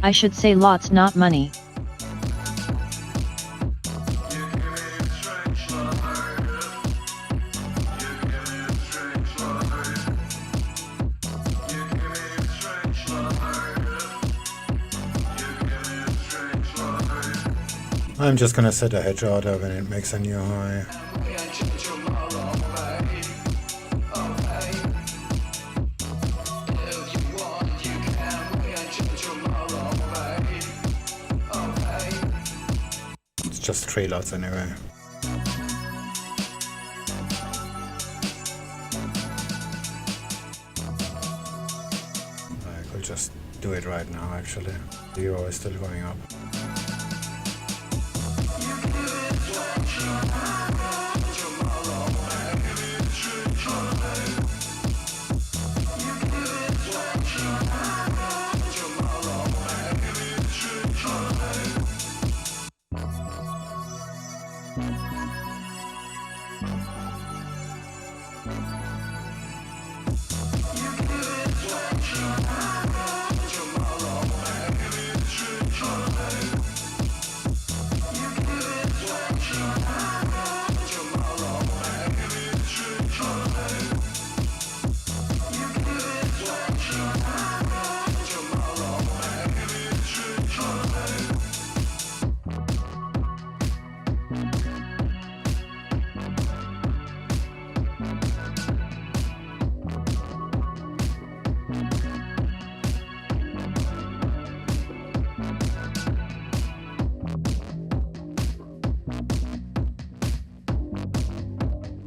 Speaker 5: I should say lots, not money.
Speaker 1: I'm just gonna set a hedge order when it makes a new high. It's just 3 lots anyway. I could just do it right now actually. The euro is still going up.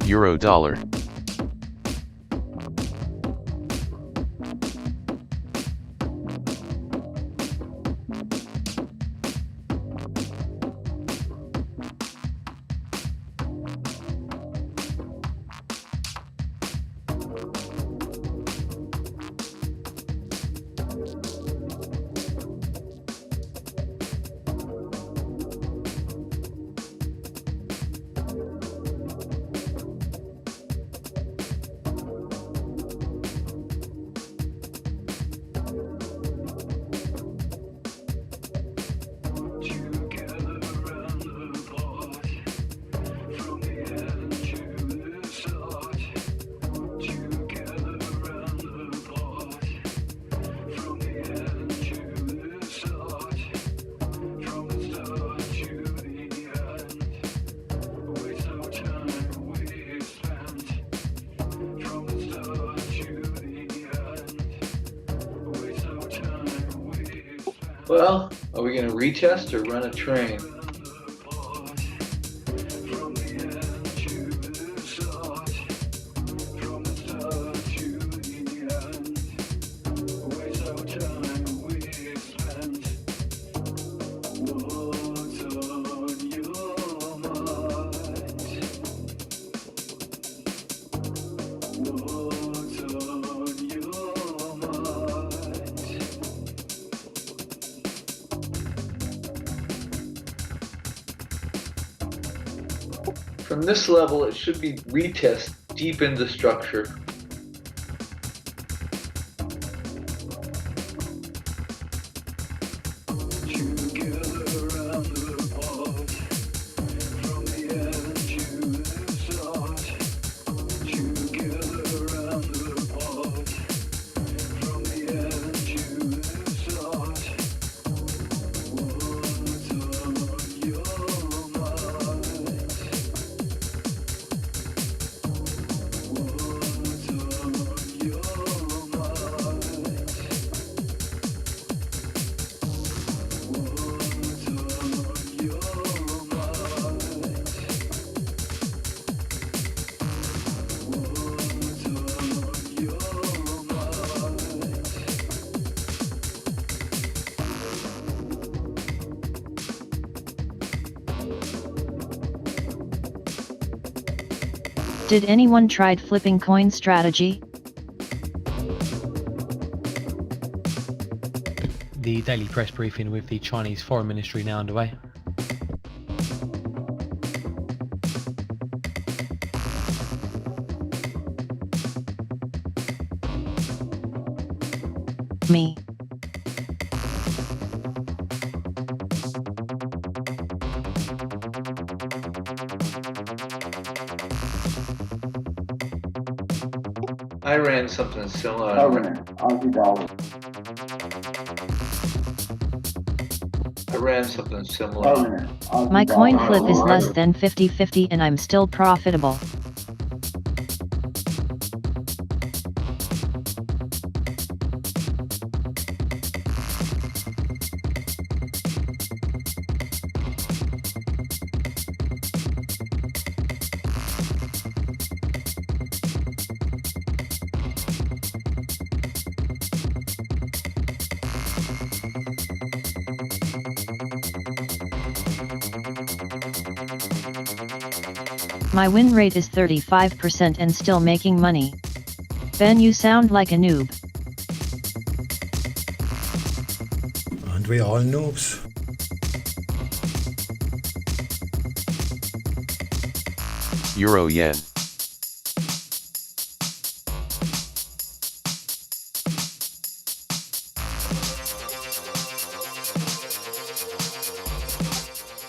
Speaker 3: Euro dollar.
Speaker 4: Well, are we going to retest or run a train? From this level, it should be retest deep into structure.
Speaker 5: Did anyone tried flipping coin strategy?
Speaker 15: The daily press briefing with the Chinese Foreign Ministry now underway.
Speaker 5: Me.
Speaker 4: I ran something similar.
Speaker 8: I ran $100.
Speaker 4: I ran something similar.
Speaker 5: My coin flip is less than 50-50 and I'm still profitable. My win rate is 35% and still making money. Ben, you sound like a noob.
Speaker 1: Aren't we all noobs?
Speaker 3: Euro yen.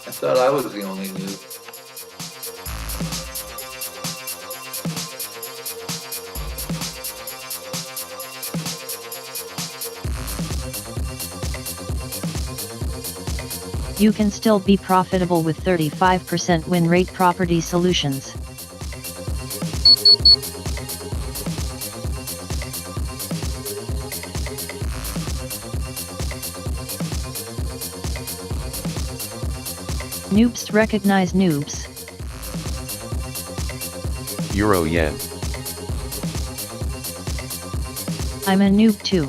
Speaker 4: I thought I was the only noob.
Speaker 5: You can still be profitable with 35% win rate property solutions. Noobs recognize noobs.
Speaker 3: Euro yen.
Speaker 5: I'm a noob too.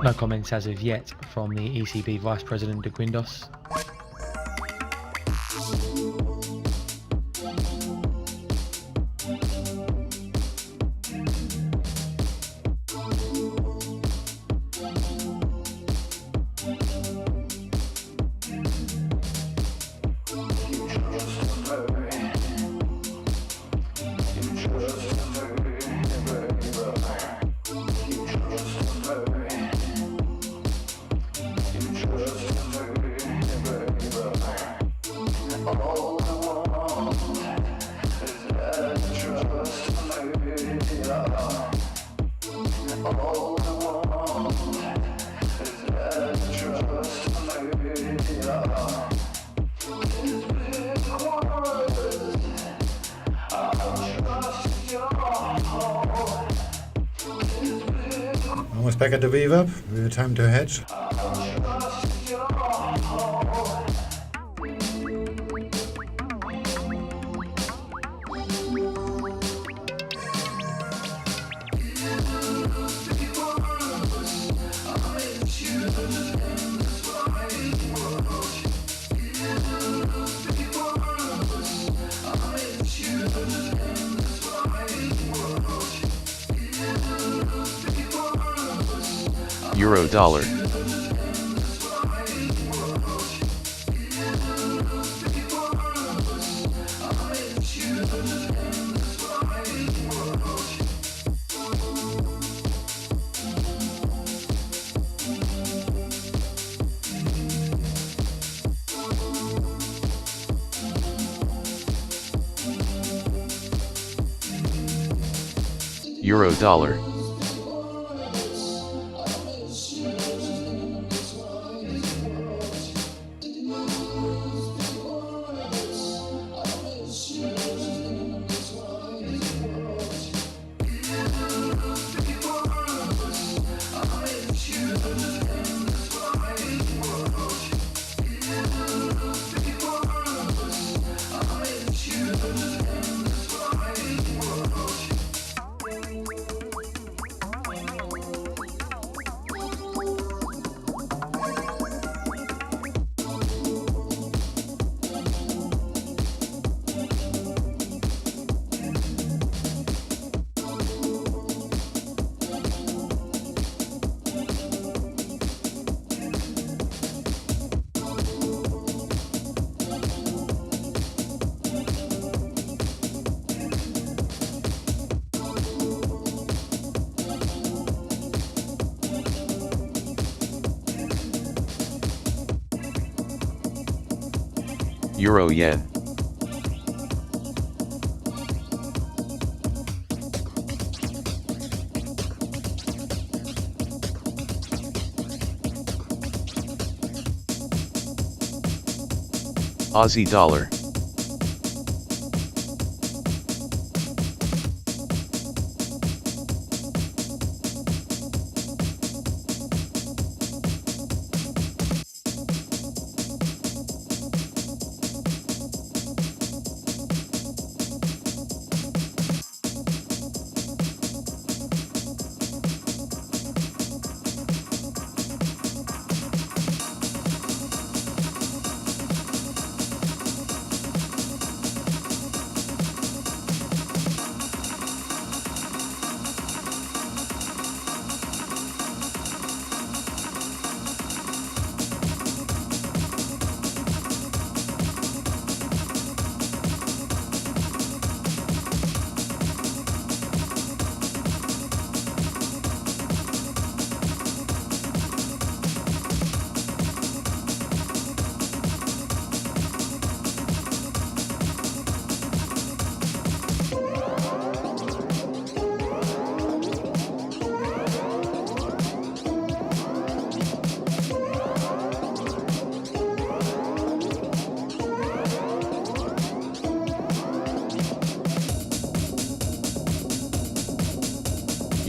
Speaker 15: No comments as of yet from the ECB Vice President de Guindos.
Speaker 1: Almost back at the VWAP. We have time to hedge.
Speaker 3: Euro dollar. Euro dollar. Euro yen. Aussie dollar.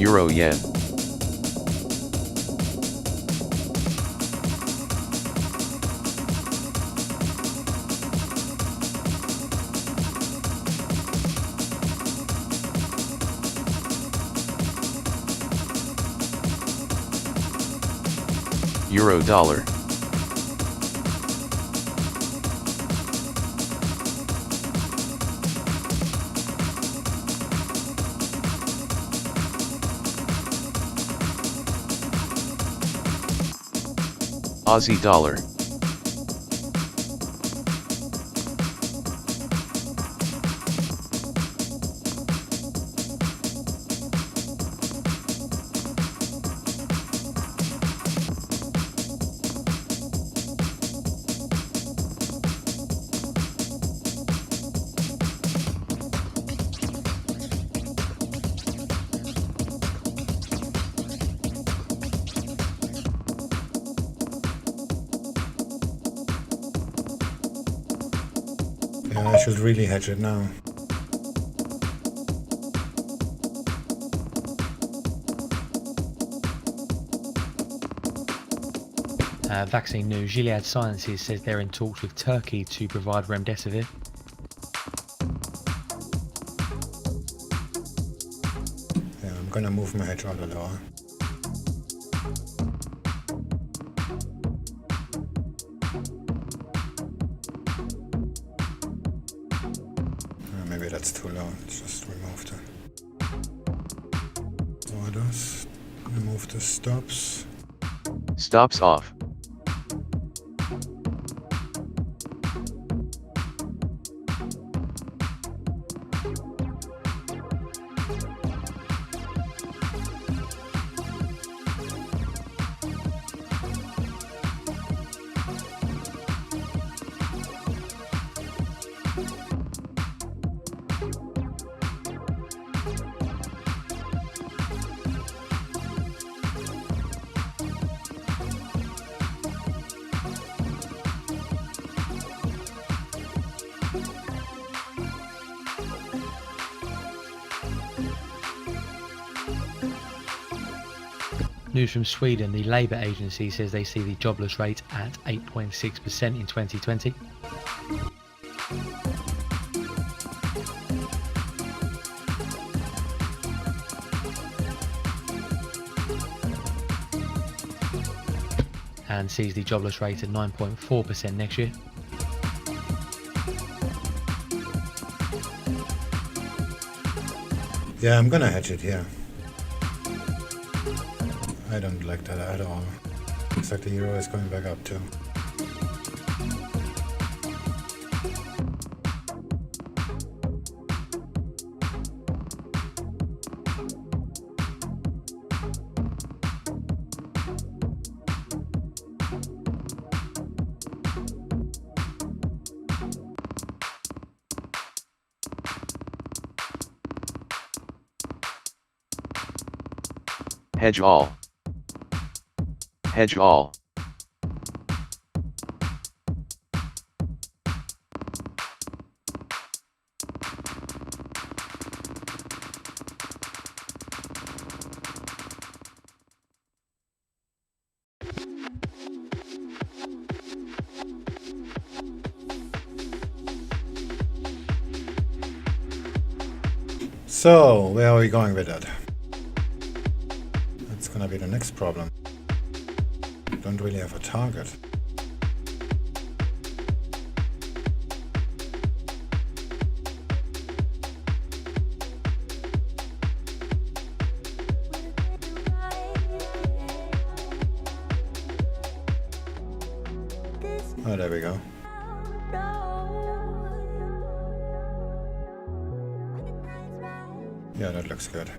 Speaker 3: Euro yen. Euro dollar. Aussie dollar.
Speaker 1: Yeah, I should really hedge it now.
Speaker 15: Vaccine news. Gilead Sciences says they're in talks with Turkey to provide remdesivir.
Speaker 1: Yeah, I'm gonna move my hedge a little lower. Maybe that's too low. Let's just remove the orders. Remove the stops.
Speaker 3: Stops off.
Speaker 15: News from Sweden. The Labour agency says they see the jobless rate at 8.6% in 2020. And sees the jobless rate at 9.4% next year.
Speaker 1: Yeah, I'm gonna hedge it here. I don't like that at all. Looks like the euro is going back up too.
Speaker 3: Hedge all. Hedge all.
Speaker 1: So, where are we going with that? That's gonna be the next problem. Don't really have a target. Oh, there we go. Yeah, that looks good.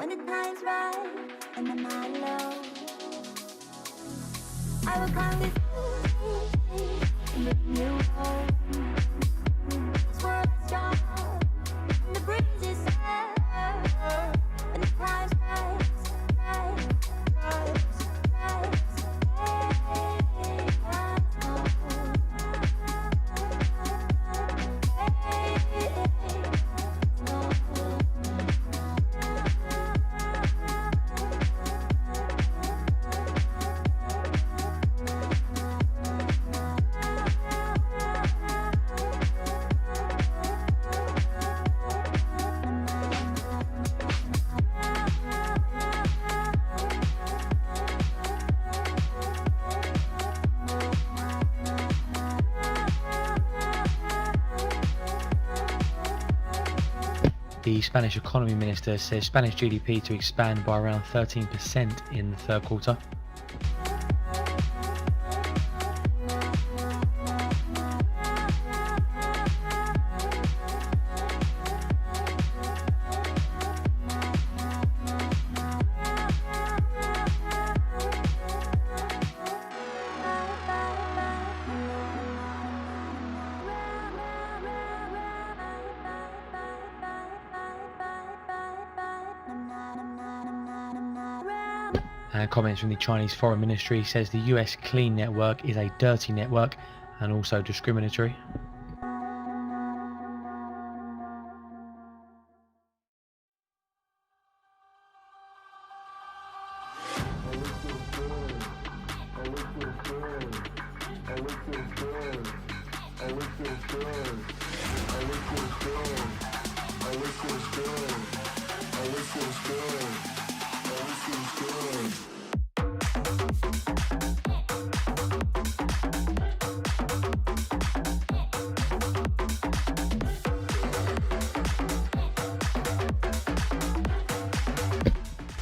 Speaker 12: when the time's right and I'm not alone. I will come with you and bring you home. This world is strong and the breeze is sad when the time's right, right, right, right.
Speaker 15: The Spanish economy minister says Spanish GDP to expand by around 13% in the third quarter. And comments from the Chinese Foreign Ministry says the US clean network is a dirty network and also discriminatory.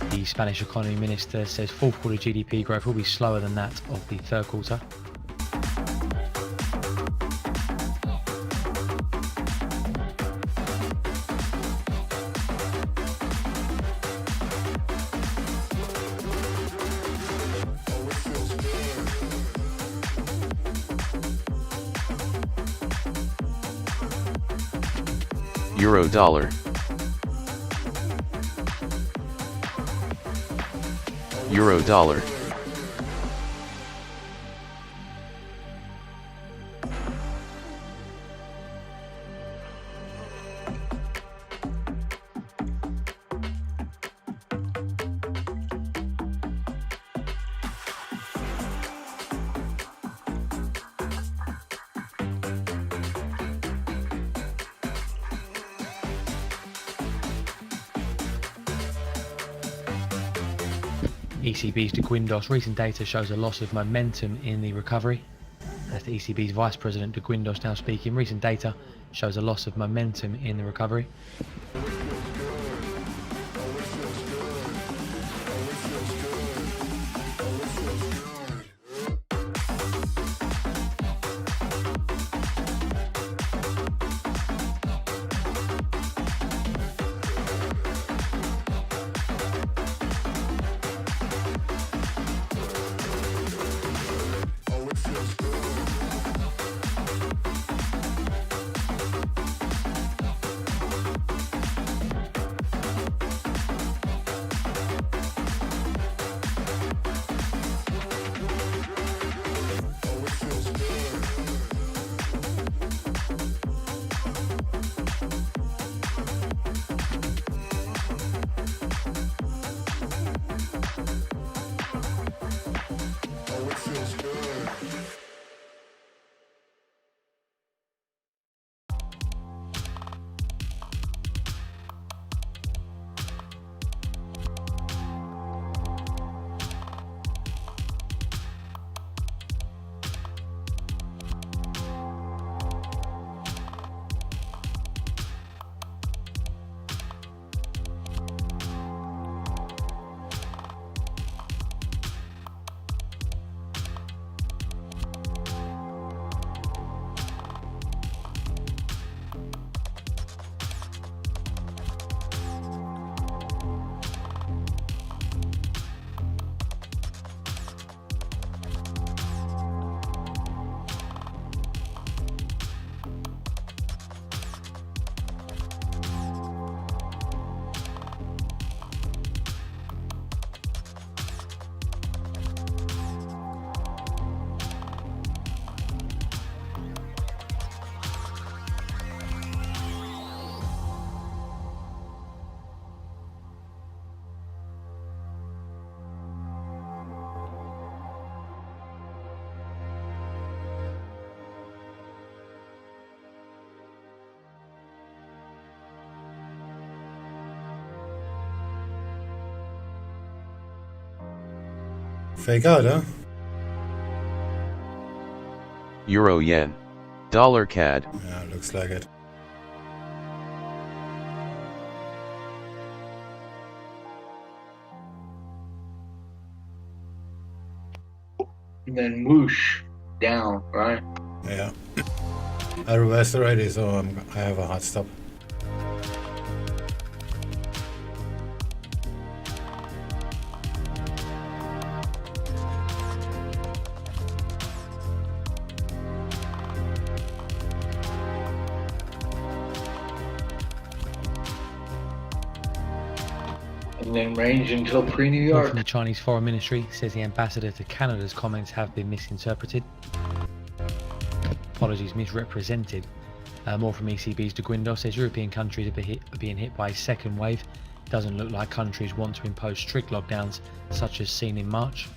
Speaker 15: The Spanish economy minister says fourth quarter GDP growth will be slower than that of the third quarter.
Speaker 3: Euro dollar. Euro dollar.
Speaker 15: ECB's de Guindos recent data shows a loss of momentum in the recovery. As the ECB's Vice President de Guindos now speaking, recent data shows a loss of momentum in the recovery.
Speaker 1: Fake out, huh?
Speaker 3: Euro yen. Dollar CAD.
Speaker 1: Yeah, looks like it.
Speaker 4: And then whoosh down, right?
Speaker 1: Yeah. I reversed already, so I have a hard stop.
Speaker 4: And then range until pre-New
Speaker 15: Word
Speaker 4: York.
Speaker 15: from the Chinese Foreign Ministry says the ambassador to Canada's comments have been misinterpreted. Apologies, misrepresented. More from ECB's De Guindos says European countries are being hit by a second wave. Doesn't look like countries want to impose strict lockdowns such as seen in March.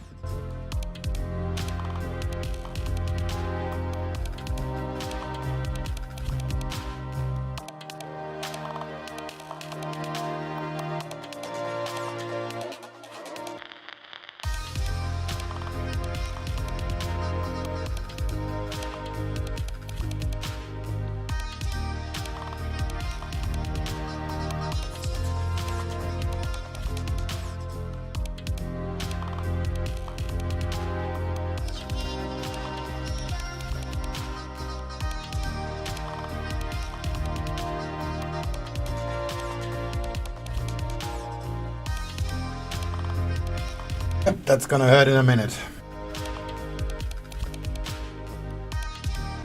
Speaker 1: Yep, that's gonna hurt in a minute.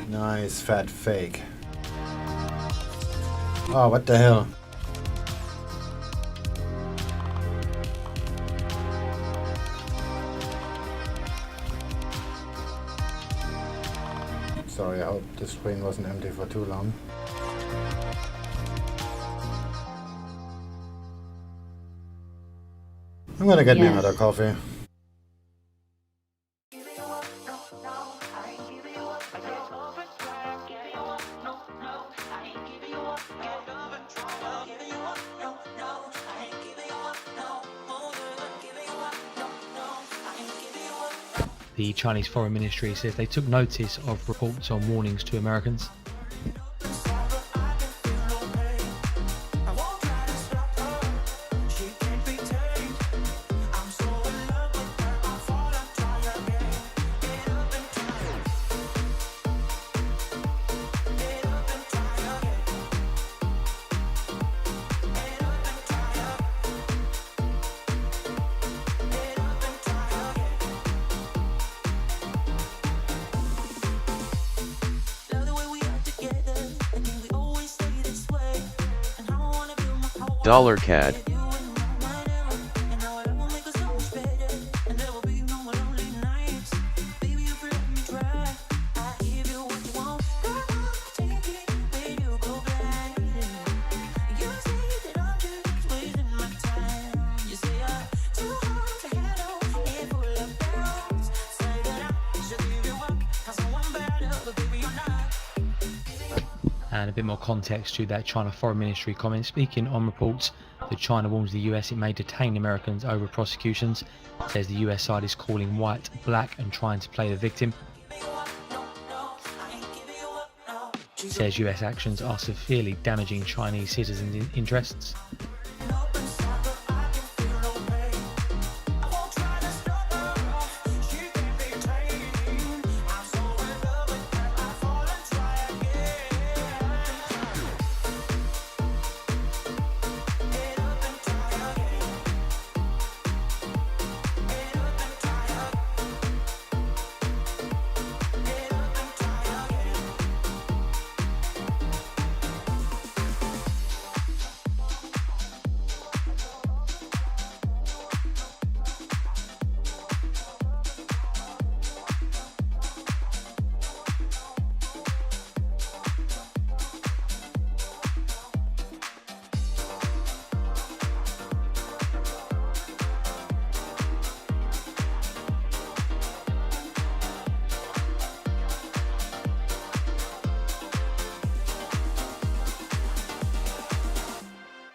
Speaker 1: Nice fat fake. Oh, what the hell? Sorry, I hope the screen wasn't empty for too long. I'm gonna get me another coffee.
Speaker 15: The Chinese Foreign Ministry says they took notice of reports on warnings to Americans.
Speaker 3: Dollar CAD.
Speaker 15: And a bit more context to that China Foreign Ministry comment. Speaking on reports that China warns the US it may detain Americans over prosecutions, says the US side is calling white black and trying to play the victim. Says US actions are severely damaging Chinese citizens' interests.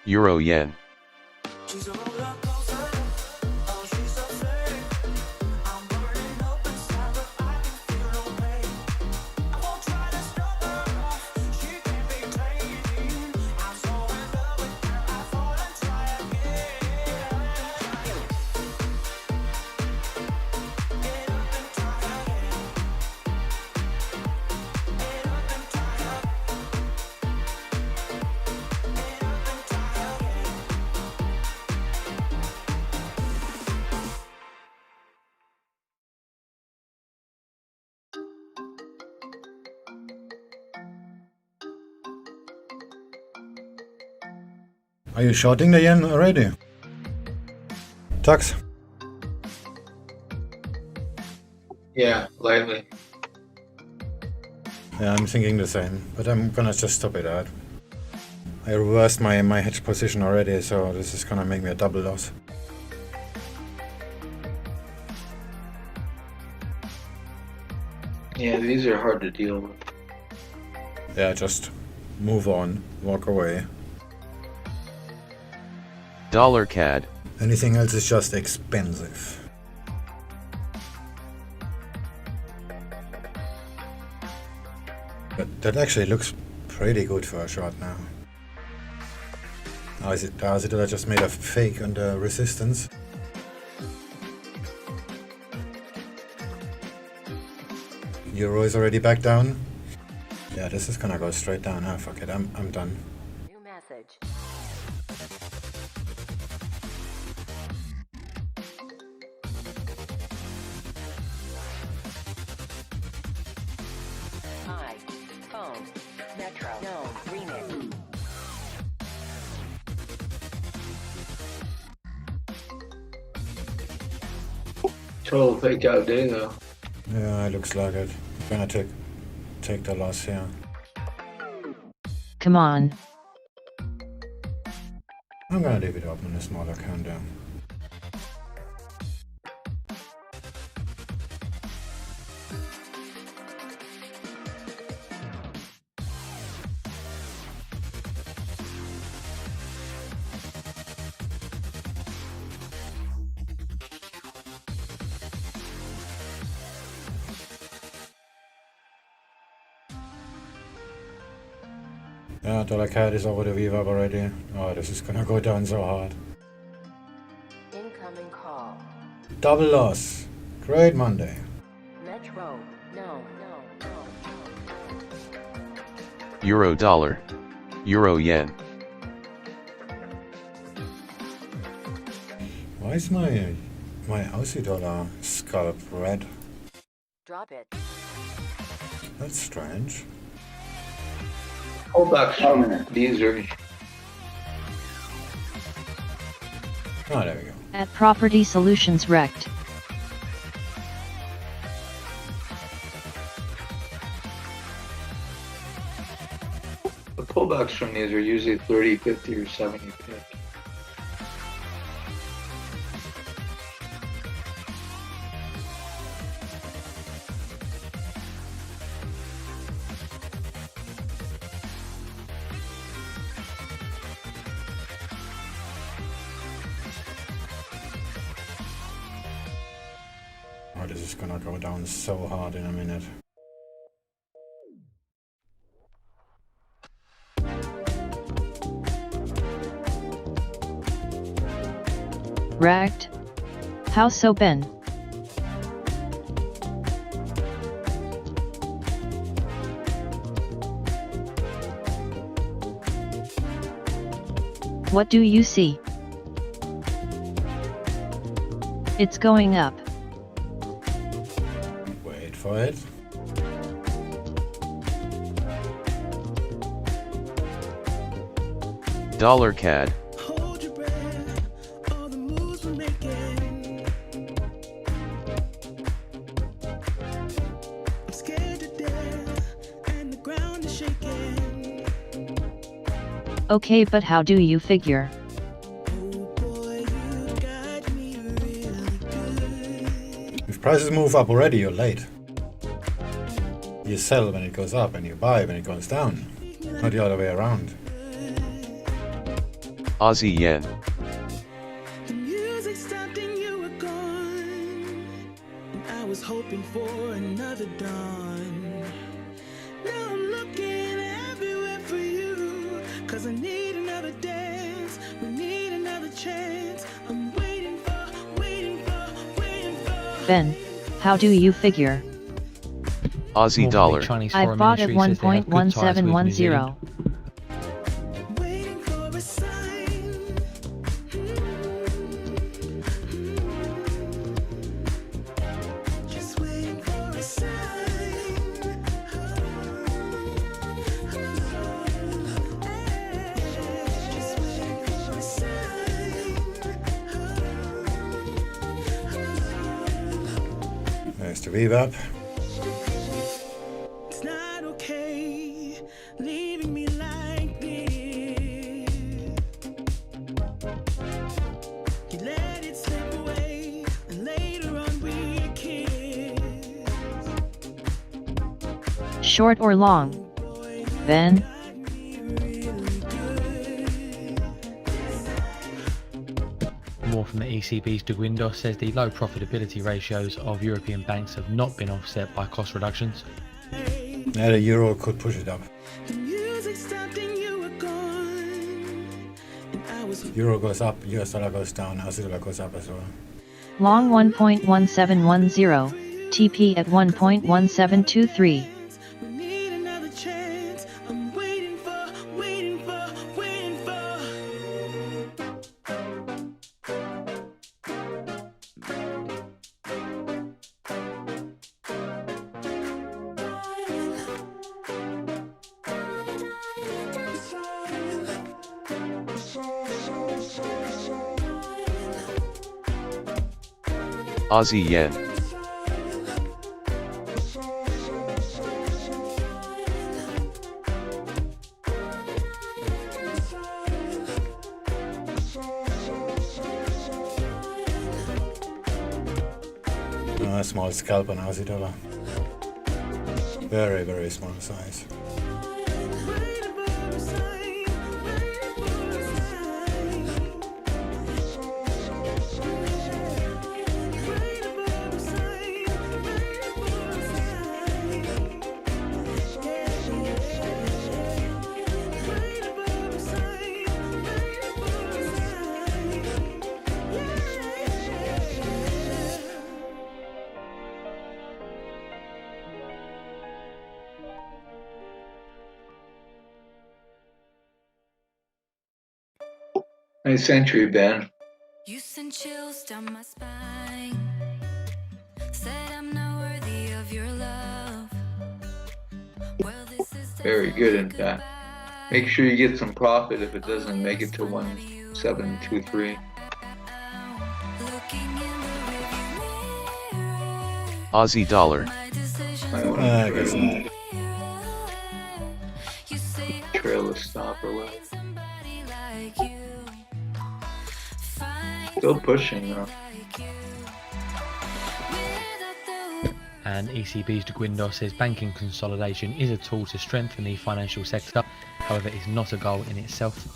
Speaker 3: Euro yen.
Speaker 1: Are you shorting the yen already? Tux?
Speaker 4: Yeah, lightly.
Speaker 1: Yeah, I'm thinking the same, but I'm gonna just stop it out. I reversed my hedge position already, so this is gonna make me a double loss.
Speaker 4: Yeah, these are hard to deal with.
Speaker 1: Yeah, just move on, walk away.
Speaker 3: Dollar CAD.
Speaker 1: Anything else is just expensive. But that actually looks pretty good for a short now. Oh, is it that I just made a fake on the resistance? Euro is already back down. Yeah, this is gonna go straight down. Ah, fuck it, I'm done.
Speaker 7: New message. iPhone. Metro. No. Remix.
Speaker 4: Total fake out day though.
Speaker 1: Yeah, it looks like it. I'm gonna take the loss here.
Speaker 5: Come on.
Speaker 1: I'm gonna leave it open a smaller countdown. Yeah, dollar CAD is over the VWAP already. Oh, this is gonna go down so hard.
Speaker 7: Incoming call.
Speaker 1: Double loss. Great Monday.
Speaker 7: Metro. No.
Speaker 3: Euro dollar. Euro yen.
Speaker 1: Why is my Aussie dollar scalp red?
Speaker 7: Drop it.
Speaker 1: That's strange.
Speaker 4: Hold back. These are.
Speaker 1: Oh, there we go.
Speaker 5: At Property Solutions wrecked.
Speaker 4: The pullbacks from these are usually 30, 50, or 70 pips.
Speaker 1: Oh, this is gonna go down so hard in a minute.
Speaker 5: Wrecked? How so, Ben? What do you see? It's going up.
Speaker 1: Wait for it.
Speaker 3: Dollar CAD.
Speaker 5: Okay, but how do you figure?
Speaker 1: If prices move up already, you're late. You sell when it goes up and you buy when it goes down. Not the other way around.
Speaker 3: Aussie yen.
Speaker 13: The music stopped and you were gone, and I was hoping for another dawn. Now I'm looking everywhere for you, 'cause I need another dance, we need another chance. I'm waiting for.
Speaker 5: Ben, how do you figure?
Speaker 3: Aussie dollar.
Speaker 5: I bought at 1.1710.
Speaker 1: VWAP.
Speaker 13: It's not okay leaving me like this. You let it slip away, and later on we kiss.
Speaker 5: Short or long? Ben?
Speaker 15: More from the ECB's de Guindos says the low profitability ratios of European banks have not been offset by cost reductions.
Speaker 1: Yeah, the euro could push it up. Euro goes up, US dollar goes down, Aussie dollar goes up as well.
Speaker 5: Long 1.1710, TP at 1.1723.
Speaker 3: Aussie yen.
Speaker 1: A small scalp on Aussie dollar. Very, very small size.
Speaker 4: Nice entry, Ben.
Speaker 12: You sent chills down my spine. Said I'm not worthy of your love. Well, this is
Speaker 4: Very good, in fact. Make sure you get some profit if it doesn't make it to 1723.
Speaker 3: Aussie dollar.
Speaker 4: I guess not. Trail the stop or what? Still pushing though.
Speaker 15: And ECB's de Guindos says banking consolidation is a tool to strengthen the financial sector, however it is not a goal in itself.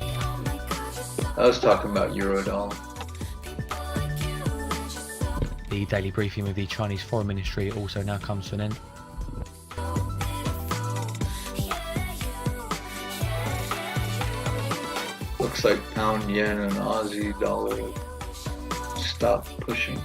Speaker 4: I was talking about Eurodollar.
Speaker 15: The daily briefing with the Chinese Foreign Ministry also now comes to an end.
Speaker 4: Looks like pound yen and Aussie dollar stop pushing.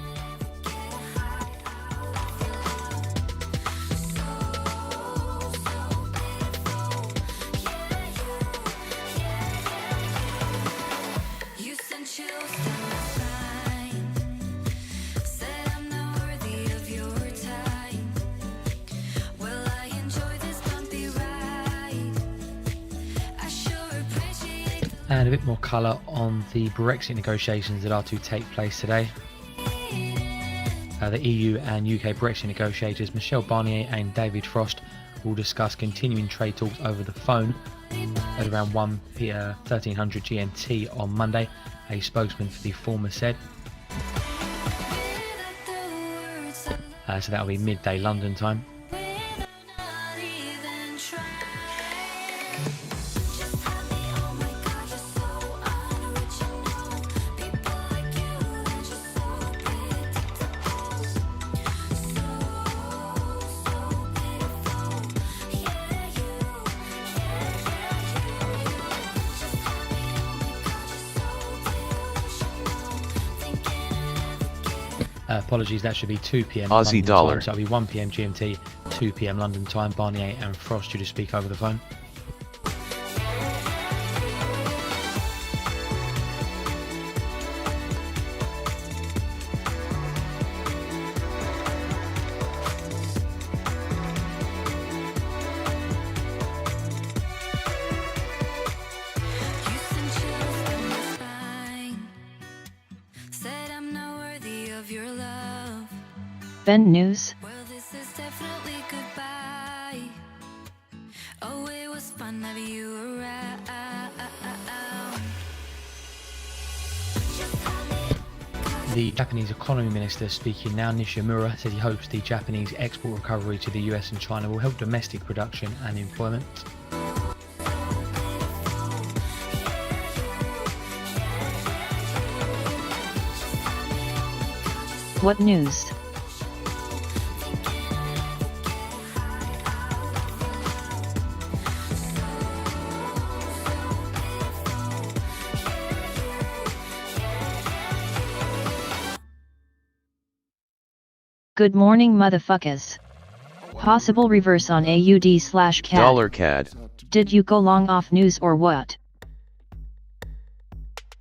Speaker 15: And a bit more colour on the Brexit negotiations that are to take place today. The EU and UK Brexit negotiators Michel Barnier and David Frost will discuss continuing trade talks over the phone at around 1300 GMT on Monday, a spokesman for the former said. So that'll be midday London time. Apologies, that should be 2 PM
Speaker 3: Aussie
Speaker 15: London
Speaker 3: dollar.
Speaker 15: time, so it'll be 1 PM GMT, 2 PM London time. Barnier and Frost due to speak over the phone.
Speaker 5: Ben News.
Speaker 12: Well, this is definitely goodbye. Oh, it was fun having you around.
Speaker 15: The Japanese economy minister speaking now, Nishimura, said he hopes the Japanese export recovery to the US and China will help domestic production and employment.
Speaker 5: What news? Good morning, motherfuckers. Possible reverse on AUD/CAD.
Speaker 3: Dollar CAD.
Speaker 5: Did you go long off news or what?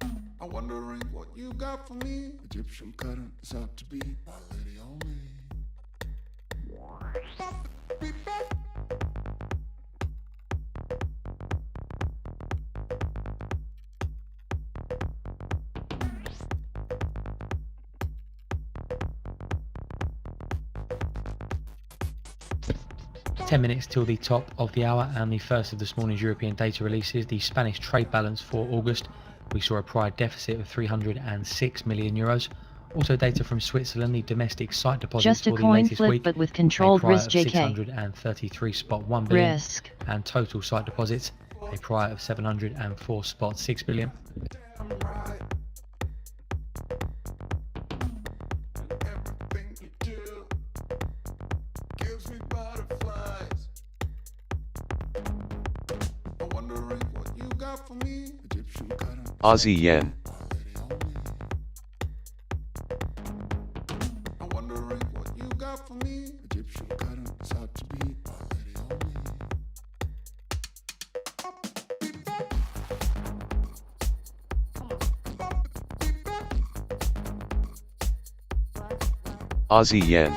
Speaker 10: I'm wondering what you got for me. Egyptian cutter is out to be my lady on me.
Speaker 15: 10 minutes till the top of the hour and the first of this morning's European data releases. The Spanish trade balance for August, we saw a prior deficit of 306 million euros. Also data from Switzerland, the domestic site deposits
Speaker 5: just a
Speaker 15: for the
Speaker 5: coin
Speaker 15: latest
Speaker 5: flip
Speaker 15: week,
Speaker 5: but with controlled risk, JK.
Speaker 15: 633.1 billion
Speaker 5: Risk.
Speaker 15: and total site deposits a prior of 704.6 billion.
Speaker 3: Aussie yen. Aussie yen.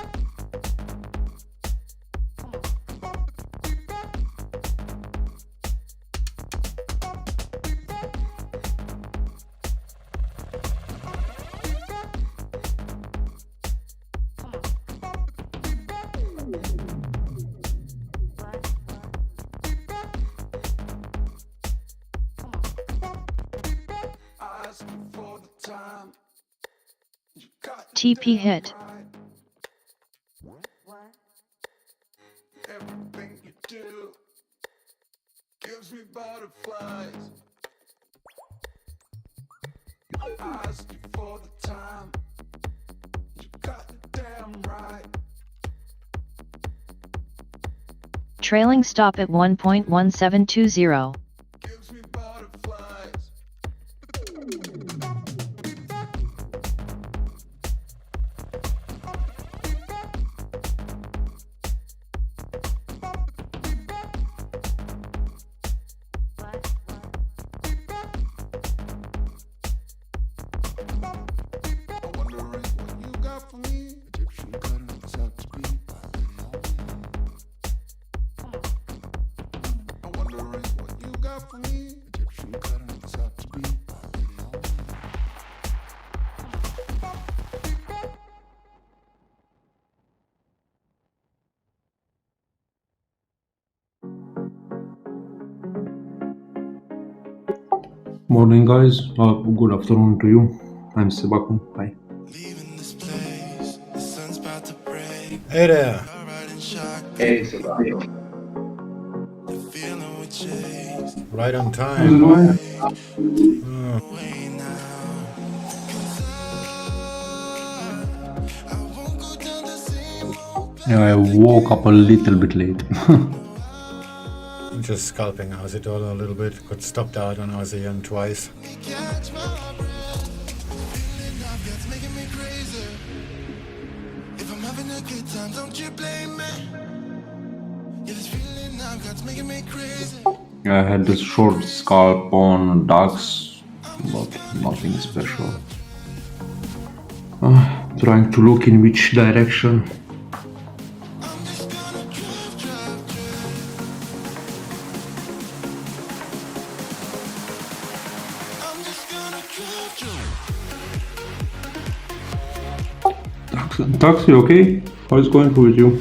Speaker 5: TP hit.
Speaker 10: Everything you do gives me butterflies. I ask you for the time. You got it damn right.
Speaker 5: Trailing stop at 1.1720.
Speaker 10: Gives me butterflies.
Speaker 16: Morning guys, good afternoon to you. I'm Sebaku. Hi.
Speaker 1: Hey there.
Speaker 4: Hey, Sebastian.
Speaker 1: Right on
Speaker 16: How's it
Speaker 1: time.
Speaker 16: going? Yeah, I woke up a little bit late.
Speaker 1: I'm just scalping Aussie dollar a little bit. Got stopped out on Aussie yen twice.
Speaker 16: I had this short scalp on DAX, but nothing special. Trying to look in which direction. Taxi, okay? How is going with you?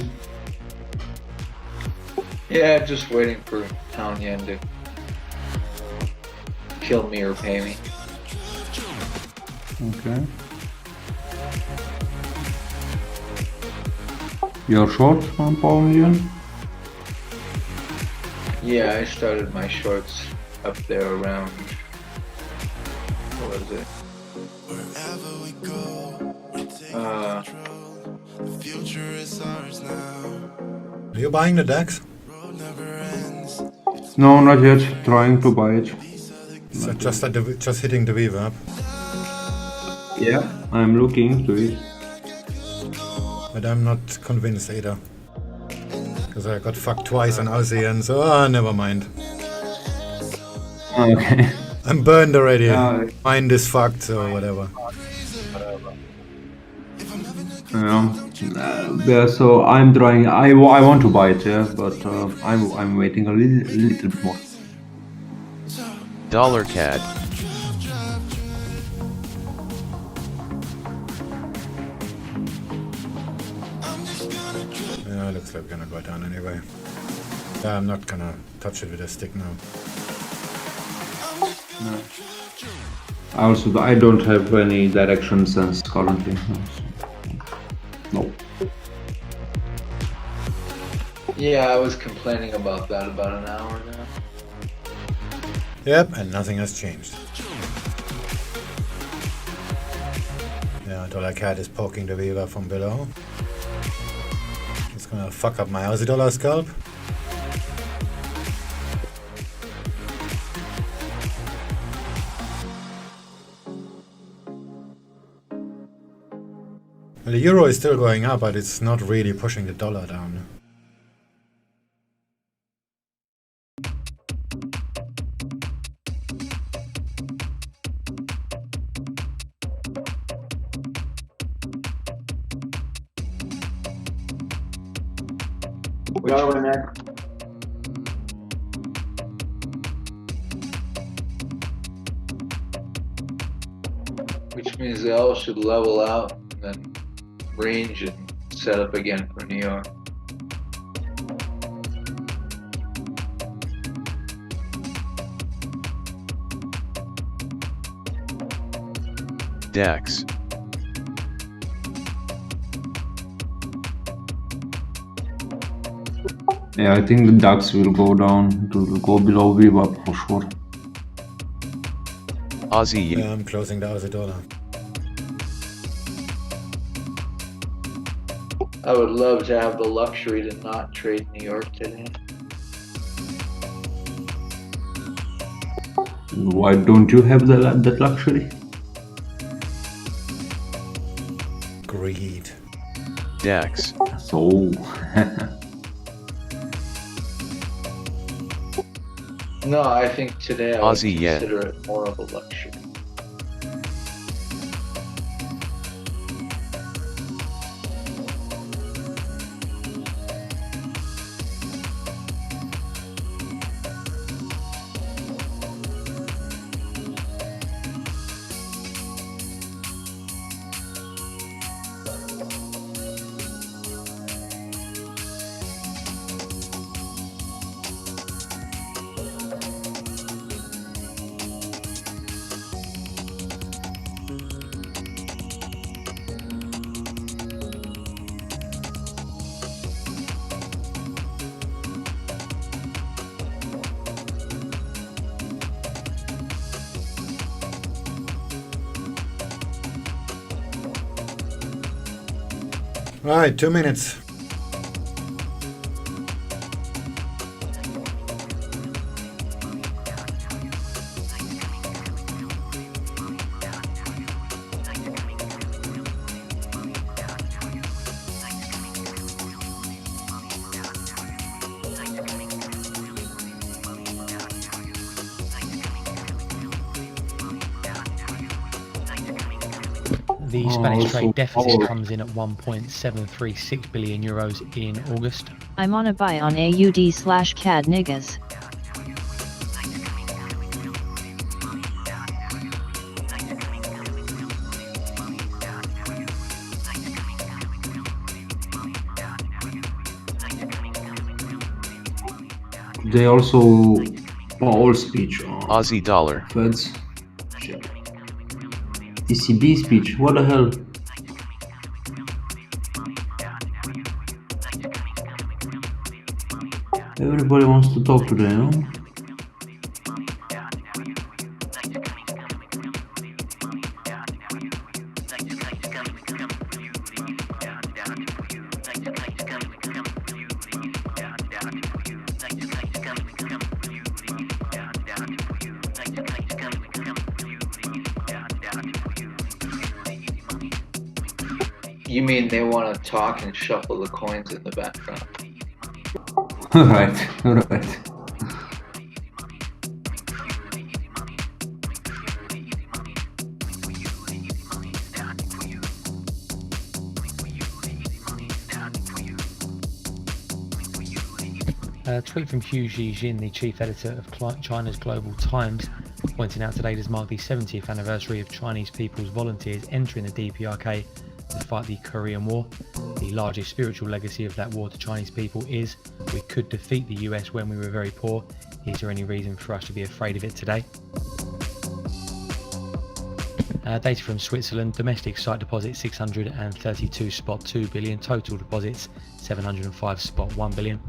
Speaker 4: Yeah, just waiting for Pound Yen to kill me or pay me.
Speaker 16: Okay. You're short on Pound Yen?
Speaker 4: Yeah, I started my shorts up there around, what was it?
Speaker 1: Are you buying the DAX?
Speaker 16: No, not yet. Trying to buy it.
Speaker 1: So just hitting the VWAP.
Speaker 16: Yeah, I'm looking to it.
Speaker 1: But I'm not convinced either. Because I got fucked twice on Aussie and so, never mind.
Speaker 16: Okay.
Speaker 1: I'm burned already. Mind is fucked, so whatever.
Speaker 16: Yeah, so I'm trying. I want to buy it, yeah, but I'm waiting a little bit more.
Speaker 3: Dollar CAD.
Speaker 1: Yeah, looks like we're gonna go down anyway. Yeah, I'm not gonna touch it with a stick now.
Speaker 16: No. Also, I don't have any direction sense currently. No.
Speaker 4: Yeah, I was complaining about that about an hour now.
Speaker 1: Yep, and nothing has changed. Yeah, dollar CAD is poking the VWAP from below. It's gonna fuck up my Aussie dollar scalp. Well, the euro is still going up, but it's not really pushing the dollar down.
Speaker 4: Which means they all should level out and then range and set up again for New York.
Speaker 3: DAX.
Speaker 16: Yeah, I think the DAX will go down. It will go below VWAP for sure.
Speaker 3: Aussie yen.
Speaker 1: Yeah, I'm closing the Aussie dollar.
Speaker 4: I would love to have the luxury to not trade New York today.
Speaker 16: Why don't you have that luxury?
Speaker 1: Greed.
Speaker 3: DAX.
Speaker 16: So.
Speaker 4: No, I think today I would
Speaker 3: Aussie yen.
Speaker 4: consider it more of a luxury.
Speaker 1: Right, 2 minutes.
Speaker 15: The Spanish trade deficit comes in at 1.736 billion euros in August.
Speaker 5: I'm on a buy on AUD/CAD niggas.
Speaker 16: they also all speech on
Speaker 3: Aussie dollar.
Speaker 16: Feds. ECB speech. What the hell? Everybody wants to talk today, no?
Speaker 4: You mean they want to talk and shuffle the coins in the background?
Speaker 16: Right, right.
Speaker 15: A tweet from Hu Jijin, the chief editor of China's Global Times, pointing out today does mark the 70th anniversary of Chinese People's Volunteers entering the DPRK to fight the Korean War. The largest spiritual legacy of that war to Chinese people is, we could defeat the US when we were very poor. Is there any reason for us to be afraid of it today? Data from Switzerland, domestic sight deposits 632 spot 2 billion, total deposits 705 spot 1 billion.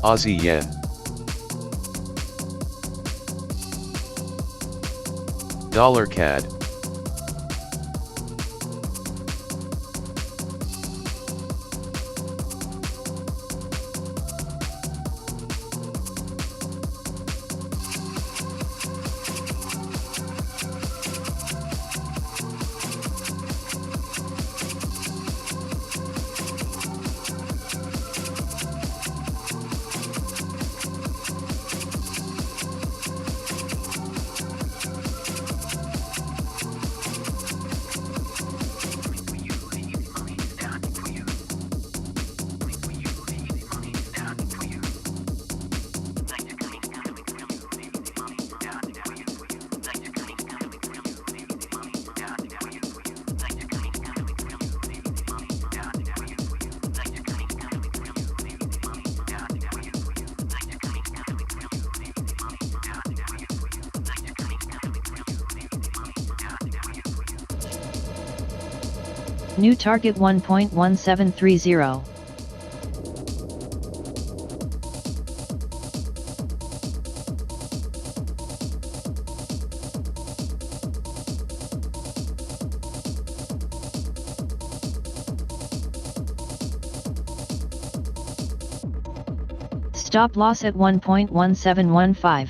Speaker 3: Aussie yen. Dollar CAD.
Speaker 5: New target 1.1730. Stop loss at 1.1715.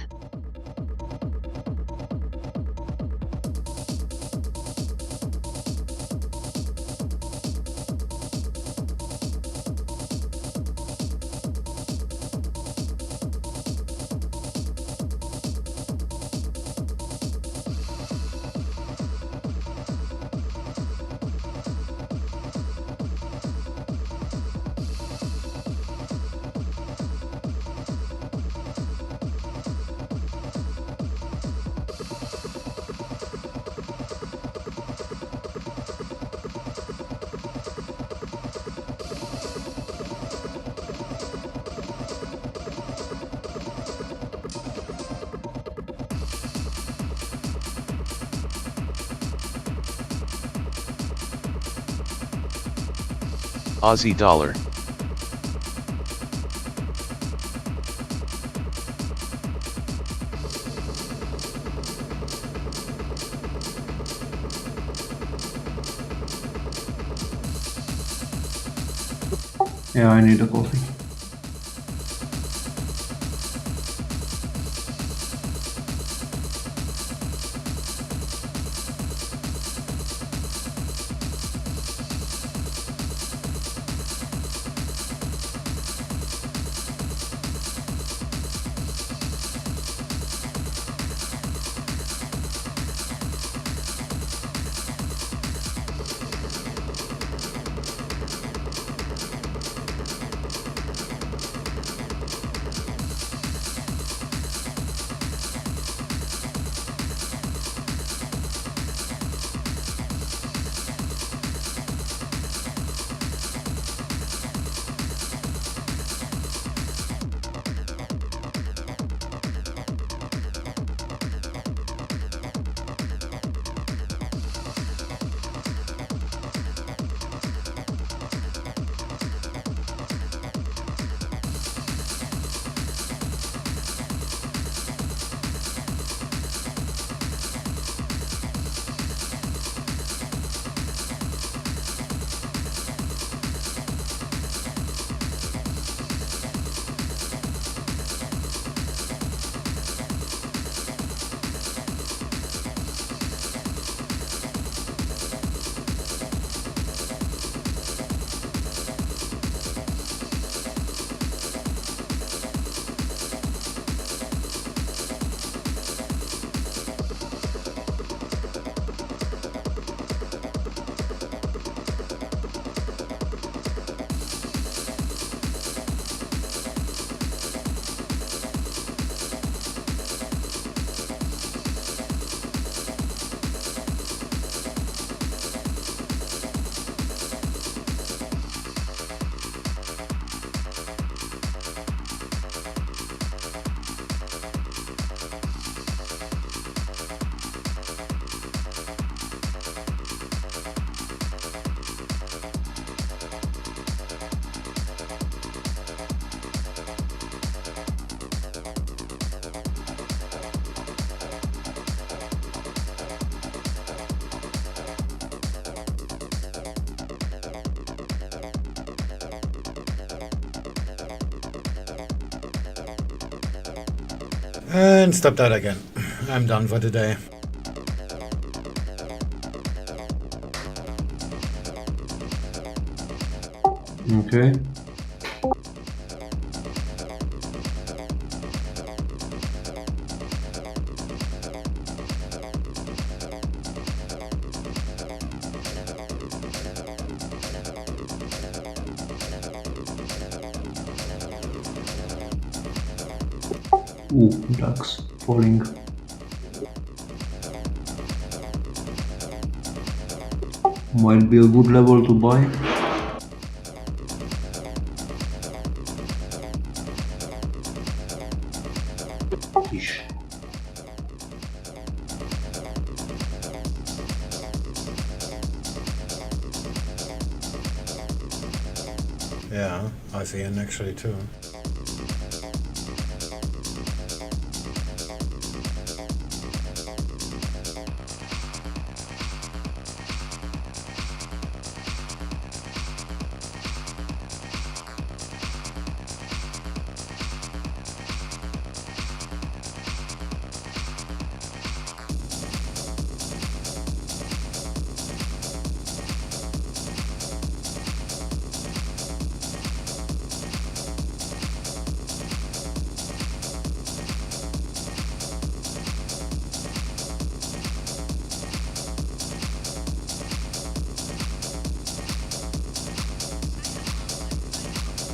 Speaker 3: Aussie dollar.
Speaker 16: Yeah, I need a coffee.
Speaker 1: And stop that again. I'm done for today.
Speaker 16: Okay. Ooh, ducks falling. Might be a good level to buy. Fish.
Speaker 1: Yeah, ASEAN actually too.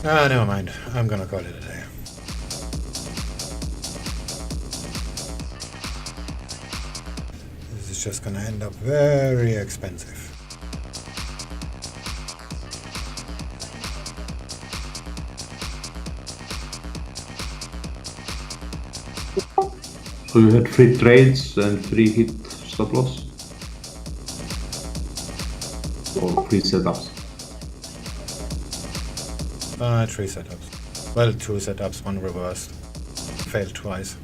Speaker 1: Ah, never mind. I'm gonna call it a day. This is just gonna end up very expensive.
Speaker 16: So you had 3 trades and 3 hit stop loss? Or 3 setups?
Speaker 1: 3 setups. Well, 2 setups, 1 reversed. Failed twice.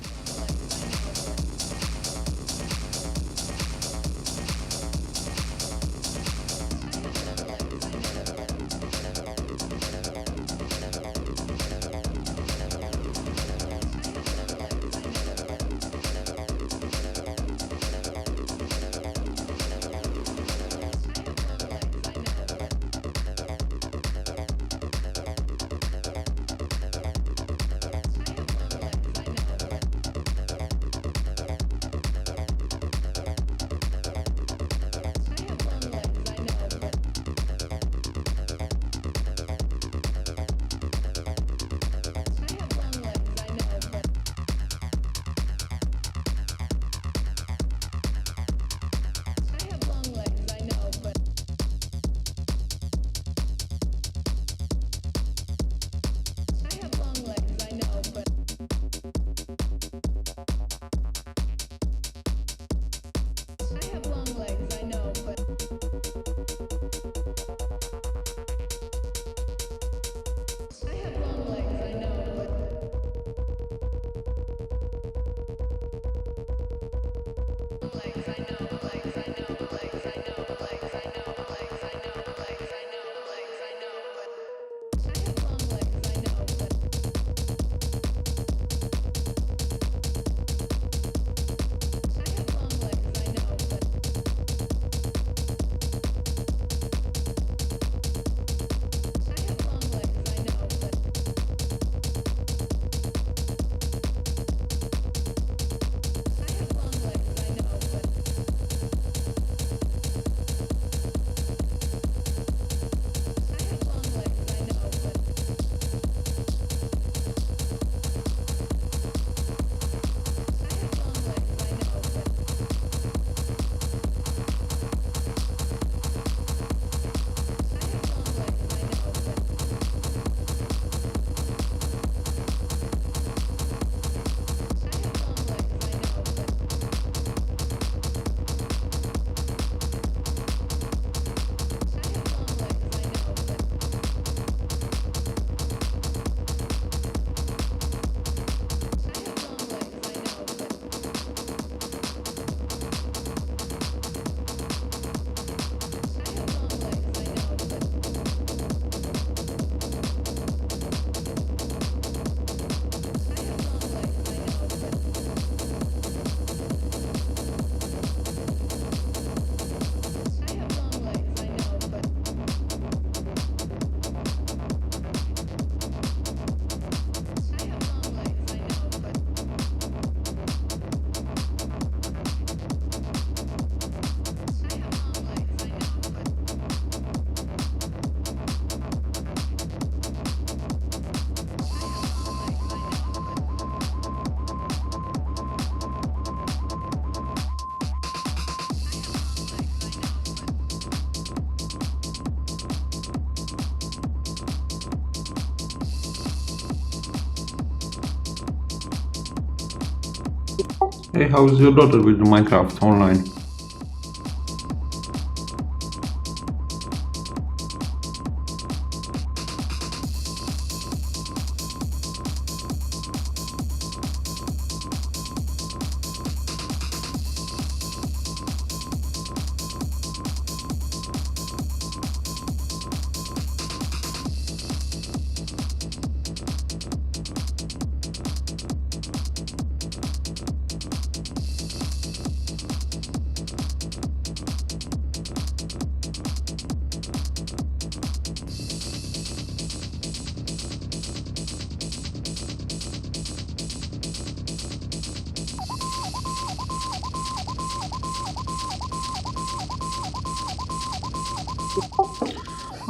Speaker 16: Hey, how's your daughter with Minecraft online?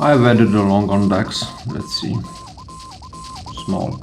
Speaker 16: I've added a long on DAX. Let's see. Small.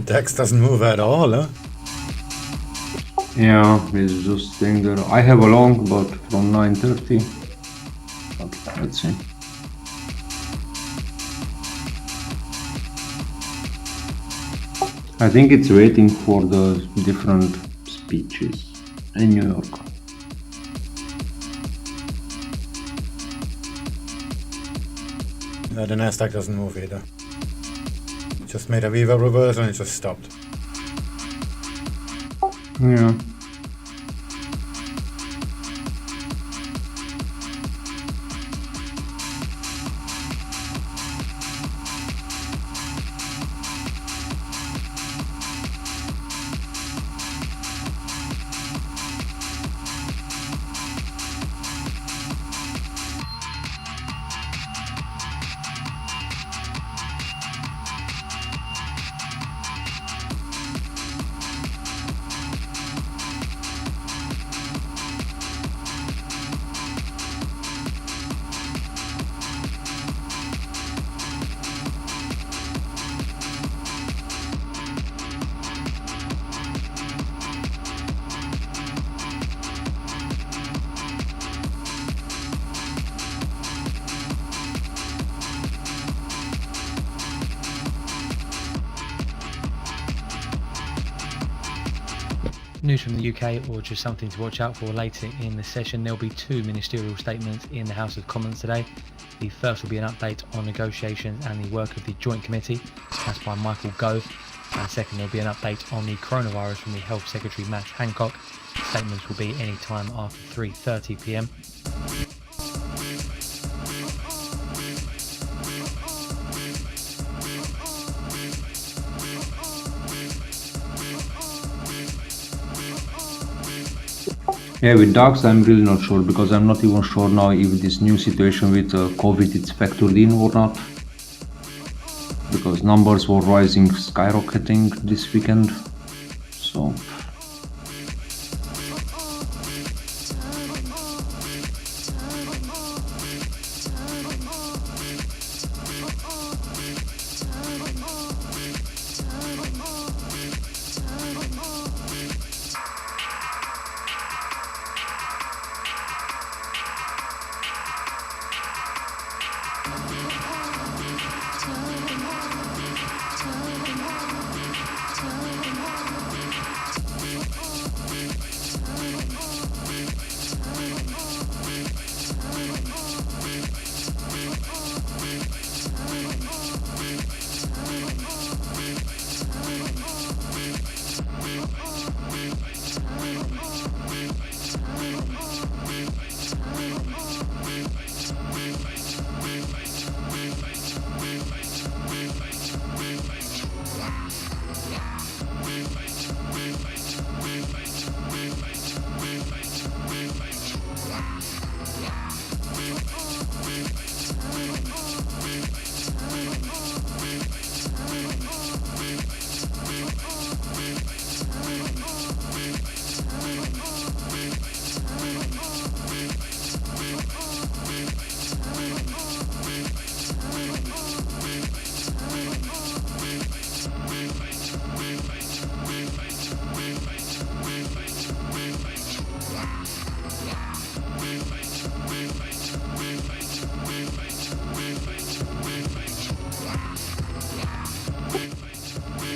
Speaker 1: DAX doesn't move at all, huh?
Speaker 16: Yeah, it's just staying there. I have a long, but from 9:30. But let's see. I think it's waiting for the different speeches in New York.
Speaker 1: The Nasdaq doesn't move either. Just made a Viva reverse and it just stopped.
Speaker 16: Yeah.
Speaker 15: News from the UK, or just something to watch out for later in the session. There'll be two ministerial statements in the House of Commons today. The first will be an update on negotiations and the work of the Joint Committee, that's by Michael Gove. And second, there'll be an update on the coronavirus from the Health Secretary Matt Hancock. Statements will be any time after 3:30 p.m.
Speaker 16: Yeah, with DAX, I'm really not sure because I'm not even sure now if this new situation with COVID is factored in or not. Because numbers were rising, skyrocketing this weekend. So.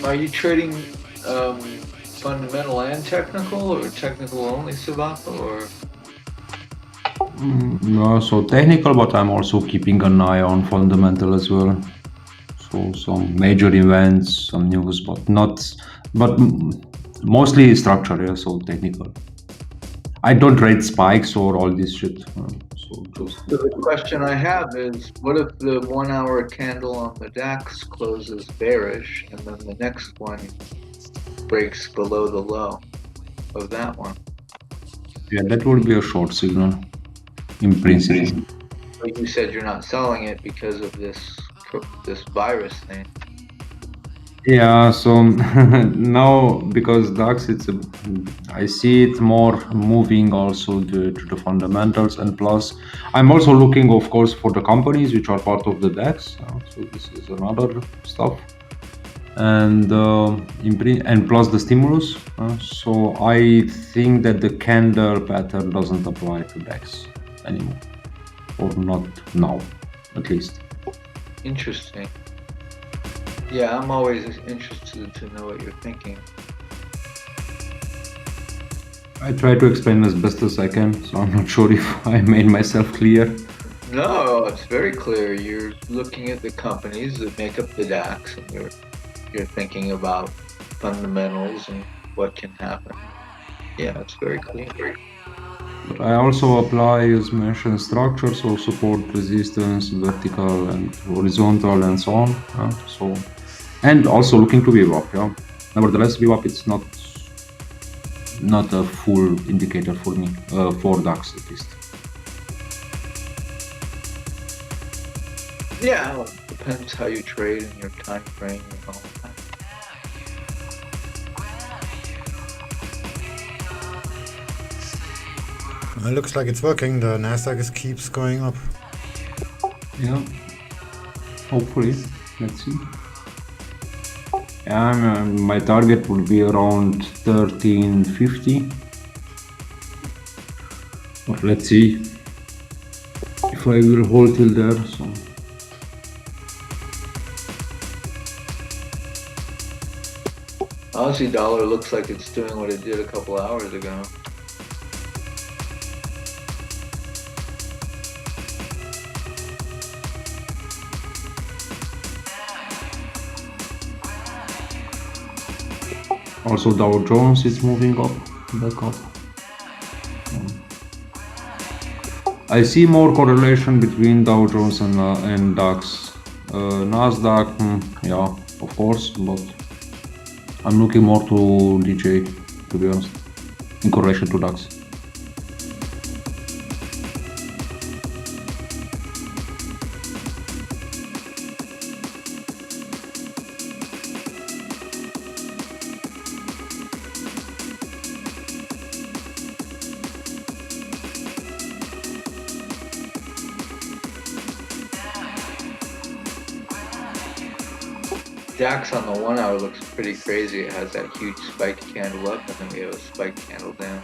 Speaker 4: Are you trading fundamental and technical, or technical only, Savaka, or?
Speaker 16: No, so technical, but I'm also keeping an eye on fundamental as well. So some major events, some news, but mostly structure, yeah, so technical. I don't trade spikes or all this shit.
Speaker 4: So the question I have is, what if the 1 hour candle on the DAX closes bearish and then the next one breaks below the low of that one?
Speaker 16: Yeah, that would be a short signal, in principle.
Speaker 4: But you said you're not selling it because of this virus thing.
Speaker 16: Yeah, so now because DAX, I see it more moving also to the fundamentals, and plus I'm also looking, of course, for the companies which are part of the DAX. So this is another stuff. and and plus the stimulus. So I think that the candle pattern doesn't apply to DAX anymore, or not now, at least.
Speaker 4: Interesting. Yeah, I'm always interested to know what you're thinking.
Speaker 16: I try to explain as best as I can, so I'm not sure if I made myself clear.
Speaker 4: No, it's very clear. You're looking at the companies that make up the DAX, and you're thinking about fundamentals and what can happen. Yeah, it's very clear.
Speaker 16: But I also apply, as mentioned, structure, so support, resistance, vertical and horizontal, and so on. And also looking to VWAP. Yeah. Nevertheless, VWAP it's not a full indicator for me, for DAX at least.
Speaker 4: Yeah, well, it depends how you trade and your time frame and all that.
Speaker 1: It looks like it's working. The Nasdaq keeps going up.
Speaker 16: Yeah, hopefully. Let's see. Yeah, my target would be around 1350. But let's see if I will hold till there. So.
Speaker 4: Aussie dollar looks like it's doing what it did a couple hours ago.
Speaker 16: Also Dow Jones is moving up, back up. I see more correlation between Dow Jones and DAX. Nasdaq, yeah, of course, but I'm looking more to DJ, to be honest, in correlation to DAX.
Speaker 4: DAX on the 1 hour looks pretty crazy. It has that huge spike candle up, and then we have a spike candle down.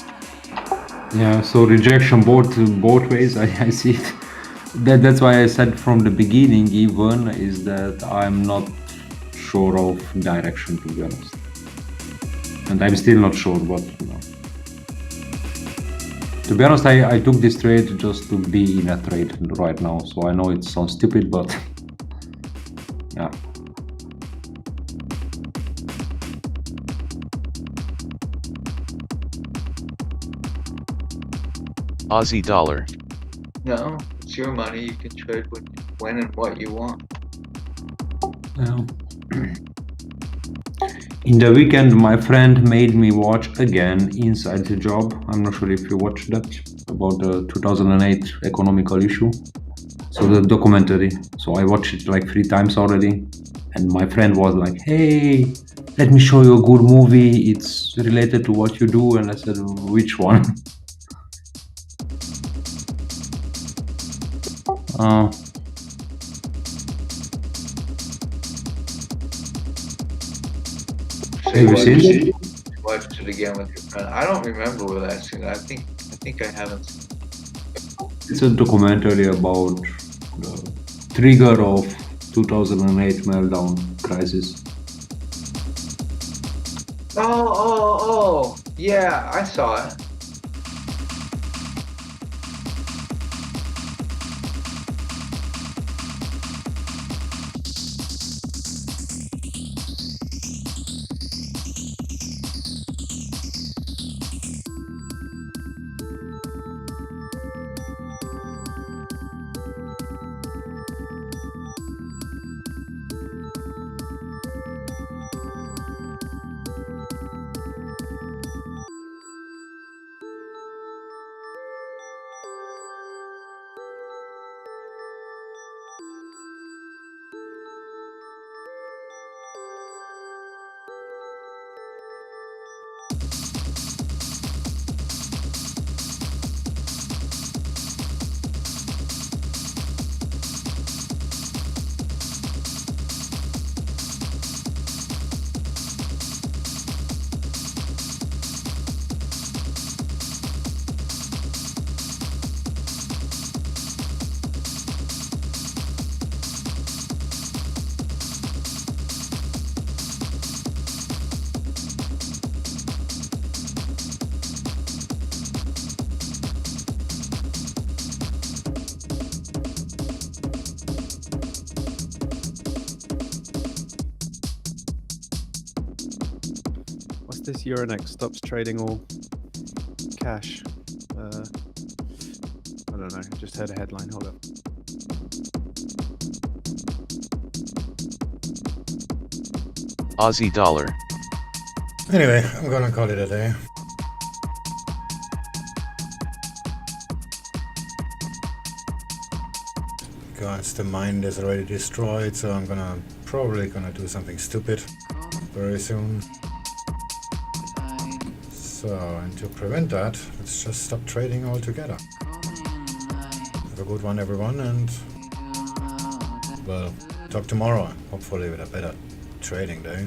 Speaker 16: Yeah, so rejection both ways. I see it. That's why I said from the beginning, even, is that I'm not sure of direction, to be honest. And I'm still not sure, but you know. To be honest, I took this trade just to be in a trade right now. So I know it sounds stupid, but yeah.
Speaker 3: Aussie dollar.
Speaker 4: No, it's your money. You can trade when and what you want.
Speaker 16: Yeah. In the weekend, my friend made me watch again Inside the Job. I'm not sure if you watched that, about the 2008 economical issue. So the documentary. So I watched it like 3 times already. And my friend was like, hey, let me show you a good movie. It's related to what you do. And I said, which one? Have you seen it?
Speaker 4: Watched it again with your friend. I don't remember what I seen. I think I haven't seen it.
Speaker 16: It's a documentary about the trigger of 2008 meltdown crisis.
Speaker 4: Oh, yeah, I saw it.
Speaker 17: this Euronext stops trading all cash. I don't know, I just heard a headline, hold up.
Speaker 3: Aussie dollar.
Speaker 1: Anyway, I'm gonna call it a day. Because the mind is already destroyed, so I'm probably gonna do something stupid very soon. So, and to prevent that, let's just stop trading altogether. Have a good one, everyone, and well, talk tomorrow, hopefully with a better trading day.